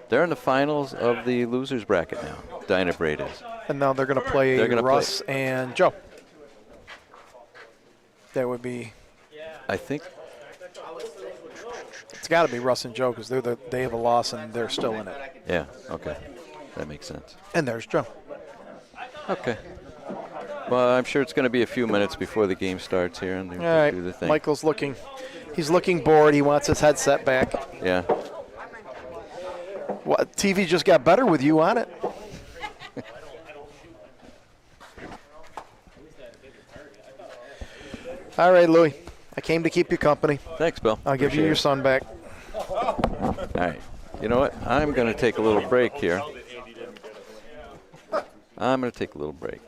They're in the finals of the losers bracket now. Dynabraid is. And now they're going to play Russ and Joe. That would be. I think. It's got to be Russ and Joe because they have a loss and they're still in it. Yeah. Okay. That makes sense. And there's Joe. Okay. Well, I'm sure it's going to be a few minutes before the game starts here, and All right. do the thing. Michael's looking. He's looking bored. He wants his headset back. Yeah. What? TV just got better with you on it. All right, Louie. I came to keep you company. Thanks, Bill. I'll give you Appreciate your it. son back. All right. You know what? I'm going to take a little break here. I'm going to take a little break.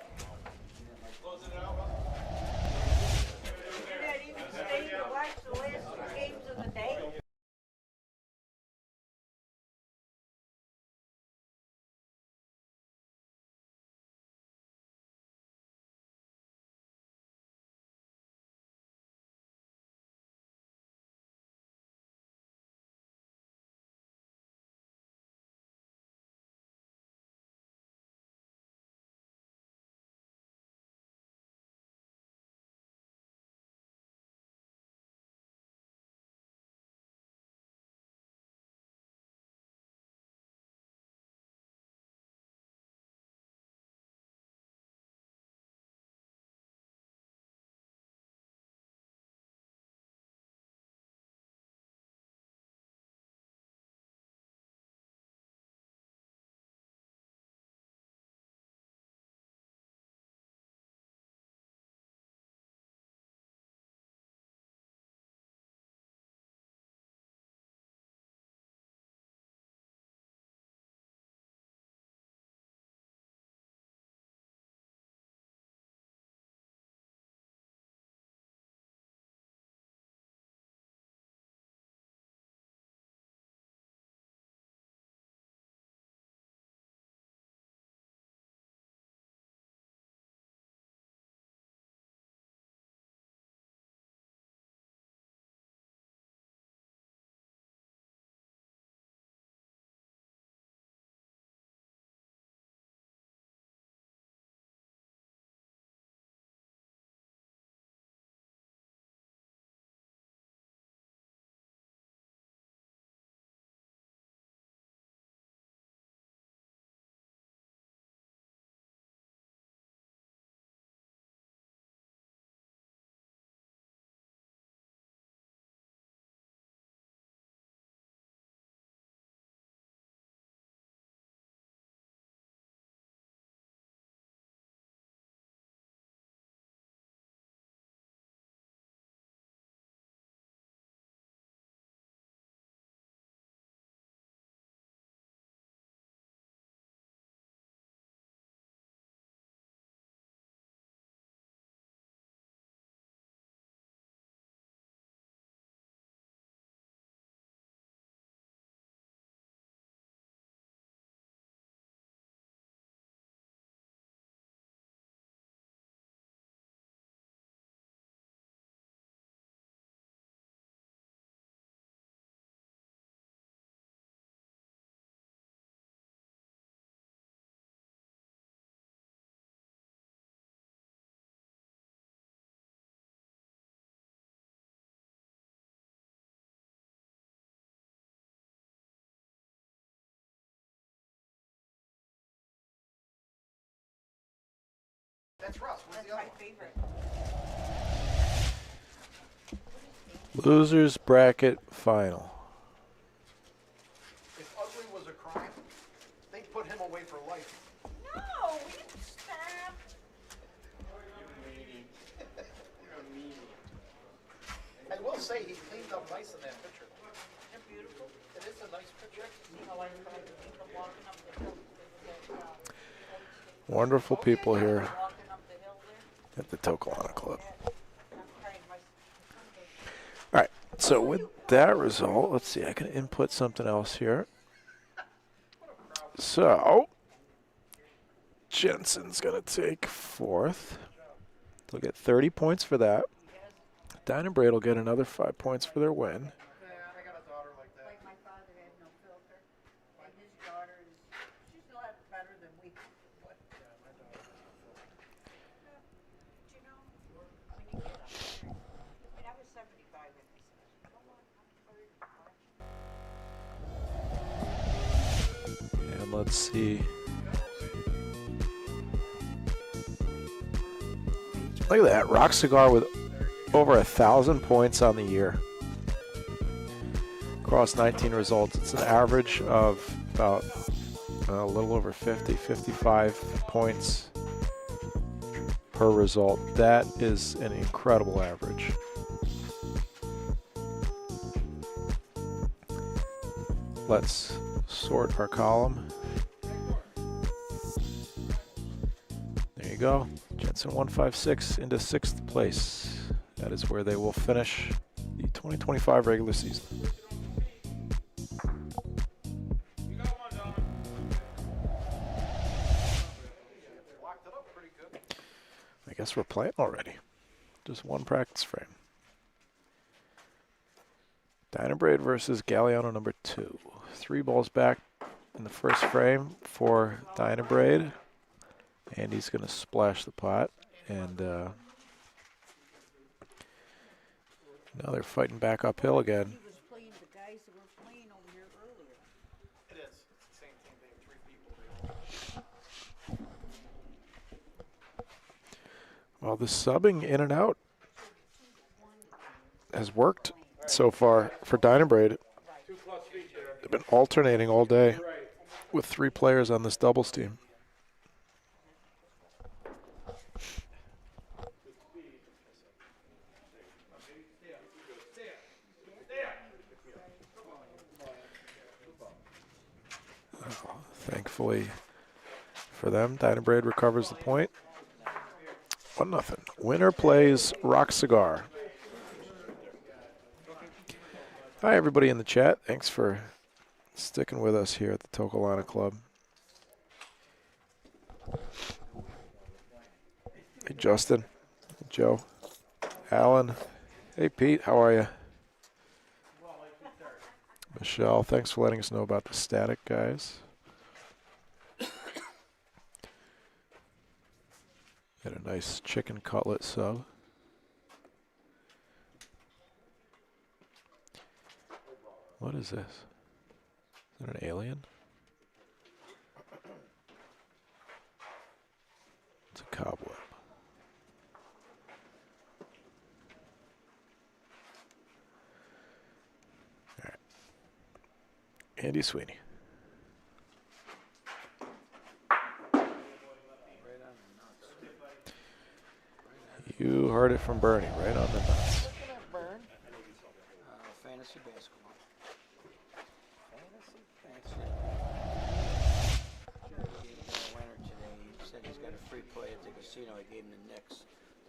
That's Russ. Where's the other one? Losers bracket final. If ugly was a crime, they'd put him away for life. No, we didn't stop. I will say he cleaned up nice in that picture. They're beautiful. It is a nice picture. I like walking up the hill. Wonderful people here Walking up the hill there. at the Toccolana Club. I'm crying my. All right, so with that result, let's see, I can input something else here. So, Jensen's going to take fourth. They'll get 30 points for that. Dynabraid will get another 5 points for their win. I got a daughter like that. Like my father had no filter, and his daughter is, she's a lot better than we. But, you know, when you get up there, I mean, I was 75 and I said, come on, I'm 30. And let's see. Look at that, Rock Cigar with over 1,000 points on the year. Across 19 results, it's an average of about a little over 55 points per result. That is an incredible average. Let's sort our column. There you go. Jensen 156 into 6th place. That is where they will finish the 2025 regular season. I guess we're playing already. Just one practice frame. Dynabraid versus Galliano number 2. 3 balls back in the first frame for Dynabraid. And he's going to splash the pot. And now they're fighting back uphill again. He was playing the guys that were playing over here earlier. It is. It's the same team. They have 3 people. Well, the subbing in and out has worked so far for Dynabraid. They've been alternating all day with 3 players on this doubles team. Thankfully for them, Dynabraid recovers the point. 1-0. Winner plays Rock Cigar. Hi, everybody in the chat. Thanks for sticking with us here at the Toccolana Club. Hey, Justin. Hey, Joe. Alan. Hey, Pete. How are you? Michelle, thanks for letting us know about the static, guys. Got a nice chicken cutlet sub. What is this? Is that an alien? It's a cobweb. All right. Andy Sweeney. You heard it from Bernie, right on the nuts. Fantasy basketball. Fantasy. Gave him a winner today. He said he's got a free play at the casino. I gave him the Knicks.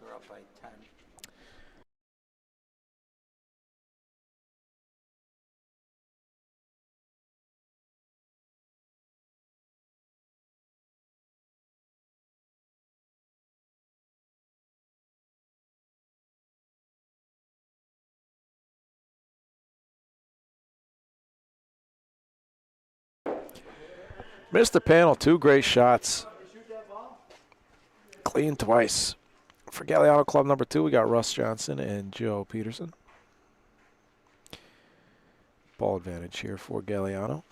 They're up by 10. Missed the panel, 2 great shots. Clean twice. For Galliano Club number 2, we got Russ Johnson and Joe Peterson. Ball advantage here for Galliano.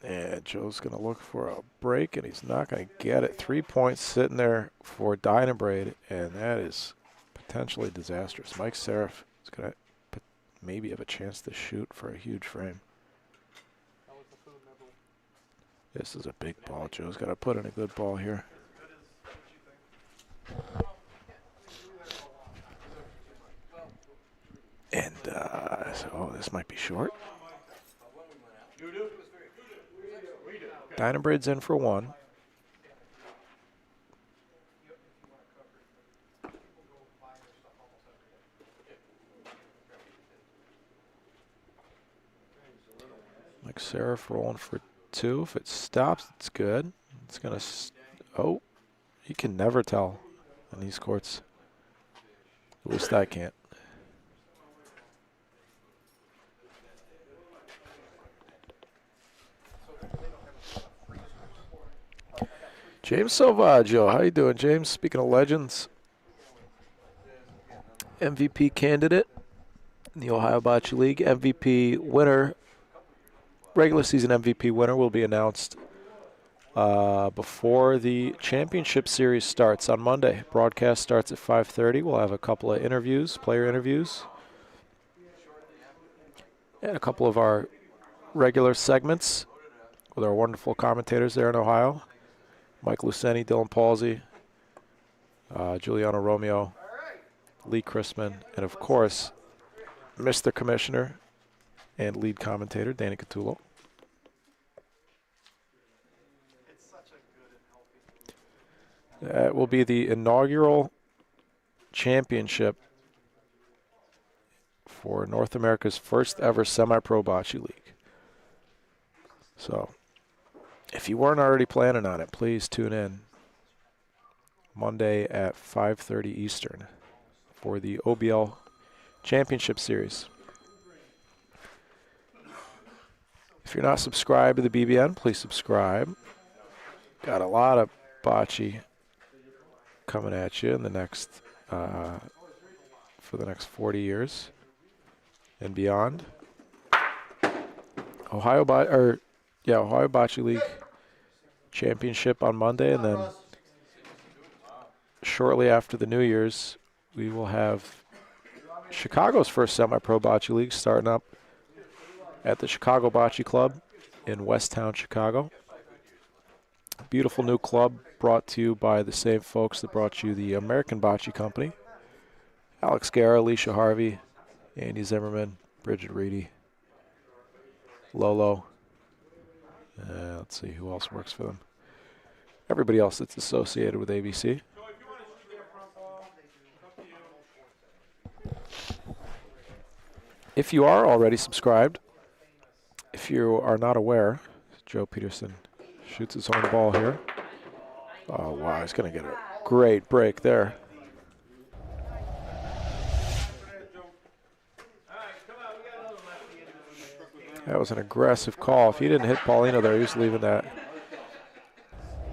And Joe's going to look for a break, and he's not going to get it. 3 points sitting there for Dynabraid, and that is potentially disastrous. Mike Seraph is going to maybe have a chance to shoot for a huge frame. This is a big ball. Joe's got to put in a good ball here. And this might be short. Dynabraid's in for one. Like Seraph rolling for two. If it stops, it's good. It's going to... Oh, you can never tell on these courts. At least I can't. James Salvaggio, how you doing, James? Speaking of legends, MVP candidate in the Ohio Bocce League. MVP winner, regular season MVP winner will be announced before the championship series starts on Monday. Broadcast starts at 5:30. We'll have a couple of interviews, player interviews, and a couple of our regular segments with our wonderful commentators there in Ohio. Mike Luceni, Dylan Palsy, Giuliano Romeo, Lee Chrisman, and of course, Mr. Commissioner and lead commentator, Danny Catullo. That will be the inaugural championship for North America's first ever semi-pro bocce league. So, if you weren't already planning on it, please tune in Monday at 5:30 Eastern for the OBL Championship Series. If you're not subscribed to the BBN, please subscribe. Got a lot of bocce coming at you in the next for the next 40 years and beyond. Ohio Bocce League Championship on Monday, and then shortly after the New Year's, we will have Chicago's first semi-pro bocce league starting up at the Chicago Bocce Club in Westtown, Chicago. Beautiful new club brought to you by the same folks that brought you the American Bocce Company. Alex Guerra, Alicia Harvey, Andy Zimmerman, Bridget Reedy, Lolo. Let's see who else works for them. Everybody else that's associated with ABC. If you are already subscribed, if you are not aware, Joe Peterson shoots his own ball here. Oh, wow, he's going to get a great break there. That was an aggressive call. If he didn't hit Paulino there, he was leaving that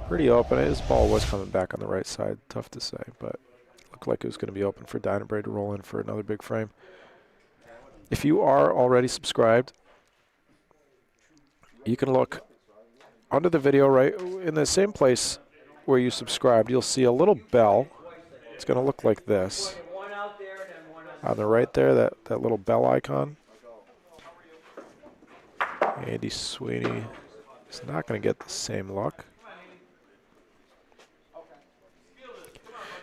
pretty open. His ball was coming back on the right side. Tough to say, but looked like it was going to be open for Dynabraid to roll in for another big frame. If you are already subscribed, you can look under the video right in the same place where you subscribed. You'll see a little bell. It's going to look like this. On the right there, that little bell icon. Andy Sweeney is not going to get the same luck.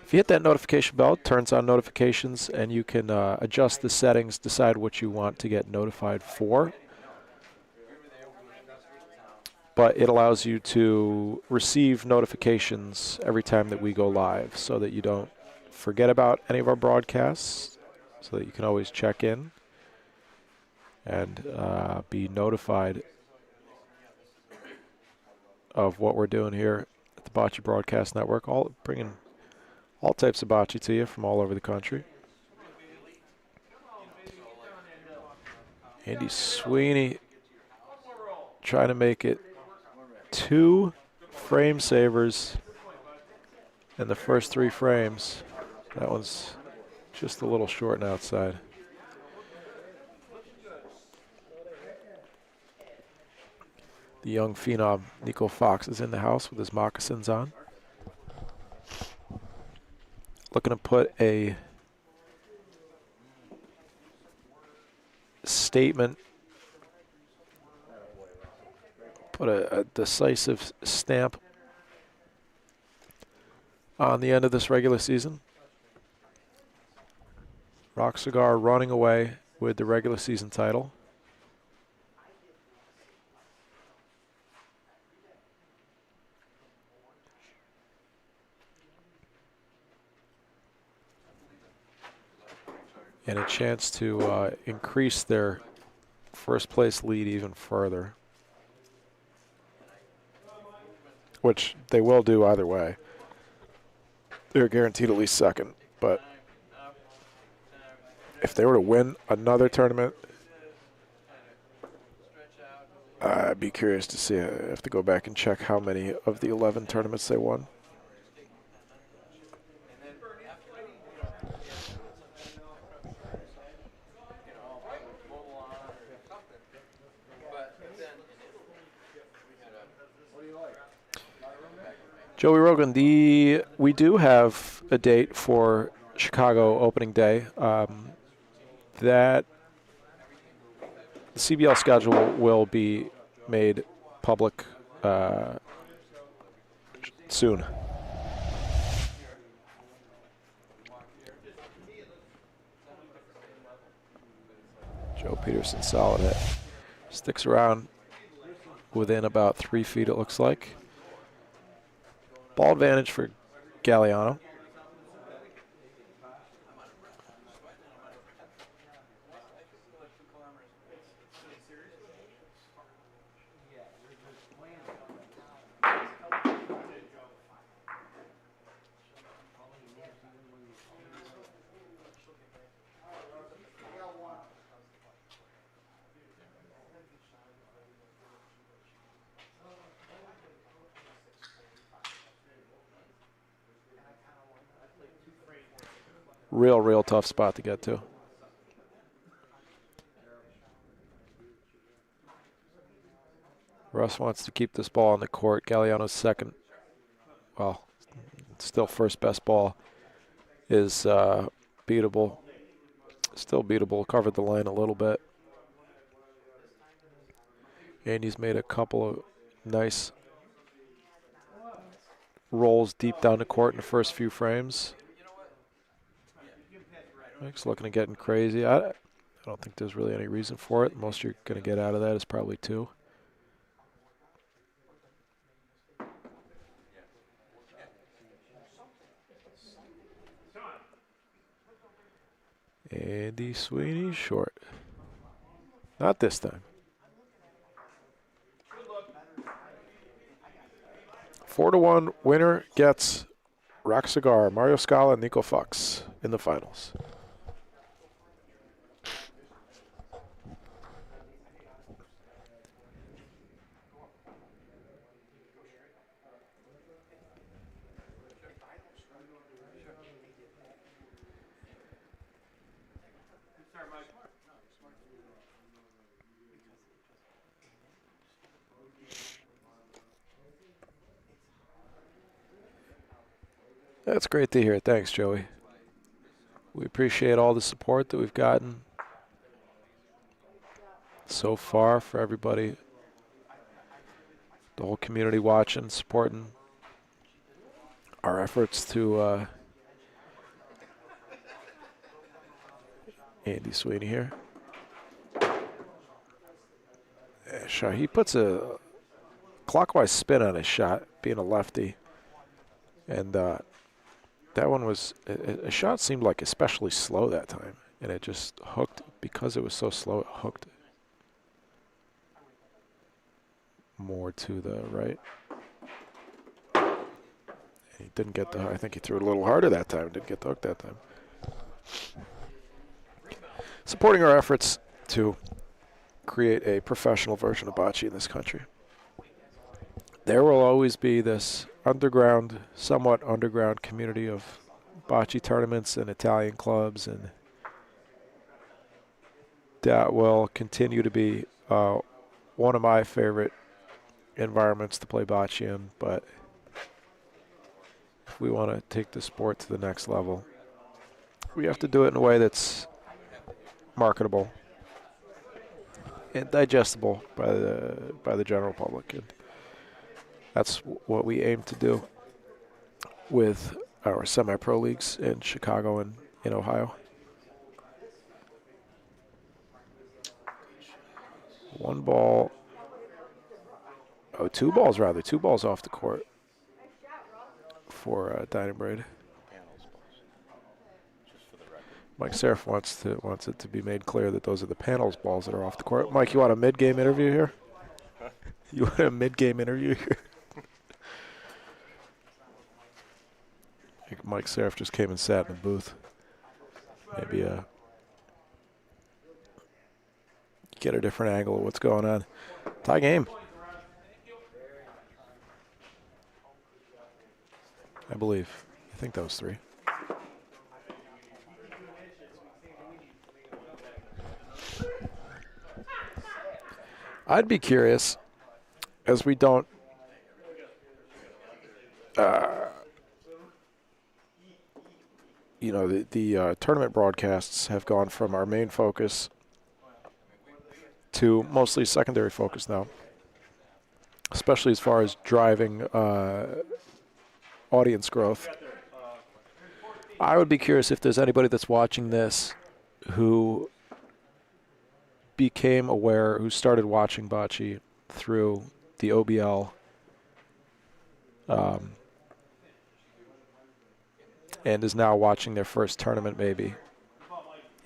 If you hit that notification bell, it turns on notifications, and you can adjust the settings, decide what you want to get notified for. But it allows you to receive notifications every time that we go live so that you don't forget about any of our broadcasts, so that you can always check in and be notified of what we're doing here at the Bocce Broadcast Network, bringing all types of bocce to you from all over the country. Andy Sweeney trying to make it 2 frame savers in the first 3 frames. That one's just a little short and outside. The young phenom Nico Fox is in the house with his moccasins on. Looking to put a statement, put a decisive stamp on the end of this regular season. Rock Cigar running away with the regular season title. And a chance to increase their first place lead even further, which they will do either way. They're guaranteed at least second, but if they were to win another tournament, I'd be curious to see. I have to go back and check how many of the 11 tournaments they won. Joey Rogan, we do have a date for Chicago opening day. That the CBL schedule will be made public soon. Joe Peterson, solid hit. Sticks around within about 3 feet, it looks like. Ball advantage for Galliano. Real tough spot to get to. Russ wants to keep this ball on the court. Galliano's second, well, still first best ball is beatable. Still beatable. Covered the line a little bit. And he's made a couple of nice rolls deep down the court in the first few frames. Mike's looking at getting crazy. I don't think there's really any reason for it. Most you're going to get out of that is probably 2. Andy Sweeney short. Not this time. 4-1 winner gets Rock Cigar, Mario Scala, and Nico Fox in the finals. That's great to hear. Thanks, Joey. We appreciate all the support that we've gotten so far for everybody, the whole community watching, supporting our efforts to Andy Sweeney here. Shot. He puts a clockwise spin on his shot, being a lefty. And that one was, a shot seemed like especially slow that time. And it just hooked, because it was so slow, it hooked more to the right. And he didn't get the, I think he threw it a little harder that time. Didn't get the hook that time. Supporting our efforts to create a professional version of bocce in this country. There will always be this underground, somewhat underground community of bocce tournaments and Italian clubs, and that will continue to be one of my favorite environments to play bocce in, but if we want to take the sport to the next level, we have to do it in a way that's marketable and digestible by the general public. And that's what we aim to do with our semi-pro leagues in Chicago and in Ohio. One ball. Oh, two balls rather. Two balls off the court for Dynabraid. Mike Serif wants it to be made clear that those are the panels balls that are off the court. Mike, you want a mid-game interview here? You want a mid-game interview here? I think Mike Serif just came and sat in the booth. Maybe get a different angle of what's going on. Tie game. I believe. I think that was 3. I'd be curious, as we don't the tournament broadcasts have gone from our main focus to mostly secondary focus now, especially as far as driving audience growth. I would be curious if there's anybody that's watching this who became aware, who started watching bocce through the OBL and is now watching their first tournament maybe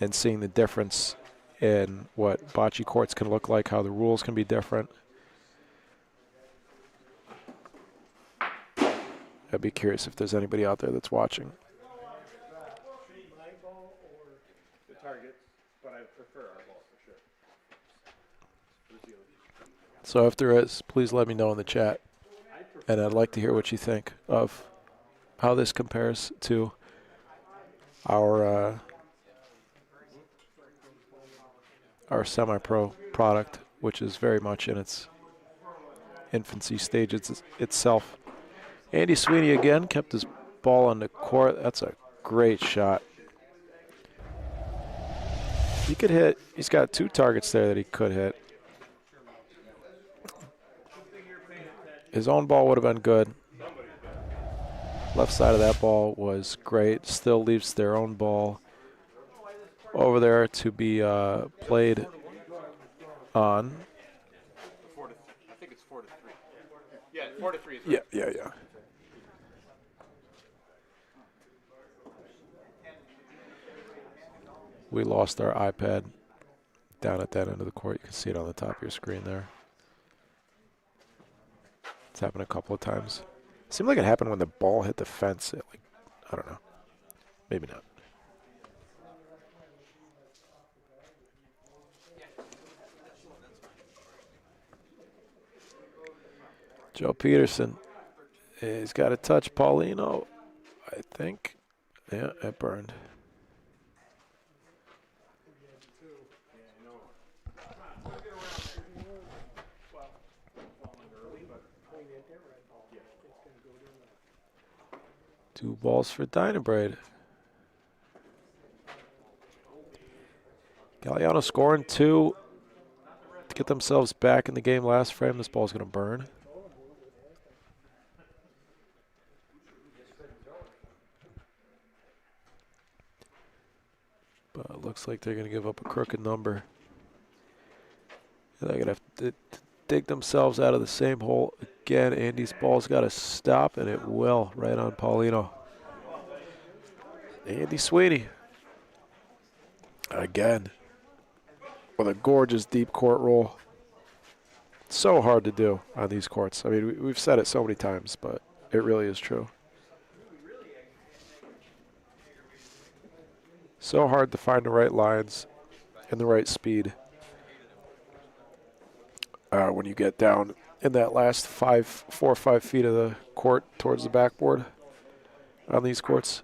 and seeing the difference in what bocce courts can look like, how the rules can be different. I'd be curious if there's anybody out there that's watching. The targets, but I prefer our ball for sure. So if there is, please let me know in the chat. And I'd like to hear what you think of how this compares to our semi-pro product, which is very much in its infancy stage itself. Andy Sweeney again kept his ball on the court. That's a great shot. He could hit. He's got 2 targets there that he could hit. His own ball would have been good. Left side of that ball was great. Still leaves their own ball over there to be played on. I think it's 4-3. Yeah, 4-3 is Yeah, right. yeah. We lost our iPad down at that end of the court. You can see it on the top of your screen there. It's happened a couple of times. It seemed like it happened when the ball hit the fence. I don't know. Maybe not. Joe Peterson. He's got to touch Paulino, I think. Yeah, it burned. Two balls for Dynabraid. Galliano scoring 2 to get themselves back in the game last frame. This ball's going to burn. But it looks like they're going to give up a crooked number. And they're going to have to dig themselves out of the same hole again. Andy's ball's got to stop, and it will, right on Paulino. Andy Sweeney. Again. With a gorgeous deep court roll. So hard to do on these courts. I mean, we've said it so many times, but it really is true. So hard to find the right lines and the right speed when you get down in that last 4 or 5 feet of the court towards the backboard on these courts.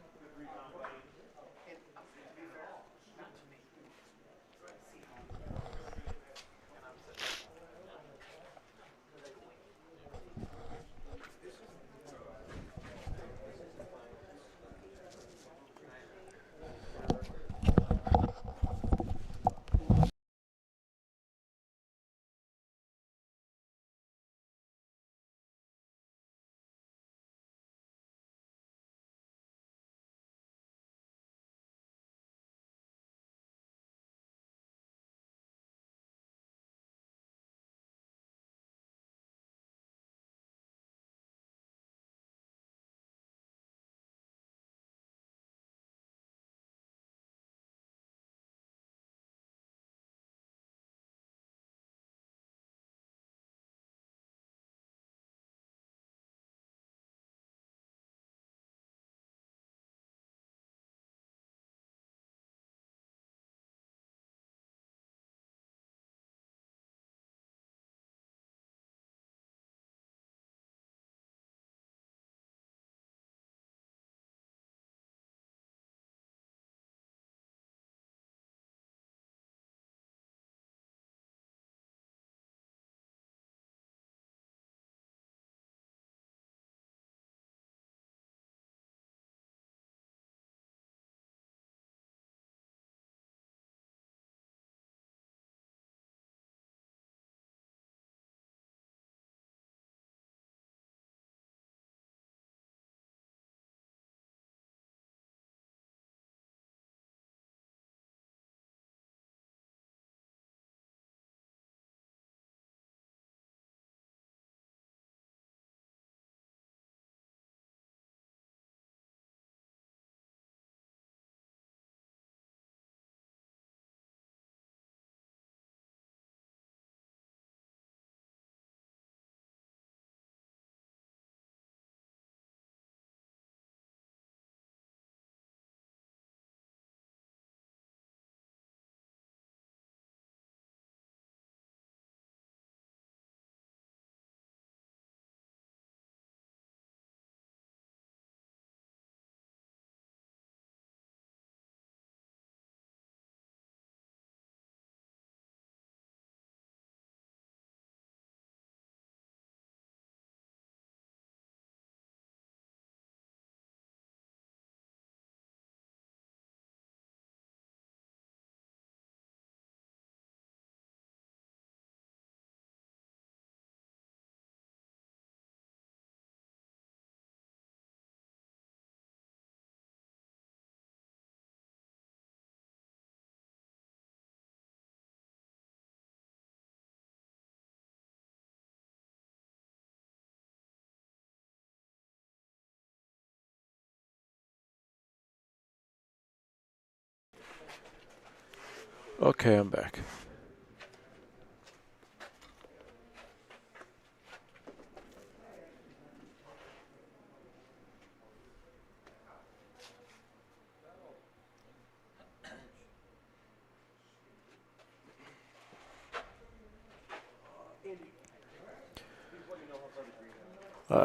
Okay, I'm back.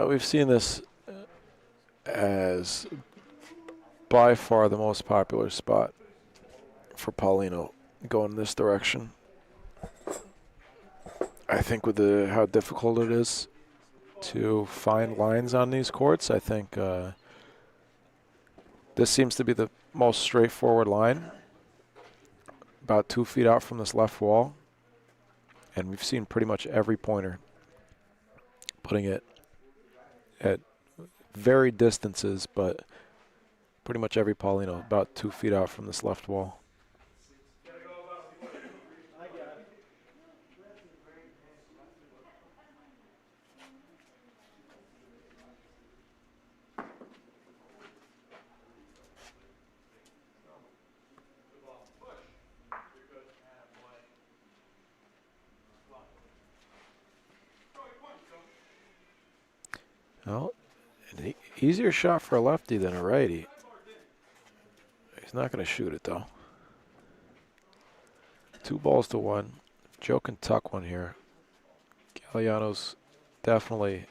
We've seen this as by far the most popular spot for Paulino going this direction. I think with how difficult it is to find lines on these courts, I think this seems to be the most straightforward line, about 2 feet out from this left wall. And we've seen pretty much every pointer putting it at varied distances, but pretty much every Paulino about 2 feet out from this left wall. Well, an easier shot for a lefty than a righty. He's not going to shoot it, though. 2-1. Joe can tuck one here. Galliano's definitely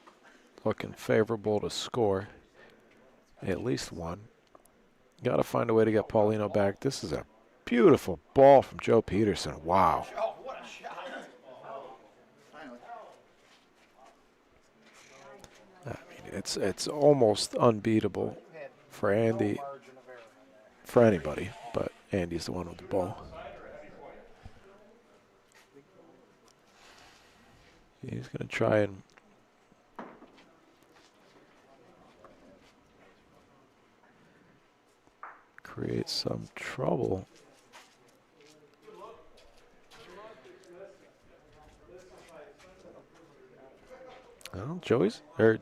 looking favorable to score at least one. Got to find a way to get Paulino back. This is a beautiful ball from Joe Peterson. Wow. I mean, it's almost unbeatable for Andy, for anybody, but Andy's the one with the ball. He's going to try and create some trouble. Well, Joey's or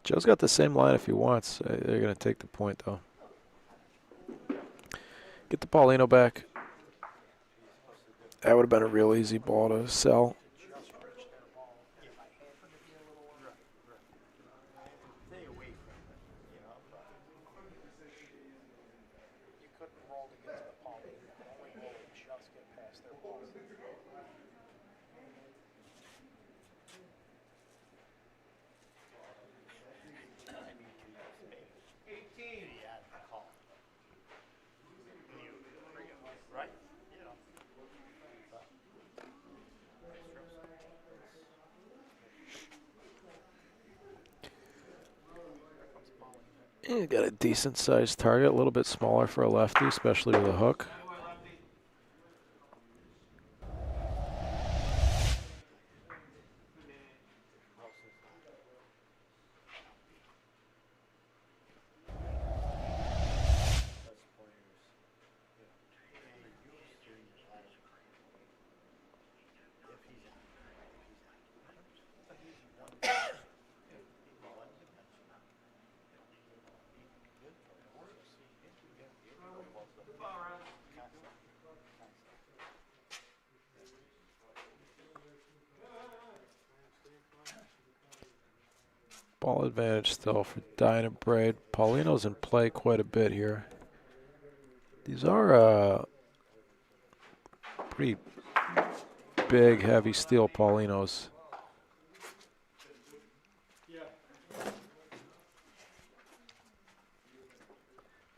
Joe's got the same line if he wants. They're going to take the point, though. Get the Paulino back. That would have been a real easy ball to sell. You got a decent sized target, a little bit smaller for a lefty, especially with a hook. Ball advantage still for Dynabraid. Paulino's in play quite a bit here. These are pretty big, heavy steel Paulinos.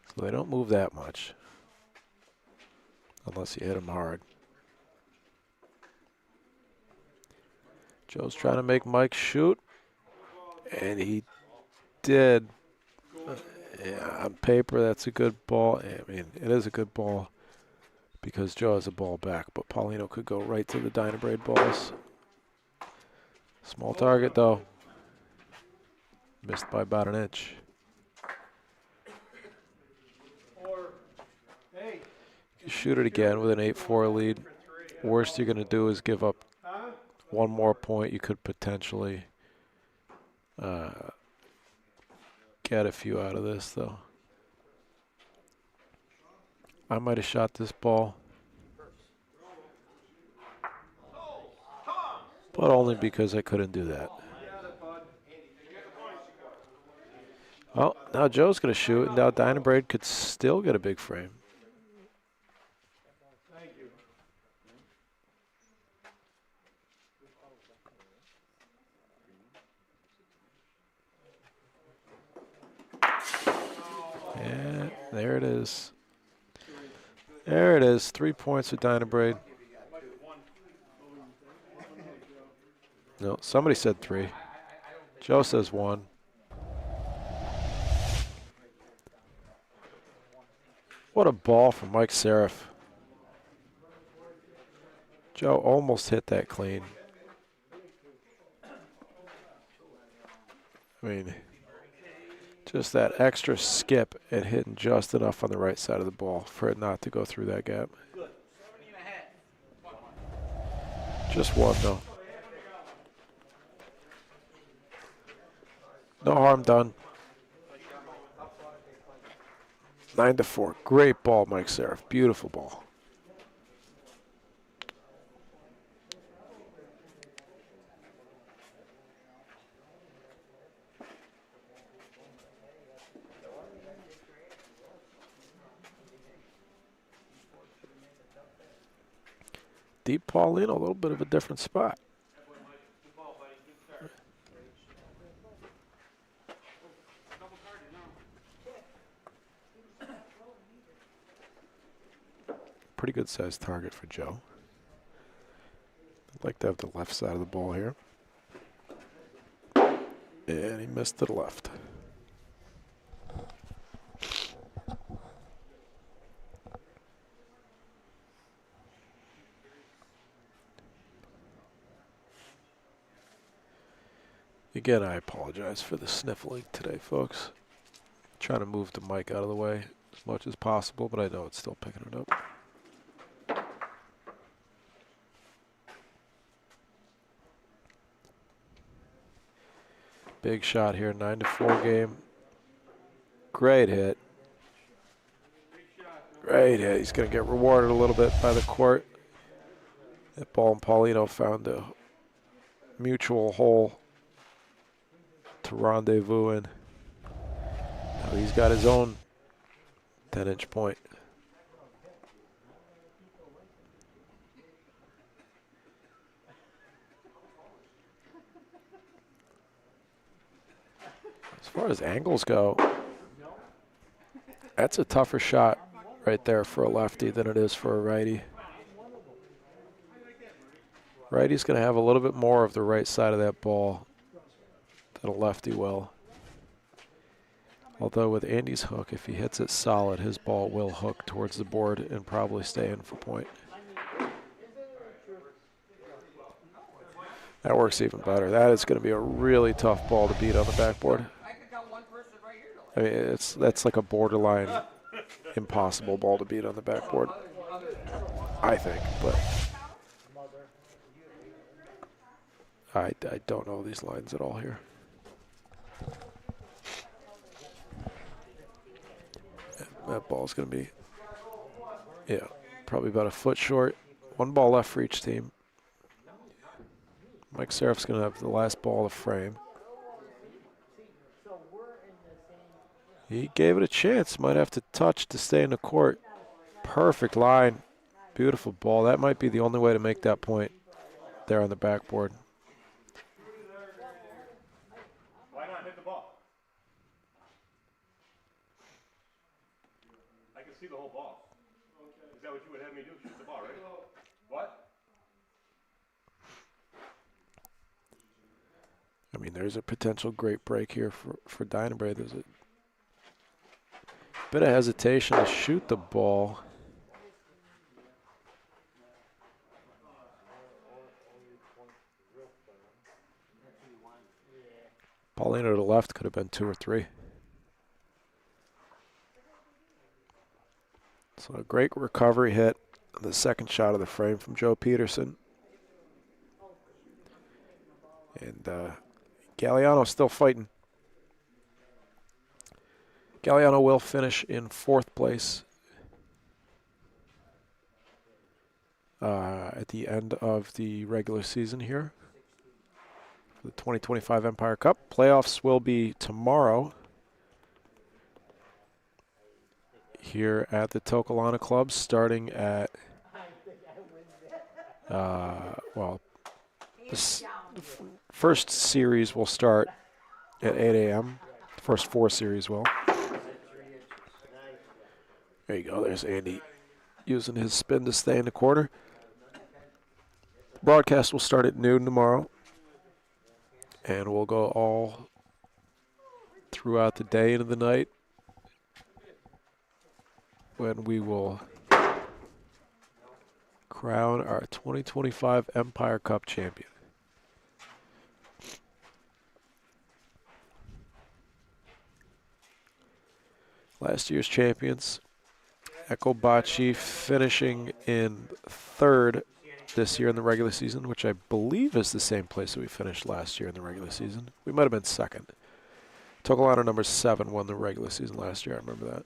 So they don't move that much, unless you hit them hard. Joe's trying to make Mike shoot, and he did. Yeah, on paper, that's a good ball. I mean, it is a good ball because Joe has a ball back, but Paulino could go right to the Dynabraid balls. Small target, though. Missed by about an inch. You shoot it again with an 8-4 lead. Worst you're going to do is give up one more point. You could potentially get a few out of this, though. I might have shot this ball, but only because I couldn't do that. Well, now Joe's going to shoot, and now Dynabraid could still get a big frame. Yeah, there it is. There it is. 3 points for Dynabraid. No, somebody said 3. Joe says 1. What a ball from Mike Seraph. Joe almost hit that clean. I mean, just that extra skip and hitting just enough on the right side of the ball for it not to go through that gap. Just 1, though. No harm done. 9-4. Great ball, Mike Seraph. Beautiful ball. Deep Paulina, a little bit of a different spot. Pretty good sized target for Joe. I'd like to have the left side of the ball here. And he missed to the left. Again, I apologize for the sniffling today, folks. Trying to move the mic out of the way as much as possible, but I know it's still picking it up. Big shot here, 9-4 game. Great hit. Great hit. He's going to get rewarded a little bit by the court. That ball and Paulino found a mutual hole to rendezvous in. Now he's got his own 10-inch point. As far as angles go, that's a tougher shot right there for a lefty than it is for a righty. Righty's going to have a little bit more of the right side of that ball than a lefty will. Although with Andy's hook, if he hits it solid, his ball will hook towards the board and probably stay in for point. That works even better. That is going to be a really tough ball to beat on the backboard. I mean, that's like a borderline impossible ball to beat on the backboard, I think, but I don't know these lines at all here. That ball's going to be, yeah, probably about a foot short. 1 ball left for each team. Mike Seraph's going to have the last ball to frame. He gave it a chance. Might have to touch to stay in the court. Perfect line. Beautiful ball. That might be the only way to make that point there on the backboard. Why not hit the ball? I can see the whole ball. Is that what you would have me do? Shoot the ball, right? What? I mean, there's a potential great break here for Dynabraid. There's a bit of hesitation to shoot the ball. Paulino to the left could have been 2 or 3. So a great recovery hit. The second shot of the frame from Joe Peterson. And Galliano still fighting. Galliano will finish in 4th place at the end of the regular season here for the 2025 Empire Cup. Playoffs will be tomorrow here at the Toccolana Club, starting at, well, the first series will start at 8 a.m. The first 4 series will. There you go. There's Andy using his spin to stay in the corner. Broadcast will start at noon tomorrow, and we'll go all throughout the day into the night when we will crown our 2025 Empire Cup champion. Last year's champions, Echo Bocce, finishing in 3rd this year in the regular season, which I believe is the same place that we finished last year in the regular season. We might have been 2nd. Toccolana number 7 won the regular season last year. I remember that.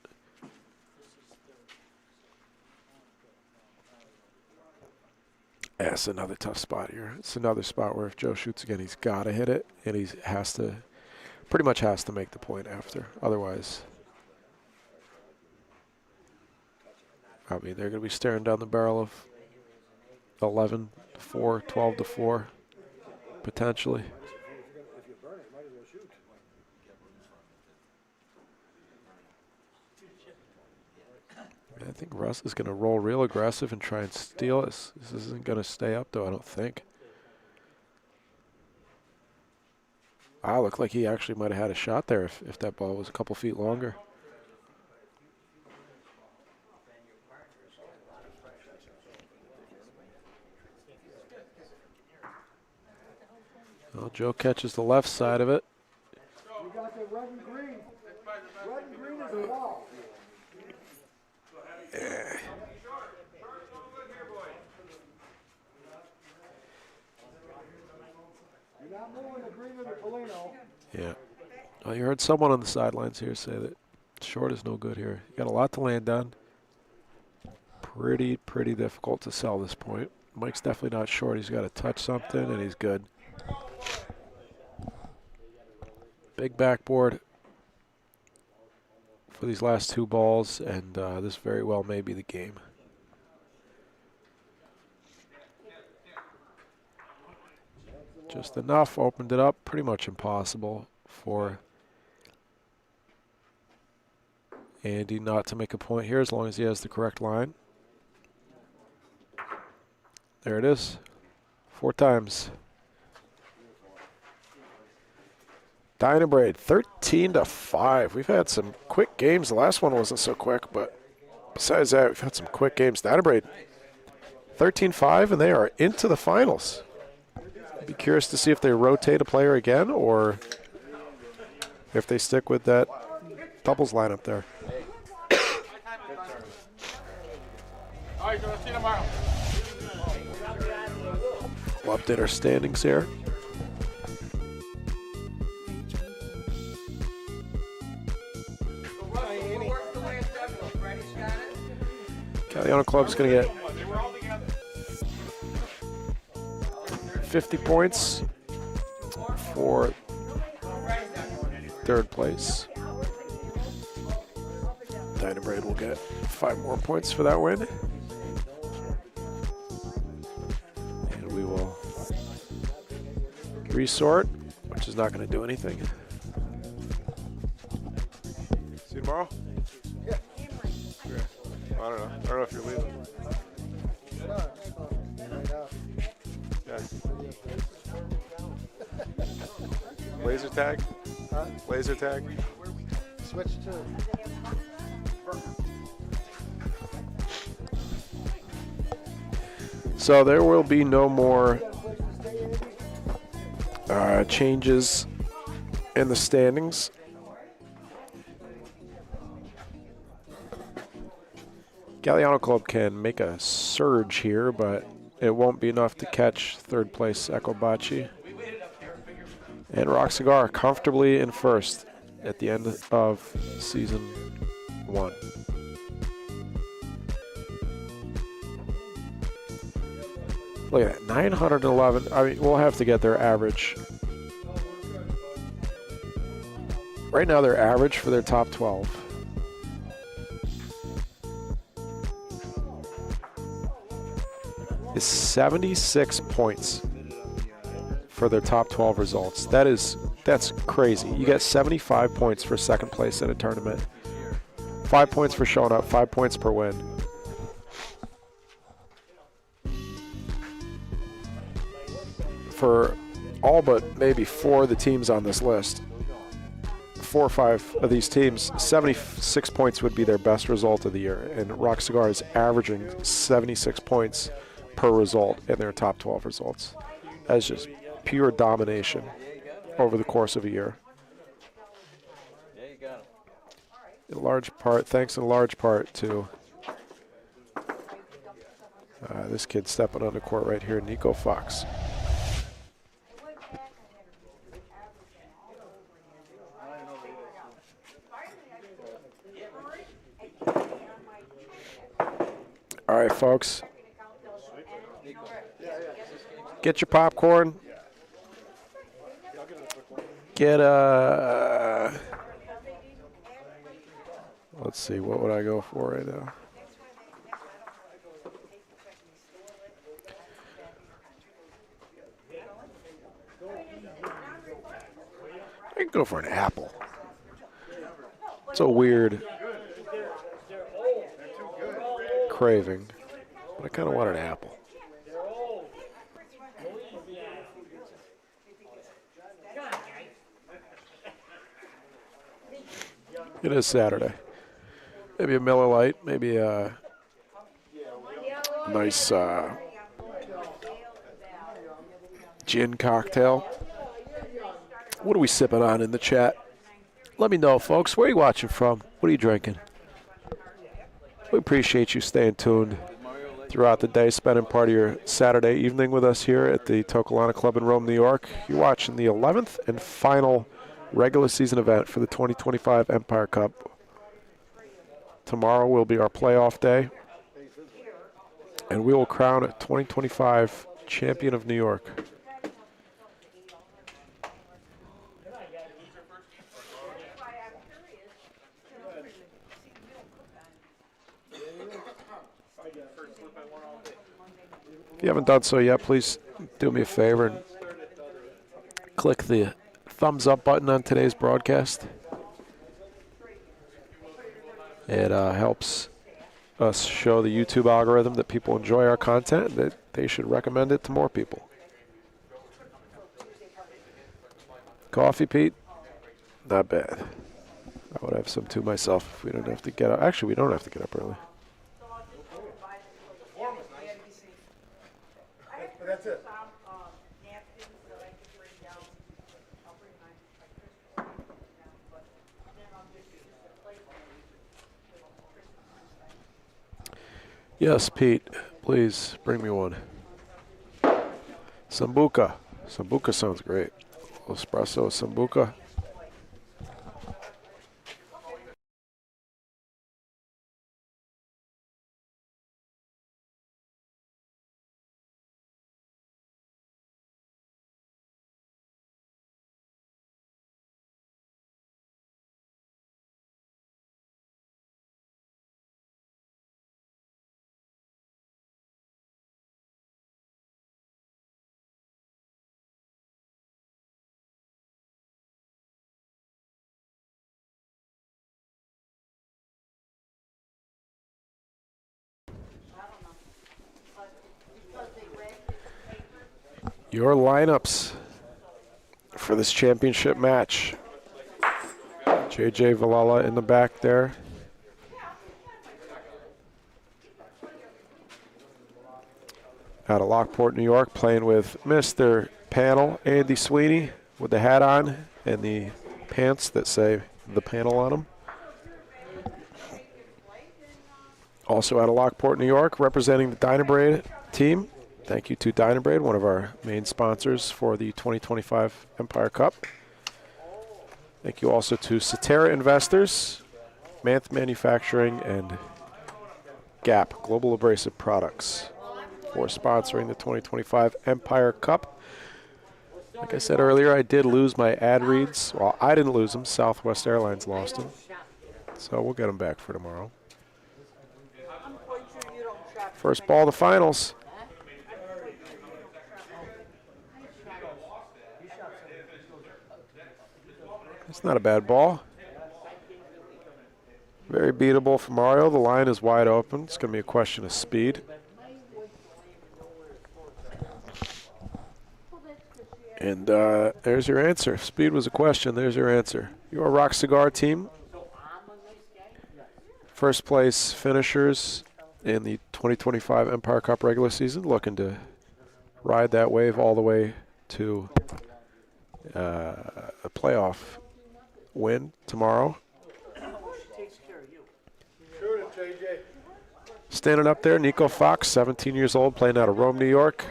Yeah, it's another tough spot here. It's another spot where if Joe shoots again, he's got to hit it, and he has to, pretty much has to make the point after. Otherwise, I mean, they're going to be staring down the barrel of 11-4, 12-4, potentially. I think Russ is going to roll real aggressive and try and steal this. This isn't going to stay up, though, I don't think. Wow, looked like he actually might have had a shot there if that ball was a couple feet longer. Well, Joe catches the left side of it. You got the red and green. Red and green is the wall. Yeah. You're not moving the green or the Polino. Yeah. Well, you heard someone on the sidelines here say that short is no good here. You got a lot to land on. Pretty difficult to sell this point. Mike's definitely not short. He's got to touch something, and he's good. Big backboard for these last 2 balls, and this very well may be the game. Just enough, opened it up. Pretty much impossible for Andy not to make a point here as long as he has the correct line. There it is. 4 times. Dynabraid, 13-5. We've had some quick games. The last one wasn't so quick, but besides that, we've had some quick games. Dynabraid, 13-5, and they are into the finals. I'd be curious to see if they rotate a player again or if they stick with that doubles lineup there. All right, so see you tomorrow. We'll update our standings here. Galliano Club's going to get 50 points for 3rd place. Dynabraid will get 5 more points for that win. And we will resort, which is not going to do anything. See you tomorrow? Yeah. I don't know. I don't know if you're leaving. Yeah. Laser tag? Huh? Laser tag? Switch to. So there will be no more changes in the standings. Galliano Club can make a surge here, but it won't be enough to catch 3rd place Echo Bocce. And Rock Cigar comfortably in first at the end of season 1. Look at that, 911. I mean, we'll have to get their average. Right now, their average for their top 12 is 76 points for their top 12 results. That's crazy. You get 75 points for second place in a tournament. 5 points for showing up, 5 points per win. For all but maybe 4 of the teams on this list, 4 or 5 of these teams, 76 points would be their best result of the year. And Rock Cigar is averaging 76 points per result in their top 12 results. That's just pure domination over the course of a year. In large part, thanks in large part to this kid stepping on the court right here, Nico Fox. All right, folks. Get your popcorn. Get a... Let's see, what would I go for right now? I can go for an apple. It's a weird craving, but I kind of want an apple. It is Saturday. Maybe a Miller Lite, maybe a nice gin cocktail. What are we sipping on in the chat? Let me know, folks. Where are you watching from? What are you drinking? We appreciate you staying tuned throughout the day, spending part of your Saturday evening with us here at the Toccolana Club in Rome, New York. You're watching the 11th and final regular season event for the 2025 Empire Cup. Tomorrow will be our playoff day, and we will crown a 2025 champion of New York. If you haven't done so yet, please do me a favor and click the thumbs up button on today's broadcast. It helps us show the YouTube algorithm that people enjoy our content, that they should recommend it to more people. Coffee, Pete? Not bad. I would have some too myself if we don't have to get up. Actually, we don't have to get up early. That's it. Yes, Pete, please bring me one. Sambuca. Sambuca sounds great. Espresso, Sambuca. Your lineups for this championship match. JJ Valella in the back there. Out of Lockport, New York, playing with Mr. Panel, Andy Sweeney, with the hat on and the pants that say the panel on them. Also out of Lockport, New York, representing the Dynabrade team, Thank you to Dynabrade, one of our main sponsors for the 2025 Empire Cup. Thank you also to Cetera Investors, Manth Manufacturing, and Gap Global Abrasive Products for sponsoring the 2025 Empire Cup. Like I said earlier, I did lose my ad reads. Well, I didn't lose them. Southwest Airlines lost them. So we'll get them back for tomorrow. First ball of the finals. It's not a bad ball. Very beatable for Mario. The line is wide open. It's going to be a question of speed. And there's your answer. If speed was a question, there's your answer. Your Rock Cigar team, first place finishers in the 2025 Empire Cup regular season, looking to ride that wave all the way to a playoff win tomorrow. Standing up there, Nico Fox, 17 years old, playing out of Rome, New York.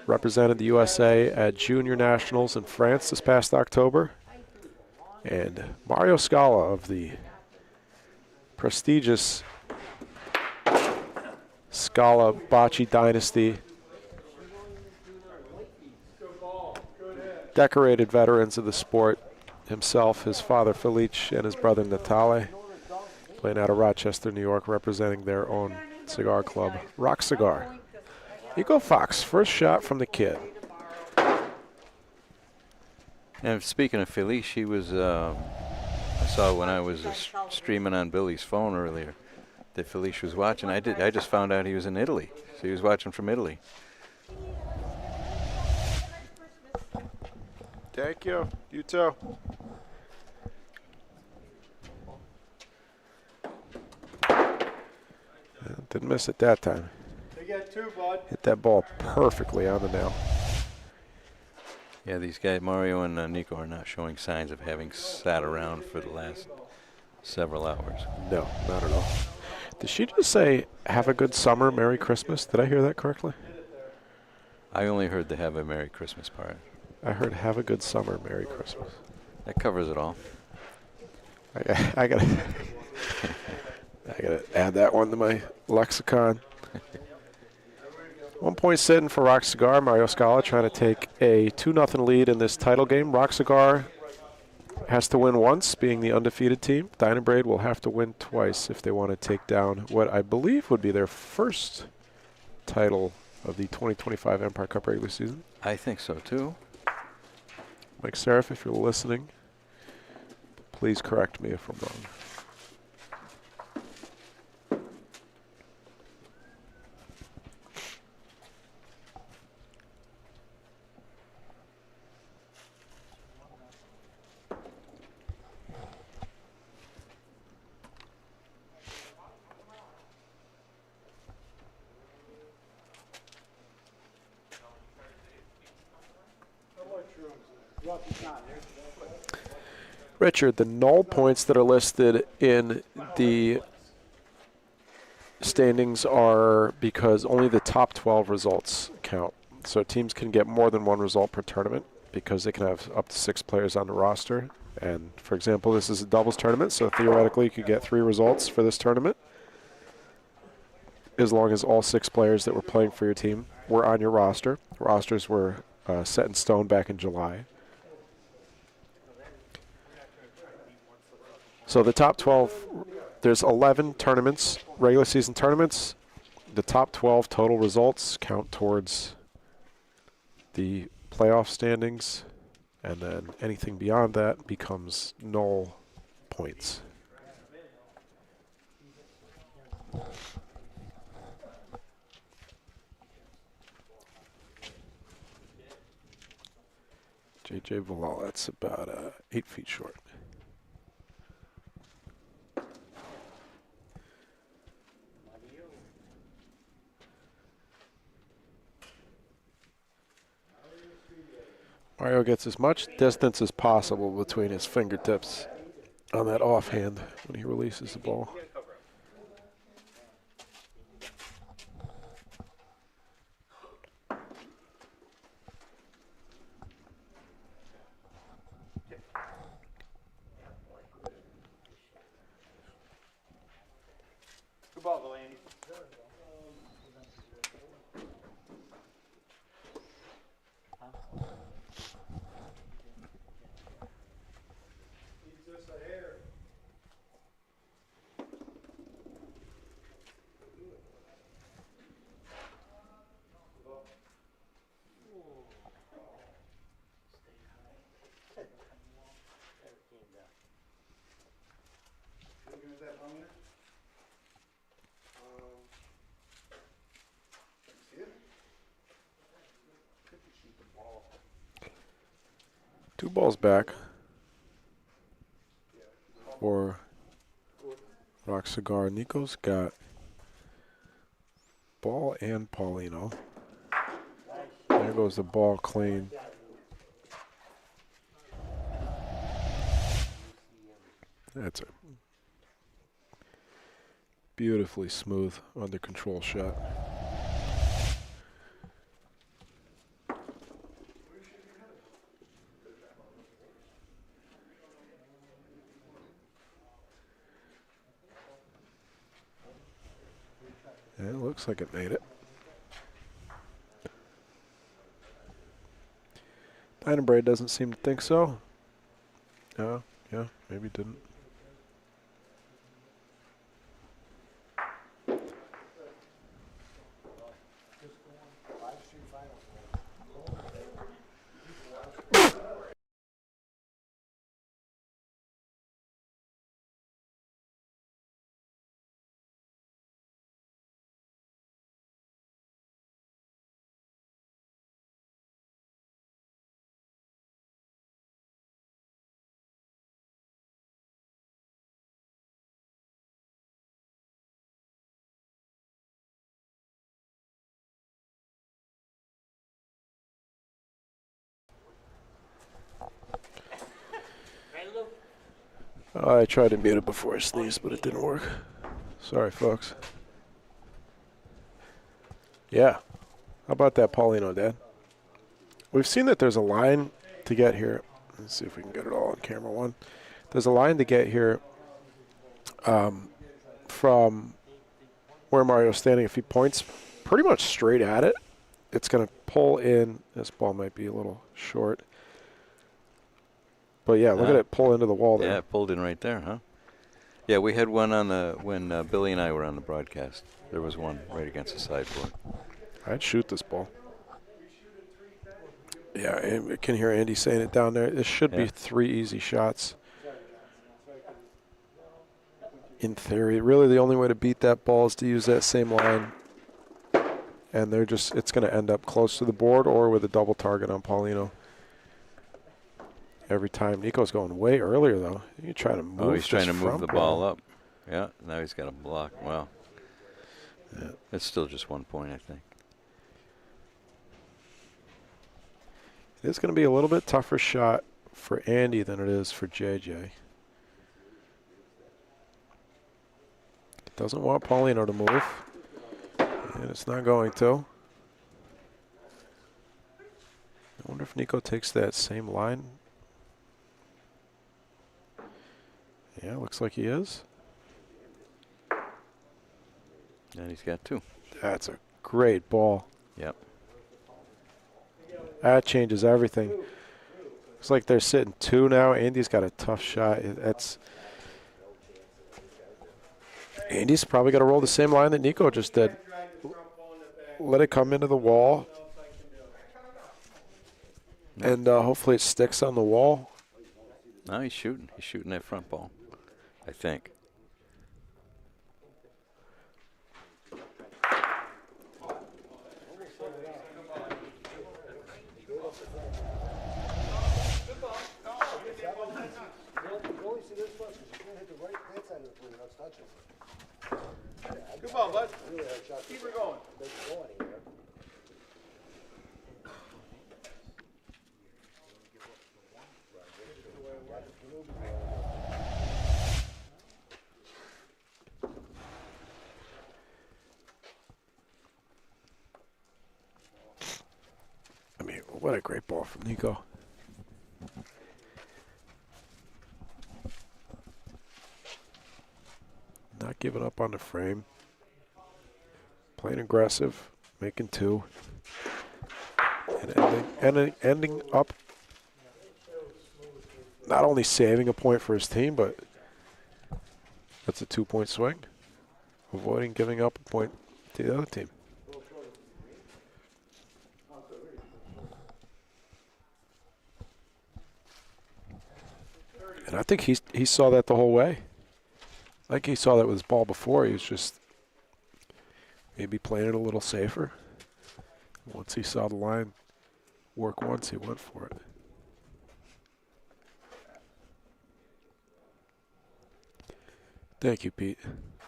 Represented the USA at Junior Nationals in France this past October. And Mario Scala of the prestigious Scala Bocce dynasty. Decorated veterans of the sport. Himself, his father Felice, and his brother Natale. Playing out of Rochester, New York, representing their own cigar club, Rock Cigar. Nico Fox, first shot from the kid. And speaking of Felice, she was, I saw when I was streaming on Billy's phone earlier that Felice was watching. I just found out he was in Italy. So he was watching from Italy. Thank you. You too. Didn't miss it that time. They got two, bud. Hit that ball perfectly on the nail. Yeah, these guys, Mario and Nico, are not showing signs of having sat around for the last several hours. No, not at all. Did she just say, have a good summer, Merry Christmas? Did I hear that correctly? I only heard the have a Merry Christmas part. I heard have a good summer, Merry Christmas. That covers it all. I gotta add that one to my lexicon. 1 point sitting for Rock Cigar. Mario Scala trying to take a 2-0 lead in this title game. Rock Cigar has to win once, being the undefeated team. Dynabrade will have to win twice if they want to take down what I believe would be their first title of the 2025 Empire Cup regular season. I think so, too. Mike Seraph, if you're listening, please correct me if I'm wrong. Richard, the null points that are listed in the standings are because only the top 12 results count. So teams can get more than one result per tournament because they can have up to 6 players on the roster. And, for example, this is a doubles tournament, so theoretically you could get 3 results for this tournament as long as all 6 players that were playing for your team were on your roster. Rosters were set in stone back in July. So the top 12, there's 11 tournaments, regular season tournaments. The top 12 total results count towards the playoff standings, and then anything beyond that becomes null points. JJ Valal, that's about 8 feet short. Mario gets as much distance as possible between his fingertips on that offhand when he releases the ball. Two balls back for Rock Cigar. Nico's got ball and Paulino. There goes the ball clean. That's a beautifully smooth, under control shot. Yeah, it looks like it made it. Dynabraid doesn't seem to think so. Yeah, maybe didn't. I tried to mute it before I sneezed, but it didn't work. Sorry, folks. Yeah. How about that Paulino, Dad? We've seen that there's a line to get here. Let's see if we can get it all on camera one. There's a line to get here from where Mario's standing. If he points pretty much straight at it, it's going to pull in. This ball might be a little short. But, yeah, look at it pull into the wall there. Yeah, it pulled in right there, huh? Yeah, we had one on the when Billy and I were on the broadcast. There was one right against the sideboard. I'd shoot this ball. Yeah, I can hear Andy saying it down there. This should be 3 easy shots. In theory, really the only way to beat that ball is to use that same line. And they're just, it's going to end up close to the board or with a double target on Paulino. Every time. Nico's going way earlier, though. You're trying to move. Oh, he's trying to move the ball ball up. Yeah, now he's got a block. Wow. Yeah. It's still just 1 point, I think. It's going to be a little bit tougher shot for Andy than it is for JJ. Doesn't want Paulino to move. And it's not going to. I wonder if Nico takes that same line. Yeah, looks like he is. And he's got 2. That's a great ball. Yep. That changes everything. Looks like they're sitting 2 now. Andy's got a tough shot. Andy's probably got to roll the same line that Nico just did. Let it come into the wall. And hopefully it sticks on the wall. No, he's shooting. He's shooting that front ball, I think. Good ball, bud. Keep her going. I mean, what a great ball from Nico. Not giving up on the frame. Playing aggressive, making 2. And ending up not only saving a point for his team, but that's a 2-point swing. Avoiding giving up a point to the other team. And I think he saw that the whole way. I think he saw that with his ball before. He was just maybe playing it a little safer. Once he saw the line work once, he went for it. Thank you, Pete.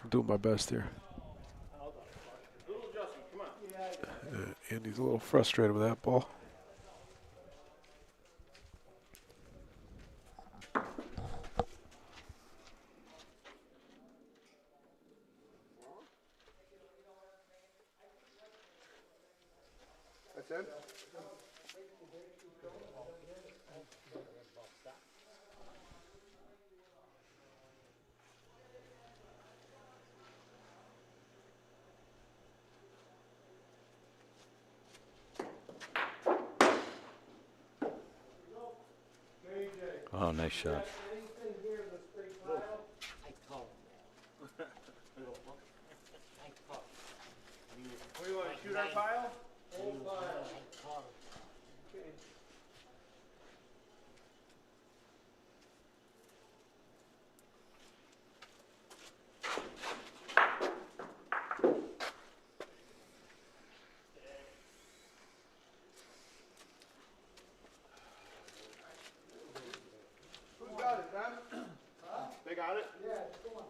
I'm doing my best here. Andy's a little frustrated with that ball. That's it? Oh, nice shot. What do you want to shoot our pile? Who's got it, Ben? They got it? Yeah, come on.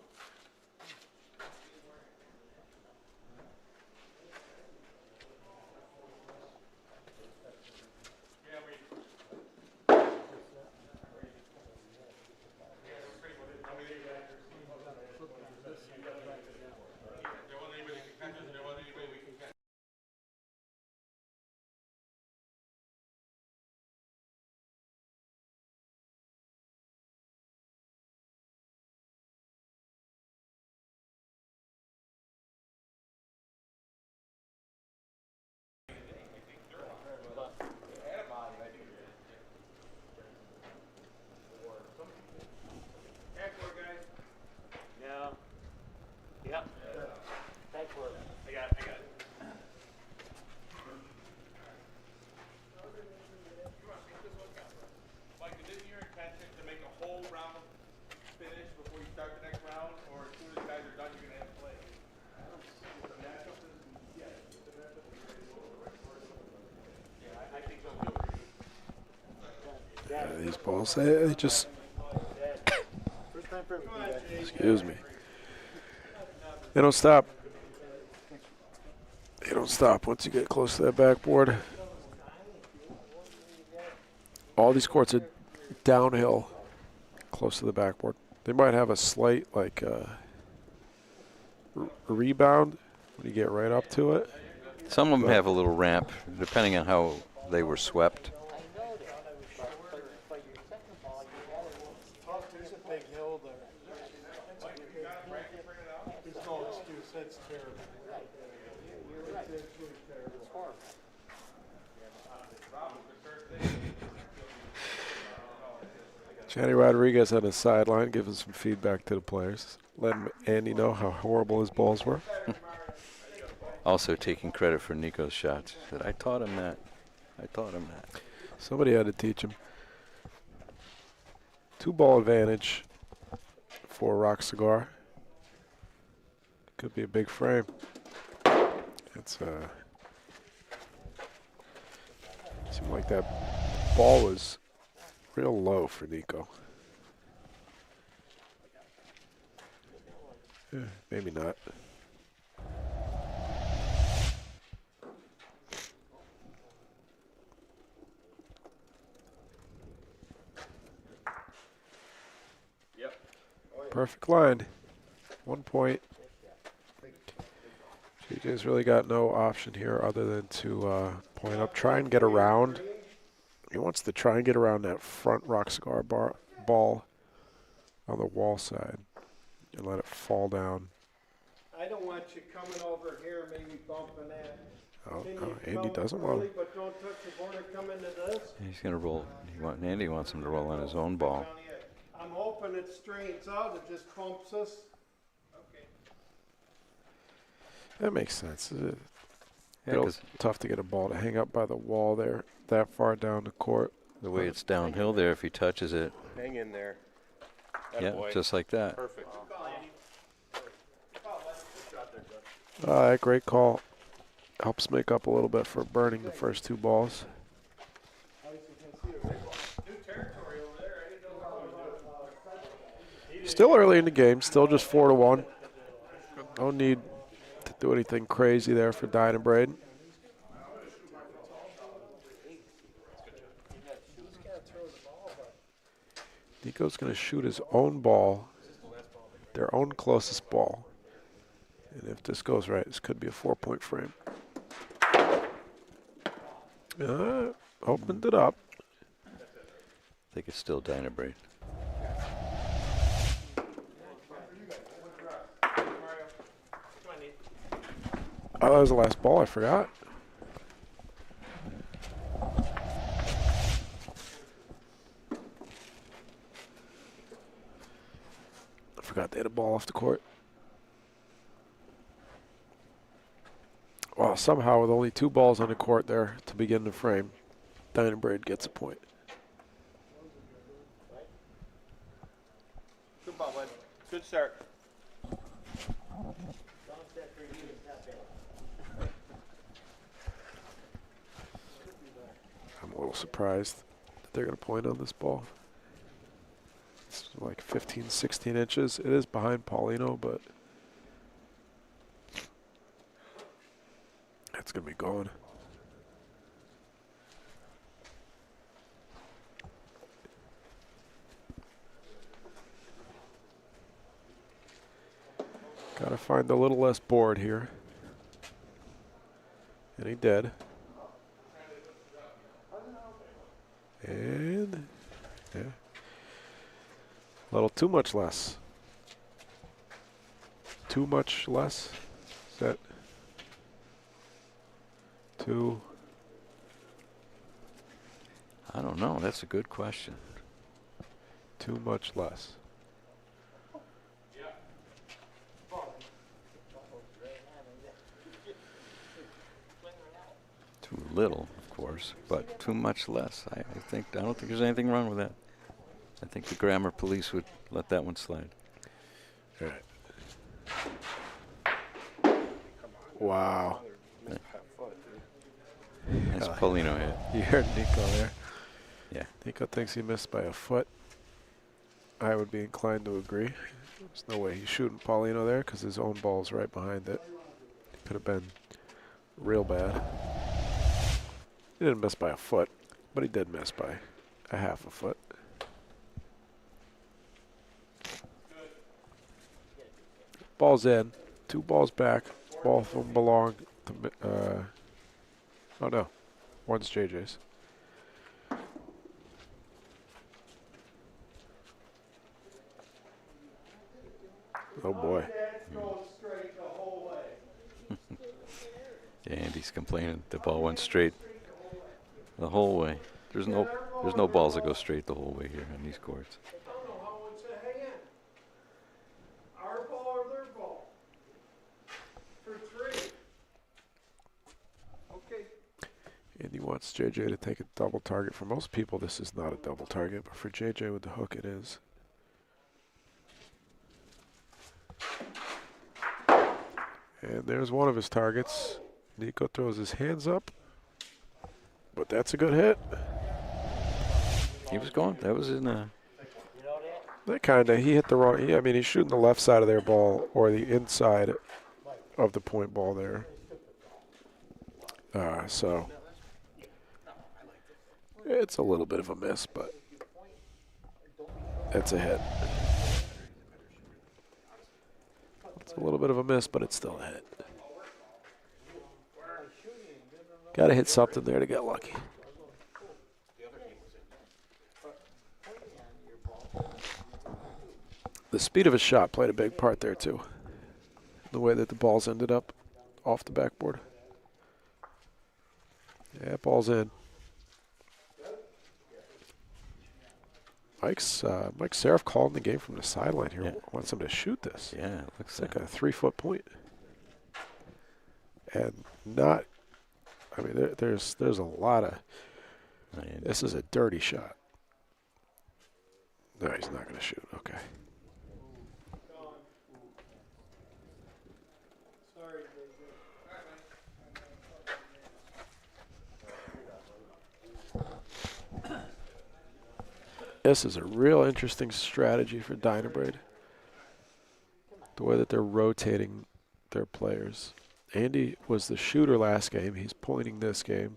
Mike, is it your intention to make a whole round finish before you start the next round, or as soon as guys are done, you're gonna have play? I think so too. These balls, they just. Excuse me. They don't stop. They don't stop once you get close to that backboard. All these courts are downhill, close to the backboard. They might have a slight rebound when you get right up to it. Some of them have a little ramp, depending on how they were swept. There's a big hill there. There's no excuse. That's terrible. That's really terrible. Johnny Rodriguez on the sideline giving some feedback to the players, letting Andy know how horrible his balls were. Also taking credit for Nico's shots. Said, I taught him that. I taught him that. Somebody had to teach him. 2-ball advantage for Rock Cigar. Could be a big frame. It's seemed like that ball was real low for Nico. Yeah, maybe not. Perfect line. 1 point. JJ's really got no option here other than to point up, try and get around. He wants to try and get around that front Rock Cigar ball on the wall side and let it fall down. I don't want you coming over here, maybe bumping that. Oh, Can no, you Andy come doesn't early, want. but don't touch the board and come into this. He's going to roll. Andy wants him to roll on his own ball. I'm hoping it straightens out. It just bumps us. That makes sense. Yeah, Real 'cause tough to get a ball to hang up by the wall there, that far down the court. the way it's downhill there, if he touches it, Hang in there. yeah, Attaboy. just like that. Perfect. Great call. Helps make up a little bit for burning the first 2 balls. Still early in the game. Still just 4-1. No need to do anything crazy there for Dyna Braden. Nico's going to shoot his own ball, their own closest ball. And if this goes right, this could be a 4-point frame. Opened it up. I think it's still Dynabraid. Oh, that was the last ball. I forgot. I forgot they had a ball off the court. Well, somehow with only 2 balls on the court there to begin the frame, Dynabraid gets a point. Good ball, bud. Good start. I'm a little surprised that they're going to point on this ball. It's like 15, 16 inches. It is behind Paulino, but that's going to be gone. Got to find a little less board here. And he did. And, yeah. A little too much less. Too much less? Is that too? I don't know. That's a good question. Too much less. Too little, of course, but too much less. I don't think there's anything wrong with that. I think the grammar police would let that one slide. All right. Wow. That's Paulino hit. You heard Nico there. Yeah. Nico thinks he missed by a foot. I would be inclined to agree. There's no way he's shooting Paulino there because his own ball's right behind it. Could have been real bad. He didn't miss by a foot, but he did miss by a half a foot. Ball's in. 2 balls back. Both of them belong to, oh no. One's JJ's. Oh boy. Yeah, Andy's complaining the ball went straight the whole way. There's no balls that go straight the whole way here on these courts. Our ball or their ball? For 3. Okay. Andy wants JJ to take a double target. For most people, this is not a double target, but for JJ with the hook, it is. And there's one of his targets. Nico throws his hands up, but that's a good hit. He was going. That was in a. That kind of, he hit the wrong, I mean, he's shooting the left side of their ball or the inside of the point ball there. So it's a little bit of a miss, but it's a hit. It's a little bit of a miss, but it's still a hit. Got to hit something there to get lucky. The speed of his shot played a big part there, too. The way that the balls ended up off the backboard. Yeah, ball's in. Mike Seraph calling the game from the sideline here. Yeah. Wants him to shoot this. Yeah, it looks It's like a 3-foot point. And not, I mean, there's a lot of, this is a dirty shot. No, he's not going to shoot. Okay. This is a real interesting strategy for Dynabraid. The way that they're rotating their players. Andy was the shooter last game. He's pointing this game.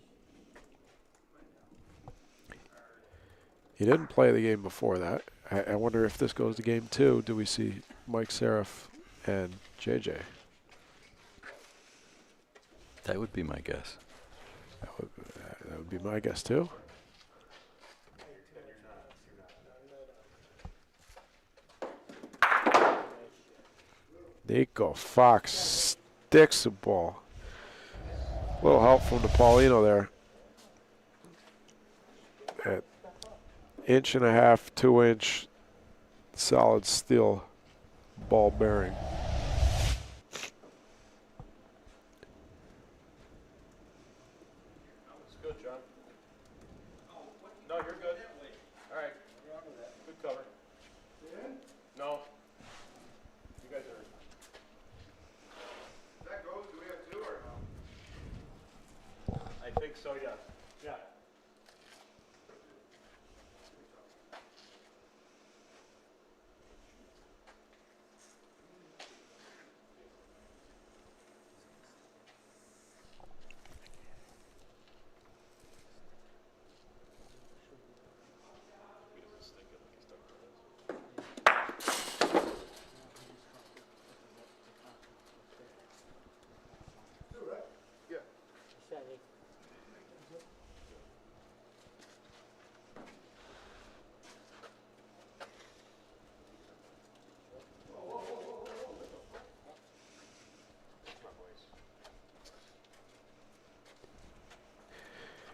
He didn't play the game before that. I wonder if this goes to game 2. Do we see Mike Seraph and JJ? That would be my guess. That would be my guess too. Nico Fox sticks the ball. A little help from Paulino there. At 1.5 to 2-inch solid steel ball bearing. Good, John. No, you're good. All right. Good cover. No. You guys are. That goes, do we have 2 or no? I think so, yes. Yeah.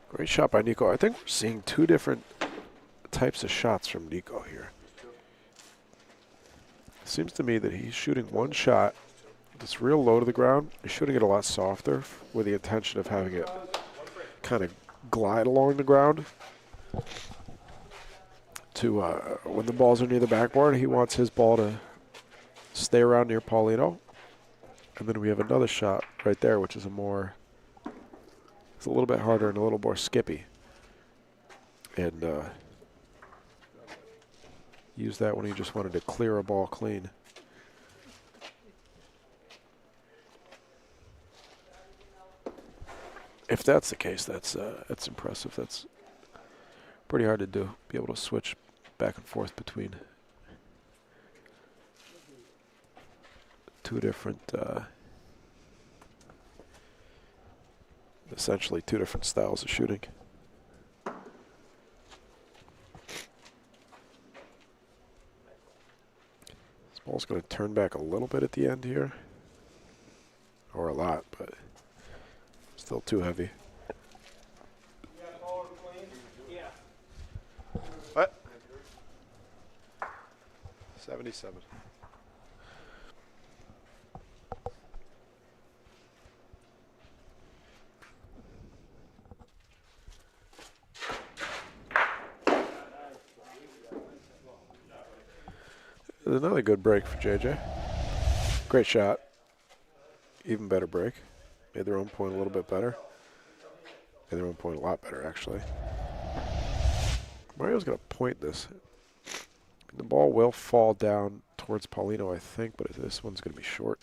Great shot by Nico. I think we're seeing 2 different types of shots from Nico here. It seems to me that he's shooting one shot that's real low to the ground. He's shooting it a lot softer with the intention of having it kind of glide along the ground. To when the balls are near the backboard, he wants his ball to stay around near Paulino. And then we have another shot right there, which is it's a little bit harder and a little more skippy. And use that when he just wanted to clear a ball clean. If that's the case, that's impressive. That's pretty hard to do. Be able to switch back and forth between 2 different, essentially 2 different styles of shooting. This ball's going to turn back a little bit at the end here, or a lot, but still too heavy. What? 77. There's another good break for JJ. Great shot. Even better break. Made their own point a little bit better. Made their own point a lot better, actually. Mario's going to point this. The ball will fall down towards Paulino, I think, but this one's going to be short.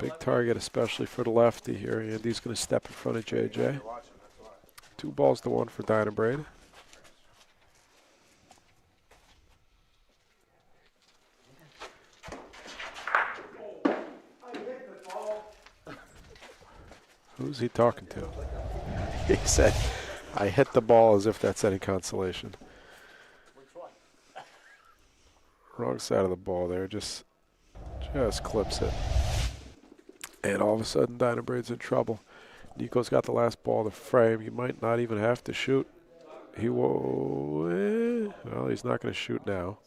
Big target, especially for the lefty here. Andy's going to step in front of JJ. 2 balls to 1 for Dynabraid. Who's he talking to? He said, I hit the ball, as if that's any consolation. Wrong side of the ball there, just clips it. And all of a sudden, Dynabraid's in trouble. Nico's got the last ball to frame. He might not even have to shoot. Well, he's not going to shoot now.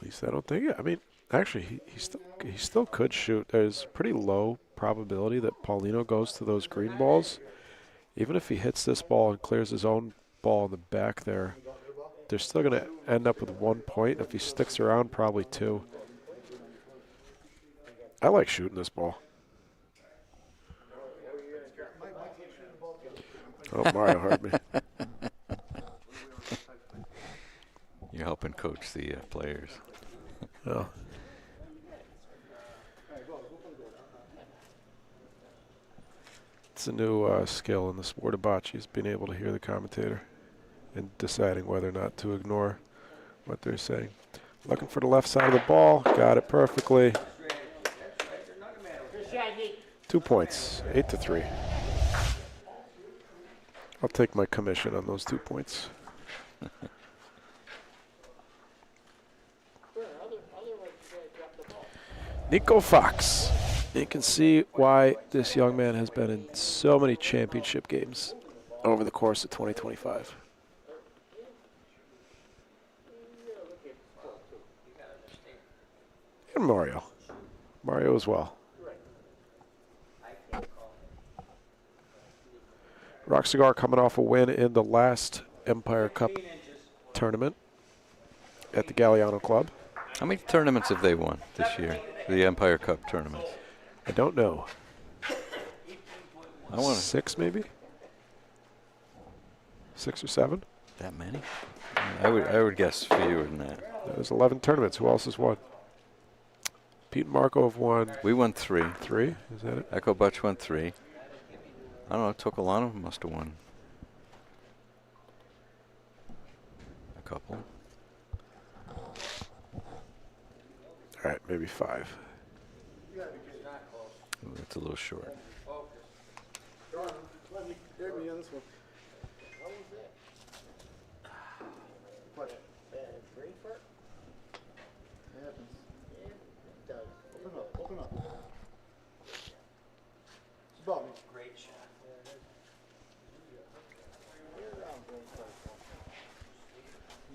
At least I don't think. I mean, Actually, he still could shoot. There's pretty low probability that Paulino goes to those green balls. Even if he hits this ball and clears his own ball in the back there, they're still going to end up with 1 point. If he sticks around, probably 2. I like shooting this ball. Oh, Mario heard me. You're helping coach the players. Oh. It's a new skill in the sport of bocce, is being able to hear the commentator and deciding whether or not to ignore what they're saying. Looking for the left side of the ball. Got it perfectly. 2 points. 8-3. I'll take my commission on those 2 points. Nico Fox. You can see why this young man has been in so many championship games over the course of 2025. And Mario. Mario as well. Rock Cigar coming off a win in the last Empire Cup tournament at the Galliano Club. How many tournaments have they won this year? The Empire Cup tournaments. I don't know. I want 6 maybe? 6 or 7? that many. I would guess fewer than that. There's 11 tournaments. Who else has won? Pete and Marco have won. We won 3. 3? Is that it? Echo Butch won 3. I don't know. Toccolana must have won a couple. All right, maybe 5. Ooh, that's a little short. Great shot.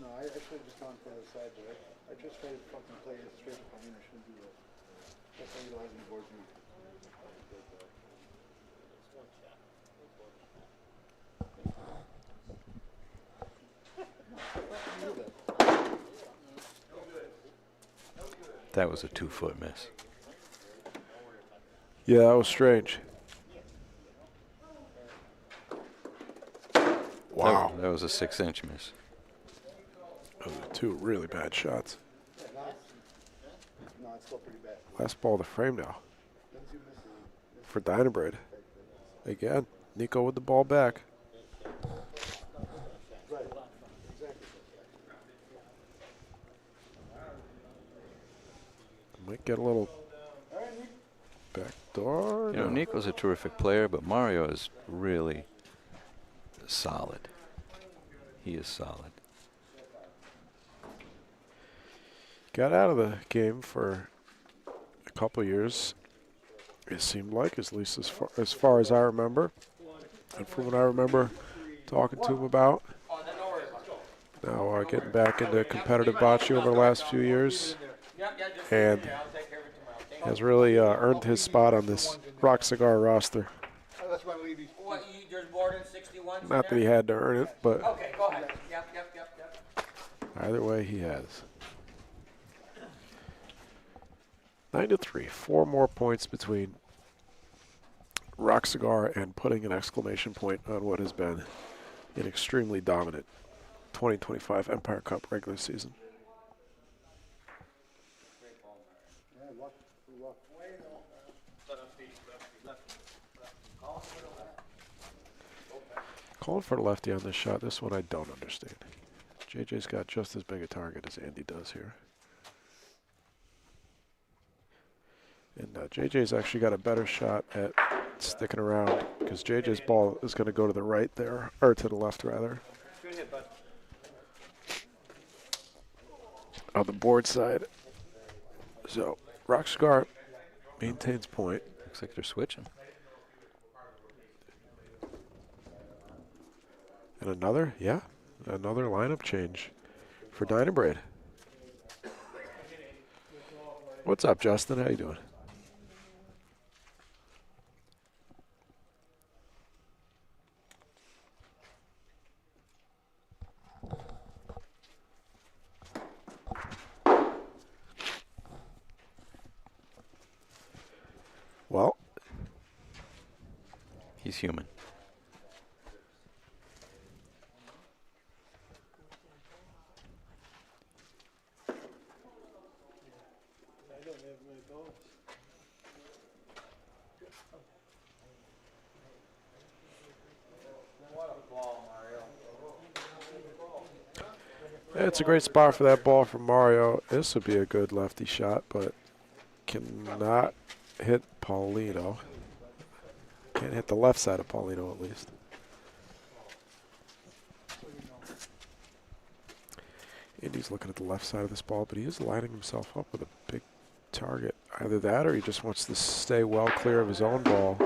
No, I should have just gone for the side there. I just tried to fucking play it straight. I mean, I shouldn't do that. That's how utilizing the board me. That was a 2-foot miss. Yeah, that was strange. Wow. That was a 6-inch miss. Those are 2 really bad shots. No, it's still pretty bad. Last ball of the frame now. For Dynabread. Again, Nico with the ball back. Right, exactly. Might get a little back door. You know, No. Nico's a terrific player, but Mario is really solid. He is solid. Got out of the game for a couple years, it seemed like, at least as far as I remember. And from what I remember talking to him about. Now getting back into competitive bocce over the last few years. And has really earned his spot on this Rock Cigar roster. Oh, that's why we leave. What, there's more than 61? Not that he had to earn it, but Okay, go ahead. Yep. either way he has. 9-3, 4 more points between Rock Cigar and putting an exclamation point on what has been an extremely dominant 2025 Empire Cup regular season. Calling for the lefty on this shot. This one I don't understand. JJ's got just as big a target as Andy does here. And JJ's actually got a better shot at sticking around because JJ's ball is going to go to the right there, or to the left rather. On the board side. So Rock Cigar maintains point. Looks like they're switching. And another lineup change for Dynabread. What's up, Justin? How you doing? Well, He's human. it's a great spot for that ball from Mario. This would be a good lefty shot, but cannot hit Paulino. Can't hit the left side of Paulino, at least. Indy's looking at the left side of this ball, but he is lining himself up with a big target. Either that or he just wants to stay well clear of his own ball.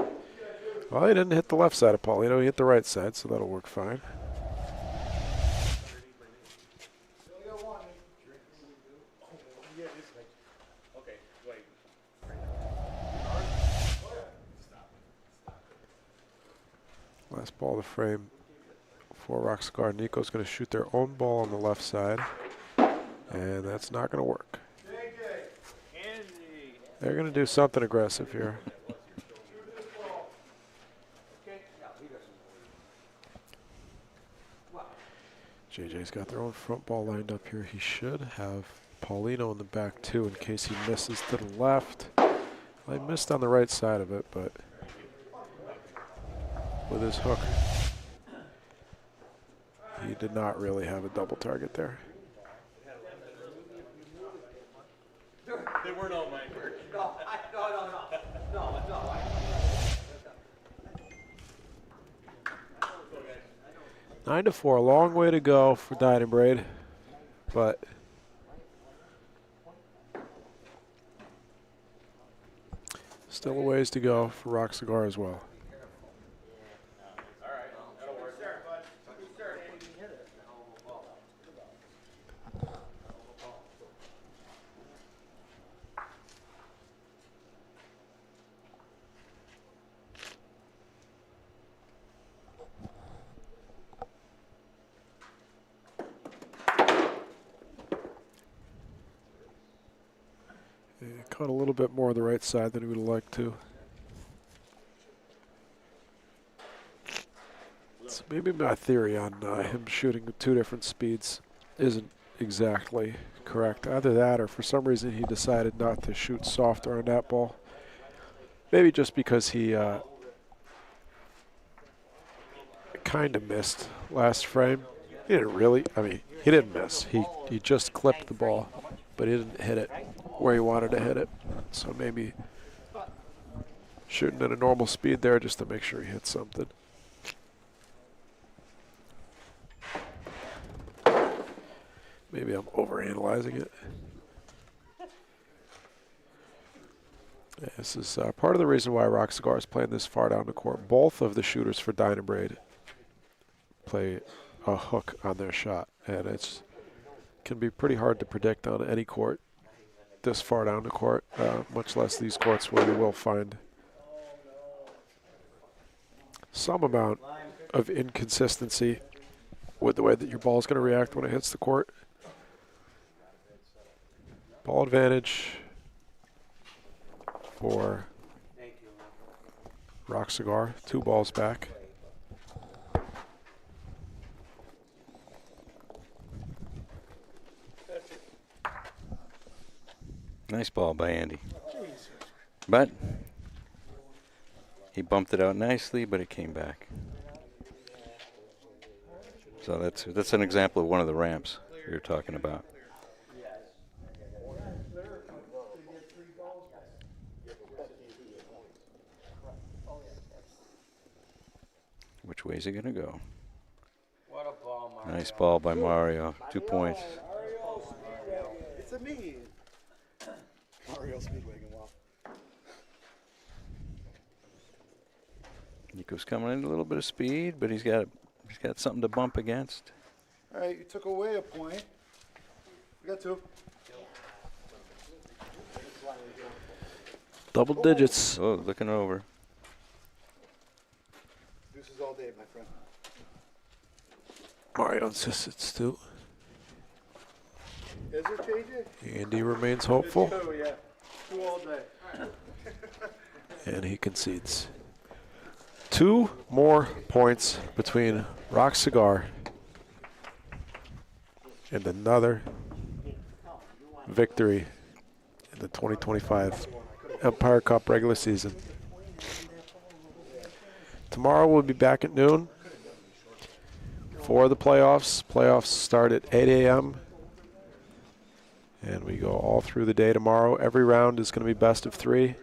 Well, he didn't hit the left side of Paulino. He hit the right side, so that'll work fine. Last ball of the frame for Roxgar. Nico's going to shoot their own ball on the left side, and that's not going to work. They're going to do something aggressive here. JJ's got their own front ball lined up here. He should have Paulino in the back too in case he misses to the left. Well, he missed on the right side of it, but with his hook, he did not really have a double target there. They weren't all mine. No. 9-4, a long way to go for Dynabraid, but still a ways to go for Roxgar as well. Caught a little bit more on the right side than he would have liked to. So maybe my theory on him shooting with two different speeds isn't exactly correct. Either that or for some reason he decided not to shoot softer on that ball. Maybe just because he kind of missed last frame. He didn't really, I mean, he didn't miss. He just clipped the ball, but he didn't hit it where he wanted to hit it. So maybe shooting at a normal speed there just to make sure he hits something. Maybe I'm overanalyzing it. This is part of the reason why Roxgar is playing this far down the court. Both of the shooters for Dynabraid play a hook on their shot, and it's can be pretty hard to predict on any court this far down the court, much less these courts where you will find some amount of inconsistency with the way that your ball is going to react when it hits the court. Ball advantage for Roxgar, 2 balls back. Nice ball by Andy. But he bumped it out nicely, but it came back. So that's an example of one of the ramps you're talking about. Which way is it going to go? What a ball, Mario. Nice ball by Mario. 2 points. It's a me. Mario speedwagon well. Nico's coming in a little bit of speed, but he's got something to bump against. All right, you took away a point. We got 2. Double digits. Oh, looking over. Deuces all day, my friend. Mario insists it's 2. Is it, JJ? Andy remains hopeful, It's 2, yeah. 2 all day. and he concedes. 2 more points between Rock Cigar and another victory in the 2025 Empire Cup regular season. Tomorrow we'll be back at noon for the playoffs. Playoffs start at 8 a.m. and we go all through the day tomorrow. Every round is going to be best of 3.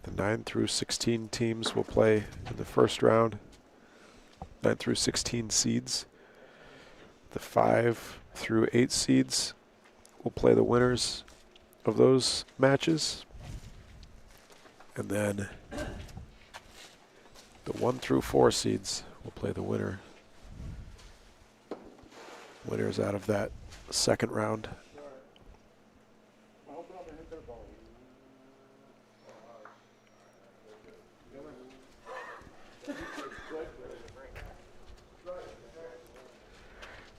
The 9 through 16 teams will play in the first round. 9 through 16 seeds. The 5 through 8 seeds will play the winners of those matches. And then the 1 through 4 seeds will play the winners out of that second round.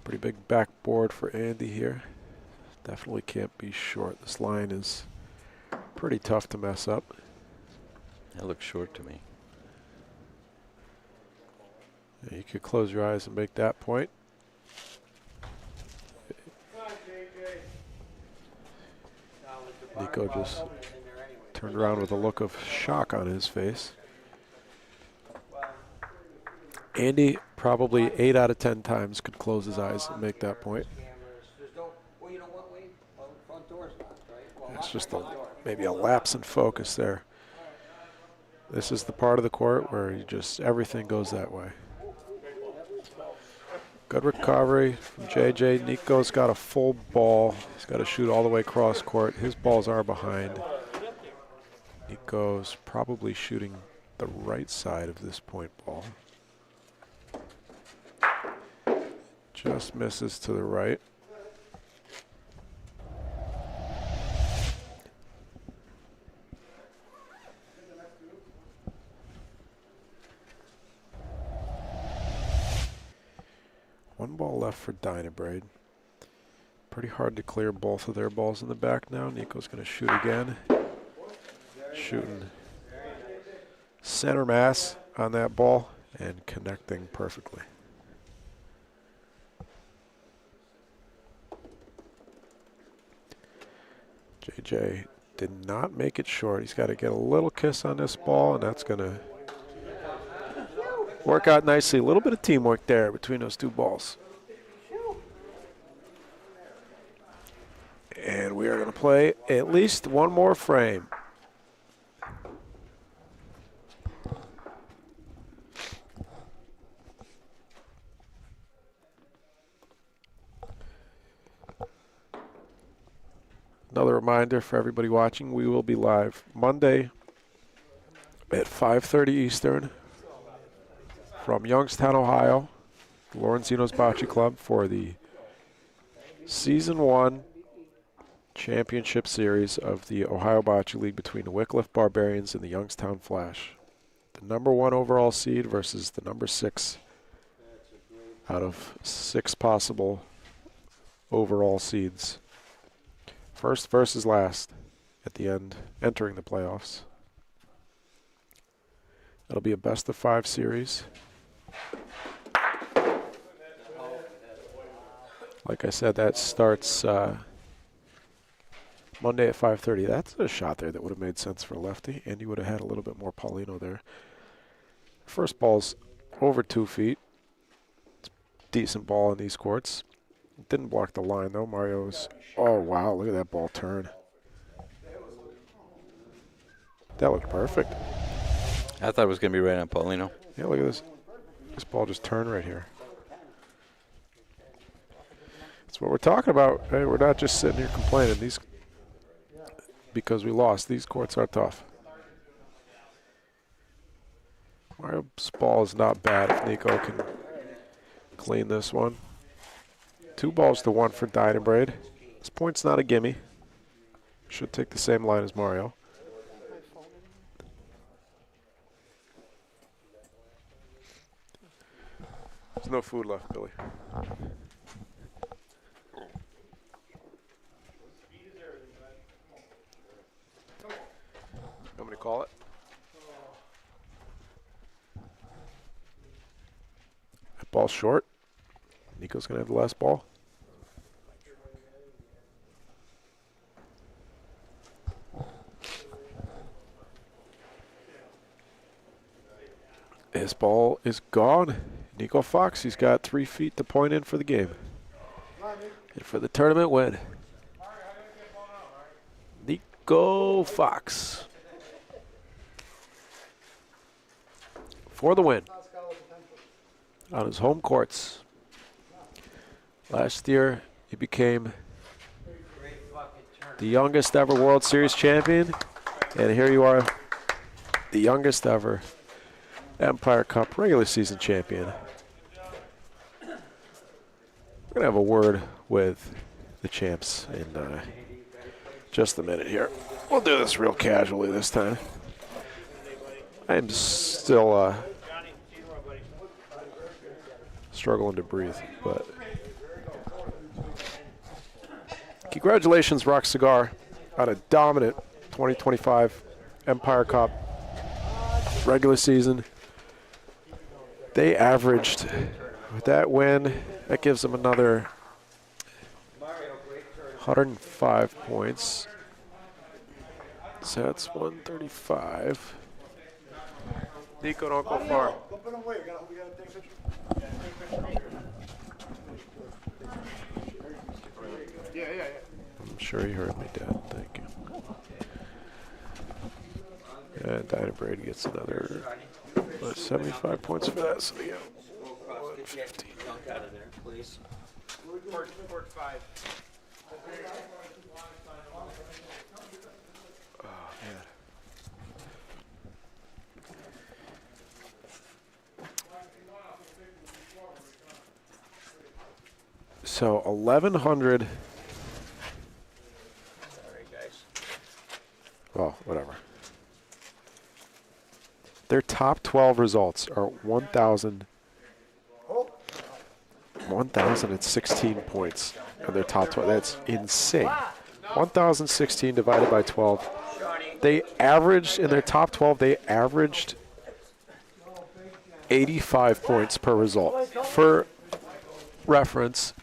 Pretty big backboard for Andy here. Definitely can't be short. This line is pretty tough to mess up. That looks short to me. Yeah, you could close your eyes and make that point. Nico just turned around with a look of shock on his face. Andy probably 8 out of 10 times could close his eyes and make that point. It's just maybe a lapse in focus there. This is the part of the court where you just everything goes that way. Good recovery from JJ. Nico's got a full ball. He's got to shoot all the way across court. His balls are behind. Nico's probably shooting the right side of this point ball. Just misses to the right. One ball left for Dynabraid. Pretty hard to clear both of their balls in the back now. Nico's going to shoot again. Shooting center mass on that ball and connecting perfectly. JJ did not make it short. He's got to get a little kiss on this ball, and that's going to work out nicely. A little bit of teamwork there between those two balls. And we are going to play at least one more frame. Another reminder for everybody watching, we will be live Monday at 5:30 Eastern from Youngstown, Ohio, Lorenzino's Bocce Club for the Season 1 Championship Series of the Ohio Bocce League between the Wycliffe Barbarians and the Youngstown Flash. The #1 overall seed versus the #6 out of 6 possible overall seeds. First versus last at the end, entering the playoffs. It'll be a best-of-5 series. Like I said, that starts Monday at 5:30. That's a shot there that would have made sense for a lefty, and you would have had a little bit more Paulino there. First ball's over 2 feet. It's a decent ball in these courts. Didn't block the line, though. Mario's, oh, wow, look at that ball turn. That looked perfect. I thought it was going to be right on Paulino. Yeah, look at this. This ball just turned right here. That's what we're talking about. Hey, we're not just sitting here complaining. These, because we lost, these courts are tough. Mario's ball is not bad if Nico can clean this one. 2-1 for Dynabraid. This point's not a gimme. Should take the same line as Mario. There's no food left, Billy. Want me to call it? That ball's short. Nico's going to have the last ball. His ball is gone. Nico Fox, he's got 3 feet to point in for the game. And for the tournament win. Nico Fox. For the win. On his home courts. Last year, he became the youngest ever World Series champion. And here you are, the youngest ever Empire Cup regular season champion. We're going to have a word with the champs in just a minute here. We'll do this real casually this time. I'm still struggling to breathe, but congratulations, Rock Cigar, on a dominant 2025 Empire Cup regular season. They averaged, with that win, that gives them another 105 points. So that's 135. Nico, don't go far. I'm sure he heard me, Dad. Thank you. And Dynabraid gets another 75 points for that, so they got 150. Court 5. Oh, man. So 1,100. Sorry, guys. Well, whatever. Their top 12 results are 1,016 points. And their top 12. That's insane. 1,016 divided by 12. They averaged, in their top 12, they averaged 85 points per result. For reference,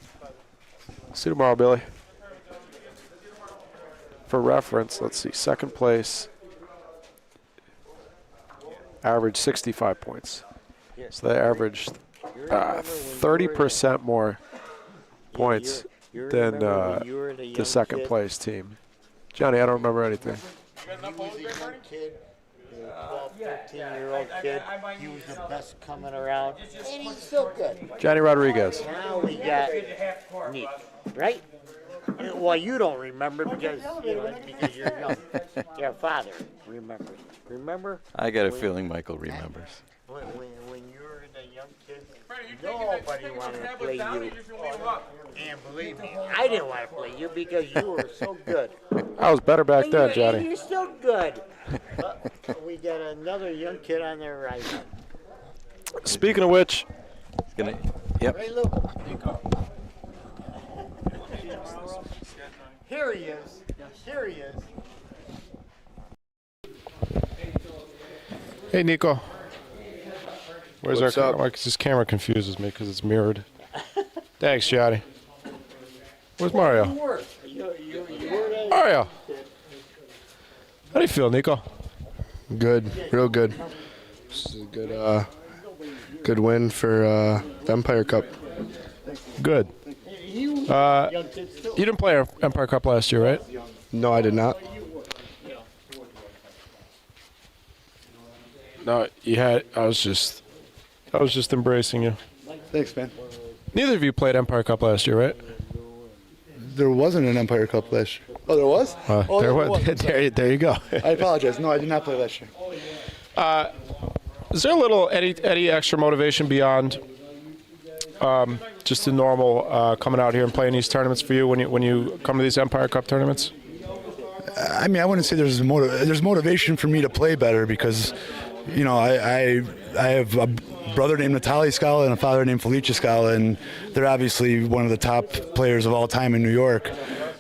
see you tomorrow, Billy. For reference, let's see, second place averaged 65 points. So they averaged 30% more points than the second place team. Johnny, I don't remember anything. He was a young kid, 12, 13-year-old kid. He was the best coming around, and he's still good. Johnny Rodriguez. Now we got Nick, right? Well, you don't remember because you're young. Your father remembers. Remember? I got a feeling Michael remembers. When you were a young kid, nobody wanted to play you. And believe me, I didn't want to play you because you were so good. I was better back then, And Johnny. you're still good. But we got another young kid on there right now. Speaking of which, yep. Hey, Luke. Here he is. Here he is. hey, Nico. Where's our camera? This camera confuses me because it's mirrored. Thanks, Johnny. Where's Mario? Mario. How do you feel, Nico? Good, real good. This is a good win for the Empire Cup. Good. You didn't play our Empire Cup last year, right? No, I did not. No, you had. I was just embracing you. Thanks, man. Neither of you played Empire Cup last year, right? There wasn't an Empire Cup last year. Oh, there was? There was. There you go. I apologize. No, I did not play last year. Is there any extra motivation beyond just the normal coming out here and playing these tournaments for you when you come to these Empire Cup tournaments? I mean, I wouldn't say there's motivation for me to play better because, you know, I have a brother named Natalie Scala and a father named Felice Scala, and they're obviously one of the top players of all time in New York.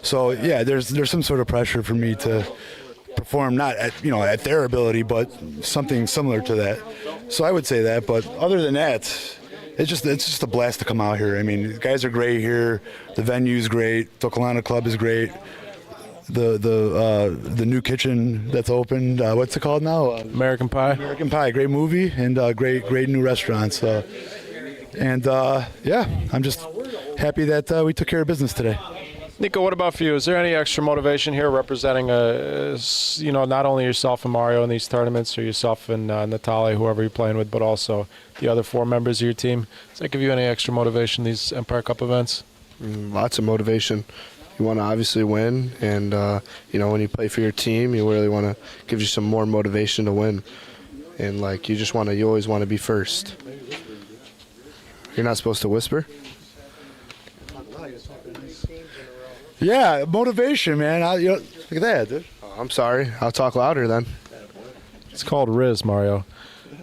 So yeah, there's some sort of pressure for me to perform not at their ability, but something similar to that. So I would say that. But other than that, it's just a blast to come out here. I mean, the guys are great here. The venue's great. Toccolana Club is great. The new kitchen that's opened. What's it called now? American Pie. American Pie. Great movie and great new restaurants. Yeah, I'm just happy that we took care of business today. Nico, what about for you? Is there any extra motivation here representing, not only yourself and Mario in these tournaments, or yourself and Natalie, whoever you're playing with, but also the other 4 members of your team? Does that give you any extra motivation, these Empire Cup events? Lots of motivation. You want to obviously win, and when you play for your team, you really want to give you some more motivation to win. And you always want to be first. You're not supposed to whisper? Yeah, motivation, man. Look at that, dude. Oh, I'm sorry. I'll talk louder then. It's called Riz, Mario.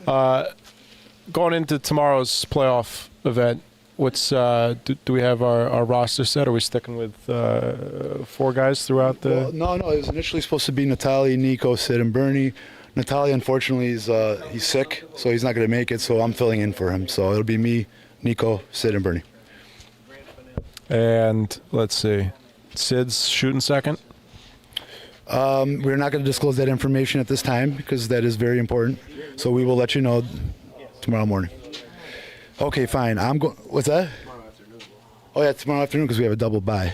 Going into tomorrow's playoff event, do we have our roster set? Are we sticking with 4 guys throughout the? Well, no. It was initially supposed to be Natalie, Nico, Sid, and Bernie. Natalie, unfortunately, he's sick, so he's not going to make it. So I'm filling in for him. So it'll be me, Nico, Sid, and Bernie. And let's see, Sid's shooting second. We're not going to disclose that information at this time because that is very important. So we will let you know tomorrow morning. Okay, fine. What's that? Tomorrow afternoon. Oh yeah, tomorrow afternoon because we have a double bye.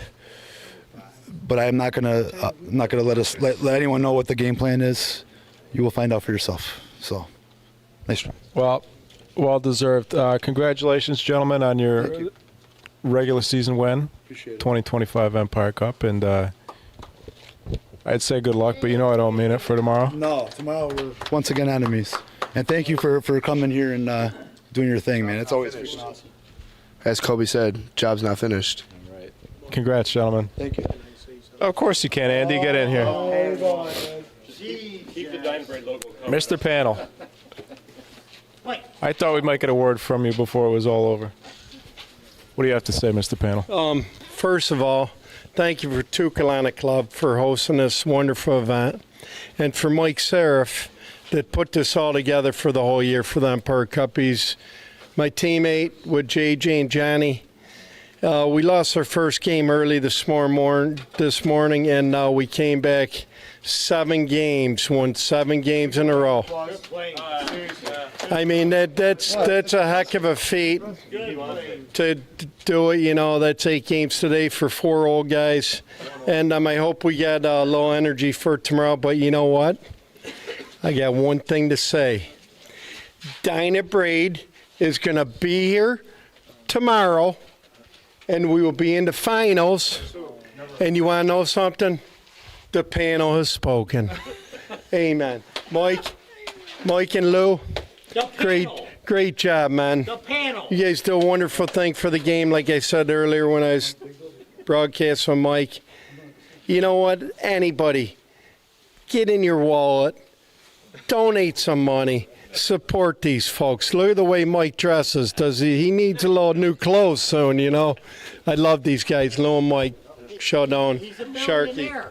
But I'm not gonna let anyone know what the game plan is. You will find out for yourself. So, nice try. Well deserved. Congratulations, gentlemen, on your regular season win. Appreciate it. 2025 Empire Cup, and I'd say good luck, but I don't mean it for tomorrow. No, tomorrow we're once again enemies. And thank you for coming here and doing your thing, man. It's always freaking awesome. As Kobe said, job's not finished. All right. Congrats, gentlemen. Thank you. Of course you can, Andy. Get in here. Keep the Dine Bread logo coming. Mr. Panel. I thought we might get a word from you before it was all over. What do you have to say, Mr. Panel? First of all, thank you for Toccolana Club for hosting this wonderful event, and for Mike Serif that put this all together for the whole year for the Empire Cup. He's my teammate with JJ and Johnny. We lost our first game early this morning, and we came back 7 games, won 7 games in a row. I mean, that's a heck of a feat to do it. That's 8 games today for 4 old guys, and I hope we get low energy for tomorrow. But you know what? I got one thing to say. Dinah Braid is going to be here tomorrow, and we will be in the finals. And you want to know something? The panel has spoken. Amen. Mike and Lou, great job, man. The panel. You guys do a wonderful thing for the game, like I said earlier when I was broadcasting with Mike. You know what? Anybody, get in your wallet, donate some money, support these folks. Look at the way Mike dresses. He needs a little new clothes soon, I love these guys, Lou and Mike, Showdown, Sharky.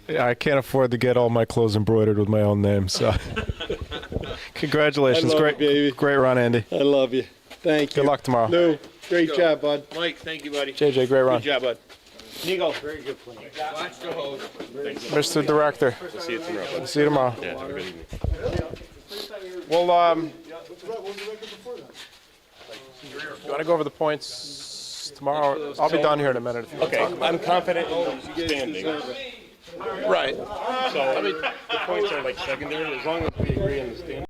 Yeah, I can't afford to get all my clothes embroidered with my own name, so congratulations. Great run, Andy. I love you. Thank you. Good luck tomorrow. Lou, great job, bud. Mike, thank you, buddy. JJ, great run. Good job, bud. Nico, very good play. Watch the hose. Mr. Director. We'll see you tomorrow, bud. See you tomorrow. Yeah, have a good evening. Well, you want to go over the points tomorrow? I'll be done here in a minute. If you want to talk about I'm confident in standing. Right. So the points are like secondary as long as we agree on the standing.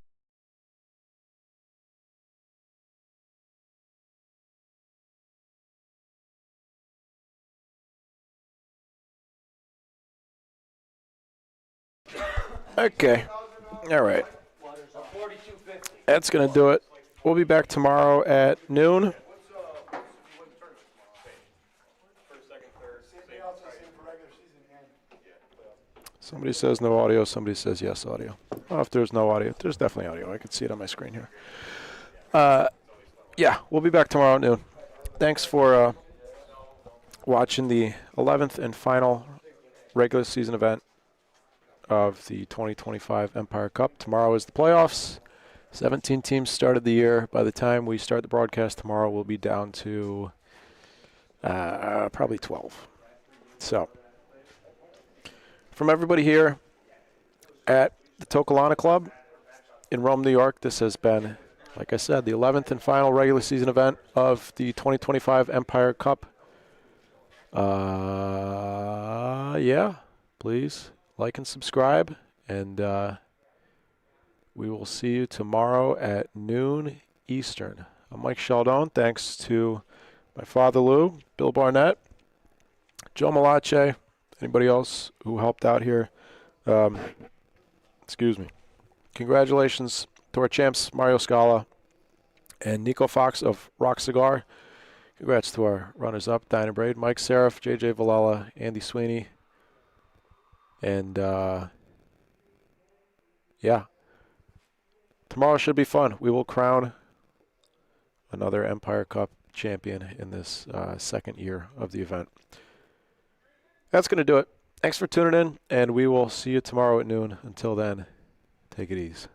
Okay. All right. That's going to do it. We'll be back tomorrow at noon Somebody says no audio. Somebody says yes audio. Oh, if there's no audio, there's definitely audio. I can see it on my screen here. Yeah, we'll be back tomorrow at noon. Thanks for watching the 11th and final regular season event of the 2025 Empire Cup. Tomorrow is the playoffs. 17 teams started the year. By the time we start the broadcast tomorrow, we'll be down to probably 12. So, from everybody here at the Toccolana Club in Rome, New York, this has been, like I said, the 11th and final regular season event of the 2025 Empire Cup. Yeah, please like and subscribe, and we will see you tomorrow at noon Eastern. I'm Mike Sheldon. Thanks to my father Lou, Bill Barnett, Joe Malache, anybody else who helped out here. Excuse me. Congratulations to our champs, Mario Scala and Nico Fox of Rock Cigar. Congrats to our runners-up, Dinah Braid, Mike Seraph, JJ Valella, Andy Sweeney. And, yeah. Tomorrow should be fun. We will crown another Empire Cup champion in this second year of the event. That's going to do it. Thanks for tuning in, and we will see you tomorrow at noon. Until then, take it easy.